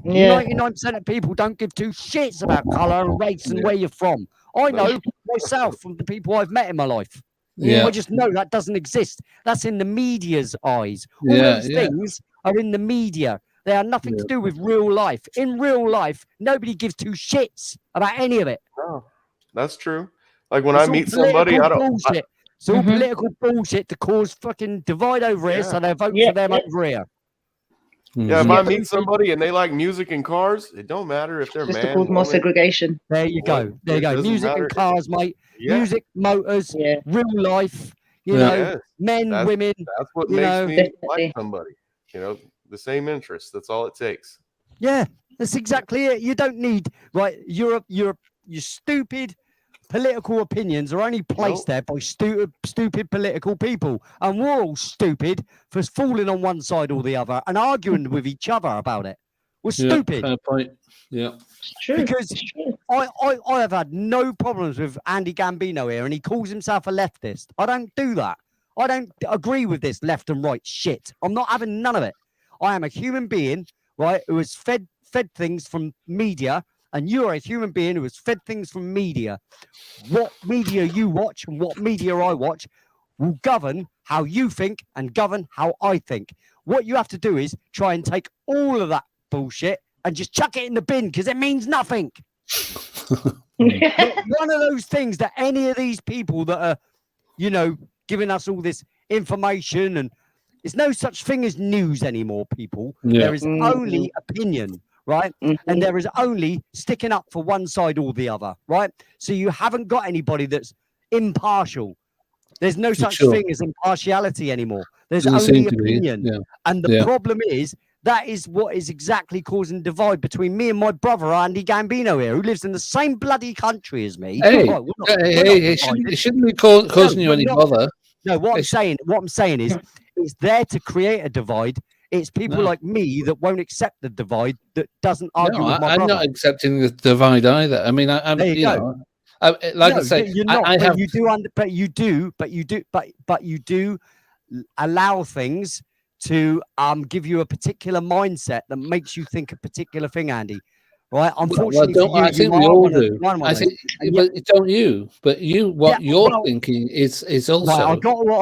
Yeah. 99% of people don't give two shits about color and race and Yeah. where you're from. I know myself from the people I've met in my life. Yeah. I just know that doesn't exist. That's in the media's eyes. All Yeah, those yeah. things are in the media. They have nothing to Yeah. do with real life. In real life, nobody gives two shits about any of it. No, that's true. Like when It's I all meet somebody, I political don't. bullshit. It's all political bullshit to cause fucking divide over here, so they vote for them over here. Yeah, if Mm-hmm. I meet somebody and they like music and cars, it don't matter if they're Just to man. cause more woman. segregation. There you go. There you It go. doesn't Music matter. and cars, mate. Yeah. Music, motors, Yeah. real life. You Yeah. know, Yes, men, that's- women. That's what you makes know. me Definitely. like somebody. You know, the same interests. That's all it takes. Yeah, that's exactly it. You don't need your stupid political opinions are only placed there by stupid political people, and we're all stupid for falling on one side or the other and arguing with each other about it. We're Yeah, stupid. fair point. Yeah. It's true. Because It's true. I have had no problems with Andy Gambino here, and he calls himself a leftist. I don't do that. I don't agree with this left and right shit. I'm not having none of it. I am a human being, right, who has fed fed things from media, and you're a human being who is fed things from media. What media you watch and what media I watch will govern how you think and govern how I think. What you have to do is try and take all of that bullshit and just chuck it in the bin because it means nothing. Not one of those things that any of these people that are, you know, giving us all this information, and there's no such thing as news anymore, people. Yeah. There is only opinion, right? And there is only sticking up for one side or the other, right? So you haven't got anybody that's impartial. There's no such Sure. thing as impartiality anymore. There's Doesn't only seem to be, opinion. yeah. And the Yeah. problem is, that is what is exactly causing divide between me and my brother, Andy Gambino here, who lives in the same bloody country as me. Hey, Right, we're not- hey, we're not hey, it shouldn't be causing you we're any not. bother. No, what It's- I'm saying is, it's there to create a divide. It's people No. like me that won't accept the divide, that doesn't argue No, with my I'm brother. not accepting the divide either. I mean, I'm, There you you go. know, like I No, say, you're not. I but have. you do. But you do allow things to give you a particular mindset that makes you think a particular thing, Andy. Right? Unfortunately, for you, I think you we are all one of- do. one of I those. think, And but don't you? But you, what Yeah, you're well- thinking is also. Right,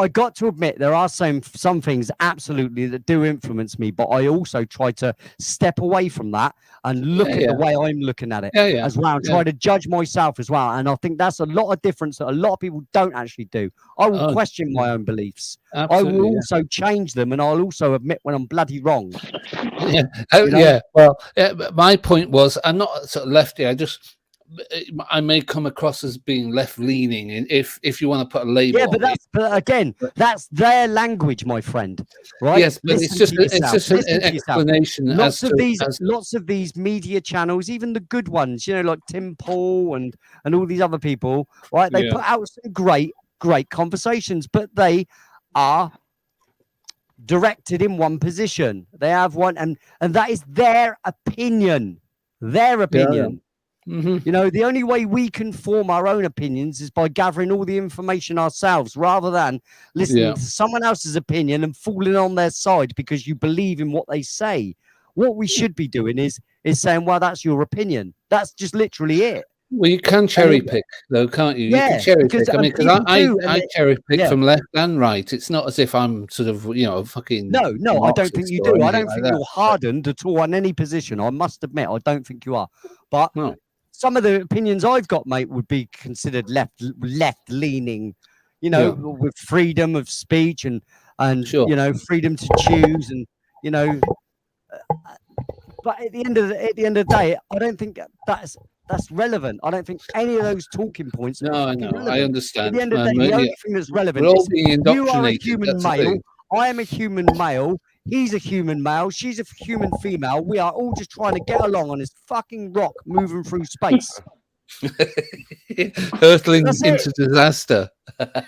I got to admit there are some things absolutely that do influence me, but I also try to step away from that and look Yeah, at yeah. the way I'm looking at it Yeah, yeah, as well, and yeah. try to judge myself as well. And I think that's a lot of difference that a lot of people don't actually do. I will Oh, question my own beliefs. I Absolutely, will yeah. also change them, and I'll also admit when I'm bloody wrong. Yeah. Oh, You know? yeah. Well, but my point was, I'm not sort of lefty. I may come across as being left leaning, and if you want to put a label Yeah, on but me. but again, that's their language, my friend. Right? Yes, but it's Listen just to it's yourself, just an listen to yourself. explanation Lots as of to these, as lots of these media channels, even the good ones, you know, like Tim Paul and all these other people, right? They Yeah. put out some great conversations, but they are directed in one position. They have one, and that is their opinion. Their opinion. Mhm. You know, the only way we can form our own opinions is by gathering all the information ourselves, rather than listening Yeah. to someone else's opinion and falling on their side because you believe in what they say. What we should be doing is saying, well, that's your opinion. That's just literally it. Well, you can cherry pick, though, can't you? You Yeah, can cherry because, pick. I and mean, because people I do, and I they- cherry pick yeah. from left and right. It's not as if I'm sort of, fucking. No, I don't Marxist think you or do. I anything don't like think that. you're hardened at all on any position. I must admit, I don't think you are. But No. some of the opinions I've got, mate, would be considered left leaning. You know, Yeah. with freedom of speech and Sure. you know, freedom to choose, and you know. But at the end of the day, I don't think that's relevant. I don't think any of those talking points. No, are I fucking know. relevant. I At understand. the end of the day, the yeah. only thing that's relevant We're all is being you are a indoctrinated. human That's the male. thing. I am a human male. He's a human male. She's a human female. We are all just trying to get along on this fucking rock moving through space. Hurtling That's it. into disaster.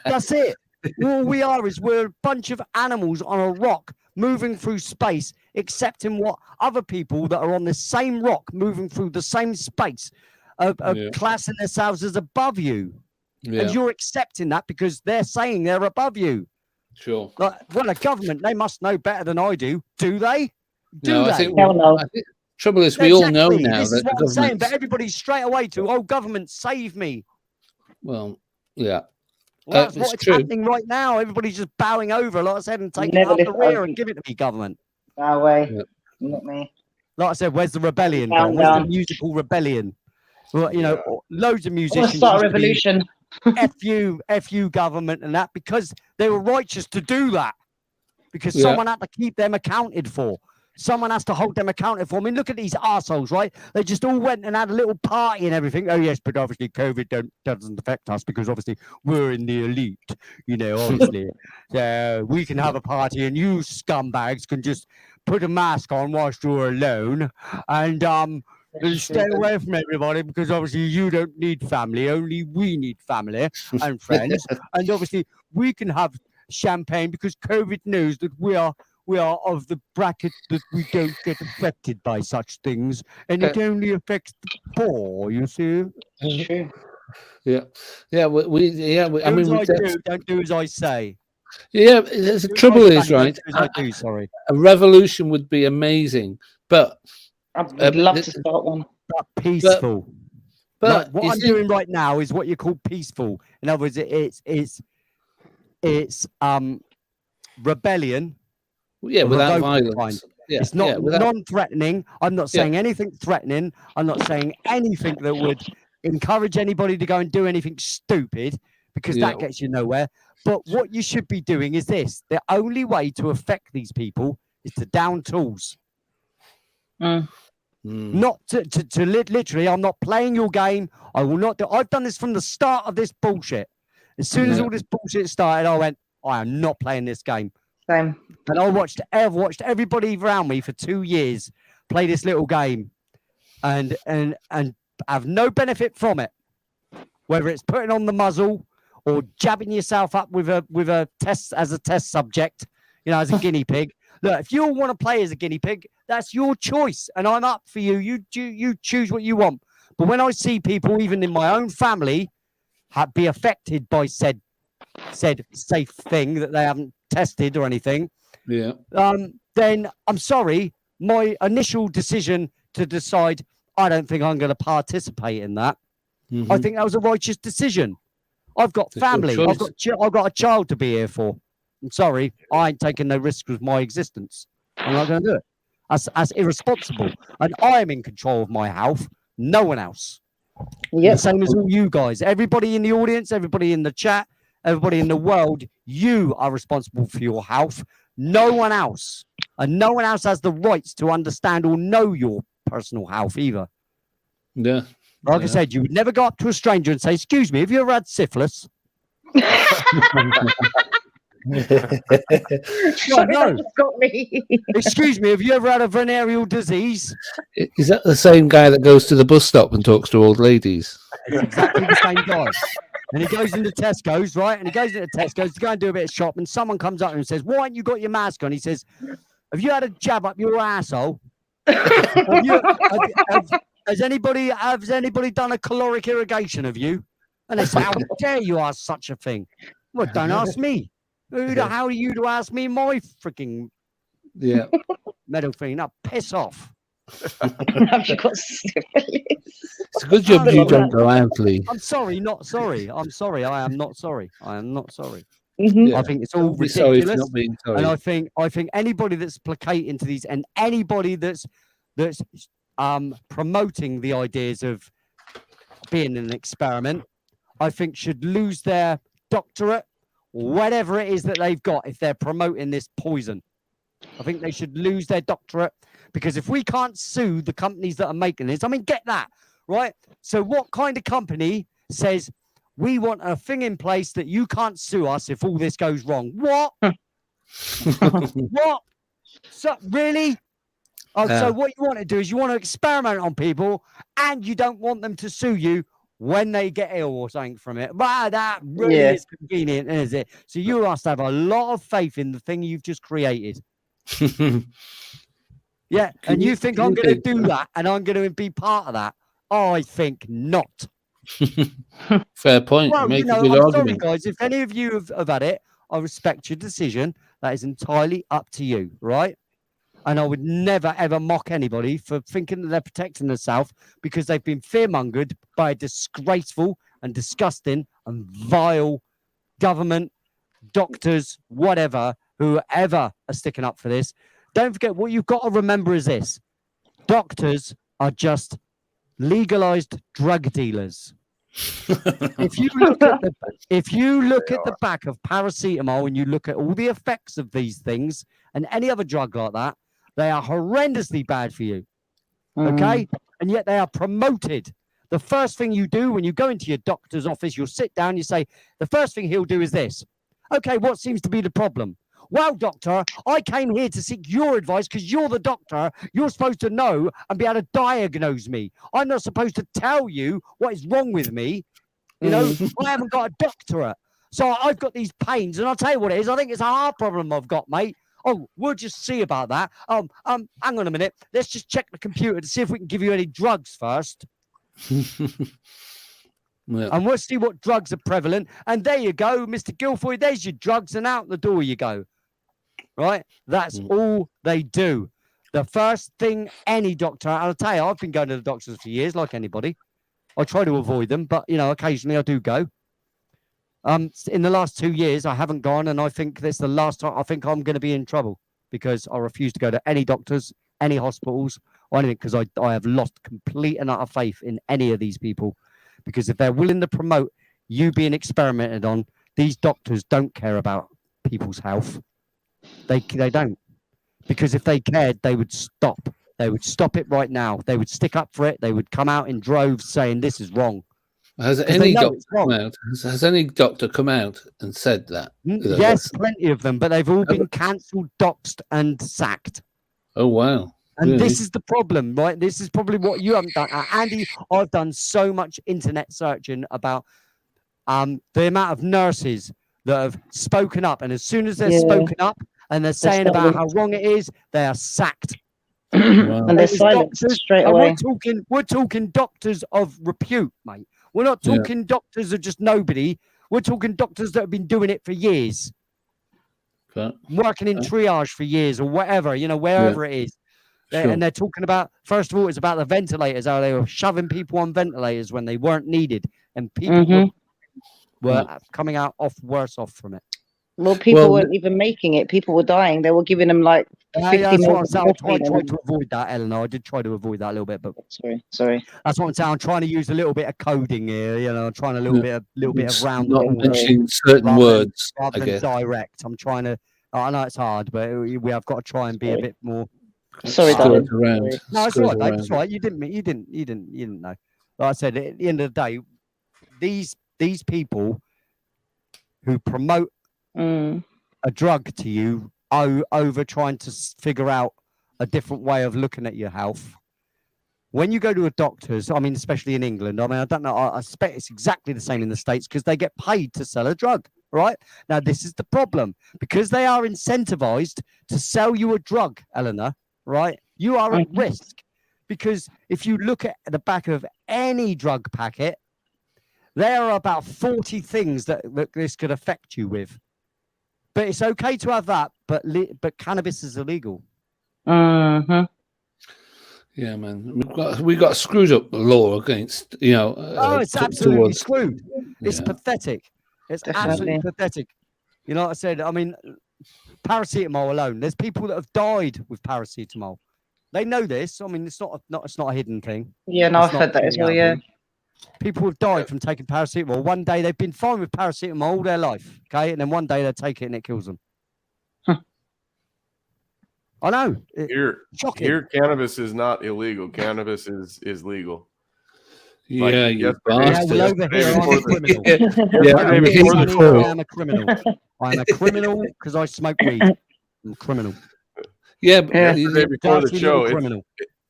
That's it. All we are is we're a bunch of animals on a rock moving through space, accepting what other people that are on the same rock moving through the same space are Yeah. classing themselves as above you. Yeah. And you're accepting that because they're saying they're above you. Sure. Like, well, a government, they must know better than I do. Do they? Do No, they? I think trouble is we all know Exactly. now This is that the what I'm saying, government. but everybody's straight away to, oh, government, save me. Well, yeah. Well, that's it's what's true. happening right now. Everybody's just bowing over, like I said, and taking Never it up the lift rear up. and giving it to me, government. No way. Not me. Like I said, where's the rebellion Down, gone? Where's the down. musical rebellion? Well, you know, loads of I musicians. want to start a used to be, revolution. F you government and that, because they were righteous to do that. Because Yeah. someone had to keep them accounted for. Someone has to hold them accounted for. I mean, look at these arseholes, right? They just all went and had a little party and everything. Oh, yes, but obviously COVID doesn't affect us because obviously we're in the elite, you know, obviously. So we can have a party and you scumbags can just put a mask on whilst you're alone and stay away from everybody because obviously you don't need family. Only we need family and friends. And obviously we can have champagne because COVID knows that we are of the bracket that we don't get affected by such things, and it only affects the poor. You see? That's true. Yeah. I Do mean, as we I do, don't do as I say. yeah. The Do as trouble I is, say, don't right? do as I do. Sorry. A revolution would be amazing, but I would love to start one. But peaceful. But Like, what you I'm see- doing right now is what you call peaceful. In other words, it's rebellion. Yeah, of a without vocal violence. kind. Yeah, It's not yeah, without- non-threatening. I'm not saying anything threatening. I'm not saying anything that would encourage anybody to go and do anything stupid, because that Yeah. gets you nowhere. But what you should be doing is this: the only way to affect these people is to down tools. Not to literally, I'm not playing your game. I will not do. I've done this from the start of this bullshit. As soon as Yeah. all this bullshit started, I went, I am not playing this game. Same. And I've watched everybody around me for 2 years play this little game, and have no benefit from it. Whether it's putting on the muzzle or jabbing yourself up with a test as a test subject, as a guinea pig. Look, if you all want to play as a guinea pig, that's your choice, and I'm up for you. You choose what you want. But when I see people, even in my own family, be affected by said safe thing that they haven't tested or anything, Yeah. then I'm sorry. My initial decision to decide I don't think I'm going to participate in that. I think that was a righteous decision. I've got It's your family. choice. I've got a child to be here for. I'm sorry. I ain't taking no risks with my existence. I'm not going to do it. That's irresponsible. And I am in control of my health. No one else. Yeah. The same as all you guys. Everybody in the audience, everybody in the chat, everybody in the world, you are responsible for your health. No one else. And no one else has the rights to understand or know your personal health either. Yeah. Like I said, you would never go up to a stranger and say, "Excuse me, have you ever had syphilis?" No. Got me. Excuse me, have you ever had a venereal disease? Is that the same guy that goes to the bus stop and talks to old ladies? It's exactly the same guy. And he goes into Tesco's, right? And he goes into Tesco's to go and do a bit of shop. And someone comes up and says, "Why haven't you got your mask on?" He says, "Have you had a jab up your asshole? Has anybody done a caloric irrigation of you?" And they say, "How dare you ask such a thing?" Well, don't ask me. Who the hell are you to ask me my freaking medal thing? Now, piss off. Have you got syphilis? It's a good job you don't go out, Lee. I'm sorry, not sorry. I'm sorry. I am not sorry. I am not sorry. Mhm. I think it's all Don't be sorry for ridiculous. not being sorry. And I think anybody that's placating to these, and anybody that's promoting the ideas of being an experiment, I think should lose their doctorate, whatever it is that they've got, if they're promoting this poison. I think they should lose their doctorate, because if we can't sue the companies that are making this, I mean, get that, right? So what kind of company says, "We want a thing in place that you can't sue us if all this goes wrong"? What? What? So really? Oh, so what you want to do is you want to experiment on people, and you don't want them to sue you when they get ill or something from it. Wow, that really is convenient, is it? So you must have a lot of faith in the thing you've just created. Yeah, and you think I'm going to do that, and I'm going to be part of that? I think not. Fair point. Well, Make you know, a good I'm sorry, argument. guys. If any of you have had it, I respect your decision. That is entirely up to you, right? And I would never, ever mock anybody for thinking that they're protecting themselves because they've been fearmongered by a disgraceful and disgusting and vile government, doctors, whatever, whoever are sticking up for this. Don't forget, what you've got to remember is this. Doctors are just legalized drug dealers. If you look at the back of paracetamol and you look at all the effects of these things and any other drug like that, they are horrendously bad for you. Okay? And yet they are promoted. The first thing you do when you go into your doctor's office, you'll sit down, you say, the first thing he'll do is this. Okay, what seems to be the problem? Well, doctor, I came here to seek your advice because you're the doctor. You're supposed to know and be able to diagnose me. I'm not supposed to tell you what is wrong with me. You know, I haven't got a doctorate. So I've got these pains, and I'll tell you what it is. I think it's a heart problem I've got, mate. Oh, we'll just see about that. Hang on a minute. Let's just check the computer to see if we can give you any drugs first. And we'll see what drugs are prevalent. And there you go, Mr. Guilfoyle. There's your drugs, and out the door you go. Right? That's all they do. The first thing any doctor, I'll tell you, I've been going to the doctors for years, like anybody. I try to avoid them, but occasionally I do go. In the last 2 years, I haven't gone, and I think this is the last time. I think I'm going to be in trouble because I refuse to go to any doctors, any hospitals, or anything, because I have lost complete and utter faith in any of these people. Because if they're willing to promote you being experimented on, these doctors don't care about people's health. They don't. Because if they cared, they would stop. They would stop it right now. They would stick up for it. They would come out in droves saying this is wrong. Has any doctor come out and said that? Yes, plenty of them, but they've all been cancelled, doxed, and sacked. Oh wow! And Really? this is the problem, right? This is probably what you haven't done, Andy. I've done so much internet searching about the amount of nurses that have spoken up, and as soon as they're spoken up and they're saying about how wrong it is, they are sacked. And they're silenced straight away. We're talking doctors of repute, mate. We're not talking doctors of just nobody. We're talking doctors that have been doing it for years, working in triage for years or whatever, wherever it is. And they're talking about, first of all, it's about the ventilators, how they were shoving people on ventilators when they weren't needed, and people were coming out worse off from it. Well, people weren't even making it. People were dying. They were giving them like 50 that's what I'm mils saying. of I tried morphine. to avoid that, Eleanor. I did try to avoid that a little bit, but sorry. That's what I'm saying. I'm trying to use a little bit of coding here. I'm trying a little bit of round. Not mentioning certain words, rather I than guess. direct. I'm trying to. I know it's hard, but we have got to try and be a bit more. Sorry, darling. No, it's all right, babe. It's all right. You didn't know. Like I said, at the end of the day, these people who promote a drug to you over trying to figure out a different way of looking at your health. When you go to a doctor's, I mean, especially in England, I mean, I don't know, I expect it's exactly the same in the States because they get paid to sell a drug, right? Now, this is the problem. Because they are incentivized to sell you a drug, Eleanor, right? You are at risk because if you look at the back of any drug packet, there are about 40 things that this could affect you with. But it's okay to have that, but cannabis is illegal. Mm-hmm. Yeah, man. We got a screwed up law against, it's absolutely screwed. It's pathetic. It's absolutely Definitely. pathetic. Like I said, I mean, paracetamol alone. There's people that have died with paracetamol. They know this. I mean, it's not a hidden thing. Yeah, no, It's I've not heard that as well, coming out yeah. of them. People have died from taking paracetamol. One day they've been fine with paracetamol all their life, okay? And then one day they take it and it kills them. I know. Shocking. Here, cannabis is not illegal. Cannabis is legal. Yeah, you well, over here, I'm a criminal. I am a criminal. I'm a criminal because I smoke weed. I'm a criminal. Yeah, but yesterday before the Dirty show, little criminal.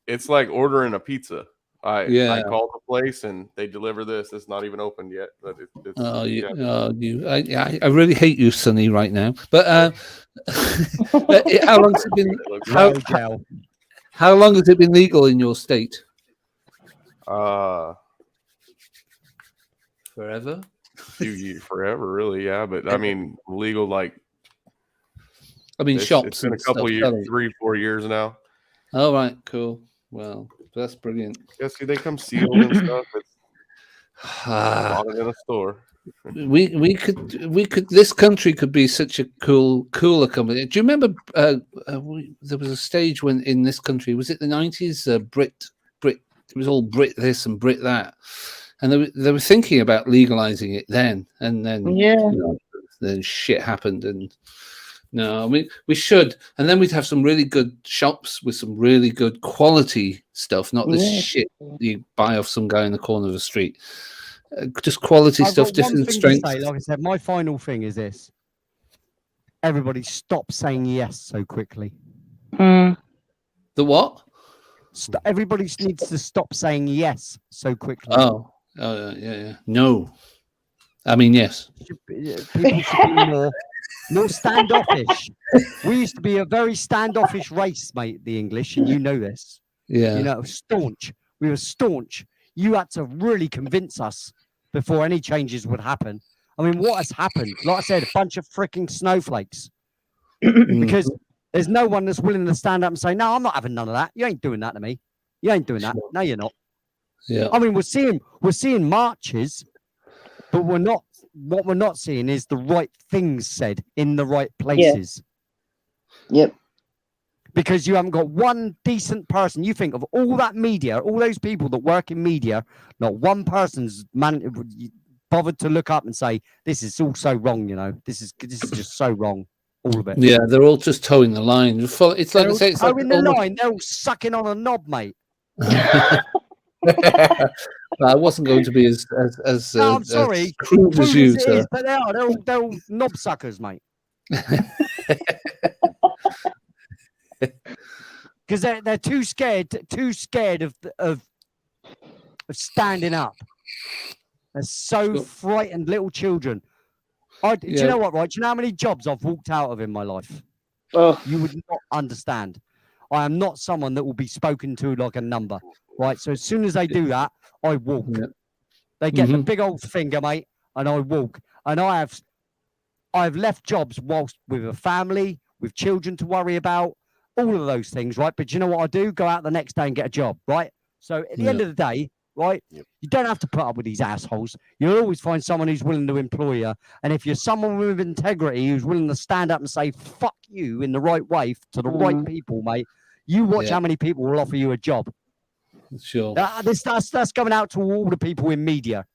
it's like ordering a pizza. I Yeah. called the place and they deliver this. It's not even opened yet. But it's I really hate you, Sonny, right now. But how long's it been? How long has it been legal in your state? Forever. Forever, really, yeah. But I mean, legal like. I mean, shops. It's been a and couple stuff, years, selling. 3-4 years now. All right, cool. Well, that's brilliant. Yeah, see, they come sealed and stuff. It's bought it in a store. We could this country could be such a cooler company. Do you remember there was a stage when in this country, was it the 90s? Brit it was all Brit this and Brit that, and they were thinking about legalizing it then, and then then shit happened. And no, I mean, we should, and then we'd have some really good shops with some really good quality stuff, not this shit you buy off some guy in the corner of the street. Just quality I've stuff, got one different thing to strengths. say, like I said, my final thing is this: everybody, stop saying yes so quickly. The what? Everybody needs to stop saying yes so quickly. Oh, yeah. No, I mean yes. People should be more standoffish. We used to be a very standoffish race, mate, the English, and you know this. Yeah. Staunch. We were staunch. You had to really convince us before any changes would happen. I mean, what has happened? Like I said, a bunch of freaking snowflakes. Because There's no one that's willing to stand up and say, no, I'm not having none of that. You ain't doing that to me. You ain't doing that. No, you're not. Yeah. I mean, we're seeing marches, but what we're not seeing is the right things said in the right places. Yep. Because you haven't got one decent person. You think of all that media, all those people that work in media, not one person's bothered to look up and say, this is all so wrong, you know. This is just so wrong. All of it. Yeah, they're all just towing the line. It's like I say, it's like towing the line. They're all sucking on a knob, mate. I wasn't going to be as No, I'm sorry. as crude as you, it sir. is, but they're all knob suckers, mate. Because they're too scared of standing up. They're so frightened, little children. Do you know what, right? Do you know how many jobs I've walked out of in my life? You would not understand. I am not someone that will be spoken to like a number, right? So as soon as they do that, I walk. They get the big old finger, mate, and I walk. And I've left jobs whilst with a family, with children to worry about, all of those things, right? But you know what I do? Go out the next day and get a job, right? So at the end of the day, right? You don't have to put up with these assholes. You'll always find someone who's willing to employ you. And if you're someone with integrity who's willing to stand up and say, fuck you in the right way to the right people, mate, you watch how many people will offer you a job. Sure. That's going out to all the people in media.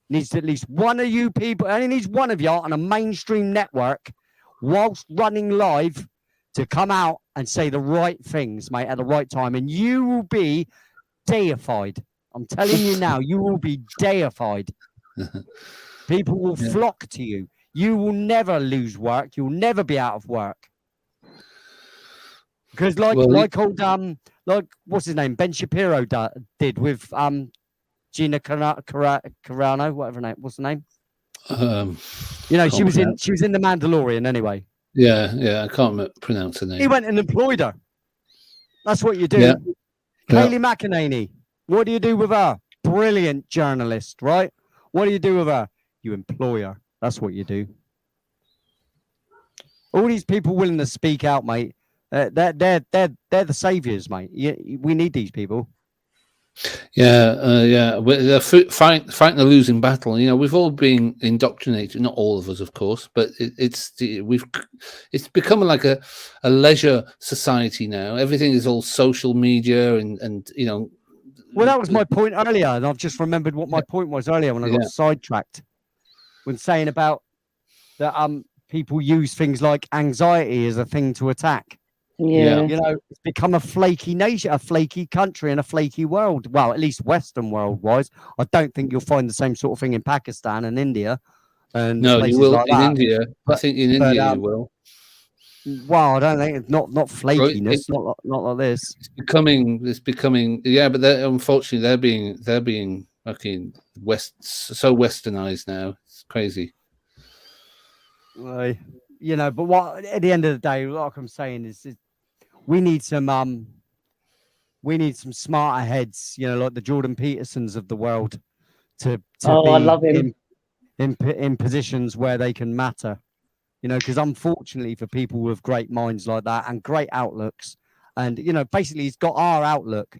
Needs at least one of you people, and it needs one of you on a mainstream network whilst running live to come out and say the right things, mate, at the right time. And you will be deified. I'm telling you now, you will be deified. People will flock to you. You will never lose work. You'll never be out of work. Because like what's his name? Ben Shapiro did with Gina Carano, whatever her name. What's the name? You know, she was in The Mandalorian anyway. Yeah, I can't pronounce her name. He went and employed her. That's what you do. Yeah. Kayleigh McEnany. What do you do with her? Brilliant journalist, right? What do you do with her? You employ her. That's what you do. All these people willing to speak out, mate. They're the saviors, mate. We need these people. Yeah. They're fighting a losing battle. You know, we've all been indoctrinated. Not all of us, of course, but it's become like a leisure society now. Everything is all social media, and you know. Well, that was my point earlier, and I've just remembered what my point was earlier when I got sidetracked. When saying about that, people use things like anxiety as a thing to attack. Yeah. You know, it's become a flaky nation, a flaky country, and a flaky world. Well, at least Western world wise. I don't think you'll find the same sort of thing in Pakistan and India. And no, you will like in that. India. I think in India you will. Well, I don't think it's not flakiness, not like this. It's becoming. Yeah, but unfortunately they're being fucking so westernized now. It's crazy. You know, but what at the end of the day, like I'm saying is we need some smarter heads, you know, like the Jordan Petersons of the world to be I love him. in positions where they can matter, you know, because unfortunately for people with great minds like that and great outlooks, and you know, basically he's got our outlook,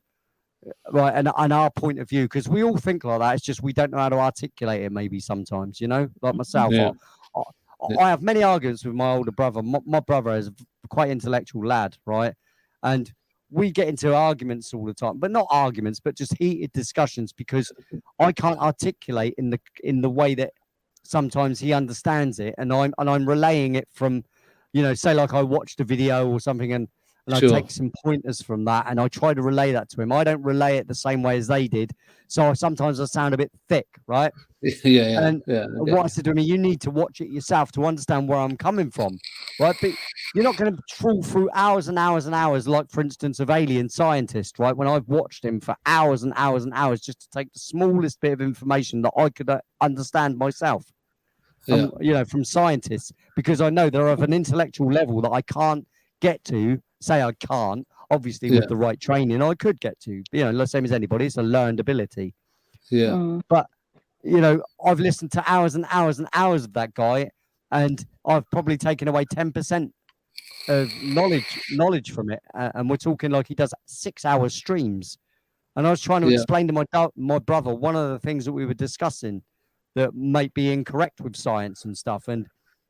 right, and our point of view, because we all think like that. It's just we don't know how to articulate it maybe sometimes, you know, like myself. Yeah. I have many arguments with my older brother. My brother is a quite intellectual lad, right? And we get into arguments all the time, but not arguments, but just heated discussions because I can't articulate in the way that sometimes he understands it, and I'm relaying it from, you know, say like I watched a video or something and I take some pointers from that and I try to relay that to him. I don't relay it the same way as they did, so sometimes I sound a bit thick, right? And what I said to him, you need to watch it yourself to understand where I'm coming from, right? But you're not going to trawl through hours and hours and hours, like for instance of Alien Scientist, right? When I've watched him for hours and hours and hours just to take the smallest bit of information that I could understand myself, you know, from scientists, because I know they're of an intellectual level that I can't get to. Say I can't, obviously with the right training I could get to, you know, the same as anybody. It's a learned ability. But you know, I've listened to hours and hours and hours of that guy, and I've probably taken away 10% knowledge from it, and we're talking like he does 6-hour streams. And I was trying to Yeah. explain to my brother one of the things that we were discussing that might be incorrect with science and stuff, and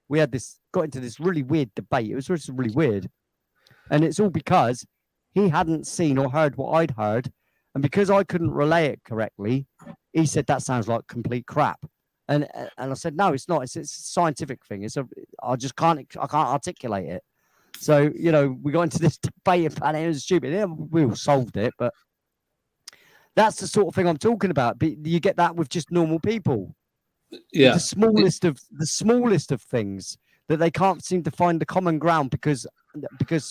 we had got into this really weird debate. It was just really weird, and it's all because he hadn't seen or heard what I'd heard, and because I couldn't relay it correctly, he said that sounds like complete crap. And I said, no, it's not. It's a scientific thing. I can't articulate it. So, we got into this debate about it. It was stupid. Yeah, we all solved it, but that's the sort of thing I'm talking about. But you get that with just normal people. Yeah. The smallest of things that they can't seem to find the common ground because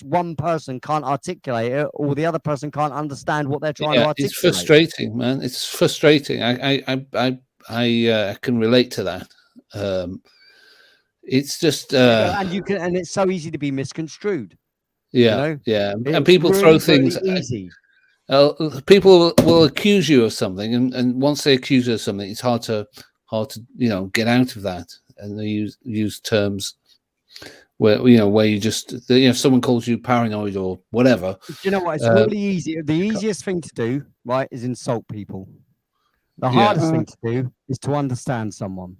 one person can't articulate it or the other person can't understand what they're trying to articulate. It's frustrating, man. It's frustrating. I can relate to that. It's just and it's so easy to be misconstrued. Yeah. And It's people really, throw things. really easy. People will accuse you of something, and once they accuse you of something, it's hard to get out of that. And they use terms where you just someone calls you paranoid or whatever. Do you know what? It's really easy. The easiest thing to do, right, is insult people. The hardest thing to do is to understand someone.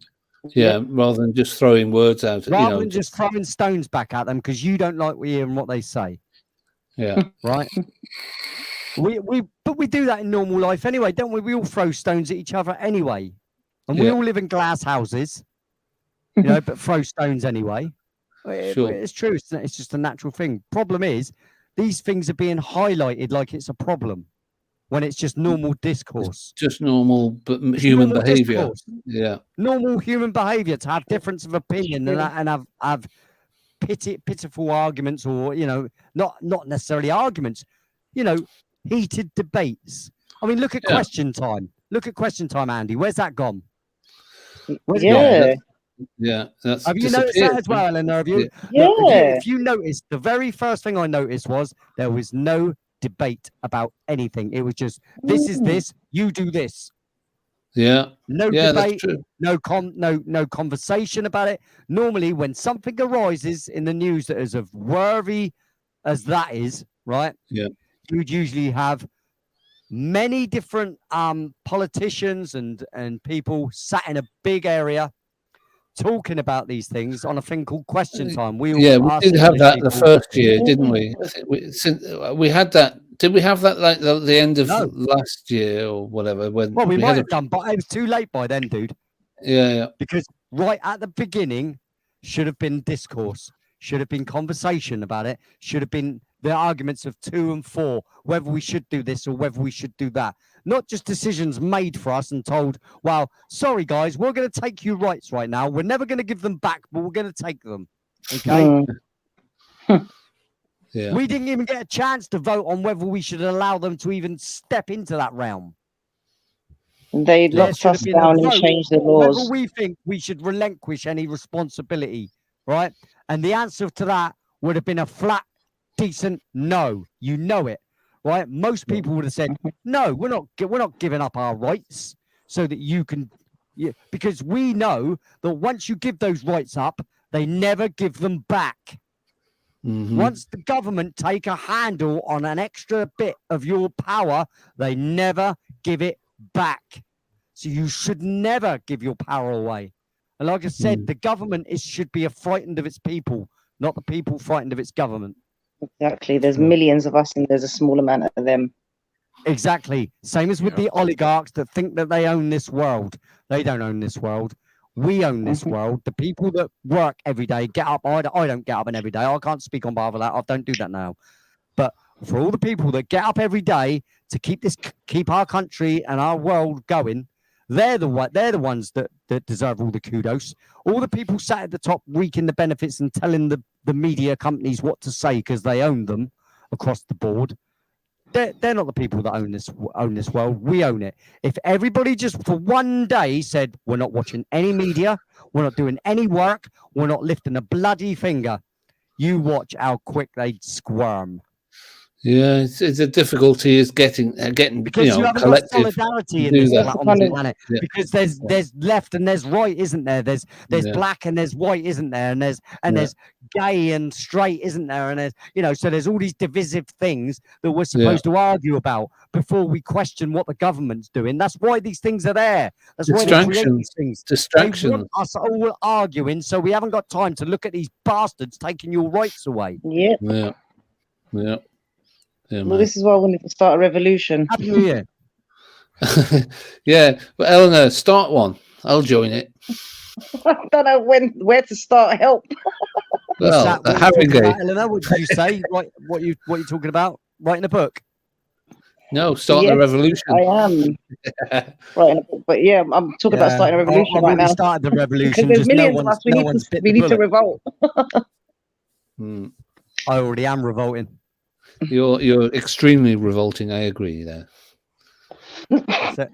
Yeah, rather than just throwing words out. Rather than just throwing stones back at them because you don't like hearing what they say. Yeah. Right. But we do that in normal life anyway, don't we? We all throw stones at each other anyway, and we all live in glass houses, but throw stones anyway. Sure. It's true. It's just a natural thing. Problem is, these things are being highlighted like it's a problem when it's just normal discourse. Just normal human normal behavior. discourse. Yeah. Normal human behavior to have difference of opinion and have pitiful arguments, or not necessarily arguments, heated debates. I mean, look at Question Time. Look at Question Time, Andy. Where's that gone? Where's it gone? Yeah, that's have you noticed that as well, Eleanor? Have you? Yeah. Look, if you noticed, the very first thing I noticed was there was no debate about anything. It was just this is this, you do this. Yeah. No Yeah, debate, that's true. no conversation about it. Normally, when something arises in the news that is of worthy as that is, right? Yeah. You'd usually have many different politicians and people sat in a big area talking about these things on a thing called Question Time. We did have that the first year, didn't we? I think we had that. Did we have that like the end of last year or whatever? When we might had have done, but it was too late by then, dude. Yeah. Because right at the beginning should have been discourse, should have been conversation about it, should have been the arguments of 2 and 4, whether we should do this or whether we should do that. Not just decisions made for us and told, well, sorry, guys, we're going to take your rights right now. We're never going to give them back, but we're going to take them. Okay? Yeah. We didn't even get a chance to vote on whether we should allow them to even step into that realm. They locked us down and changed the laws. Whether we think we should relinquish any responsibility, right? And the answer to that would have been a flat, decent no. You know it, right? Most people would have said, no, we're not giving up our rights so that you can, because we know that once you give those rights up, they never give them back. Once the government take a handle on an extra bit of your power, they never give it back. So you should never give your power away. And like I said, the government should be frightened of its people, not the people frightened of its government. Exactly. There's millions of us and there's a small amount of them. Exactly. Same as with the oligarchs that think that they own this world. They don't own this world. We own this world. The people that work every day, get up. I don't get up every day. I can't speak on behalf of that. I don't do that now. But for all the people that get up every day to keep our country and our world going, they're the ones that deserve all the kudos. All the people sat at the top reaping the benefits and telling the media companies what to say because they own them across the board. They're not the people that own this world. We own it. If everybody just for one day said, we're not watching any media, we're not doing any work, we're not lifting a bloody finger, you watch how quick they'd squirm. Yeah, it's the difficulty is getting because you haven't got collective solidarity in do this that. on this planet. Yeah. Because there's left and there's right, isn't there? There's Yeah. black and there's white, isn't there? And Yeah. there's gay and straight, isn't there? And there's so there's all these divisive things that we're supposed to argue about before we question what the government's doing. That's why these things are there. That's why they create these things. They want us all arguing, so we haven't got time to look at these bastards taking your rights away. Yeah. Yeah. Yeah. Yeah, Well, this is why I wanted to start a revolution. Happy New Year. Yeah, but Eleanor, start one. I'll join it. I don't know where to start help. Well, having a Eleanor, what did you say? What you talking about? Writing a book? no, starting Yes, a revolution. I am writing a book, but yeah, I'm talking about starting a revolution All right, right now. we started the revolution. Because there's just no millions of one's, us. We no need one's to bit we the need to bullet. revolt. I already am revolting. You're extremely revolting. I agree there. That's it.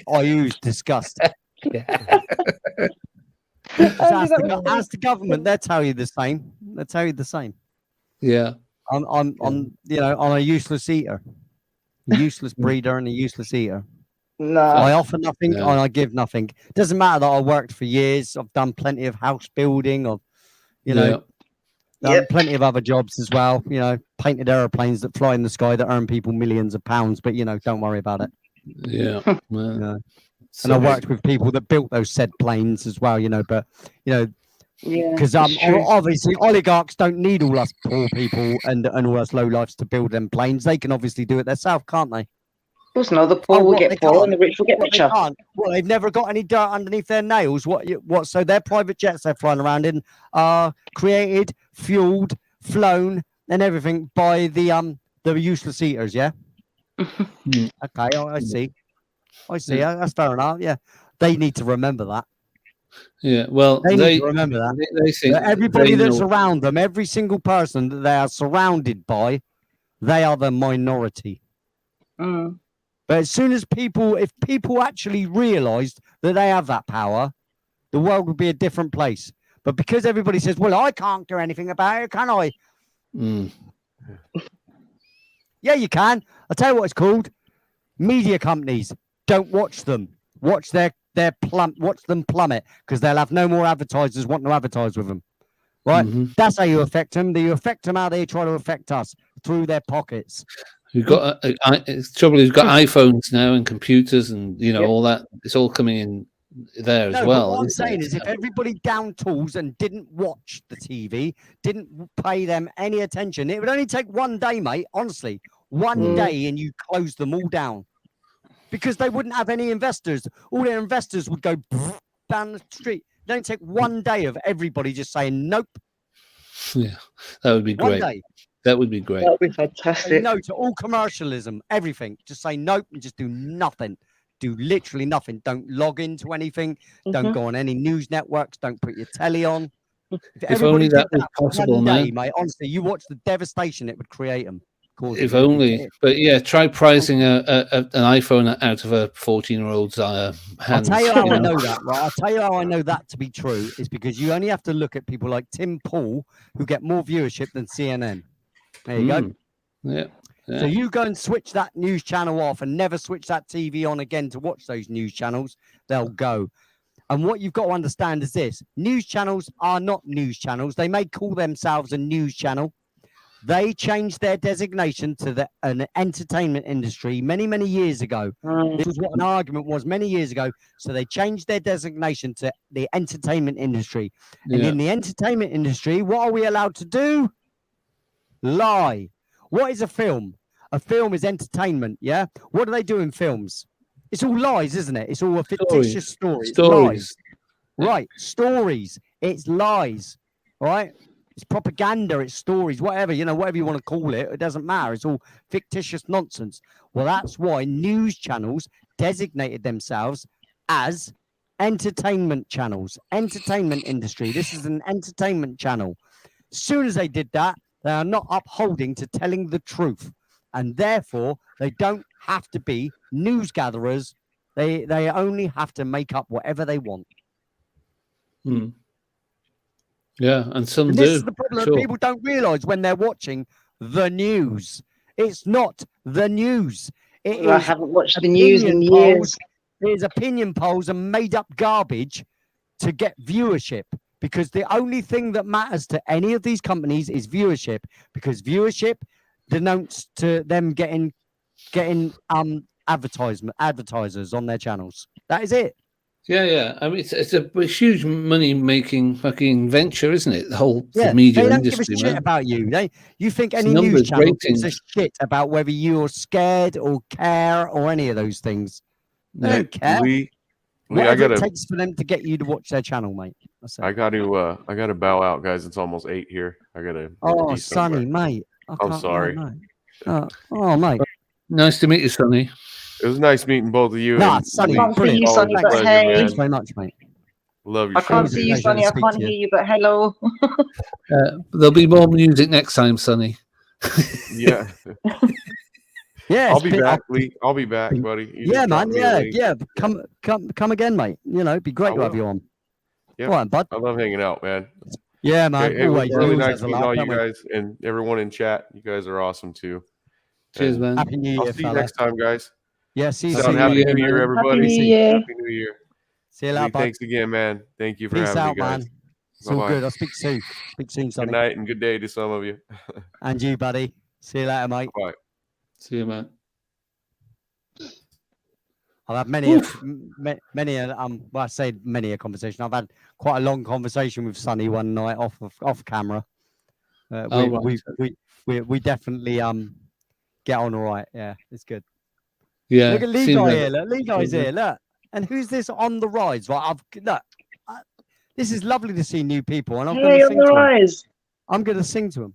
I ooze disgust. Ask the government, they'll tell you the same. They'll tell you the same. Yeah. I'm a useless eater, a useless breeder, and a useless eater. No. I offer nothing Yeah. and I give nothing. It doesn't matter that I worked for years. I've done plenty of house building. I've, done plenty of other jobs as well. Painted aeroplanes that fly in the sky that earn people millions of pounds. But don't worry about it. Yeah. Well, And I worked with people that built those said planes as well. But because obviously oligarchs don't need all us poor people and all us low lifes to build them planes. They can obviously do it themselves, can't they? Of course, no. The poor will get poor and the rich will get richer. Well, they've never got any dirt underneath their nails. What? So their private jets they're flying around in are created, fueled, flown, and everything by the useless eaters. Yeah. Okay, I see. That's fair enough. Yeah, they need to remember that. Yeah. Well, They need to remember that. They think That everybody they that's know- around them, every single person that they are surrounded by, they are the minority. But as soon as if people actually realised that they have that power, the world would be a different place. But because everybody says, "Well, I can't do anything about it, can I?" Yeah, you can. I'll tell you what it's called. Media companies. Don't watch them. Watch watch them plummet because they'll have no more advertisers wanting to advertise with them. Right? That's how you affect them. You affect them how they try to affect us through their pockets. We've got trouble. We've got iPhones now and computers and all that. It's all coming in there as No, well. but what I'm isn't saying it? is, if everybody down tools and didn't watch the TV, didn't pay them any attention, it would only take one day, mate. Honestly, one day, and you close them all down because they wouldn't have any investors. All their investors would go down the street. It only take one day of everybody just saying nope. Yeah, that would be One great. day. That would be great. That would be Say fantastic. no to all commercialism, everything. Just say nope and just do nothing. Do literally nothing. Don't log into anything. Don't go on any news networks. Don't put your telly on. If only everybody that did was possible, one man. day, mate. Honestly, you watch the devastation it would create them. If only, but yeah, try pricing an iPhone out of a 14-year-old's hands. I'll tell you how I know that, right? I'll tell you how I know that to be true is because you only have to look at people like Tim Pool who get more viewership than CNN. There you go. Yeah. So you go and switch that news channel off and never switch that TV on again to watch those news channels. They'll go. And what you've got to understand is this. News channels are not news channels. They may call themselves a news channel. They changed their designation to an entertainment industry many, many years ago. This was what an argument was many years ago. So they changed their designation to the entertainment industry. And Yeah. in the entertainment industry, what are we allowed to do? Lie. What is a film? A film is entertainment, yeah? What do they do in films? It's all lies, isn't it? It's all a fictitious story. It's lies. Right, stories. It's lies, right? It's propaganda, it's stories, whatever, whatever you want to call it. It doesn't matter. It's all fictitious nonsense. Well, that's why news channels designated themselves as entertainment channels, entertainment industry. This is an entertainment channel. As soon as they did that, they are not upholding to telling the truth. And therefore, they don't have to be news gatherers. They only have to make up whatever they want. Yeah, and some And do. this is the problem. sure. People don't realise when they're watching the news. It's not the news. It I is haven't watched the news in opinion years. polls. It is opinion polls and made up garbage to get viewership, because the only thing that matters to any of these companies is viewership, because viewership denotes to them getting advertisers on their channels. That is it. Yeah. I mean, it's a huge money-making fucking venture, isn't it? The whole Yeah, media they don't industry, give a shit man. about you. You think It's any news numbers, channel gives a ratings. shit about whether you're scared or care or any of those things? They Hey, don't care. Lee, I Whatever gotta it takes for them to get you to watch their channel, mate. That's it. I gotta bow out, guys. It's almost 8 here. I gotta Oh, be somewhere. Sonny, mate. I I'm can't- sorry. no. Oh, mate. Nice to meet you, Sonny. It was nice meeting both of you. Nah, and Sonny, Lee. I can't see you, Always Sonny, a but pleasure, hey. man. Thanks very much, mate. Love your I can't show. see you, Pleasure Sonny. to I speak can't to you. hear you, but hello. There'll be more music next time, Sonny. Yeah. Yeah, I'll it's be been- back, Lee. I'll be back, buddy. You Yeah, just drop man. me a Yeah, link. yeah. Come again, mate. You know, it'd be great I to have will. you on. Yeah. All right, bud. I love hanging out, man. Yeah, man. Hey, it was Always. really Always nice has a meeting laugh, all you don't we? guys and everyone in chat. You guys are awesome too. Cheers, And man. Happy New I'll Year, see you fella. next time, guys. Yeah, see you Sound soon. happy New New Year, Year, man. everybody. Happy New Year. Happy New Year. See you Lee, later, bud. thanks again, man. Thank you for Peace having out, me, guys. man. It's all Bye-bye. good. I'll speak soon. Speak soon, Good Sonny. night and good day to some of you. And you, buddy. See you later, mate. Bye. See you, man. I've had many, well, I say many a conversation. I've had quite a long conversation with Sonny one night off camera. Oh, right. We definitely get on all right. Yeah, it's good. Yeah. Look at Lee seems Guy like- here. Look, Lee Guy's seems here. Look, and who's this on the rides? Right, this is lovely to see new people, and I'm going Hey, to on sing the to 'em. rise. I'm going to sing to them.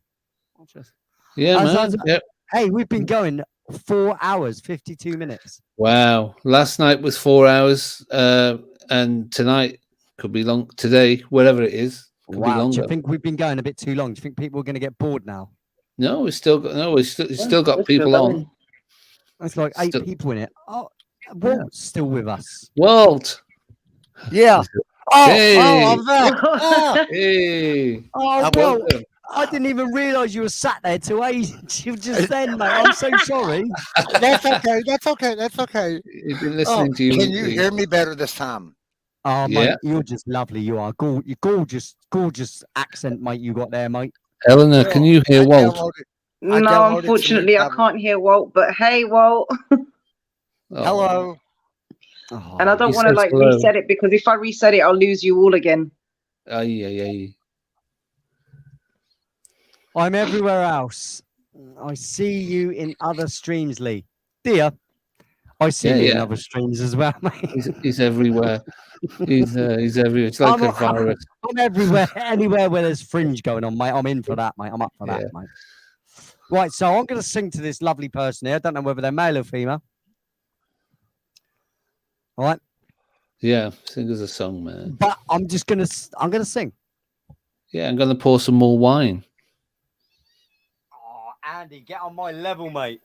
Yeah, man. Yep. Hey, we've been going 4 hours, 52 minutes. Wow. Last night was 4 hours, and tonight could be long. Today, whatever it is, could be Wow. Do longer. you think we've been going a bit too long? Do you think people are going to get bored now? No, we've still got we're people still on. going. It's like 8 Still- people in it. Oh, Walt's still with us. Walt. Yeah. Hey. I'm back. Oh, Hey. Oh, well, Walt, I didn't even realise you were sat there till just then, mate. I'm so sorry. that's okay. That's okay. That's okay. You've been listening to you. Can you hear me better this time? Oh, Yeah. mate, you're just lovely. You are. Gorgeous accent, mate, you got there, mate. Eleanor, can you hear Walt? I No, downloaded unfortunately, I some- can't hear Walt. But hey, Walt. Oh, Hello. Oh, And I don't he want to says like hello. reset it, because if I reset it, I'll lose you all again. Aye, aye, aye. I'm everywhere else. I see you in other streams, Lee. Dear, I see Yeah, you in yeah. other streams as well, mate. He's everywhere. He's everywhere. It's like a virus. I'm everywhere, anywhere where there's fringe going on, mate. I'm in for that, mate. I'm up for that, Yeah. mate. Right, so I'm going to sing to this lovely person here. I don't know whether they're male or female. All right, Yeah, sing us a song, man. but I'm gonna sing. Yeah, I'm gonna pour some more wine. Oh, Andy, get on my level, mate.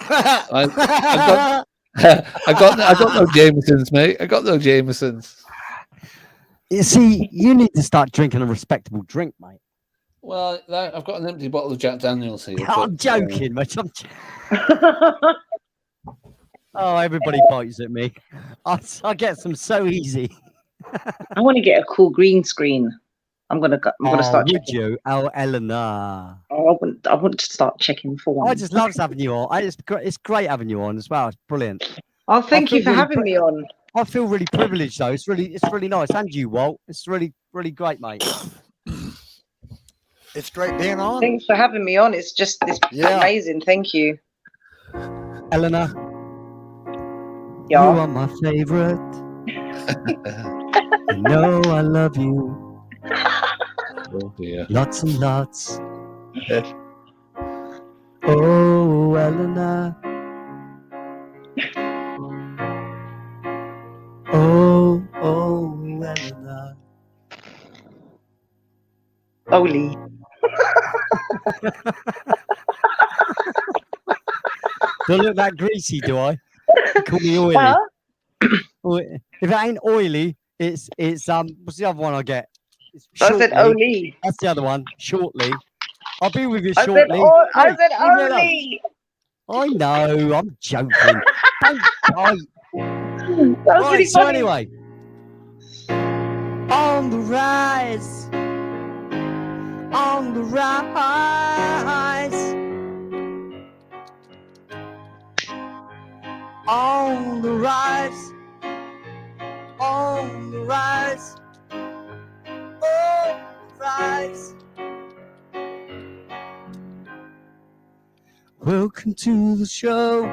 I got no Jamesons, mate. I got no Jamesons. You see, you need to start drinking a respectable drink, mate. Well, I've got an empty bottle of Jack Daniels here. I'm but, joking, mate. Oh, everybody bites at me. I get them so easy. I want to get a cool green screen. I'm gonna start would checking. you? Oh, Eleanor. Oh, I want to start checking for one. I just love having you on. It's great having you on as well. It's brilliant. Oh, thank I you feel for really having me on. I feel really privileged though. It's really nice. And you, Walt. It's really great, mate. It's great being on. Thanks for having me on. It's Yeah. amazing. Thank you. Eleanor, Yeah. you are my favorite. You know I love you. Oh dear. Lots and lots. Oh, Eleanor. Oh, Eleanor. Oli. Do I look that greasy, do I? You call me oily. Huh? If it ain't oily, it's what's the other one I get? It's I said shortly. Oli. That's the other one. Shortly. I'll be with you I said, shortly. I Hey, said leave me alone. only. I know, I'm joking. Don't bite. That was Right, really so funny. anyway. On the rise. On the rise. On the rise. On the rise. On the rise. Welcome to the show.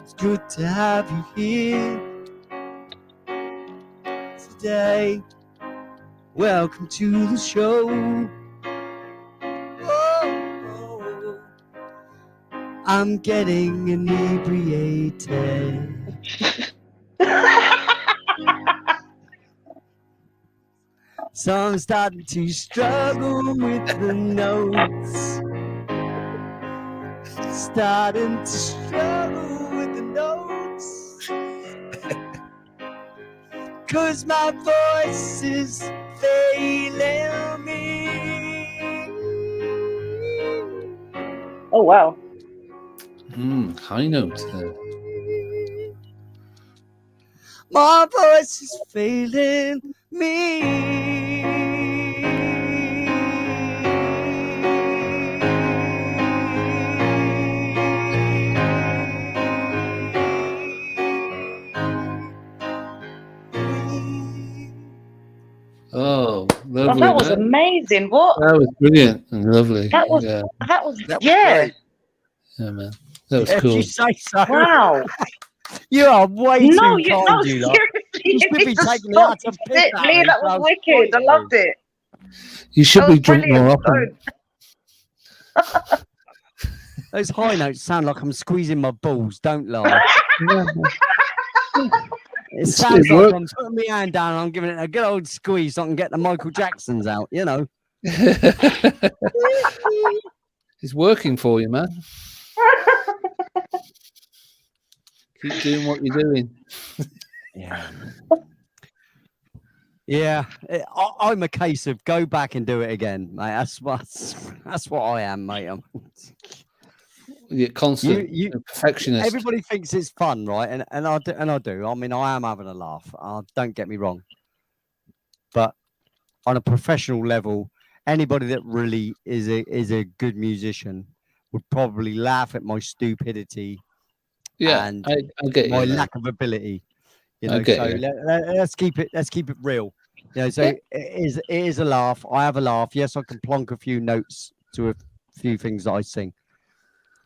It's good to have you here today. Welcome to the show. Oh, I'm getting inebriated. So I'm starting to struggle with the notes. Starting to struggle with the notes. 'Cause my voice is failing me. Oh wow. High notes there. My voice is failing me. Oh, Oh, lovely. that was man. amazing. What? That was brilliant and lovely. That was yeah, yeah. yeah, man. That was If cool. you say so. Wow. You are way No, too you kind, no, you lot. seriously. You should You be need to taking the stop. out of piss out Lee, of me, that so I was was wicked. I pointing loved you. it. You should That be was drunk more brilliant. often. Those high notes sound like I'm squeezing my balls, don't lie. It It's sounds good like work. I'm putting my hand down and I'm giving it a good old squeeze so I can get the Michael Jacksons out, you know. It's working for you, man. Keep doing what you're doing. Yeah. Yeah, I'm a case of go back and do it again, mate. That's what I am, mate. You're constant. You a perfectionist. Everybody thinks it's fun, right? And I do. I mean, I am having a laugh. Don't get me wrong. But on a professional level, anybody that really is a good musician would probably laugh at my stupidity. Yeah, and I get my you. man. lack of ability. You I know, get so you. let's keep it real. You know, so Yeah. it is a laugh. I have a laugh. Yes, I can plonk a few notes to a few things that I sing,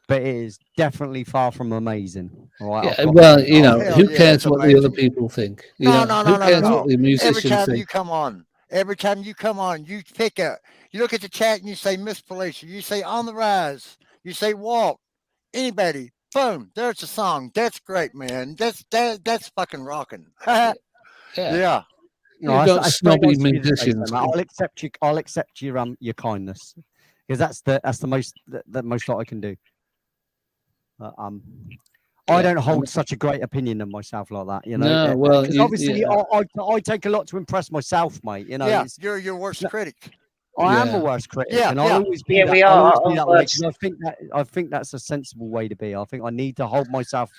but it is definitely far from amazing. All right. Yeah, I've got well, to be you know, honest. Hell who yeah, cares it's what the other amazing. people think? You No, know, no, who no, cares no, what the Every musicians time think? you come on, every time you come on, you pick up, you look at the chat and you say Miss Felicia, you say On the Rise, you say Walk, anybody, boom, there's a song. That's great, man. That's fucking rocking. Yeah. Yeah. No, You've got that's very snobby nice of you to say so, musicians. mate. I'll accept your kindness because that's the most the most that I can do. I Yeah. don't hold such a great opinion of myself like that, you know. No, well, because obviously I take a lot to impress myself, mate. You know, Yeah, it's, you're your worst critic. I am Yeah. a worst critic, Yeah, and I'll yeah. always be Yeah, that. we I'll are always be our that way worst. because I think that's a sensible way to be. I think I need to hold myself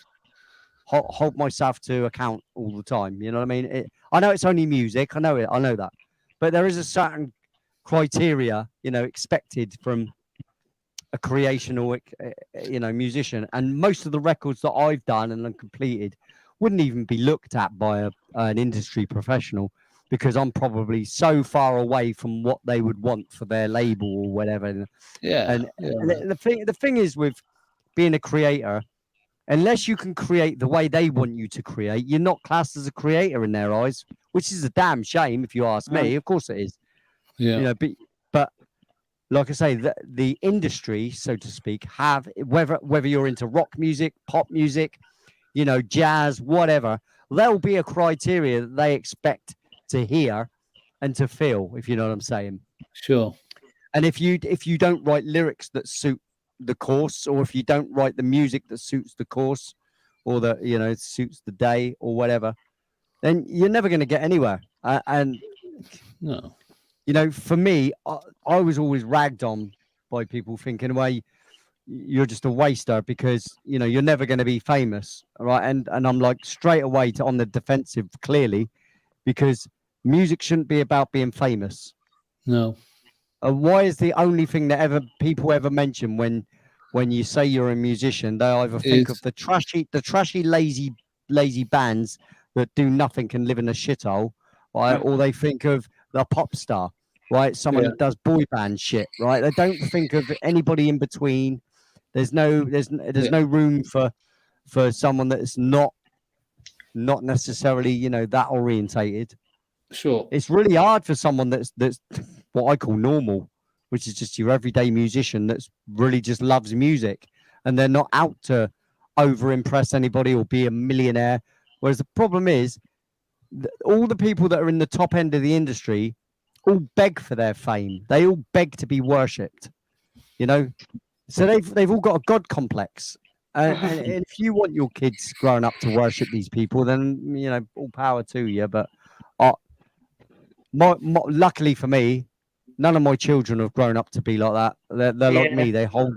to account all the time. You know what I mean? I know it's only music. I know that, but there is a certain criteria, you know, expected from a creational, musician. And most of the records that I've done and completed wouldn't even be looked at by an industry professional because I'm probably so far away from what they would want for their label or whatever. Yeah. And yeah, the thing is with being a creator, unless you can create the way they want you to create, you're not classed as a creator in their eyes, which is a damn shame if you ask me. Of course it is. yeah. You know, but like I say, the industry, so to speak, have whether you're into rock music, pop music, you know, jazz, whatever, there'll be a criteria that they expect to hear and to feel, if you know what I'm saying. Sure. And if you don't write lyrics that suit the course, or if you don't write the music that suits the course, or that suits the day or whatever, then you're never going to get anywhere. And No. you know, for me, I was always ragged on by people thinking, well, you're just a waster because, you know, you're never going to be famous. Right. And I'm like straight away on the defensive, clearly, because music shouldn't be about being famous. No. Why is the only thing that people ever mention when you say you're a musician, they either think of the trashy, lazy bands that do nothing and live in a shithole, right? Or they think of the pop star, right? Someone that does boy band shit, right? They don't think of anybody in between. There's no room for someone that's not necessarily, you know, that orientated. Sure. It's really hard for someone that's what I call normal, which is just your everyday musician that's really just loves music, and they're not out to over impress anybody or be a millionaire. Whereas the problem is all the people that are in the top end of the industry all beg for their fame. They all beg to be worshipped, you know. So they've all got a god complex. And if you want your kids growing up to worship these people, then, you know, all power to you. But luckily for me, none of my children have grown up to be like that. They're like me. They hold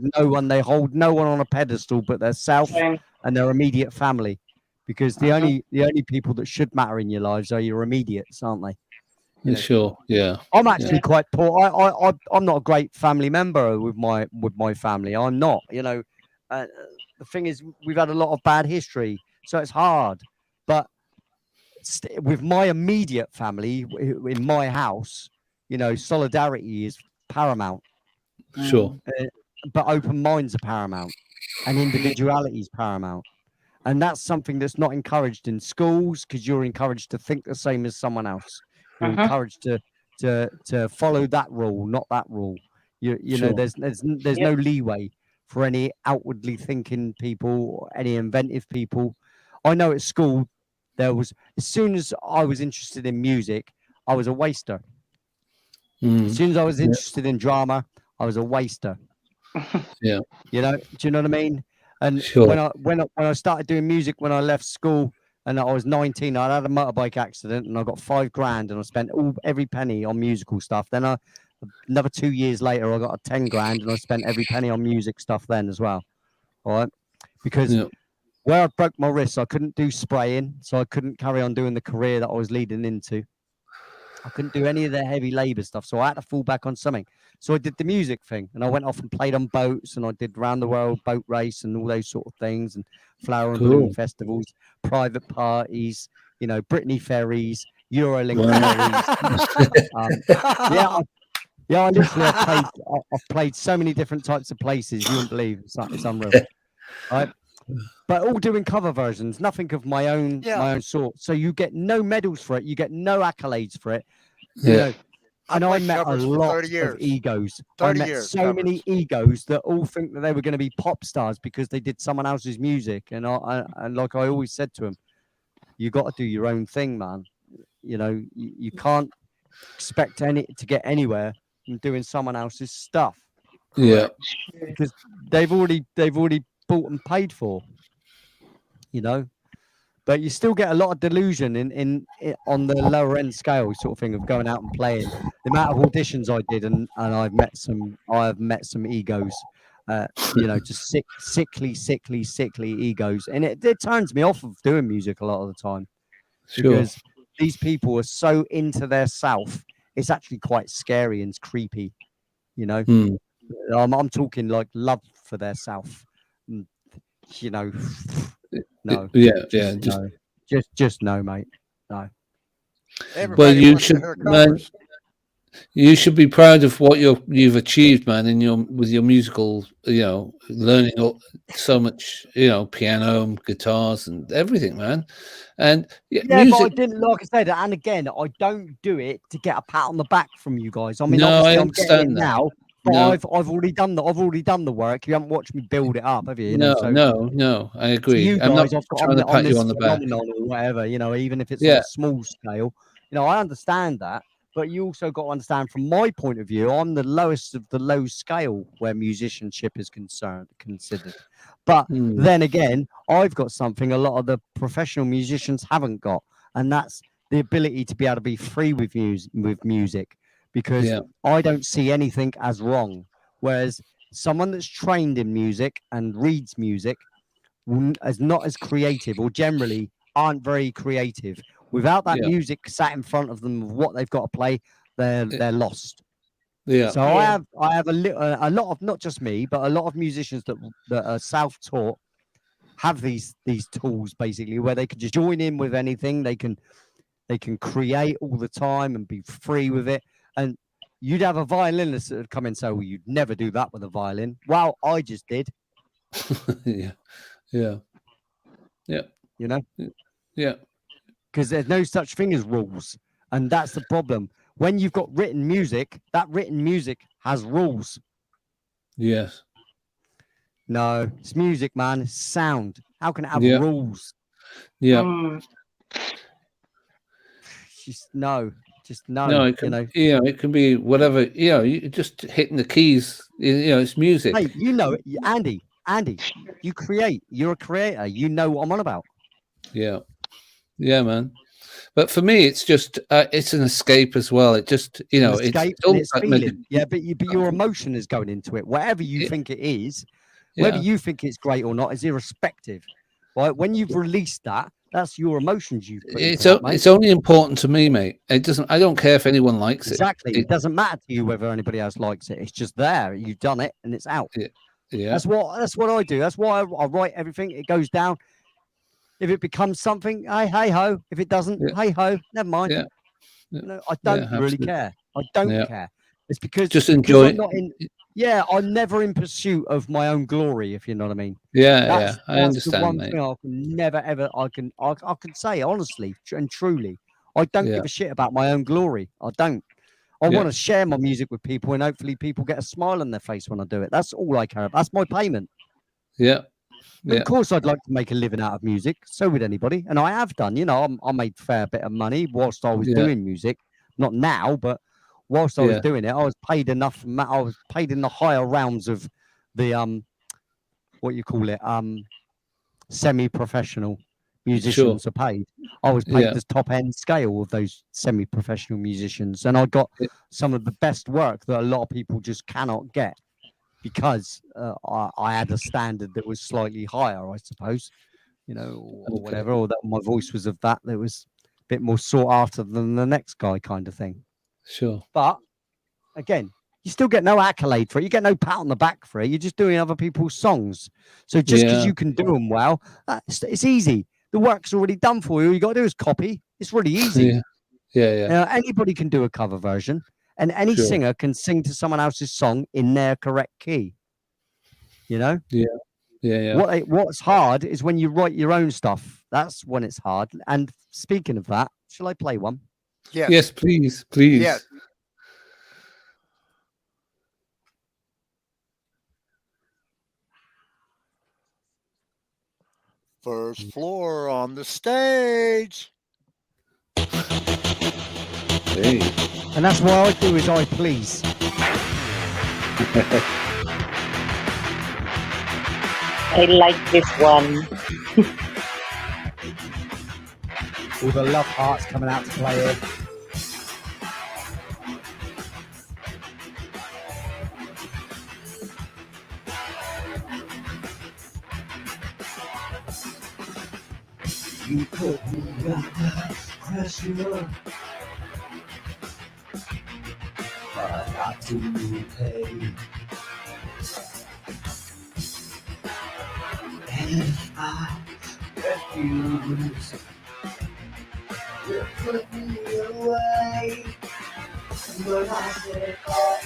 no one on a pedestal but their self and their immediate family, because the only people that should matter in your lives are your immediates, aren't they? You know? Sure. Yeah. I'm actually quite poor. I'm not a great family member with my family. I'm not. You know, the thing is, we've had a lot of bad history, so it's hard. But with my immediate family in my house, you know, solidarity is paramount. Sure. But open minds are paramount, and individuality is paramount. And that's something that's not encouraged in schools, because you're encouraged to think the same as someone else. You're encouraged to follow that rule, not that rule. You know, there's no leeway for any outwardly thinking people or any inventive people. I know at school there was, as soon as I was interested in music, I was a waster. As soon as I was interested in drama, I was a waster. Yeah. You know, do you know what I mean? And when I started doing music, when I left school and I was 19, I had a motorbike accident and I got $5,000 and I spent every penny on musical stuff. Then another 2 years later, I got a 10 grand and I spent every penny on music stuff then as well. All right. Because where I broke my wrist, I couldn't do spraying. So I couldn't carry on doing the career that I was leading into. I couldn't do any of the heavy labor stuff. So I had to fall back on something. So I did the music thing and I went off and played on boats and I did round the world boat race and all those sort of things, and flower and balloon festivals, private parties, you know, Brittany ferries, Eurolink ferries. I literally I've played so many different types of places you wouldn't believe. It's unreal. Right? But all doing cover versions, nothing of my own sort. So you get no medals for it, you get no accolades for it. You know, and I met a lot of egos. I met so many egos that all think that they were going to be pop stars because they did someone else's music. And and like I always said to them, you got to do your own thing, man. You know, you can't expect to get anywhere from doing someone else's stuff. Yeah, because they've already bought and paid for. You know, but you still get a lot of delusion in on the lower end scale sort of thing of going out and playing. The amount of auditions I did, and I have met some egos, you know, just sickly egos, and it turns me off of doing music a lot of the time because these people are so into their self. It's actually quite scary and creepy, you know. I'm talking like love for their self, you know. No. Just no, mate. No. Well, you should, man. You should be proud of what you've achieved, man. With your musical, you know, learning so much, you know, piano, guitars, and everything, man. And music... but I didn't, like I said, and again, I don't do it to get a pat on the back from you guys. I mean, I I'm understand getting it that. now. But I've already done the work. You haven't watched me build it up, have you? No, I agree. You I'm guys, not I've got trying to pat you on the back or whatever, you know, even if it's on a small scale. You know, I understand that, but you also got to understand from my point of view, I'm the lowest of the low scale where musicianship is considered. But then again, I've got something a lot of the professional musicians haven't got, and that's the ability to be able to be free with music. because Yeah. I don't see anything as wrong. Whereas someone that's trained in music and reads music is not as creative, or generally aren't very creative. Without that Yeah. music sat in front of them of what they've got to play, they're lost. Yeah. So I have a lot of, not just me, but a lot of musicians that are self-taught have these tools basically where they can just join in with anything. They can create all the time and be free with it. And you'd have a violinist that would come in and say, well, you'd never do that with a violin. Well, I just did. Yeah. Yeah. Yeah. You know? Yeah. Because there's no such thing as rules. And that's the problem. When you've got written music, that written music has rules. Yes. No, it's music, man. It's sound. How can it have Yeah. rules? Yeah. Just no. No, it can, you know. it can be whatever. You just hitting the keys. It's music. Hey, you know it, Andy, you create. You're a creator. You know what I'm on about. Yeah, yeah, man. But for me, it's just it's an escape as well. It just Escape it's and it's like feeling. Yeah, but your emotion is going into it. Whatever you think it is, whether Yeah. you think it's great or not is irrespective. Right? When you've released that, that's your emotions you've put into that, mate. It's only important to me, mate. It doesn't. I don't care if anyone likes Exactly. it. It doesn't matter to you whether anybody else likes it. It's just there. You've done it and it's out. Yeah. That's what I do. That's why I write everything. It goes down. If it becomes something, hey ho. If it doesn't, hey ho. Never mind. Yeah. No, I don't really absolutely. care. I don't Yeah. care. It's because Just because enjoy I'm it. not in. Yeah, I'm never in pursuit of my own glory. If you know what I mean. Yeah, That's I the understand, one mate. thing I can never ever. I can say honestly and truly, I don't Yeah. give a shit about my own glory. I don't. I Yeah. want to share my music with people, and hopefully, people get a smile on their face when I do it. That's all I care about. That's my payment. Yeah. And Yeah. of course, I'd like to make a living out of music. So would anybody, and I have done. I made a fair bit of money whilst I was Yeah. doing music. Not now, but whilst I was Yeah. doing it, I was paid enough. I was paid in the higher realms of the what you call it, semi-professional musicians are paid. I was paid Yeah. the top end scale of those semi-professional musicians, and I got some of the best work that a lot of people just cannot get because I had a standard that was slightly higher, I suppose, or whatever, or that my voice was of that was a bit more sought after than the next guy, kind of thing. Sure. But again, you still get no accolade for it. You get no pat on the back for it. You're just doing other people's songs. So just because Yeah. you can do them well, it's easy. The work's already done for you. All you got to do is copy. It's really easy. Yeah. Anybody can do a cover version, and any Sure. singer can sing to someone else's song in their correct key. Yeah. What's hard is when you write your own stuff. That's when it's hard. And speaking of that, shall I play one? Yes. Yes, please. Yeah. First floor on the stage. Hey. And that's what I do is I please. I like this one. All the love hearts coming out to play it. You put me under pressure, but not to pay. And if I refuse, you put me away. But I said, oh.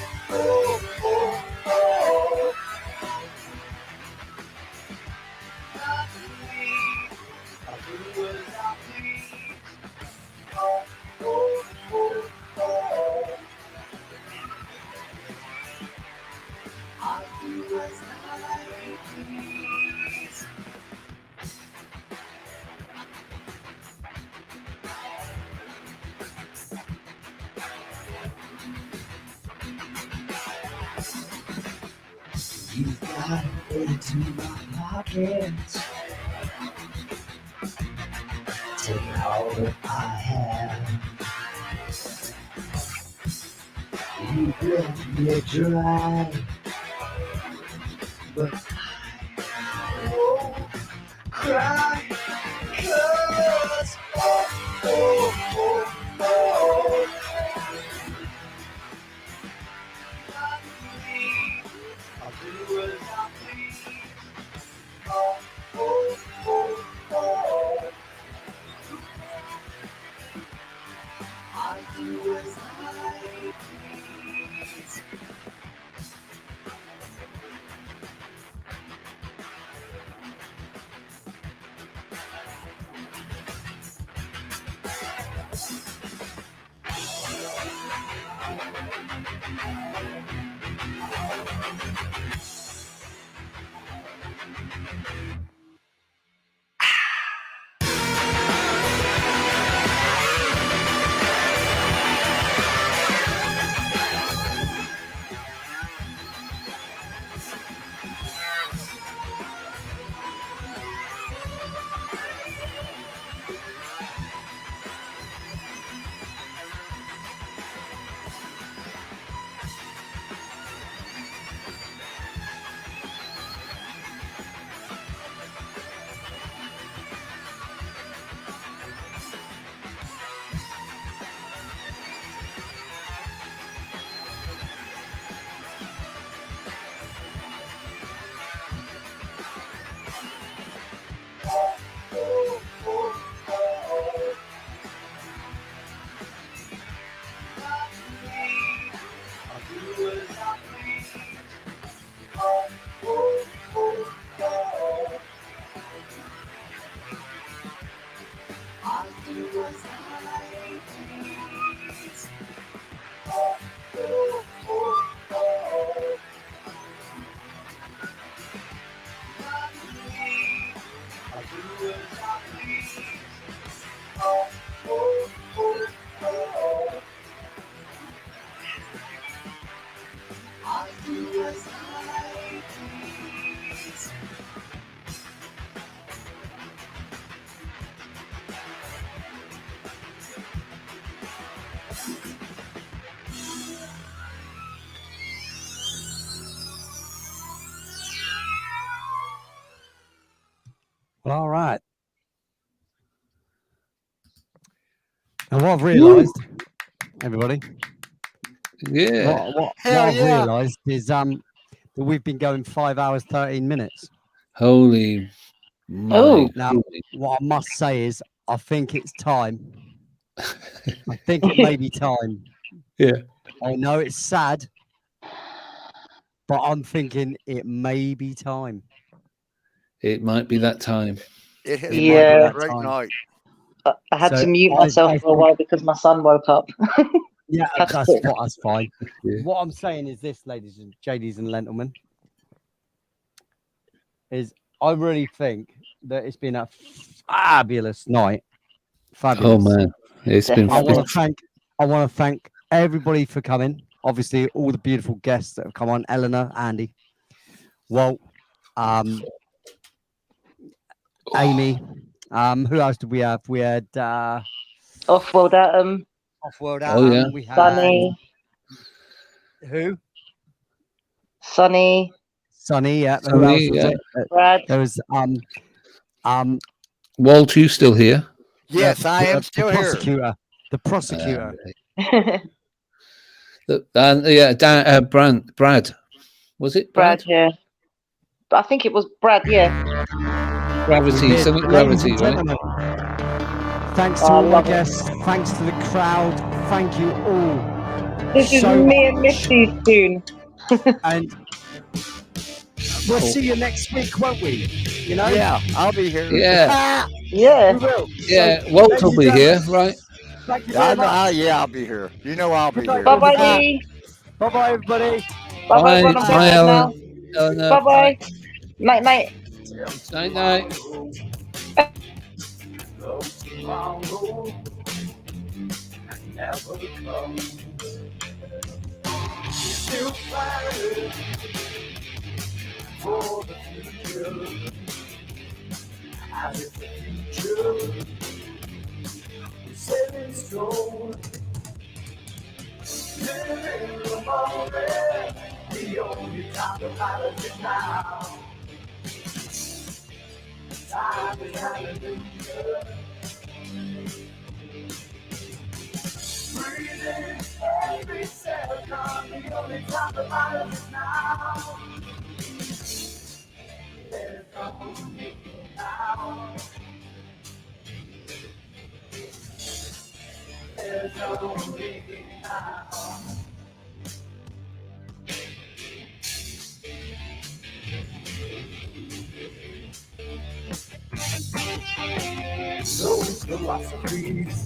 Not to me. I'll do as I please. Oh. I'll do as I please. You've got it into my pocket. Take all that I have. you dry. But I won't cry, 'cause I'll do as I please. I do as I please. Well, all right. And what I've realised, everybody, Yeah. what Hell I've yeah. realised is that we've been going 5 hours 13 minutes. Holy moly. Now, what I must say is, I think it's time. I think it may be time. Yeah. I know it's sad, but I'm thinking it may be time. It might be that time. It has Yeah. been a great night. I had So to mute I myself for a think- while because my son woke up. Yeah, That's that's cool. that's fine. What I'm saying is this, ladies and ladies and gentlemen, is I really think that it's been a fabulous night. Fabulous. Oh man, it's been. I want to thank everybody for coming. Obviously, all the beautiful guests that have come on: Eleanor, Andy, Walt, Amy. Who else did we have? We had Off-World Atom. Off-World Oh, Atom. yeah. We had Sunny. who? Sunny. Sonny. Yeah. Who Sonny, else was yeah. it? Brad. There was Walt, you still here? Yes, I am the still here. prosecutor. The prosecutor. Yeah, Brad. Was it Brad, yeah. But I think it was Brad, yeah. Gravity, something Ladies gravity, and right? gentlemen, thanks to Oh, I all the love it. guests. Thanks to the crowd. Thank you all. This is so me and Misty soon. And we'll see you next week, won't we? You know? Yeah, I'll be here. Yeah, Yeah. We will. yeah. So, Walt ladies will and be here, gentlemen, right? Thank you I very know, much. yeah, I'll be here. You know I'll be here. Bye-bye, Dee. Bye-bye, everybody. Bye-bye, Bye, everyone. I'm bye, going now. Ellen. Eleanor. Bye-bye. Night-night. Night, night. Never come. Still fighting for the future. As if the future was set in stone. Living moment. The only time that matters is now. Time is hallelujah. Breathing every second. The only time that matters is now. There's only now. There's only now. Those philosophies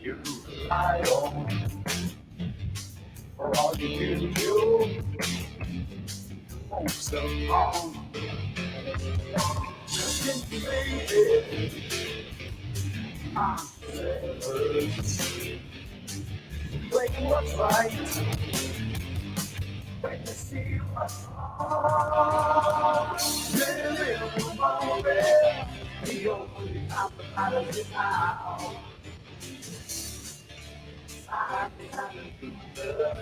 you rely on, for all you do, you won't survive. Just baby, I'm playing what's right, when you see what's wrong. Live in the moment. The only time that matters is now. Time is hallelujah.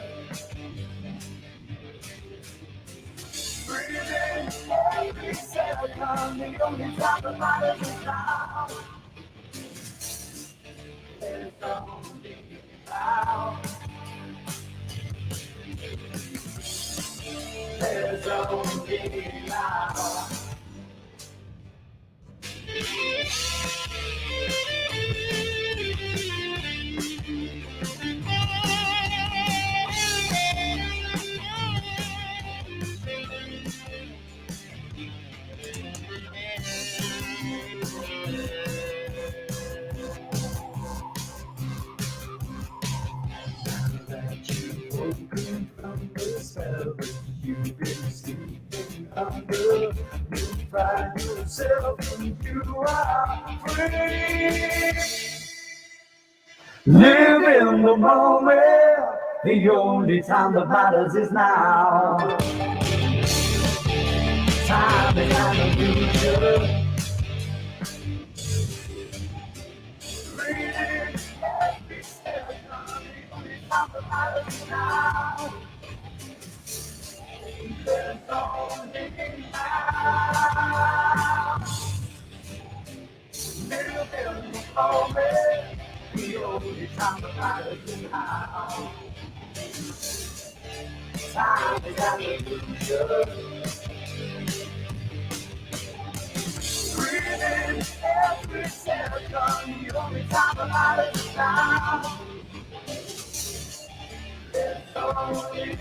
Breathing every second. The only time that matters is now. There's only now. There's only now. You've been sleeping under, you find yourself and you are free. Live in the moment, the only time that matters is now. Time is hallelujah. Breathing every second, the only time that matters is now. There's only now. Live in the moment, the only time that matters is now. Time is hallelujah. Breathing every second, the only time that matters is now. There's only now.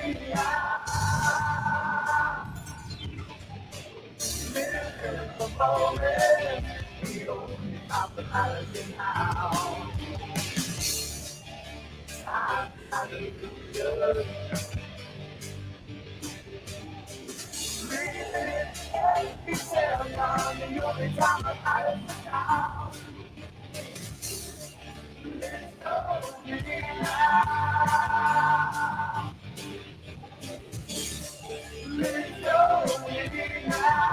Live in the moment, the only time that matters is now. Time is hallelujah. Breathing every second, the only time that matters is now. There's only now. There's only now.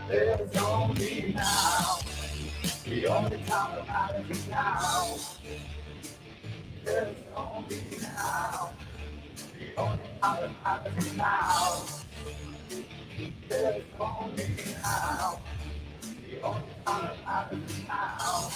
There's only now. The only time that matters is now. There's only now. The only time that matters is now. There's only now. The only time that matters is now.